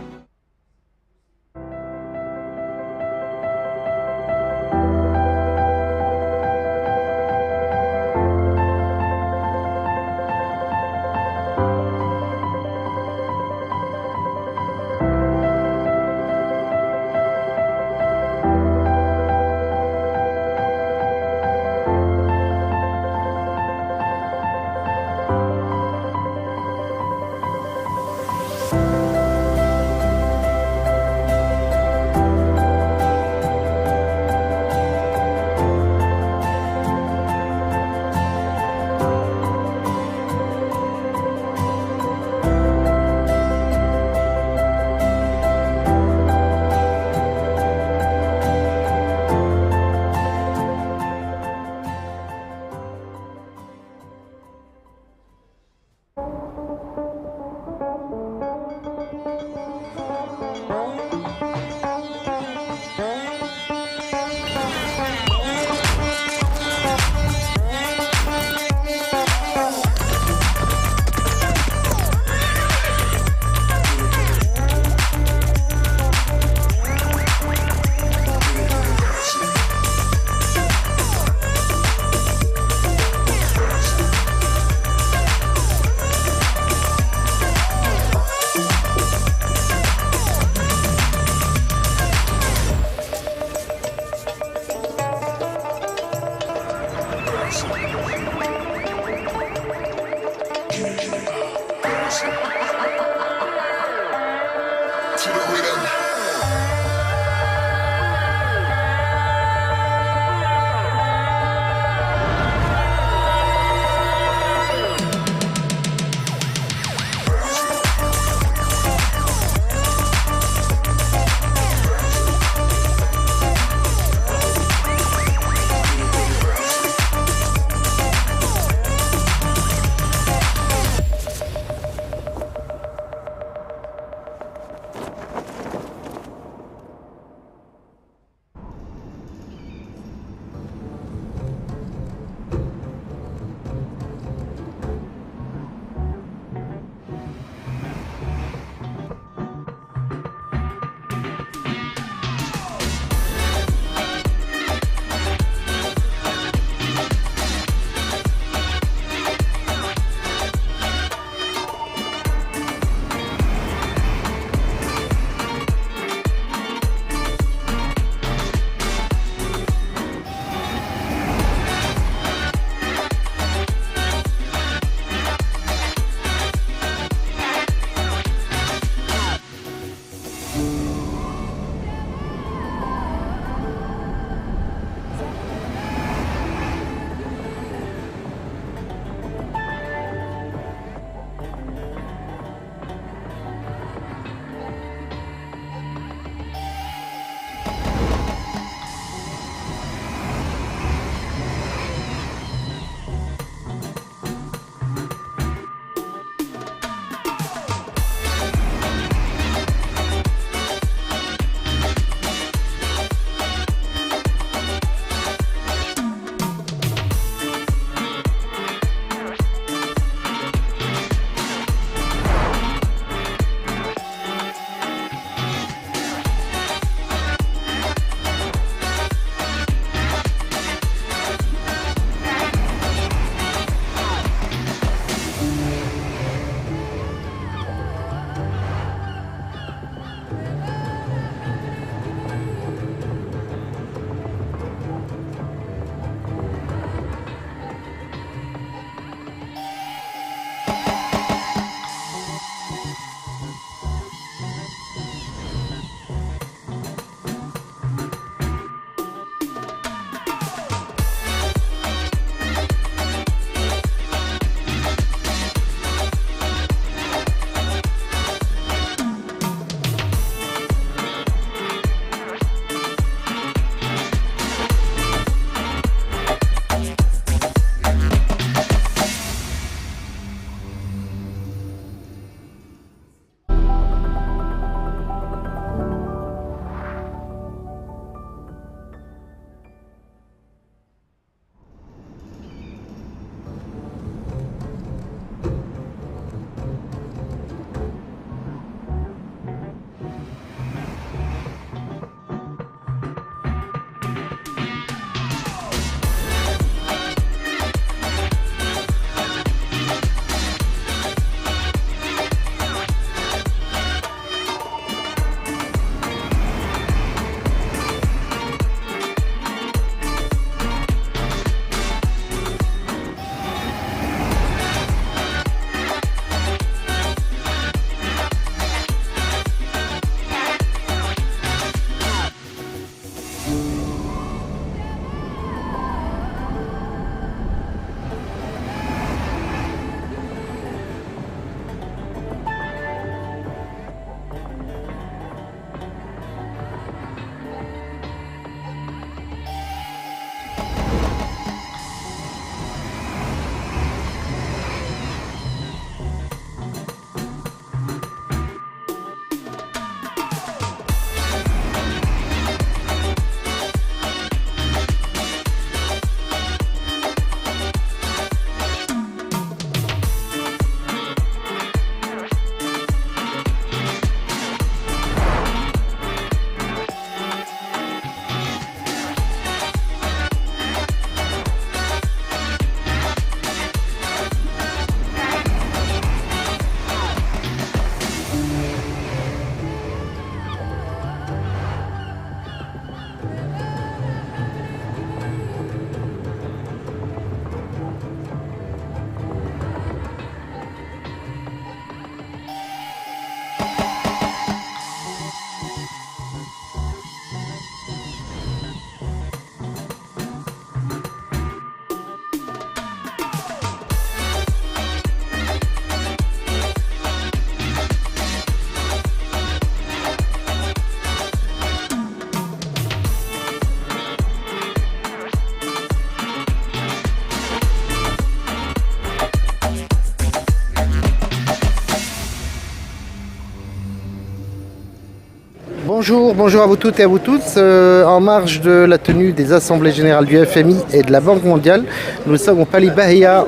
bonjour à vous toutes et à vous tous. En marge de la tenue des assemblées générales du FMI et de la Banque mondiale, nous sommes au Palais Bahia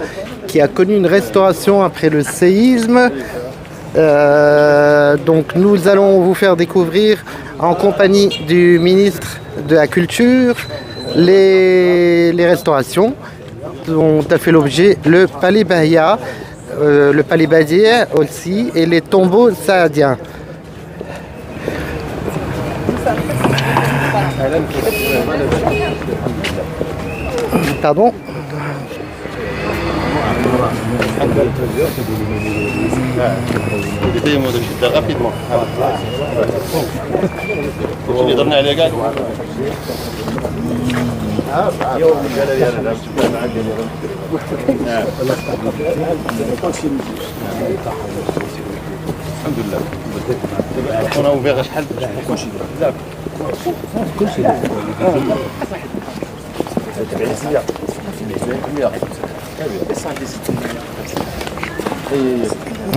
qui a connu une restauration après le séisme. Donc nous allons vous faire découvrir en compagnie du ministre de la Culture les restaurations dont a fait l'objet le Palais Bahia, le Palais Badia aussi et les tombeaux saadiens. Pardon. rapidement. On a ouvert شحال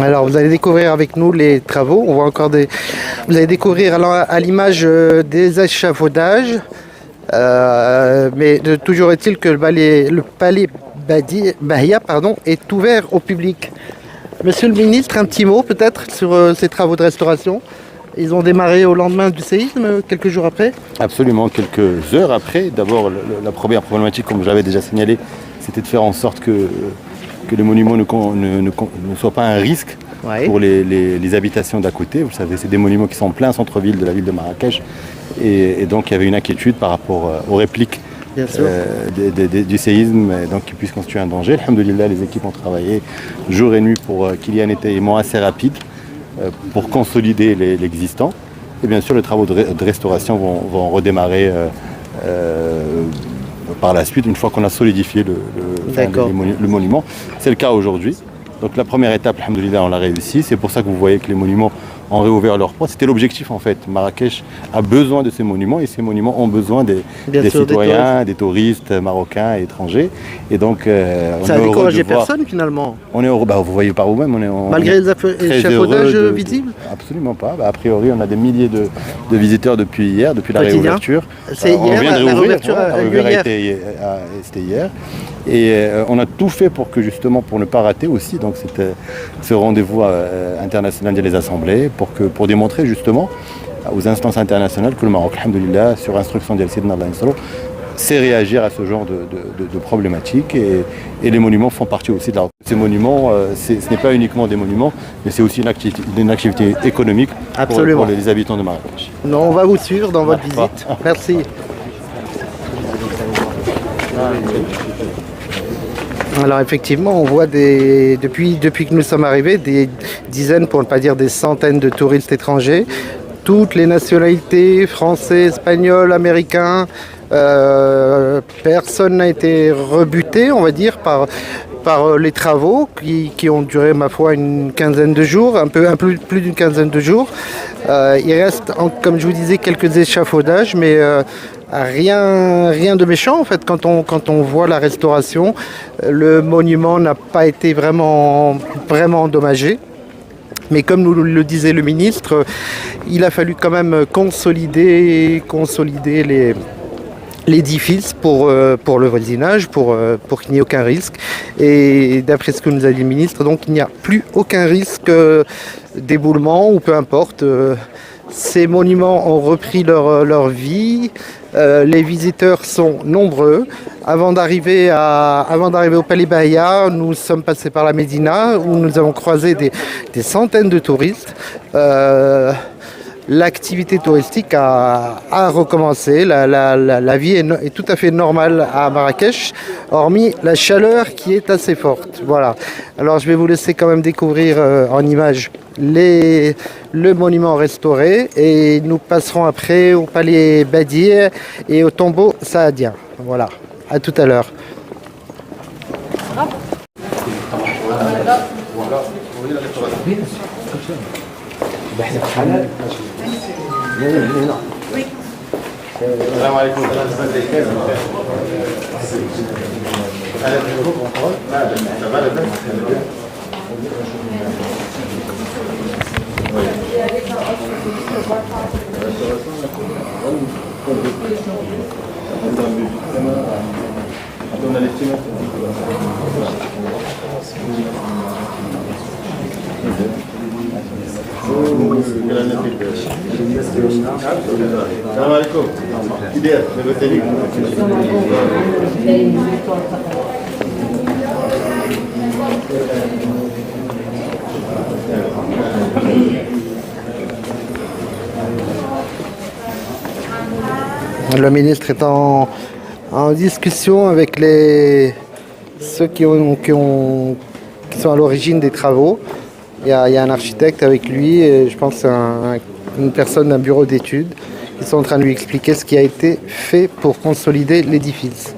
Alors vous allez découvrir avec nous les travaux. On voit encore des. Vous allez découvrir à l'image des échafaudages. Mais toujours est-il que le palais Bahia est ouvert au public. Monsieur le ministre, un petit mot peut-être sur ces travaux de restauration. Ils ont démarré au lendemain du séisme, quelques jours après? Absolument, quelques heures après. D'abord, la première problématique, comme je l'avais déjà signalé, c'était de faire en sorte que les monuments ne soient pas un risque pour les habitations d'à côté. Vous savez, c'est des monuments qui sont en plein centre-ville de la ville de Marrakech. Et donc, il y avait une inquiétude par rapport aux répliques du séisme, donc qui puissent constituer un danger. Alhamdoulilah, les équipes ont travaillé jour et nuit pour qu'il y ait un étayement assez rapide pour consolider l'existant. Et bien sûr, les travaux de restauration vont redémarrer par la suite, une fois qu'on a solidifié le monument. C'est le cas aujourd'hui. Donc la première étape, alhamdoulilah, on l'a réussi. C'est pour ça que vous voyez que les monuments ont réouvert leurs portes. C'était l'objectif en fait. Marrakech a besoin de ces monuments et ces monuments ont besoin des citoyens, des touristes marocains et étrangers. Et donc, ça a découragé personne finalement. On est heureux, vous voyez par vous-même, malgré les échafaudages visibles. Absolument pas. A priori, on a des milliers de visiteurs depuis hier, depuis la réouverture. C'est hier, la réouverture c'était hier. Et on a tout fait pour ne pas rater aussi donc ce rendez-vous international des assemblées pour démontrer justement aux instances internationales que le Maroc, alhamdoulilah, sur instruction d'El Sidna Allah sait réagir à ce genre de problématiques et les monuments font partie aussi de la. Ces monuments, ce n'est pas uniquement des monuments, mais c'est aussi une activité économique pour les habitants de Marrakech. Non, on va vous suivre dans votre visite. Merci. Alors effectivement, on voit depuis que nous sommes arrivés, des dizaines, pour ne pas dire des centaines de touristes étrangers, toutes les nationalités, français, espagnols, américains. Personne n'a été rebuté, on va dire, par les travaux qui ont duré, ma foi, une quinzaine de jours, un peu plus d'une quinzaine de jours. Il reste, comme je vous disais, quelques échafaudages, mais rien de méchant en fait. Quand on voit la restauration, le monument n'a pas été vraiment endommagé. Mais comme nous le disait le ministre, il a fallu quand même consolider l'édifice pour le voisinage, pour qu'il n'y ait aucun risque. Et d'après ce que nous a dit le ministre, donc il n'y a plus aucun risque d'éboulement ou peu importe. Ces monuments ont repris leur vie. Les visiteurs sont nombreux. Avant d'arriver au Palais Bahia, nous sommes passés par la Médina où nous avons croisé des centaines de touristes. L'activité touristique a recommencé. La vie est tout à fait normale à Marrakech, hormis la chaleur qui est assez forte. Voilà. Alors je vais vous laisser quand même découvrir en images le monument restauré et nous passerons après au palais Badia et au tombeau saadien. Voilà. À tout à l'heure. السلام عليكم. Le ministre est en discussion avec ceux qui sont à l'origine des travaux. Il y a un architecte avec lui et je pense que c'est une personne d'un bureau d'études. Ils sont en train de lui expliquer ce qui a été fait pour consolider l'édifice.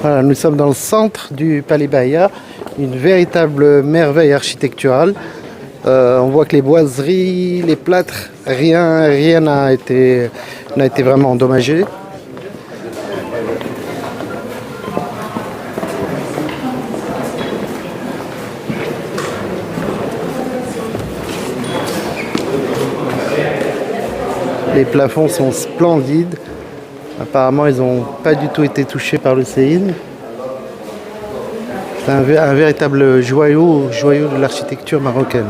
Voilà, nous sommes dans le centre du Palais Bahia, une véritable merveille architecturale. On voit que les boiseries, les plâtres, rien n'a été vraiment endommagé. Les plafonds sont splendides. Apparemment, ils n'ont pas du tout été touchés par le séisme. C'est un véritable joyau de l'architecture marocaine.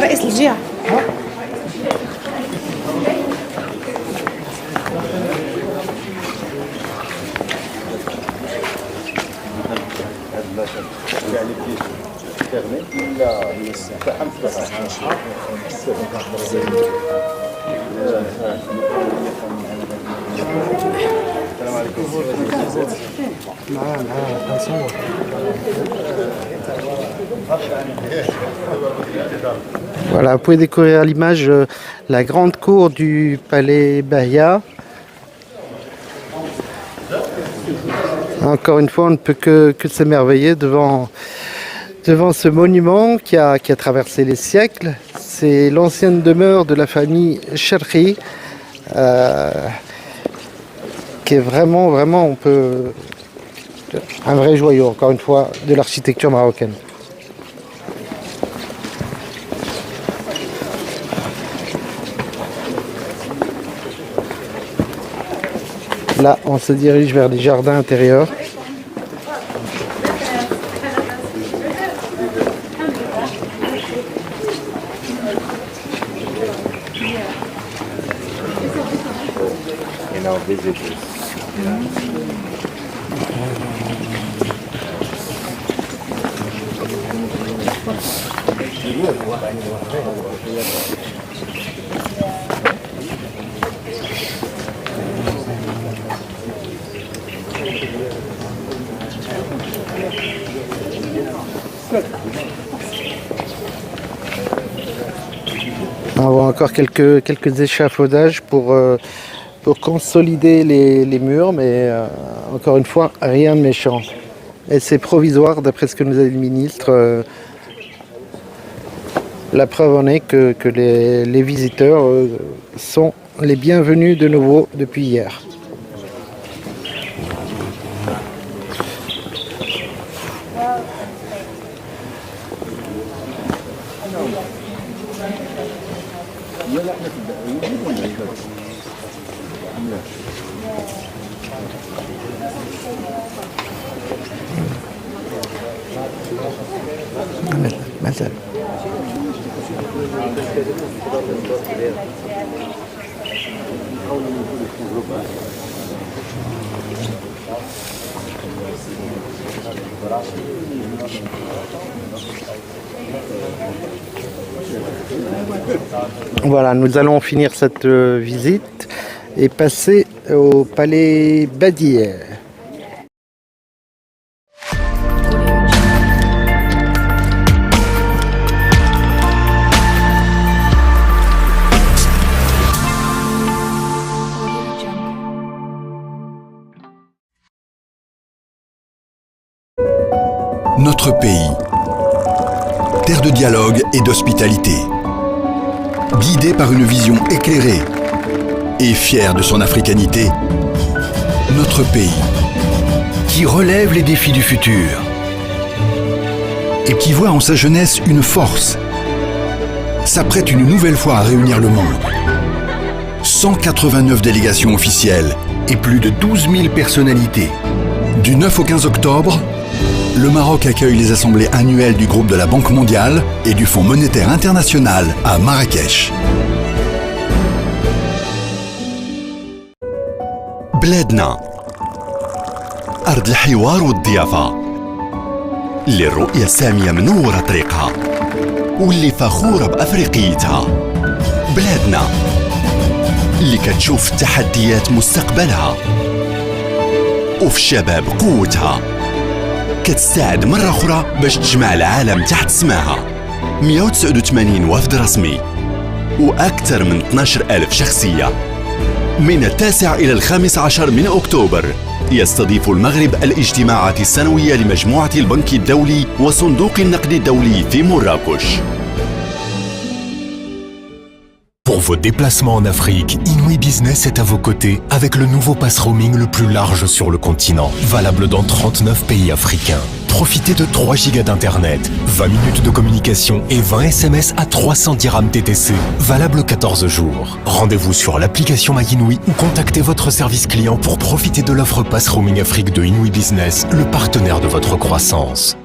رئيس الجهة Voilà, vous pouvez découvrir à l'image la grande cour du palais Bahia. Encore une fois, on ne peut que s'émerveiller devant ce monument qui a traversé les siècles. C'est l'ancienne demeure de la famille Cherki, qui est vraiment, un vrai joyau, encore une fois, de l'architecture marocaine. Là, on se dirige vers les jardins intérieurs. On voit encore quelques échafaudages pour consolider les murs, mais encore une fois, rien de méchant. Et c'est provisoire, d'après ce que nous a dit le ministre. La preuve en est que les visiteurs sont les bienvenus de nouveau depuis hier. مثلا Voilà, nous allons finir cette visite et passer au palais Badier. Notre pays, terre de dialogue et d'hospitalité, guidé par une vision éclairée et fier de son africanité, notre pays, qui relève les défis du futur et qui voit en sa jeunesse une force, s'apprête une nouvelle fois à réunir le monde. 189 délégations officielles et plus de 12 000 personnalités. Du 9 au 15 octobre, le Maroc accueille les assemblées annuelles du groupe de la Banque mondiale et du Fonds monétaire international à Marrakech. بلادنا أرض الحوار والضيافة اللي الرؤية السامية منورة طريقها واللي فخورة بأفريقيتها. بلادنا اللي كتشوف التحديات مستقبلها وفي الشباب قوتها، كتستعد مرة أخرى باش تجمع العالم تحت سماها. 189 وفد رسمي وأكثر من 12,000 شخصية. من 9 إلى 15 من أكتوبر يستضيف المغرب الاجتماعات السنوية لمجموعة البنك الدولي وصندوق النقد الدولي في مراكش. Pour vos déplacements en Afrique, Inouï Business est à vos côtés avec le nouveau pass roaming le plus large sur le continent, valable dans 39 pays africains. Profitez de 3 gigas d'internet, 20 minutes de communication et 20 SMS à 300 dirhams TTC, valable 14 jours. Rendez-vous sur l'application MyInouï ou contactez votre service client pour profiter de l'offre pass roaming Afrique de Inouï Business, le partenaire de votre croissance.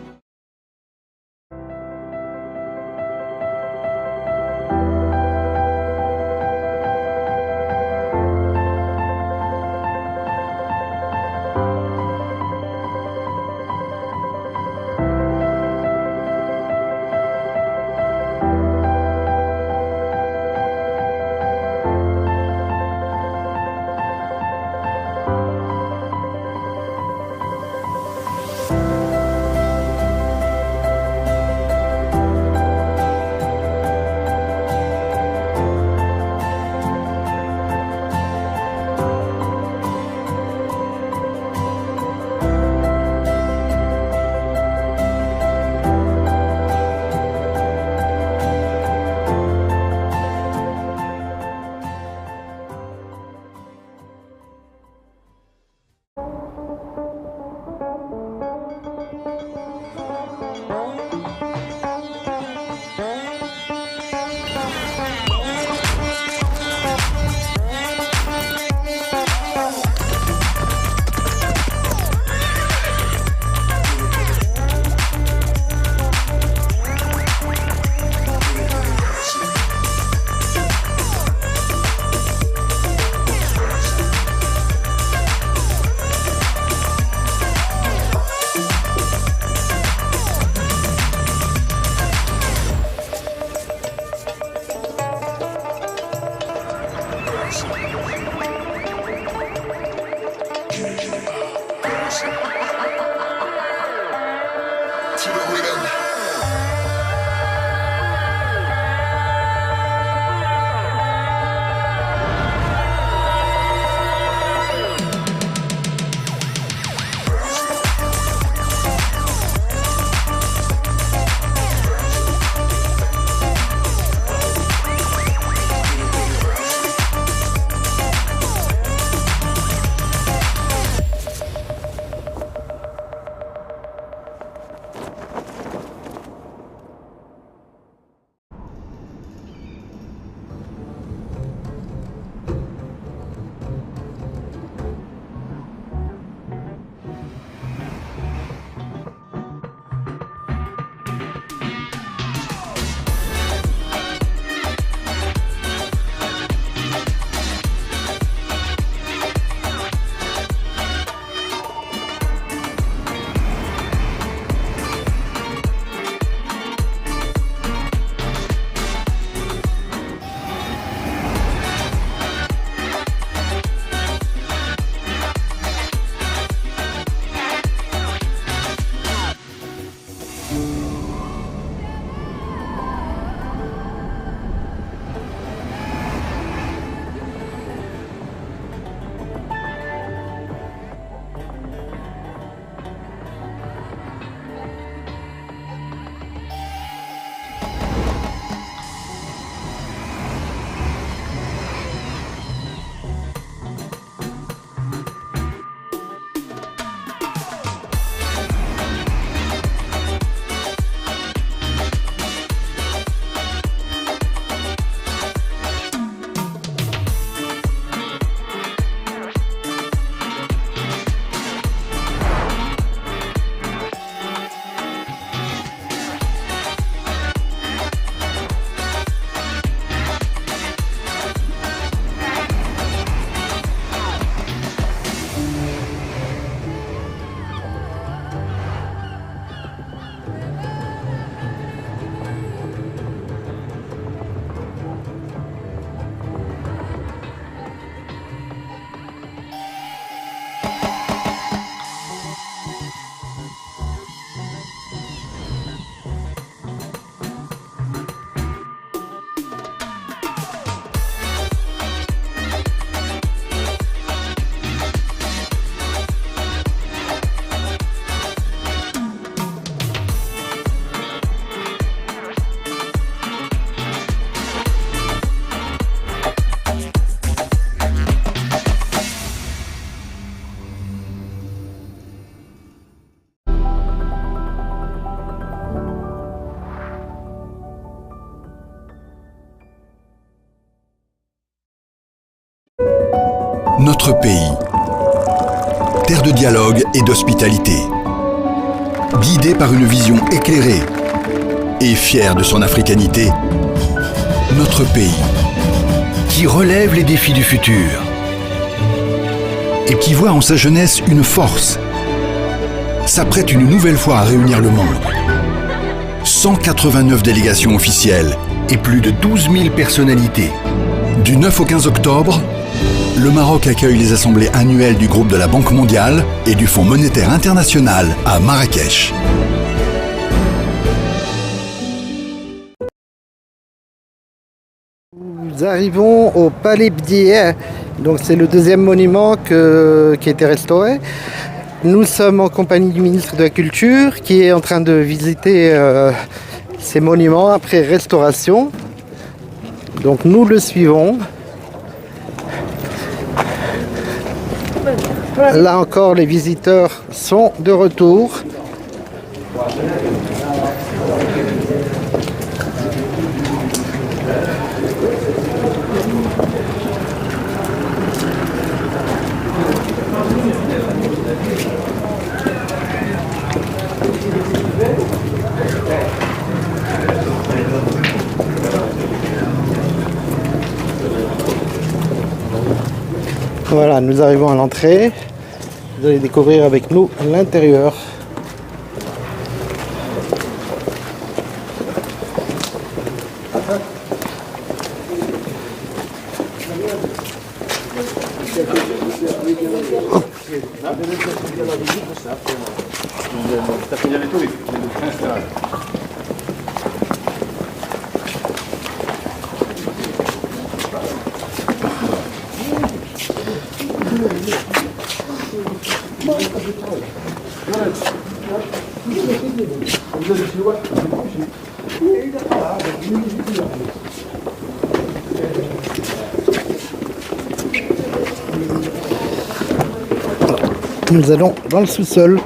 Notre pays. Terre de dialogue et d'hospitalité. Guidé par une vision éclairée et fier de son africanité, notre pays, qui relève les défis du futur et qui voit en sa jeunesse une force, s'apprête une nouvelle fois à réunir le monde. 189 délégations officielles et plus de 12 000 personnalités. Du 9 au 15 octobre, le Maroc accueille les assemblées annuelles du groupe de la Banque mondiale et du Fonds monétaire international à Marrakech. Nous arrivons au Palais Bdieh, donc c'est le deuxième monument qui a été restauré. Nous sommes en compagnie du ministre de la Culture qui est en train de visiter ces monuments après restauration. Donc nous le suivons. Là encore, les visiteurs sont de retour. Voilà, nous arrivons à l'entrée. Vous allez découvrir avec nous l'intérieur. Nous allons dans le sous-sol.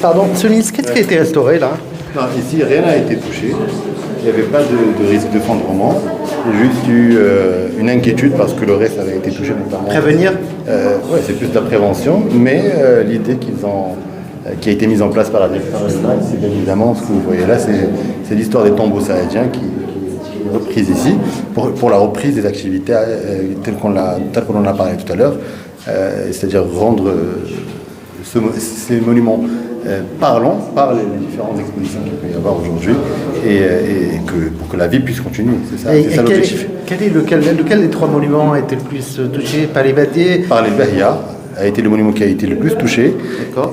Pardon, ce ministre, qu'est-ce qui a été restauré là? Non, ici rien n'a été touché. Il n'y avait pas de risque d'effondrement. Il y a juste eu une inquiétude parce que le reste avait été touché notamment. Prévenir? Oui, c'est plus de la prévention, mais l'idée qui a été mise en place par la direction régionale, c'est bien évidemment ce que vous voyez là, c'est l'histoire des tombeaux sahédiens qui est reprise ici pour la reprise des activités telles qu'on en a parlé tout à l'heure, c'est-à-dire rendre ces monuments parlons par les différentes expositions qu'il peut y avoir aujourd'hui pour que la vie puisse continuer. C'est ça l'objectif. Lequel des trois monuments a été le plus touché? Par les Badiers? Par les Bahia a été le monument qui a été le plus touché.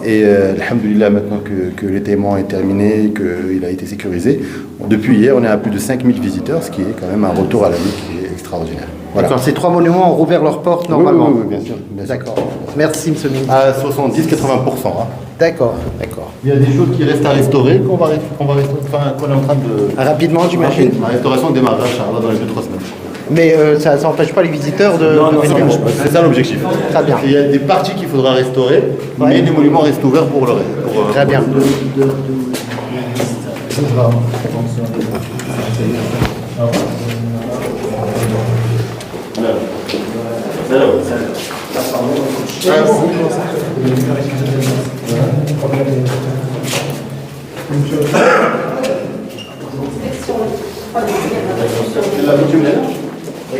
Et alhamdoulilah, maintenant que l'étaiement est terminé, qu'il a été sécurisé, depuis hier, on est à plus de 5000 visiteurs, ce qui est quand même un retour à la vie qui est extraordinaire. Voilà. D'accord, ces trois monuments ont rouvert leurs portes normalement? Oui, bien sûr. D'accord. Merci, monsieur le ministre. À 70-80%. D'accord. Il y a des choses qui restent à restaurer, qu'on est en train de... Rapidement, j'imagine. La restauration démarrera, Inch'Allah, dans les 2-3 semaines. Mais ça n'empêche pas les visiteurs de... Non, c'est ça l'objectif. Très bien. Il y a des parties qu'il faudra restaurer, mais les monuments restent ouverts pour le reste. Très bien. La coutume est là? Oui.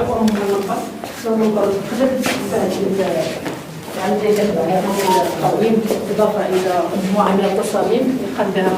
تقوم بالنقص سننقل خلال عندي التقويم إضافة إلى مجموعة من التصاميم يقام بها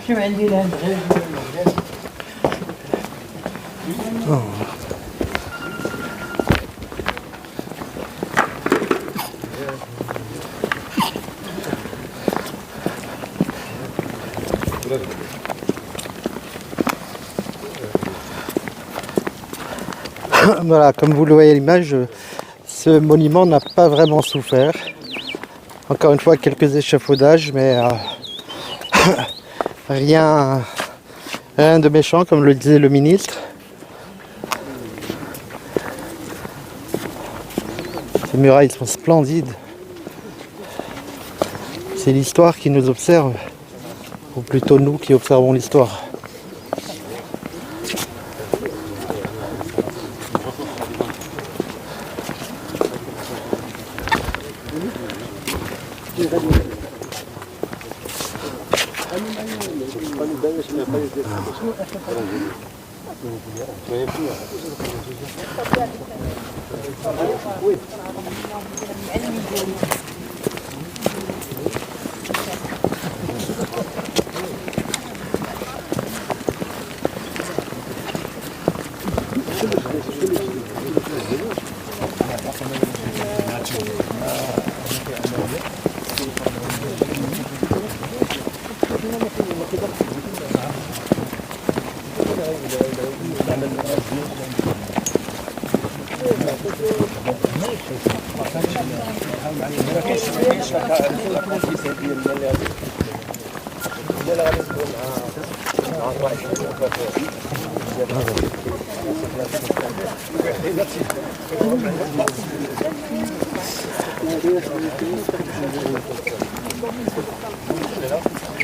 شو عندي لهاد غير Voilà, comme vous le voyez à l'image, ce monument n'a pas vraiment souffert. Encore une fois, quelques échafaudages, mais rien de méchant, comme le disait le ministre. Ces murailles sont splendides. C'est l'histoire qui nous observe, ou plutôt nous qui observons l'histoire.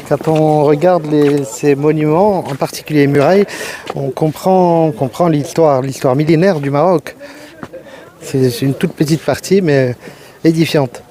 Quand on regarde ces monuments, en particulier les murailles, on comprend l'histoire millénaire du Maroc. C'est une toute petite partie, mais édifiante.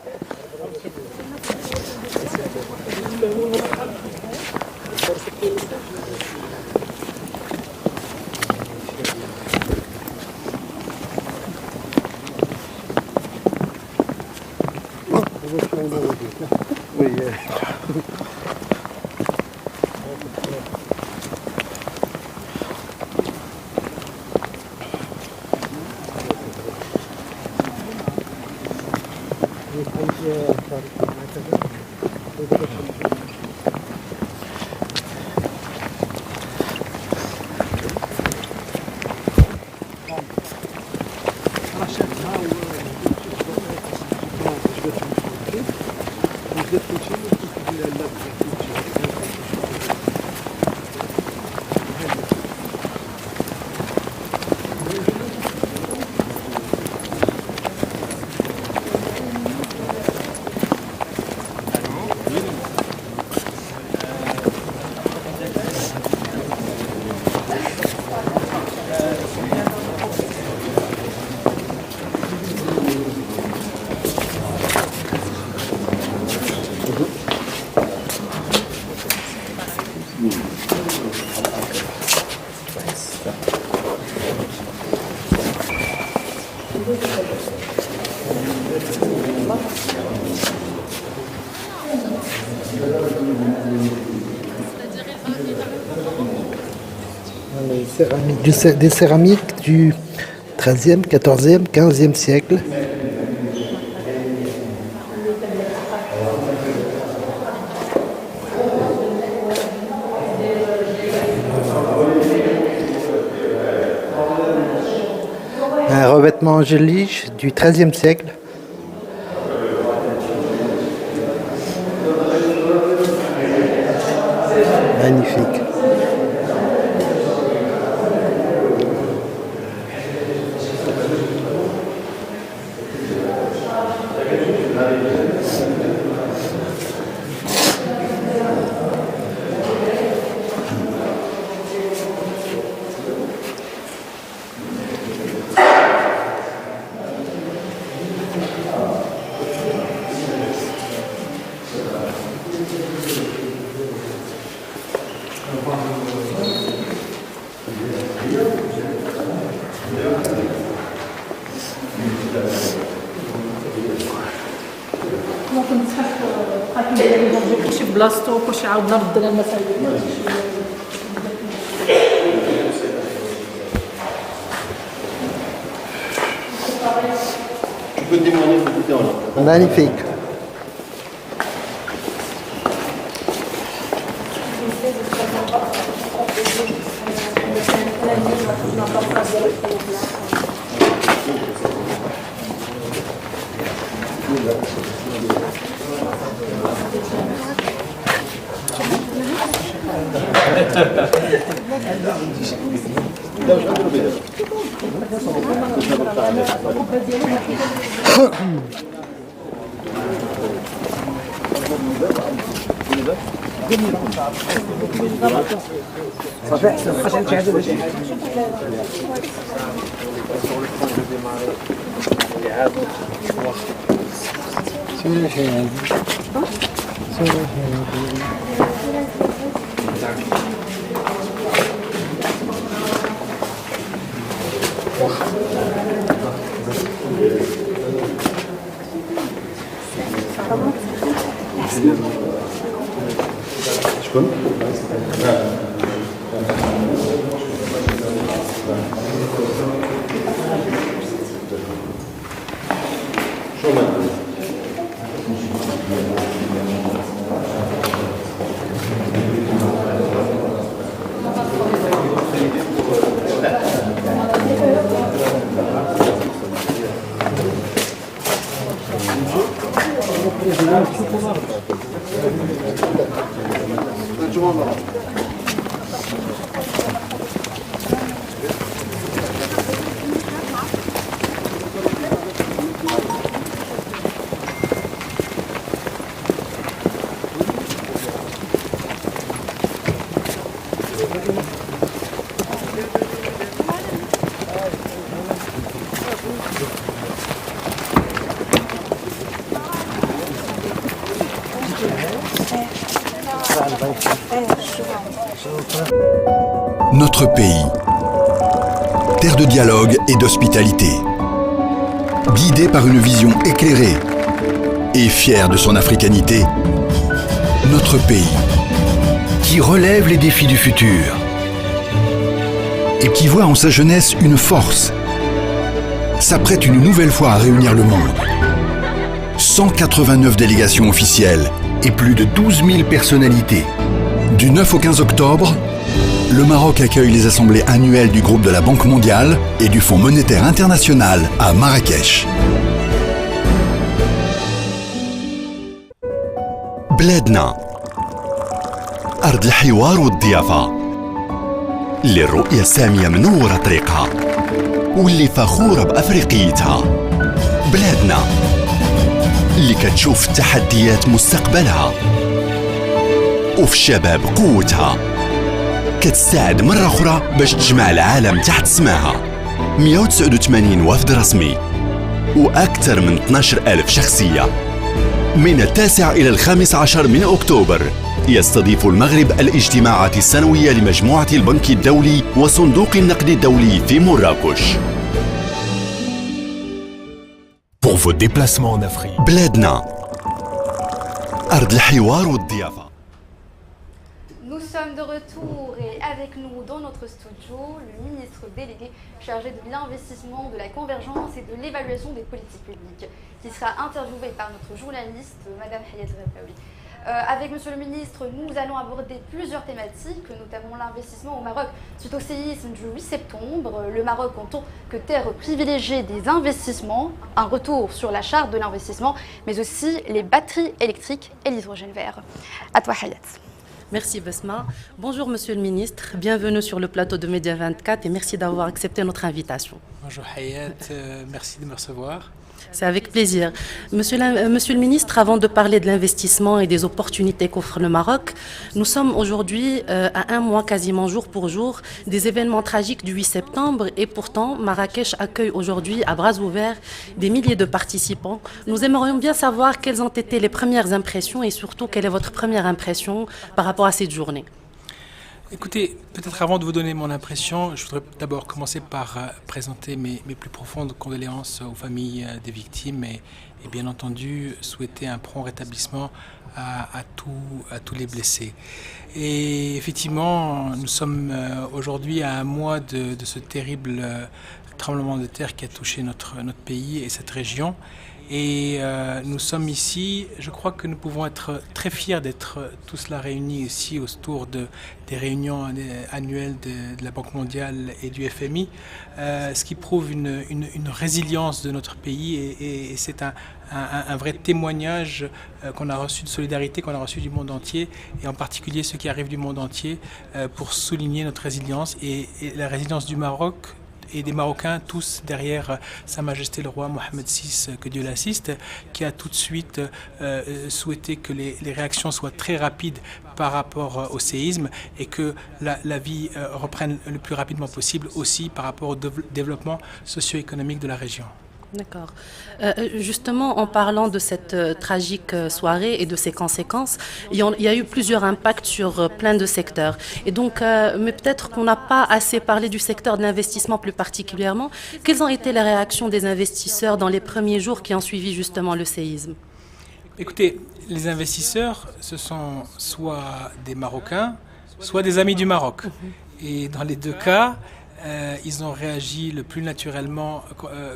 Des céramiques du XIIIe, XIVe, XVe siècle. Un revêtement en gelige du XIIIe siècle. Magnifique. ممكن تسحب حاكم كلشي بلاصتو وكلشي عاودنا ردنا المسائل. Magnifique. شكون؟ Notre pays, terre de dialogue et d'hospitalité, guidé par une vision éclairée et fier de son africanité, notre pays, qui relève les défis du futur et qui voit en sa jeunesse une force, s'apprête une nouvelle fois à réunir le monde. 189 délégations officielles et plus de 12 000 personnalités. Du 9 au 15 octobre, le Maroc accueille les assemblées annuelles du groupe de la Banque mondiale et du Fonds monétaire international à Marrakech. بلادنا أرض الحوار والضيافة اللي الرؤية السامية منورة طريقها واللي فخورة بأفريقيتها. بلادنا اللي كتشوف التحديات مستقبلها وفي الشباب قوتها، كتساعد مرة أخرى باش تجمع العالم تحت سماها. 189 وفد رسمي وأكثر من 12,000 شخصية. من 9 إلى 15 من أكتوبر يستضيف المغرب الاجتماعات السنوية لمجموعة البنك الدولي وصندوق النقد الدولي في مراكش. Pour vos déplacements en Afrique. بلادنا أرض الحوار والضيافة. Nous sommes de retour et avec nous dans notre studio, le ministre délégué chargé de l'investissement, de la convergence et de l'évaluation des politiques publiques, qui sera interviewé par notre journaliste, Madame Hayat Rabaoui. Avec Monsieur le ministre, nous allons aborder plusieurs thématiques, notamment l'investissement au Maroc suite au séisme du 8 septembre, le Maroc en tant que terre privilégiée des investissements, un retour sur la charte de l'investissement, mais aussi les batteries électriques et l'hydrogène vert. À toi, Hayat. Merci Besma. Bonjour Monsieur le Ministre, bienvenue sur le plateau de Média 24 et merci d'avoir accepté notre invitation. Bonjour Hayat, merci de me recevoir. C'est avec plaisir. Monsieur le Ministre, avant de parler de l'investissement et des opportunités qu'offre le Maroc, nous sommes aujourd'hui à un mois quasiment jour pour jour des événements tragiques du 8 septembre et pourtant Marrakech accueille aujourd'hui à bras ouverts des milliers de participants. Nous aimerions bien savoir quelles ont été les premières impressions et surtout quelle est votre première impression par rapport à cette journée. Écoutez, peut-être avant de vous donner mon impression, je voudrais d'abord commencer par présenter mes plus profondes condoléances aux familles des victimes et bien entendu souhaiter un prompt rétablissement à tous les blessés. Et effectivement, nous sommes aujourd'hui à un mois de ce terrible tremblement de terre qui a touché notre pays et cette région. Et nous sommes ici, je crois que nous pouvons être très fiers d'être tous là réunis ici autour des réunions annuelles de la Banque mondiale et du FMI, ce qui prouve une résilience de notre pays et c'est un vrai témoignage qu'on a reçu de solidarité, qu'on a reçu du monde entier et en particulier ceux qui arrivent du monde entier pour souligner notre résilience et la résilience du Maroc et des Marocains, tous derrière Sa Majesté le Roi Mohamed VI, que Dieu l'assiste, qui a tout de suite souhaité que les réactions soient très rapides par rapport au séisme et que la vie reprenne le plus rapidement possible aussi par rapport au développement socio-économique de la région. D'accord. Justement, en parlant de cette tragique soirée et de ses conséquences, il y a eu plusieurs impacts sur plein de secteurs. Et donc, mais peut-être qu'on n'a pas assez parlé du secteur de l'investissement plus particulièrement. Quelles ont été les réactions des investisseurs dans les premiers jours qui ont suivi justement le séisme? Écoutez, les investisseurs, ce sont soit des Marocains, soit des amis du Maroc. Et dans les deux cas, ils ont réagi le plus naturellement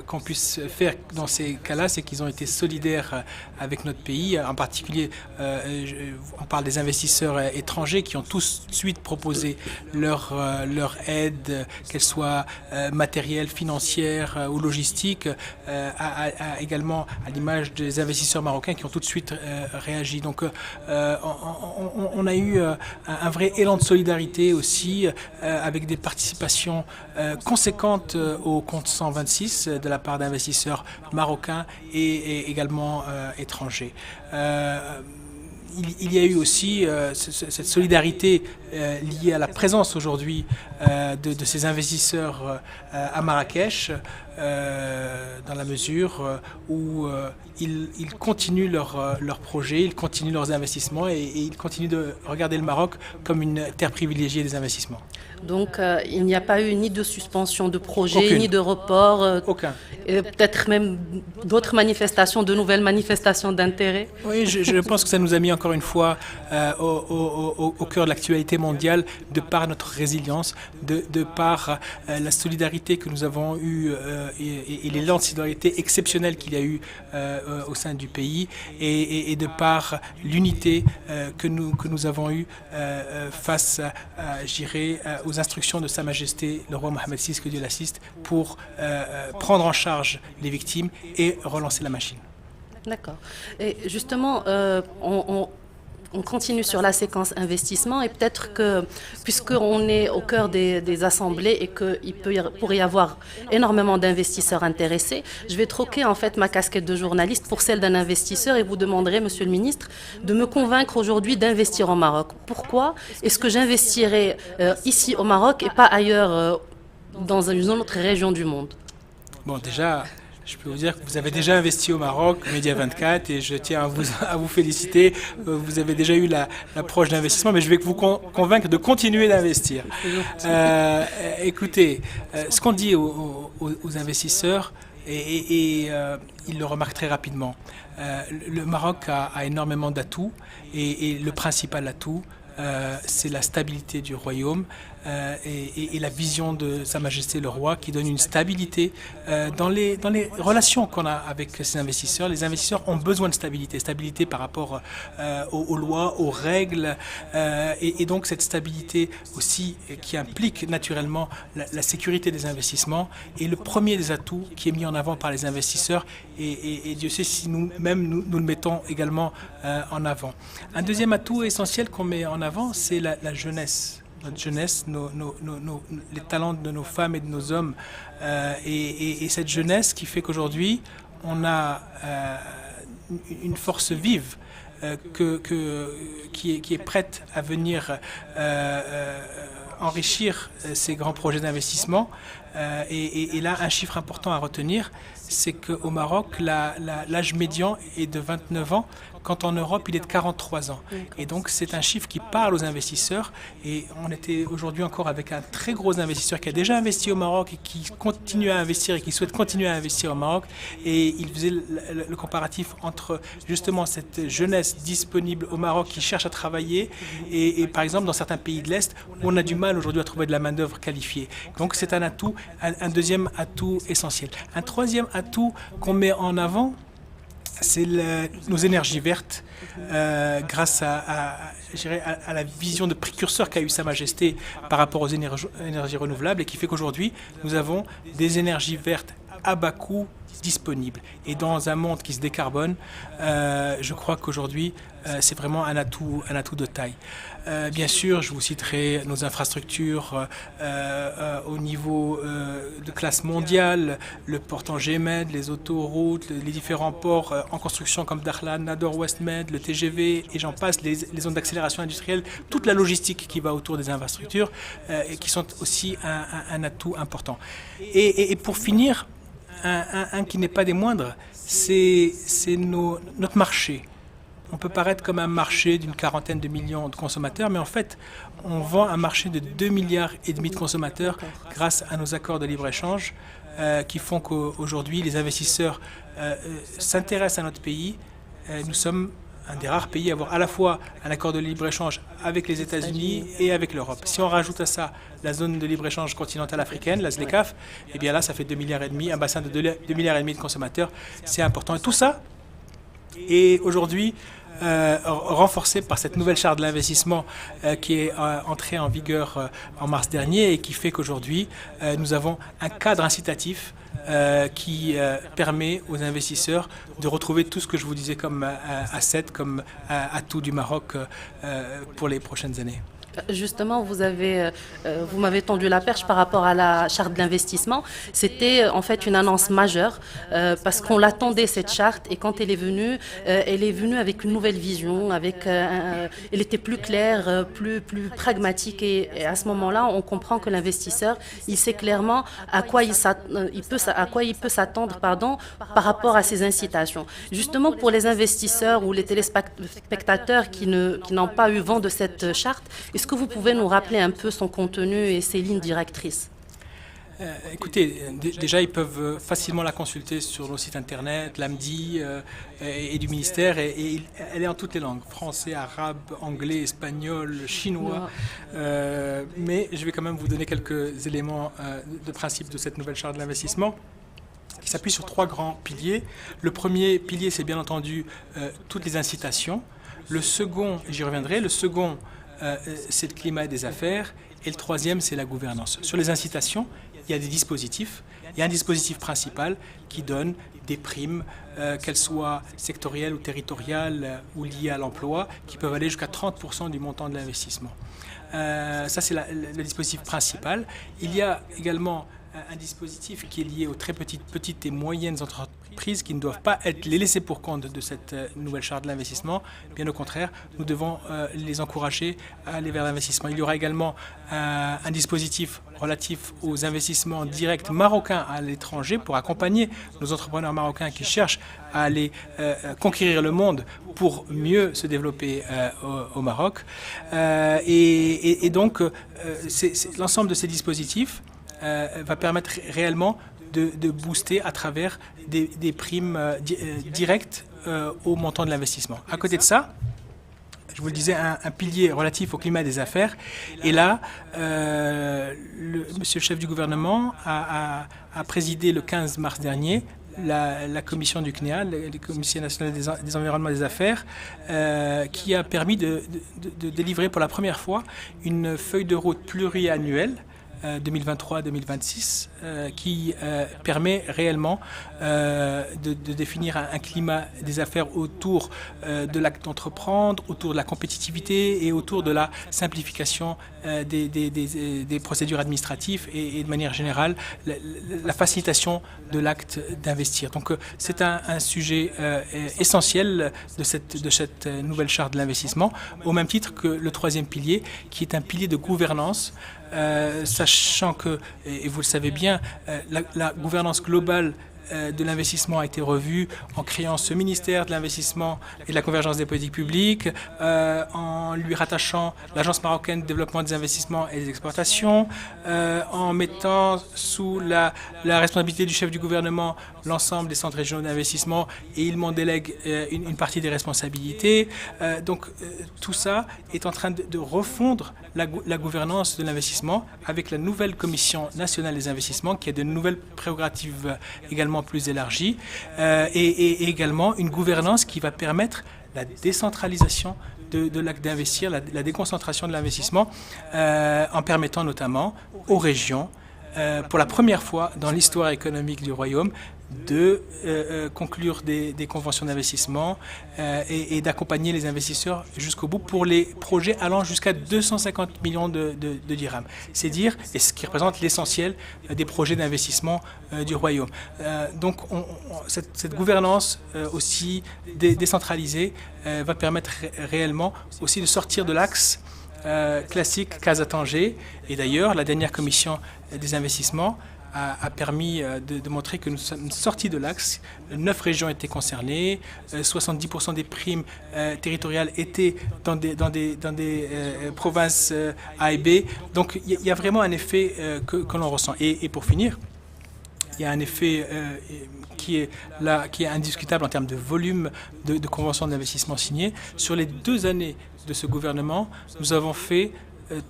qu'on puisse faire dans ces cas-là, c'est qu'ils ont été solidaires avec notre pays. En particulier, on parle des investisseurs étrangers qui ont tout de suite proposé leur aide, qu'elle soit matérielle, financière ou logistique, également à l'image des investisseurs marocains qui ont tout de suite réagi. Donc on a eu un vrai élan de solidarité aussi avec des participations conséquente au compte 126 de la part d'investisseurs marocains et également étrangers. Il y a eu aussi cette solidarité liée à la présence aujourd'hui de ces investisseurs à Marrakech, dans la mesure où ils continuent leurs projets, ils continuent leurs investissements et ils continuent de regarder le Maroc comme une terre privilégiée des investissements. Donc il n'y a pas eu ni de suspension de projet, Aucune. ni de report, Aucun. Et peut-être même d'autres manifestations, de nouvelles manifestations d'intérêt. Oui, je pense que ça nous a mis encore une fois au cœur de l'actualité mondiale, de par notre résilience, de par la solidarité que nous avons eue et l'élan de solidarité exceptionnel qu'il y a eu au sein du pays et de par l'unité que nous avons eue face, je dirais, aux instructions de Sa Majesté le Roi Mohamed VI, que Dieu l'assiste, pour prendre en charge les victimes et relancer la machine. D'accord. Et justement, on continue sur la séquence investissement et peut-être que, puisqu'on est au cœur des assemblées et qu'il pourrait y avoir énormément d'investisseurs intéressés, je vais troquer en fait ma casquette de journaliste pour celle d'un investisseur et vous demanderai, Monsieur le Ministre, de me convaincre aujourd'hui d'investir au Maroc. Pourquoi est-ce que j'investirai ici au Maroc et pas ailleurs dans une autre région du monde? Bon, déjà, je peux vous dire que vous avez déjà investi au Maroc, Média 24, et je tiens à vous féliciter. Vous avez déjà eu l'approche d'investissement, mais je vais vous convaincre de continuer d'investir. Écoutez, ce qu'on dit aux investisseurs, et ils le remarquent très rapidement, le Maroc a énormément d'atouts, et le principal atout, c'est la stabilité du royaume et la vision de Sa Majesté le Roi qui donne une stabilité dans les relations qu'on a avec ces investisseurs. Les investisseurs ont besoin de stabilité, stabilité par rapport aux lois, aux règles, et donc cette stabilité aussi qui implique naturellement la sécurité des investissements est le premier des atouts qui est mis en avant par les investisseurs et Dieu sait si nous-mêmes nous le mettons également en avant. Un deuxième atout essentiel qu'on met en avant, c'est la jeunesse. Notre jeunesse, les talents de nos femmes et de nos hommes, et cette jeunesse qui fait qu'aujourd'hui, on a une force vive qui est prête à venir enrichir ces grands projets d'investissement. Et là, un chiffre important à retenir, c'est qu'au Maroc, l'âge médian est de 29 ans, quand en Europe, il est de 43 ans. Et donc, c'est un chiffre qui parle aux investisseurs. Et on était aujourd'hui encore avec un très gros investisseur qui a déjà investi au Maroc et qui continue à investir et qui souhaite continuer à investir au Maroc. Et il faisait le comparatif entre justement cette jeunesse disponible au Maroc qui cherche à travailler et par exemple, dans certains pays de l'Est, où on a du mal aujourd'hui à trouver de la main-d'œuvre qualifiée. Donc, c'est un atout, un deuxième atout essentiel. Un troisième atout qu'on met en avant, c'est nos énergies vertes, grâce à la vision de précurseur qu'a eu Sa Majesté par rapport aux énergies renouvelables et qui fait qu'aujourd'hui, nous avons des énergies vertes à bas coût disponibles. Et dans un monde qui se décarbone, je crois qu'aujourd'hui, c'est vraiment un atout de taille. Bien sûr, je vous citerai nos infrastructures au niveau de classe mondiale, le port Tangemed, les autoroutes, les différents ports en construction comme Dakhla, Nador, Westmed, le TGV et j'en passe, les zones d'accélération industrielle, toute la logistique qui va autour des infrastructures et qui sont aussi un atout important. Et pour finir, un qui n'est pas des moindres, c'est notre marché. On peut paraître comme un marché d'une quarantaine de millions de consommateurs, mais en fait, on vend un marché de 2,5 milliards de consommateurs grâce à nos accords de libre-échange qui font qu'aujourd'hui, les investisseurs s'intéressent à notre pays. Nous sommes un des rares pays à avoir à la fois un accord de libre-échange avec les États-Unis et avec l'Europe. Si on rajoute à ça la zone de libre-échange continentale africaine, la ZLECAf, eh bien là, ça fait 2,5 milliards, un bassin de 2,5 milliards de consommateurs. C'est important. Et tout ça est aujourd'hui renforcé par cette nouvelle charte de l'investissement qui est entrée en vigueur en mars dernier et qui fait qu'aujourd'hui, nous avons un cadre incitatif qui permet aux investisseurs de retrouver tout ce que je vous disais comme asset, comme atout du Maroc pour les prochaines années. Justement, vous m'avez tendu la perche par rapport à la charte de l'investissement. C'était en fait une annonce majeure parce qu'on l'attendait cette charte et quand elle est venue avec une nouvelle vision, elle était plus claire, plus pragmatique et à ce moment-là, on comprend que l'investisseur, il sait clairement à quoi il peut s'attendre, par rapport à ces incitations. Justement, pour les investisseurs ou les téléspectateurs qui n'ont pas eu vent de cette charte, est-ce que vous pouvez nous rappeler un peu son contenu et ses lignes directrices ? Écoutez, déjà ils peuvent facilement la consulter sur nos sites internet, l'AMDI et du ministère et elle est en toutes les langues, français, arabe, anglais, espagnol, chinois, mais je vais quand même vous donner quelques éléments de principe de cette nouvelle charte de l'investissement qui s'appuie sur 3 grands piliers. Le premier pilier, c'est bien entendu toutes les incitations. Le second, j'y reviendrai, c'est le climat des affaires. Et le troisième, c'est la gouvernance. Sur les incitations, il y a des dispositifs. Il y a un dispositif principal qui donne des primes, qu'elles soient sectorielles ou territoriales ou liées à l'emploi, qui peuvent aller jusqu'à 30% du montant de l'investissement. Ça, c'est le dispositif principal. Il y a également un dispositif qui est lié aux très petites et moyennes entreprises qui ne doivent pas être les laissées pour compte de cette nouvelle charte de l'investissement. Bien au contraire, nous devons les encourager à aller vers l'investissement. Il y aura également un dispositif relatif aux investissements directs marocains à l'étranger pour accompagner nos entrepreneurs marocains qui cherchent à aller conquérir le monde pour mieux se développer au Maroc. Et donc, l'ensemble de ces dispositifs va permettre réellement de booster à travers des primes directes au montant de l'investissement. À côté de ça, je vous le disais, un pilier relatif au climat des affaires. Et là, monsieur le chef du gouvernement a présidé le 15 mars dernier la commission du CNEA, la Commission nationale des environnements et des affaires, qui a permis de délivrer pour la première fois une feuille de route pluriannuelle 2023-2026 qui permet réellement de définir un climat des affaires autour de l'acte d'entreprendre, autour de la compétitivité et autour de la simplification des procédures administratives et de manière générale la facilitation de l'acte d'investir. Donc c'est un sujet essentiel de cette nouvelle charte de l'investissement, au même titre que le troisième pilier, qui est un pilier de gouvernance, sachant que, et vous le savez bien, la gouvernance globale de l'investissement a été revue en créant ce ministère de l'investissement et de la convergence des politiques publiques, en lui rattachant l'Agence marocaine de développement des investissements et des exportations, en mettant sous la responsabilité du chef du gouvernement l'ensemble des centres régionaux d'investissement, et il m'en délègue une partie des responsabilités. Donc tout ça est en train de refondre la gouvernance de l'investissement avec la nouvelle Commission nationale des investissements qui a de nouvelles prérogatives également plus élargies et également une gouvernance qui va permettre la décentralisation de l'acte d'investir, la déconcentration de l'investissement en permettant notamment aux régions, pour la première fois dans l'histoire économique du Royaume, de conclure des conventions d'investissement et d'accompagner les investisseurs jusqu'au bout pour les projets allant jusqu'à 250 millions de dirhams. C'est dire, et ce qui représente l'essentiel des projets d'investissement du Royaume. Donc cette gouvernance aussi décentralisée va permettre réellement aussi de sortir de l'axe classique Casa-Tanger. Et d'ailleurs, la dernière commission des investissements a permis de montrer que nous sommes sortis de l'axe. 9 régions étaient concernées, 70% des primes territoriales étaient dans des provinces A et B. Donc il y a vraiment un effet que l'on ressent. Et pour finir, il y a un effet qui est indiscutable en termes de volume de conventions d'investissement signées. Sur les 2 années de ce gouvernement, nous avons fait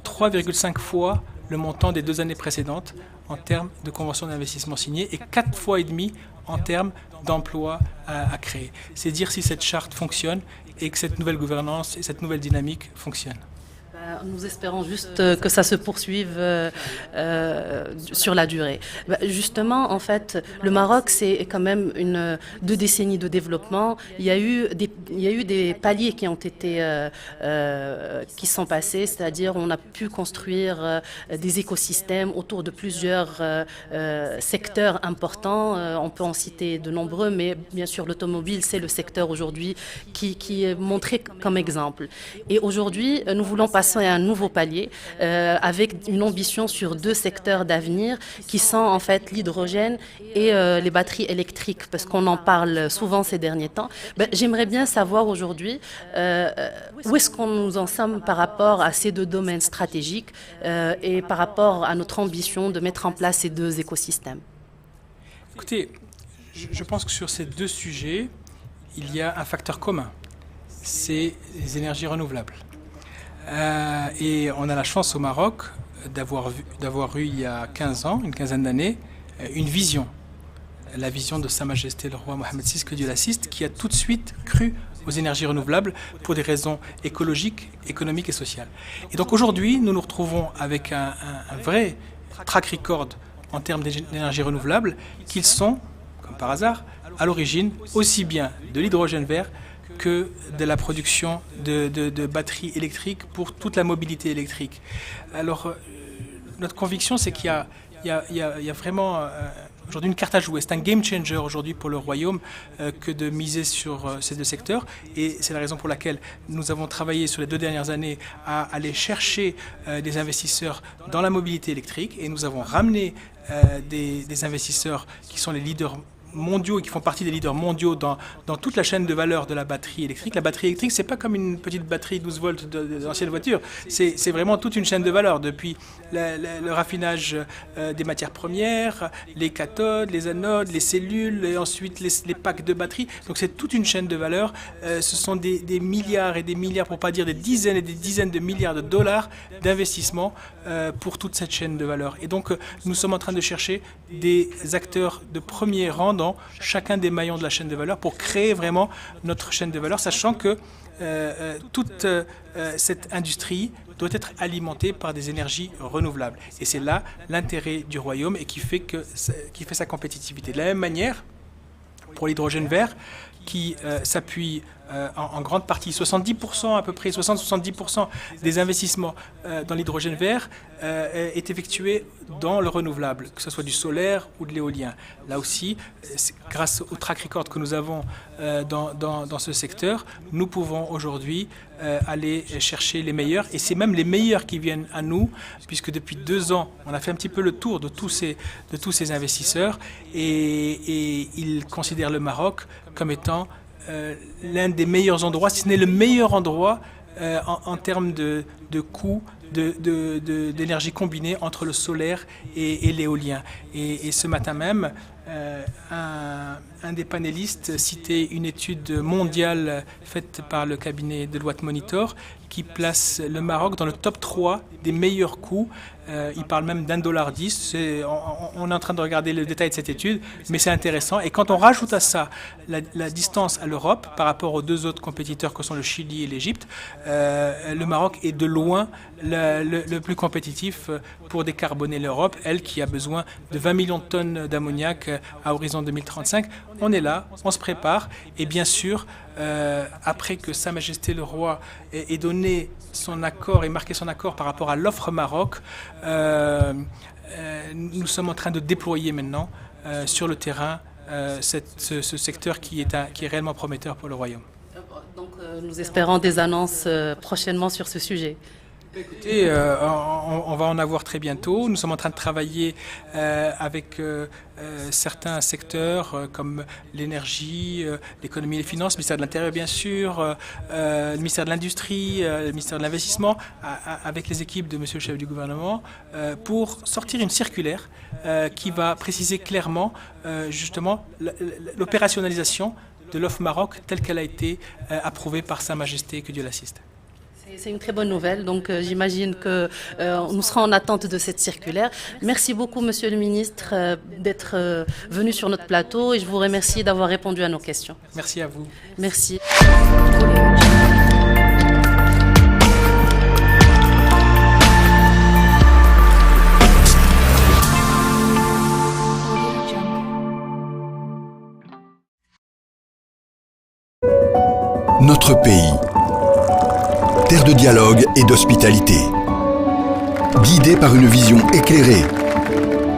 3,5 fois le montant des 2 années précédentes en termes de conventions d'investissement signées et 4,5 fois en termes d'emplois à créer. C'est dire si cette charte fonctionne et que cette nouvelle gouvernance et cette nouvelle dynamique fonctionnent. Nous espérons juste que ça se poursuive sur la durée. Justement, en fait, le Maroc, c'est quand même 2 décennies de développement. Il y a eu des paliers qui ont été, qui sont passés, c'est-à-dire on a pu construire des écosystèmes autour de plusieurs secteurs importants. On peut en citer de nombreux, mais bien sûr l'automobile, c'est le secteur aujourd'hui qui est montré comme exemple. Et aujourd'hui, nous voulons passer à un nouveau palier avec une ambition sur 2 secteurs d'avenir qui sont en fait l'hydrogène et les batteries électriques, parce qu'on en parle souvent ces derniers temps. J'aimerais bien savoir aujourd'hui où est-ce qu'on nous en sommes par rapport à ces 2 domaines stratégiques et par rapport à notre ambition de mettre en place ces 2 écosystèmes. Écoutez, je pense que sur ces 2 sujets, il y a un facteur commun, c'est les énergies renouvelables. Et on a la chance au Maroc d'avoir eu il y a 15 ans, une quinzaine d'années, une vision. La vision de Sa Majesté le roi Mohammed VI, que Dieu l'assiste, qui a tout de suite cru aux énergies renouvelables pour des raisons écologiques, économiques et sociales. Et donc aujourd'hui, nous nous retrouvons avec un vrai track record en termes d'énergies renouvelables, qu'ils sont, comme par hasard, à l'origine aussi bien de l'hydrogène vert que de la production de batteries électriques pour toute la mobilité électrique. Alors, notre conviction, c'est qu'il y a vraiment aujourd'hui une carte à jouer. C'est un game changer aujourd'hui pour le Royaume que de miser sur ces 2 secteurs. Et c'est la raison pour laquelle nous avons travaillé sur les 2 dernières années à aller chercher des investisseurs dans la mobilité électrique. Et nous avons ramené des investisseurs qui sont les leaders mondiaux et qui font partie des leaders mondiaux dans toute la chaîne de valeur de la batterie électrique. La batterie électrique, c'est pas comme une petite batterie 12 volts d'anciennes voitures. C'est vraiment toute une chaîne de valeur, depuis le raffinage des matières premières, les cathodes, les anodes, les cellules, et ensuite les packs de batteries. Donc c'est toute une chaîne de valeur. Ce sont des milliards et des milliards, pour pas dire des dizaines et des dizaines de milliards de dollars d'investissement pour toute cette chaîne de valeur. Et donc nous sommes en train de chercher des acteurs de premier rang dans chacun des maillons de la chaîne de valeur pour créer vraiment notre chaîne de valeur, sachant que toute cette industrie doit être alimentée par des énergies renouvelables. Et c'est là l'intérêt du royaume et qui fait sa compétitivité. De la même manière, pour l'hydrogène vert, qui s'appuie en grande partie, 70% à peu près, 60-70% des investissements dans l'hydrogène vert est effectué dans le renouvelable, que ce soit du solaire ou de l'éolien. Là aussi, grâce au track record que nous avons dans ce secteur, nous pouvons aujourd'hui aller chercher les meilleurs, et c'est même les meilleurs qui viennent à nous, puisque depuis 2 ans, on a fait un petit peu le tour de tous ces investisseurs, et ils considèrent le Maroc comme étant l'un des meilleurs endroits, si ce n'est le meilleur endroit en termes de coûts d'énergie combinée entre le solaire et l'éolien. Et ce matin même, un des panélistes citait une étude mondiale faite par le cabinet Deloitte Monitor qui place le Maroc dans le top 3 des meilleurs coûts. Il parle même d'1,10 $. On est en train de regarder le détail de cette étude, mais c'est intéressant. Et quand on rajoute à ça la distance à l'Europe par rapport aux 2 autres compétiteurs que sont le Chili et l'Égypte, le Maroc est de loin le plus compétitif pour décarboner l'Europe, elle qui a besoin de 20 millions de tonnes d'ammoniac à horizon 2035. On est là, on se prépare, et bien sûr, après que Sa Majesté le Roi ait donné son accord et marqué son accord par rapport à l'offre Maroc, nous sommes en train de déployer maintenant sur le terrain ce secteur qui est réellement prometteur pour le Royaume. Donc nous espérons des annonces prochainement sur ce sujet. Écoutez, on va en avoir très bientôt. Nous sommes en train de travailler avec certains secteurs comme l'énergie, l'économie et les finances, le ministère de l'Intérieur bien sûr, le ministère de l'Industrie, le ministère de l'Investissement, avec les équipes de Monsieur le chef du gouvernement, pour sortir une circulaire qui va préciser clairement justement l'opérationnalisation de l'offre Maroc telle qu'elle a été approuvée par Sa Majesté, que Dieu l'assiste. C'est une très bonne nouvelle, donc j'imagine que nous serons en attente de cette circulaire. Merci beaucoup, Monsieur le ministre, d'être venu sur notre plateau, et je vous remercie d'avoir répondu à nos questions. Merci à vous. Merci. Notre pays, terre de dialogue et d'hospitalité, guidé par une vision éclairée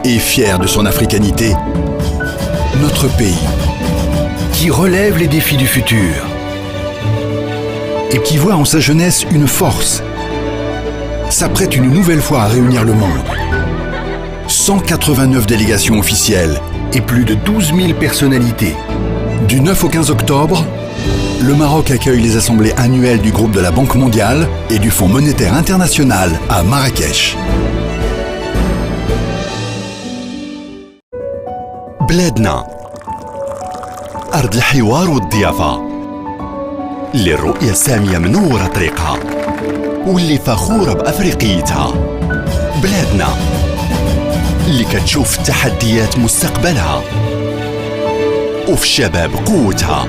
et fier de son africanité, notre pays, qui relève les défis du futur et qui voit en sa jeunesse une force, s'apprête une nouvelle fois à réunir le monde. 189 délégations officielles et plus de 12 000 personnalités. Du 9 au 15 octobre, le Maroc accueille les assemblées annuelles du groupe de la Banque mondiale et du Fonds monétaire international à Marrakech. بلادنا أرض الحوار والضيافة اللي الرؤية السامية منورة طريقها واللي فخورة بأفريقيتها. بلادنا اللي كتشوف التحديات مستقبلها وفي الشباب قوتها،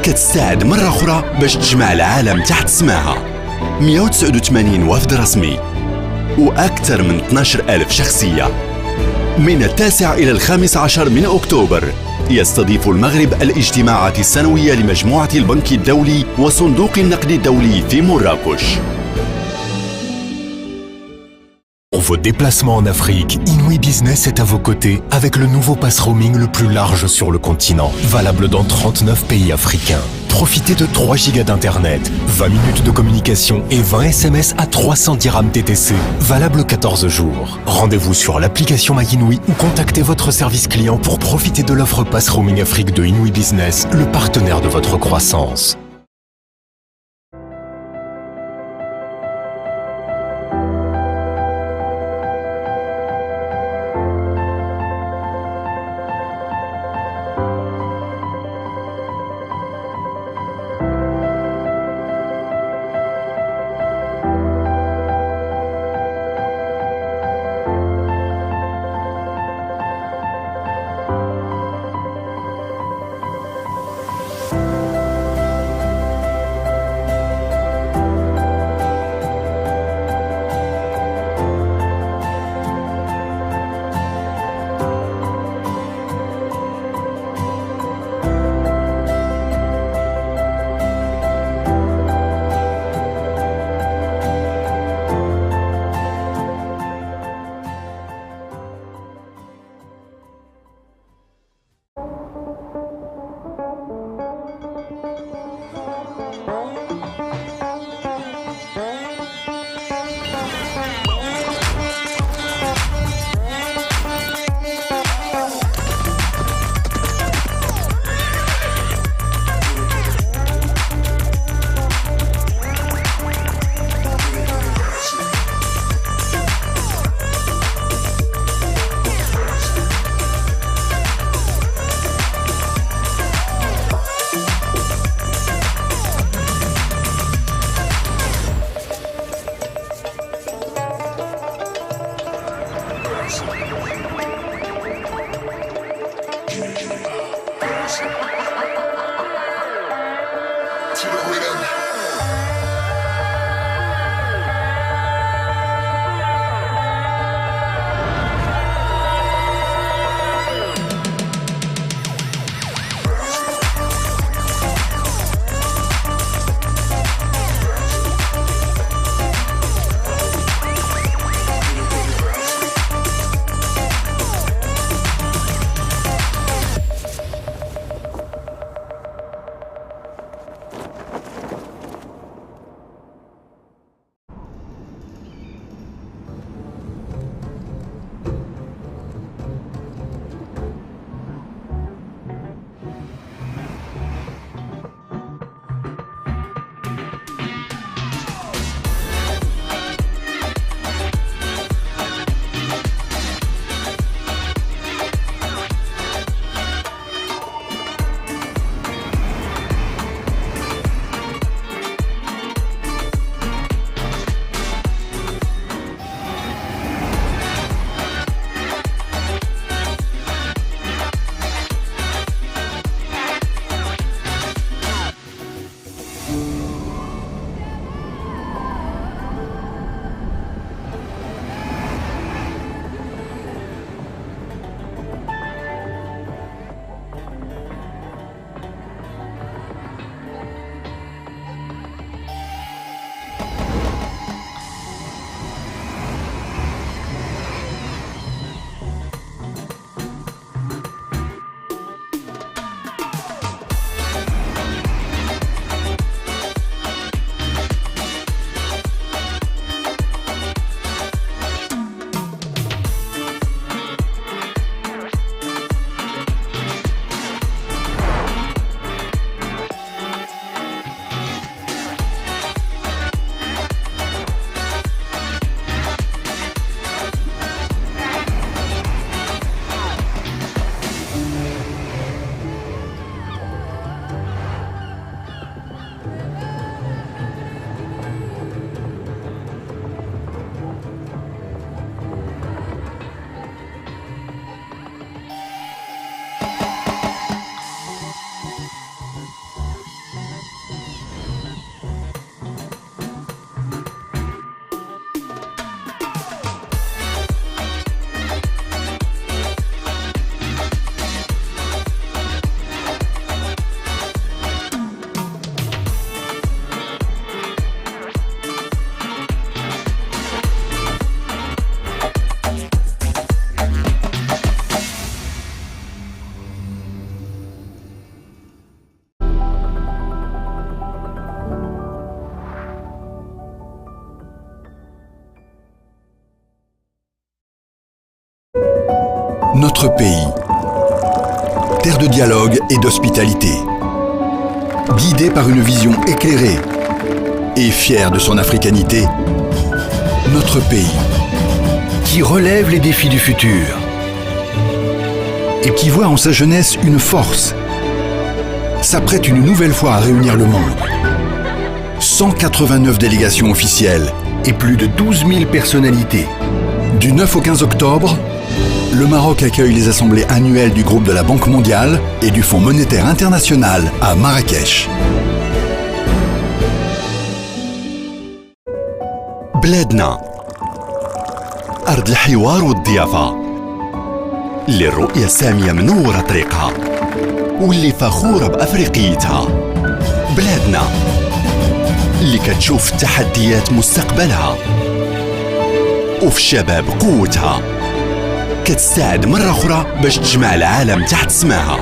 كتستعد مرة أخرى باش تجمع العالم تحت سماها. 189 وفد رسمي وأكثر من 12,000 شخصية. من 9 إلى 15 من أكتوبر يستضيف المغرب الاجتماعات السنوية لمجموعة البنك الدولي وصندوق النقد الدولي في مراكش. Pour vos déplacements en Afrique, Inouï Business est à vos côtés avec le nouveau pass roaming le plus large sur le continent, valable dans 39 pays africains. Profitez de 3 gigas d'internet, 20 minutes de communication et 20 SMS à 300 dirhams TTC, valable 14 jours. Rendez-vous sur l'application MyInouï ou contactez votre service client pour profiter de l'offre Pass Roaming Afrique de Inouï Business, le partenaire de votre croissance. Notre pays, terre de dialogue et d'hospitalité. Guidé par une vision éclairée et fier de son africanité, notre pays, qui relève les défis du futur et qui voit en sa jeunesse une force, s'apprête une nouvelle fois à réunir le monde. 189 délégations officielles et plus de 12 000 personnalités. Du 9 au 15 octobre, le Maroc accueille les assemblées annuelles du groupe de la Banque mondiale et du Fonds monétaire international à Marrakech. بلادنا أرض الحوار والضيافة اللي الرؤية السامية منورة طريقها واللي فخورة بأفريقيتها. بلادنا اللي كتشوف التحديات مستقبلها وفي الشباب قوتها، كتساعد مرة أخرى باش تجمع العالم تحت سماها.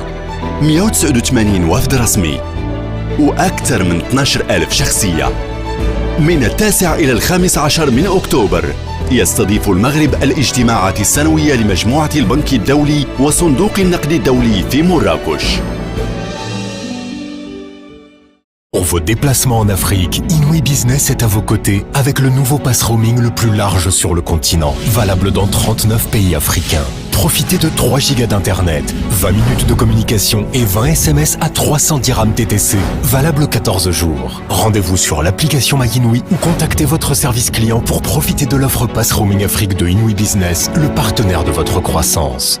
189 وفد رسمي وأكثر من 12,000 شخصية. من 9 إلى 15 من أكتوبر يستضيف المغرب الاجتماعات السنوية لمجموعة البنك الدولي وصندوق النقد الدولي في مراكش. Pour vos déplacements en Afrique, Inouï Business est à vos côtés avec le nouveau pass roaming le plus large sur le continent, valable dans 39 pays africains. Profitez de 3 gigas d'internet, 20 minutes de communication et 20 SMS à 300 dirhams TTC, valable 14 jours. Rendez-vous sur l'application MyInouï ou contactez votre service client pour profiter de l'offre pass roaming Afrique de Inouï Business, le partenaire de votre croissance.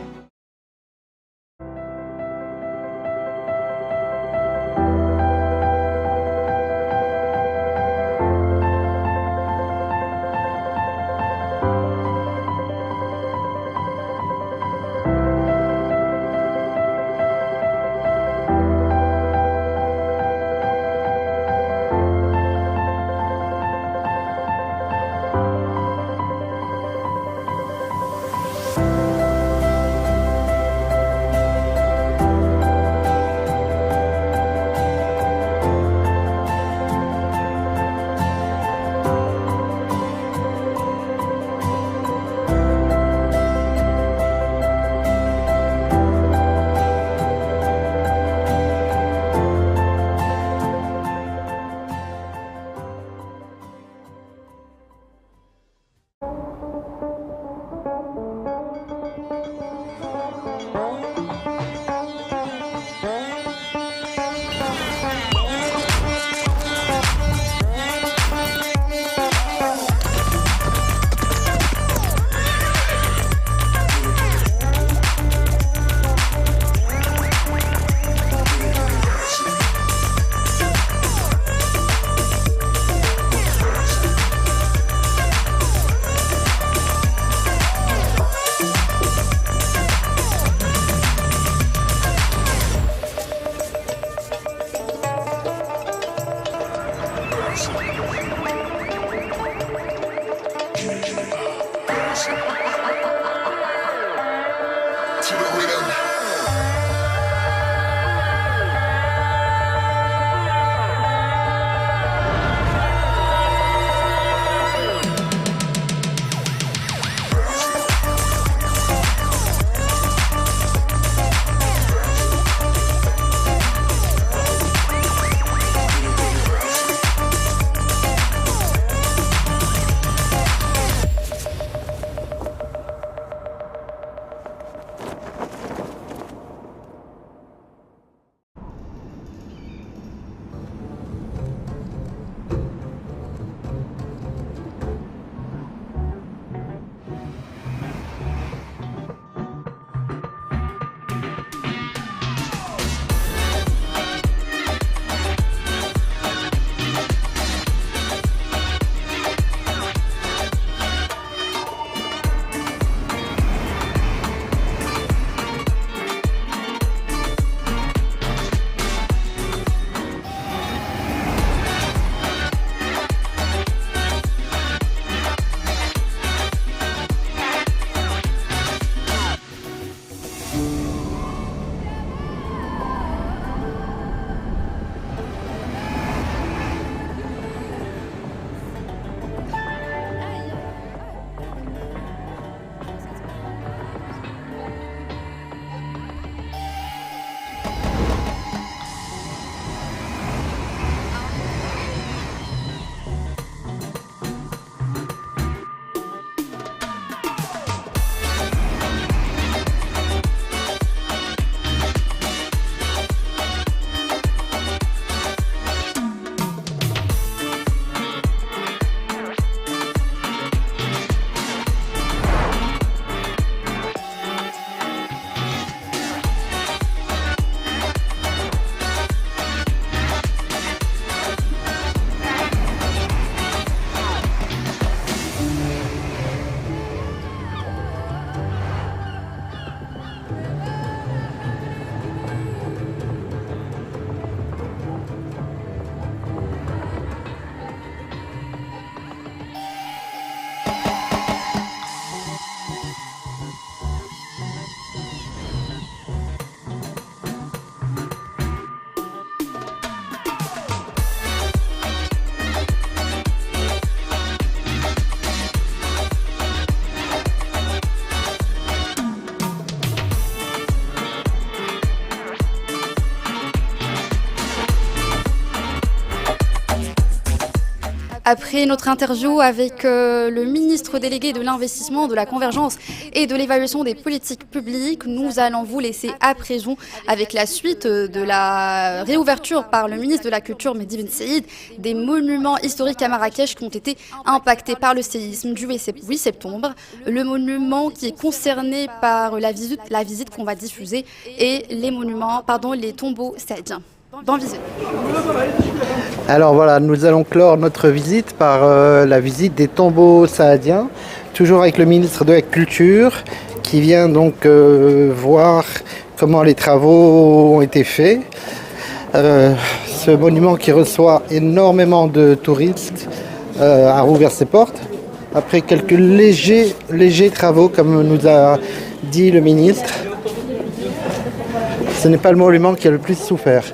Après notre interview avec le ministre délégué de l'investissement, de la convergence et de l'évaluation des politiques publiques, nous allons vous laisser à présent avec la suite de la réouverture par le ministre de la Culture, Mehdi Ben Saïd, des monuments historiques à Marrakech qui ont été impactés par le séisme du 8 septembre. Le monument qui est concerné par la visite qu'on va diffuser et les tombeaux saadiens. Bonne visite. Alors voilà, nous allons clore notre visite par la visite des tombeaux saadiens, toujours avec le ministre de la Culture qui vient donc voir comment les travaux ont été faits. Ce monument qui reçoit énormément de touristes a rouvert ses portes après quelques légers travaux, comme nous a dit le ministre. Ce n'est pas le monument qui a le plus souffert.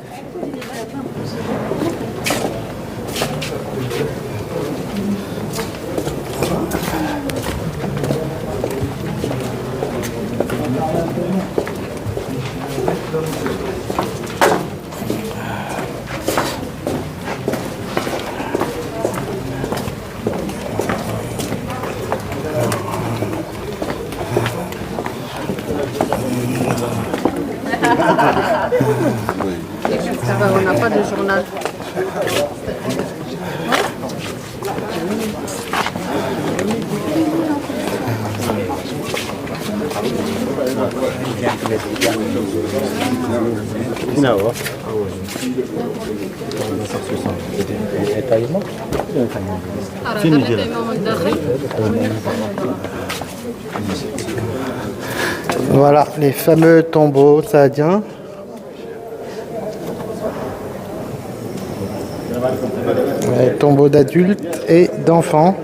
On n'a pas de journal. Voilà les fameux tombeaux saadiens. Les tombeaux d'adultes et d'enfants.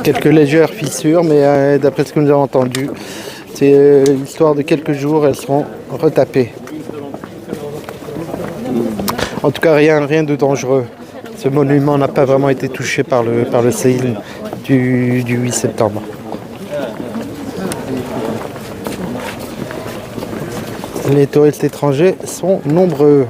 Quelques légères fissures, mais d'après ce que nous avons entendu, c'est l'histoire de quelques jours, elles seront retapées. En tout cas, rien de dangereux. Ce monument n'a pas vraiment été touché par le séisme du 8 septembre. Les touristes étrangers sont nombreux.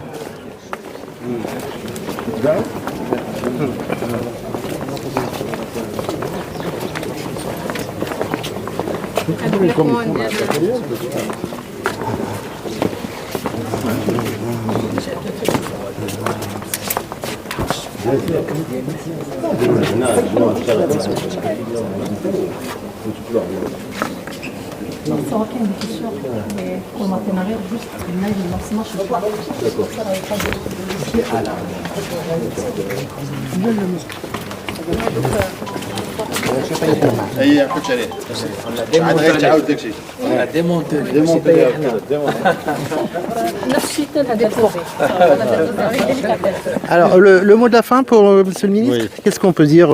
Alors, le mot de la fin pour Monsieur le Ministre, oui. Qu'est-ce qu'on peut dire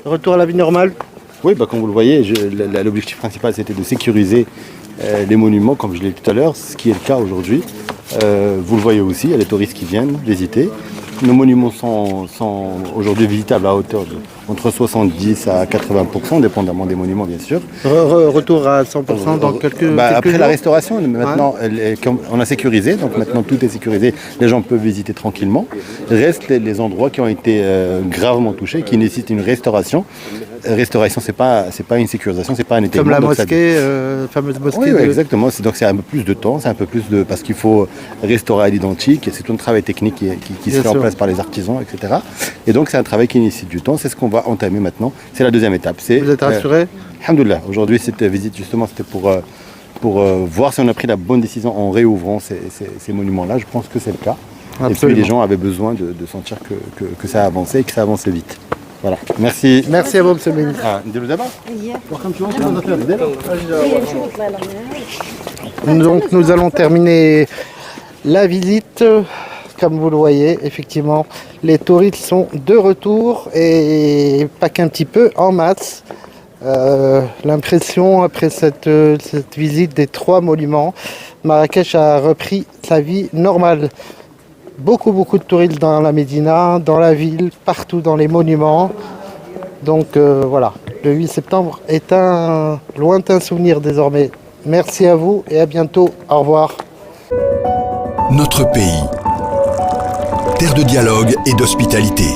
retour à la vie normale? Oui, comme vous le voyez, l'objectif principal c'était de sécuriser les monuments, comme je l'ai dit tout à l'heure, ce qui est le cas aujourd'hui. Vous le voyez aussi, il y a des touristes qui viennent visiter. Nos monuments sont aujourd'hui visitables à hauteur de entre 70 à 80%, dépendamment des monuments bien sûr. Retour à 100% dans quelques après jours. La restauration, maintenant on a sécurisé, donc maintenant tout est sécurisé, les gens peuvent visiter tranquillement. Restent les endroits qui ont été gravement touchés, qui nécessitent une restauration. Restauration, c'est pas une sécurisation, c'est pas un étalement. Comme la mosquée, fameuse mosquée. Oui, exactement. Donc c'est un peu plus de temps, parce qu'il faut restaurer à l'identique. C'est tout un travail technique qui se fait en place par les artisans, etc. Et donc c'est un travail qui nécessite du temps. C'est ce qu'on va entamer maintenant. C'est la deuxième étape. Vous êtes rassuré? Alhamdoulilah. Aujourd'hui, cette visite justement, c'était pour voir si on a pris la bonne décision en réouvrant ces monuments-là. Je pense que c'est le cas. Absolument. Et puis les gens avaient besoin de sentir que ça avançait et que ça avançait vite. Voilà. Merci. Merci à vous, Monsieur le Ministre. نديرو دابا؟ واخا نمشيو نشوفوا Donc nous allons terminer la visite. Comme vous le voyez, effectivement, les touristes sont de retour et pas qu'un petit peu, en masse. L'impression après cette visite des 3 monuments, Marrakech a repris sa vie normale. Beaucoup de touristes dans la Médina, dans la ville, partout dans les monuments. Donc voilà, le 8 septembre est un lointain souvenir désormais. Merci à vous et à bientôt. Au revoir. Notre pays, terre de dialogue et d'hospitalité.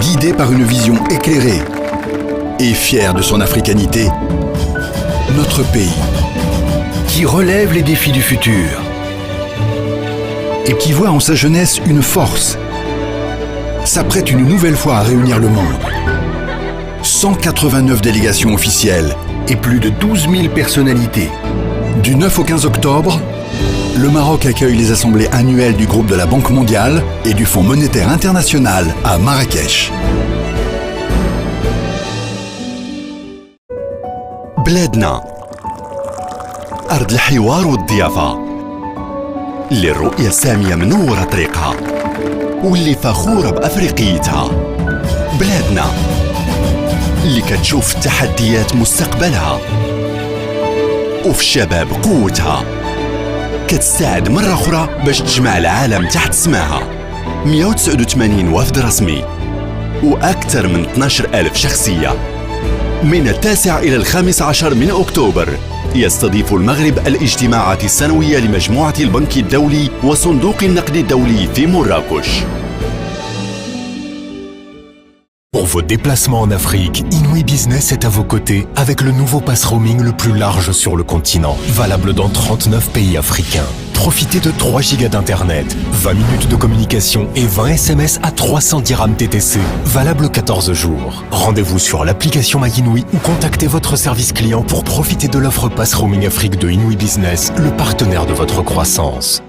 Guidé par une vision éclairée et fier de son africanité, notre pays, qui relève les défis du futur et qui voit en sa jeunesse une force, s'apprête une nouvelle fois à réunir le monde. 189 délégations officielles et plus de 12 000 personnalités. Du 9 au 15 octobre, le Maroc accueille les assemblées annuelles du groupe de la Banque mondiale et du Fonds monétaire international à Marrakech. بلادنا أرض الحوار والضيافة اللي الرؤية السامية منورة طريقها واللي فخورة بأفريقيتها. بلادنا اللي كتشوف التحديات مستقبلها وفي الشباب قوتها، كتساعد مرة أخرى باش تجمع العالم تحت سماها. 189 وفد رسمي وأكثر من 12,000 شخصية. من 9 إلى 15 من أكتوبر يستضيف المغرب الاجتماعات السنوية لمجموعة البنك الدولي وصندوق النقد الدولي في مراكش. Pour vos déplacements en Afrique, Inouï Business est à vos côtés avec le nouveau pass roaming le plus large sur le continent, valable dans 39 pays africains. Profitez de 3 gigas d'internet, 20 minutes de communication et 20 SMS à 300 dirhams TTC, valable 14 jours. Rendez-vous sur l'application MyInouï ou contactez votre service client pour profiter de l'offre pass roaming Afrique de Inouï Business, le partenaire de votre croissance.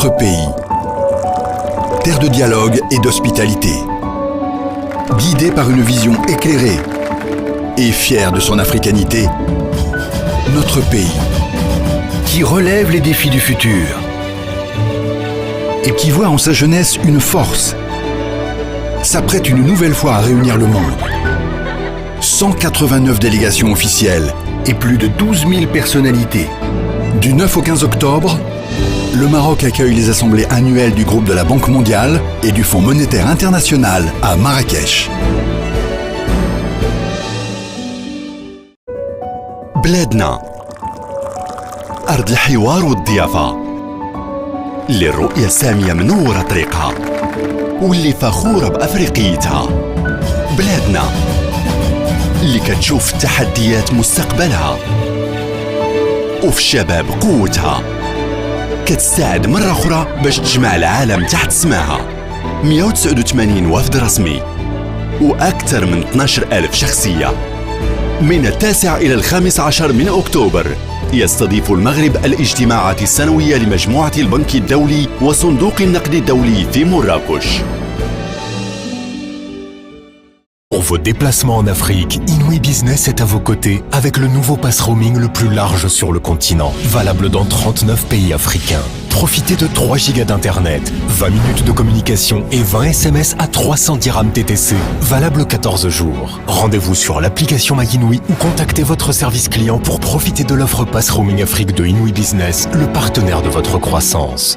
notre pays. Terre de dialogue et d'hospitalité. Guidé par une vision éclairée et fier de son africanité, notre pays, qui relève les défis du futur et qui voit en sa jeunesse une force, s'apprête une nouvelle fois à réunir le monde. 189 délégations officielles et plus de 12 000 personnalités. Du 9 au 15 octobre, le Maroc accueille les assemblées annuelles du groupe de la Banque mondiale et du Fonds monétaire international à Marrakech. بلادنا أرض الحوار والضيافة اللي الرؤية السامية منورة طريقها واللي فخورة بأفريقيتها. بلادنا اللي كتشوف التحديات مستقبلها وفي الشباب قوتها، كتساعد مرة أخرى باش تجمع العالم تحت سماها. 189 وفد رسمي وأكثر من 12,000 شخصية. من 9 إلى 15 من أكتوبر يستضيف المغرب الاجتماعات السنوية لمجموعة البنك الدولي وصندوق النقد الدولي في مراكش. Pour vos déplacements en Afrique, Inouï Business est à vos côtés avec le nouveau pass roaming le plus large sur le continent, valable dans 39 pays africains. Profitez de 3 gigas d'internet, 20 minutes de communication et 20 SMS à 300 dirhams TTC, valable 14 jours. Rendez-vous sur l'application MyInouï ou contactez votre service client pour profiter de l'offre pass roaming Afrique de Inouï Business, le partenaire de votre croissance.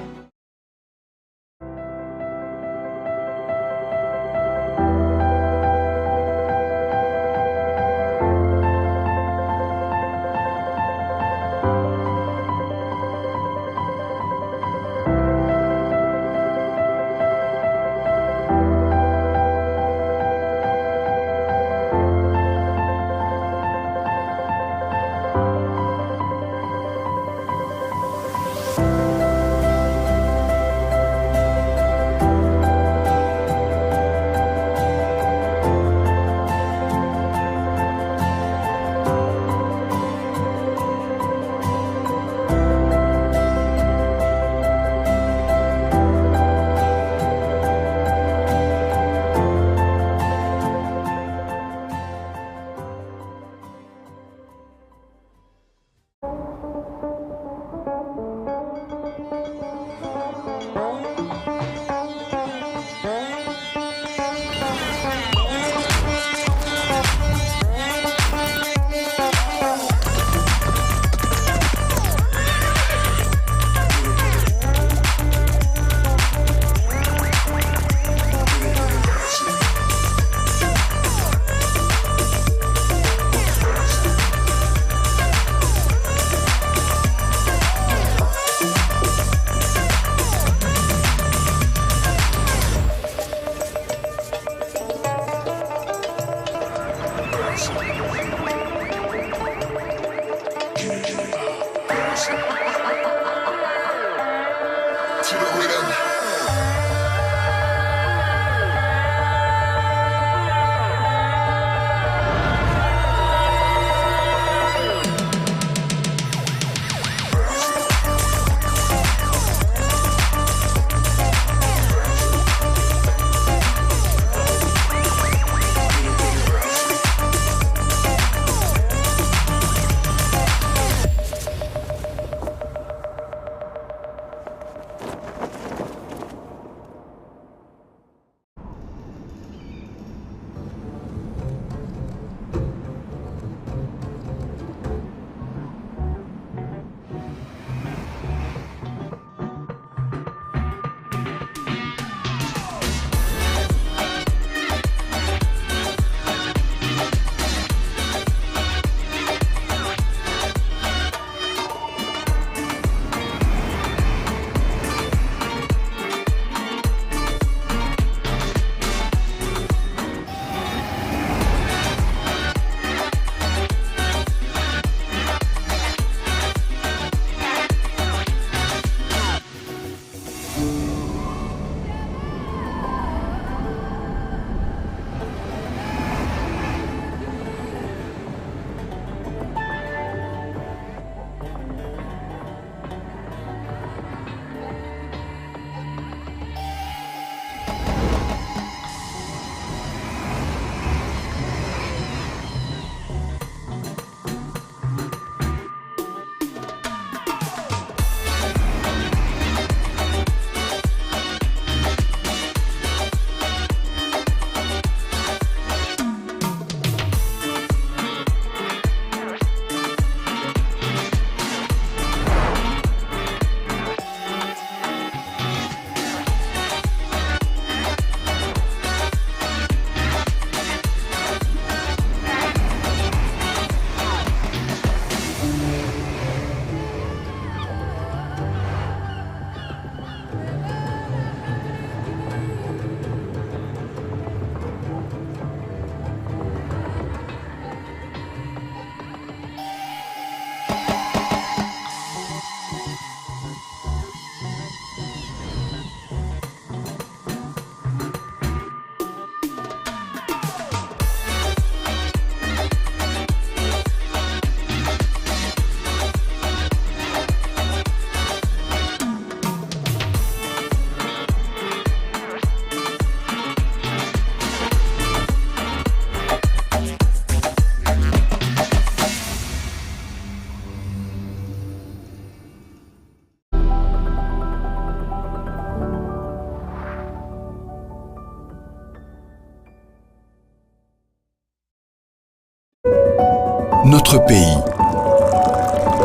Notre pays,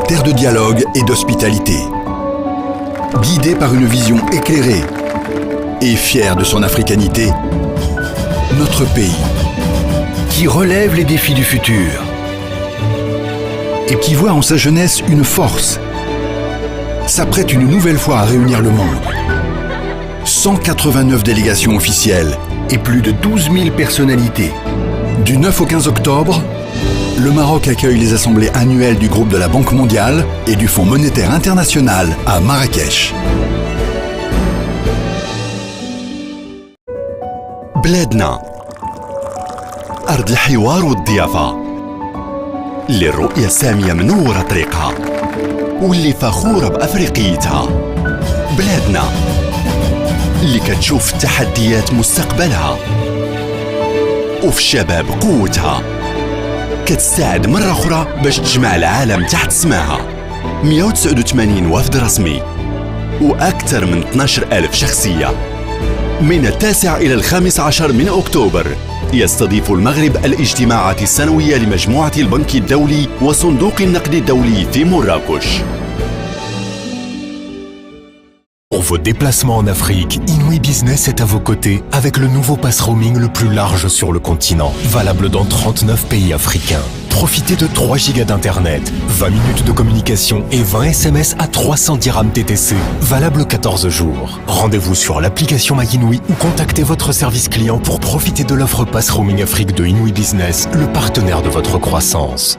terre de dialogue et d'hospitalité. Guidé par une vision éclairée et fier de son africanité, notre pays, qui relève les défis du futur et qui voit en sa jeunesse une force, s'apprête une nouvelle fois à réunir le monde. 189 délégations officielles et plus de 12 000 personnalités. Du 9 au 15 octobre, le Maroc accueille les assemblées annuelles du groupe de la Banque mondiale et du Fonds monétaire international à Marrakech. بلادنا أرض الحوار والضيافة اللي الرؤية السامية منورة طريقها واللي فخورة بأفريقيتها. بلادنا اللي كتشوف التحديات مستقبلها وفي الشباب قوتها، كتساعد مرة أخرى باش تجمع العالم تحت سماها. 189 وفد رسمي وأكثر من 12,000 شخصية. من 9 إلى 15 من أكتوبر يستضيف المغرب الاجتماعات السنوية لمجموعة البنك الدولي وصندوق النقد الدولي في مراكش. Pour vos déplacements en Afrique, Inouï Business est à vos côtés avec le nouveau pass roaming le plus large sur le continent, valable dans 39 pays africains. Profitez de 3 gigas d'internet, 20 minutes de communication et 20 SMS à 300 dirhams TTC, valable 14 jours. Rendez-vous sur l'application MyInouï ou contactez votre service client pour profiter de l'offre pass roaming Afrique de Inouï Business, le partenaire de votre croissance.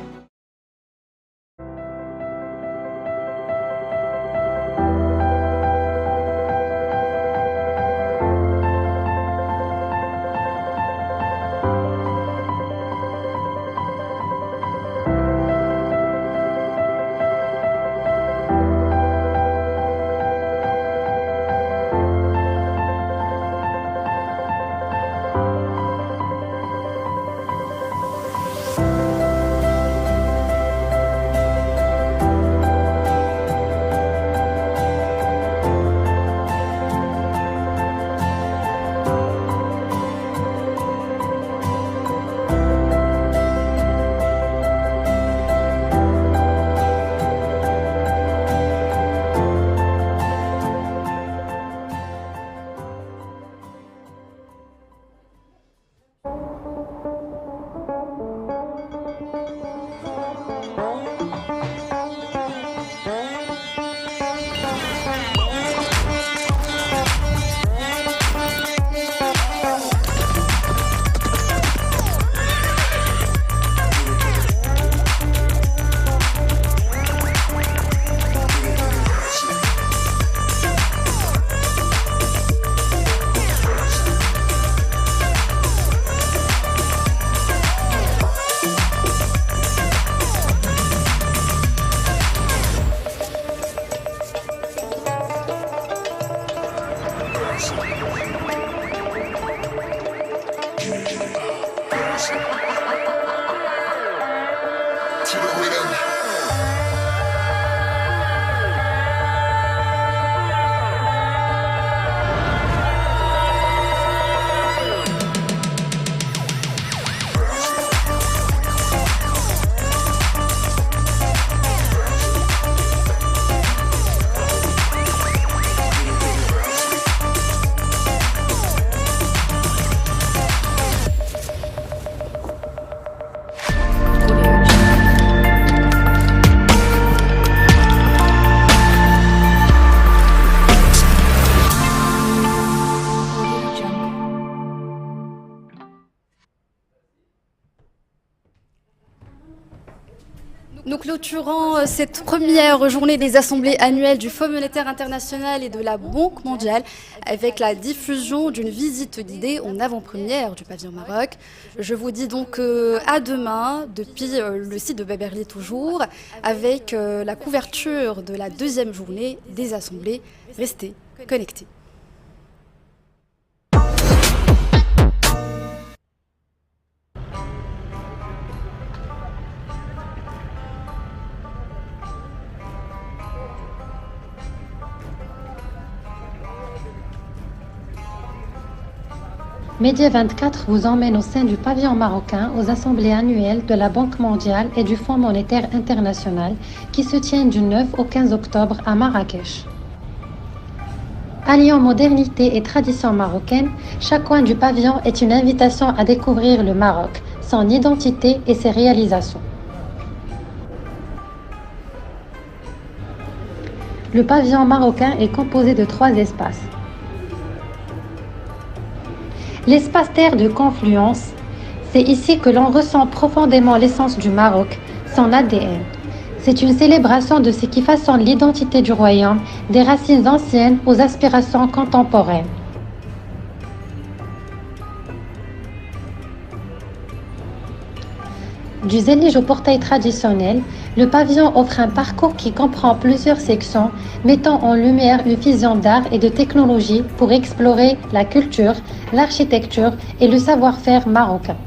Nous clôturons cette première journée des assemblées annuelles du Fonds monétaire international et de la Banque mondiale avec la diffusion d'une visite guidée en avant-première du pavillon Maroc. Je vous dis donc à demain depuis le site de Beberly toujours avec la couverture de la deuxième journée des assemblées. Restez connectés. Média 24 vous emmène au sein du pavillon marocain aux assemblées annuelles de la Banque mondiale et du Fonds monétaire international qui se tiennent du 9 au 15 octobre à Marrakech. Alliant modernité et tradition marocaine, chaque coin du pavillon est une invitation à découvrir le Maroc, son identité et ses réalisations. Le pavillon marocain est composé de 3 espaces. L'espace terre de confluence, c'est ici que l'on ressent profondément l'essence du Maroc, son ADN. C'est une célébration de ce qui façonne l'identité du royaume, des racines anciennes aux aspirations contemporaines. Du zélige au portail traditionnel, le pavillon offre un parcours qui comprend plusieurs sections, mettant en lumière une fusion d'art et de technologie pour explorer la culture, l'architecture et le savoir-faire marocain.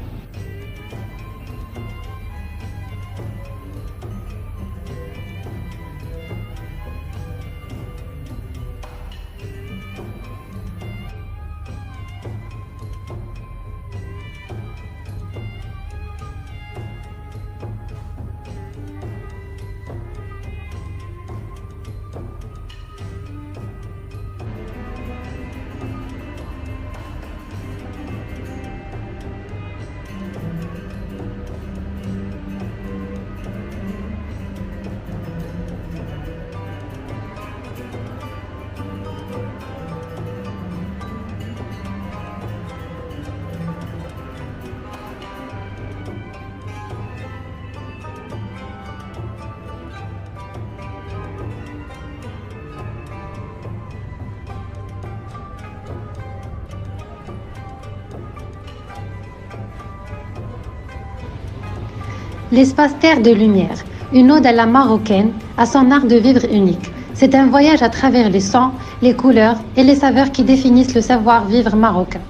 L'espace terre de lumière, une ode à la marocaine, à son art de vivre unique. C'est un voyage à travers les sons, les couleurs et les saveurs qui définissent le savoir-vivre marocain.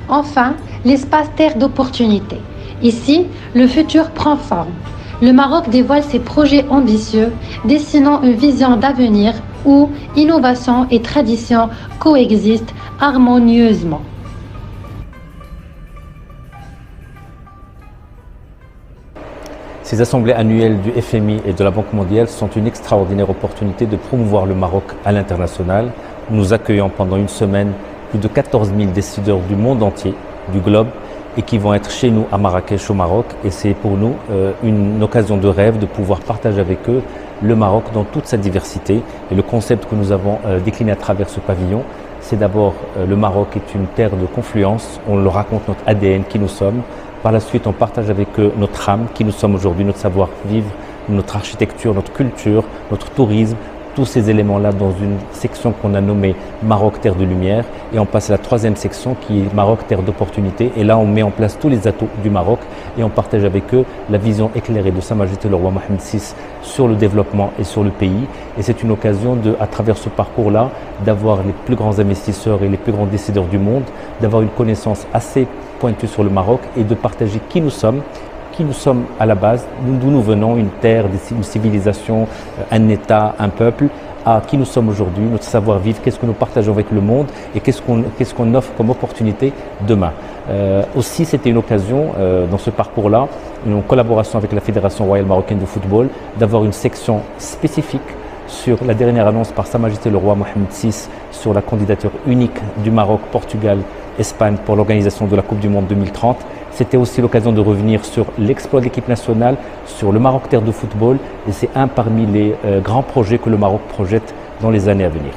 Enfin, l'espace terre d'opportunités. Ici, le futur prend forme. Le Maroc dévoile ses projets ambitieux, dessinant une vision d'avenir où innovation et tradition coexistent harmonieusement. Ces assemblées annuelles du FMI et de la Banque mondiale sont une extraordinaire opportunité de promouvoir le Maroc à l'international. Nous accueillons pendant une semaine plus de 14 000 décideurs du monde entier, du globe, et qui vont être chez nous à Marrakech au Maroc. Et c'est pour nous une occasion de rêve de pouvoir partager avec eux le Maroc dans toute sa diversité. Et le concept que nous avons décliné à travers ce pavillon, c'est d'abord le Maroc est une terre de confluence. On leur raconte notre ADN, qui nous sommes. Par la suite, on partage avec eux notre âme, qui nous sommes aujourd'hui, notre savoir-vivre, notre architecture, notre culture, notre tourisme, tous ces éléments-là dans une section qu'on a nommée Maroc Terre de Lumière, et on passe à la troisième section qui est Maroc Terre d'Opportunité, et là on met en place tous les atouts du Maroc et on partage avec eux la vision éclairée de Sa Majesté le roi Mohamed VI sur le développement et sur le pays. Et c'est une occasion à travers ce parcours-là, d'avoir les plus grands investisseurs et les plus grands décideurs du monde, d'avoir une connaissance assez pointue sur le Maroc et de partager qui nous sommes à la base, d'où nous venons, une terre, une civilisation, un État, un peuple, à qui nous sommes aujourd'hui, notre savoir-vivre, qu'est-ce que nous partageons avec le monde et qu'est-ce qu'on offre comme opportunité demain. Aussi, c'était une occasion, dans ce parcours-là, en collaboration avec la Fédération royale marocaine de football, d'avoir une section spécifique sur la dernière annonce par Sa Majesté le Roi Mohamed VI sur la candidature unique du Maroc, Portugal, Espagne pour l'organisation de la Coupe du Monde 2030. C'était aussi l'occasion de revenir sur l'exploit de l'équipe nationale, sur le Maroc terre de football, et c'est un parmi les grands projets que le Maroc projette dans les années à venir.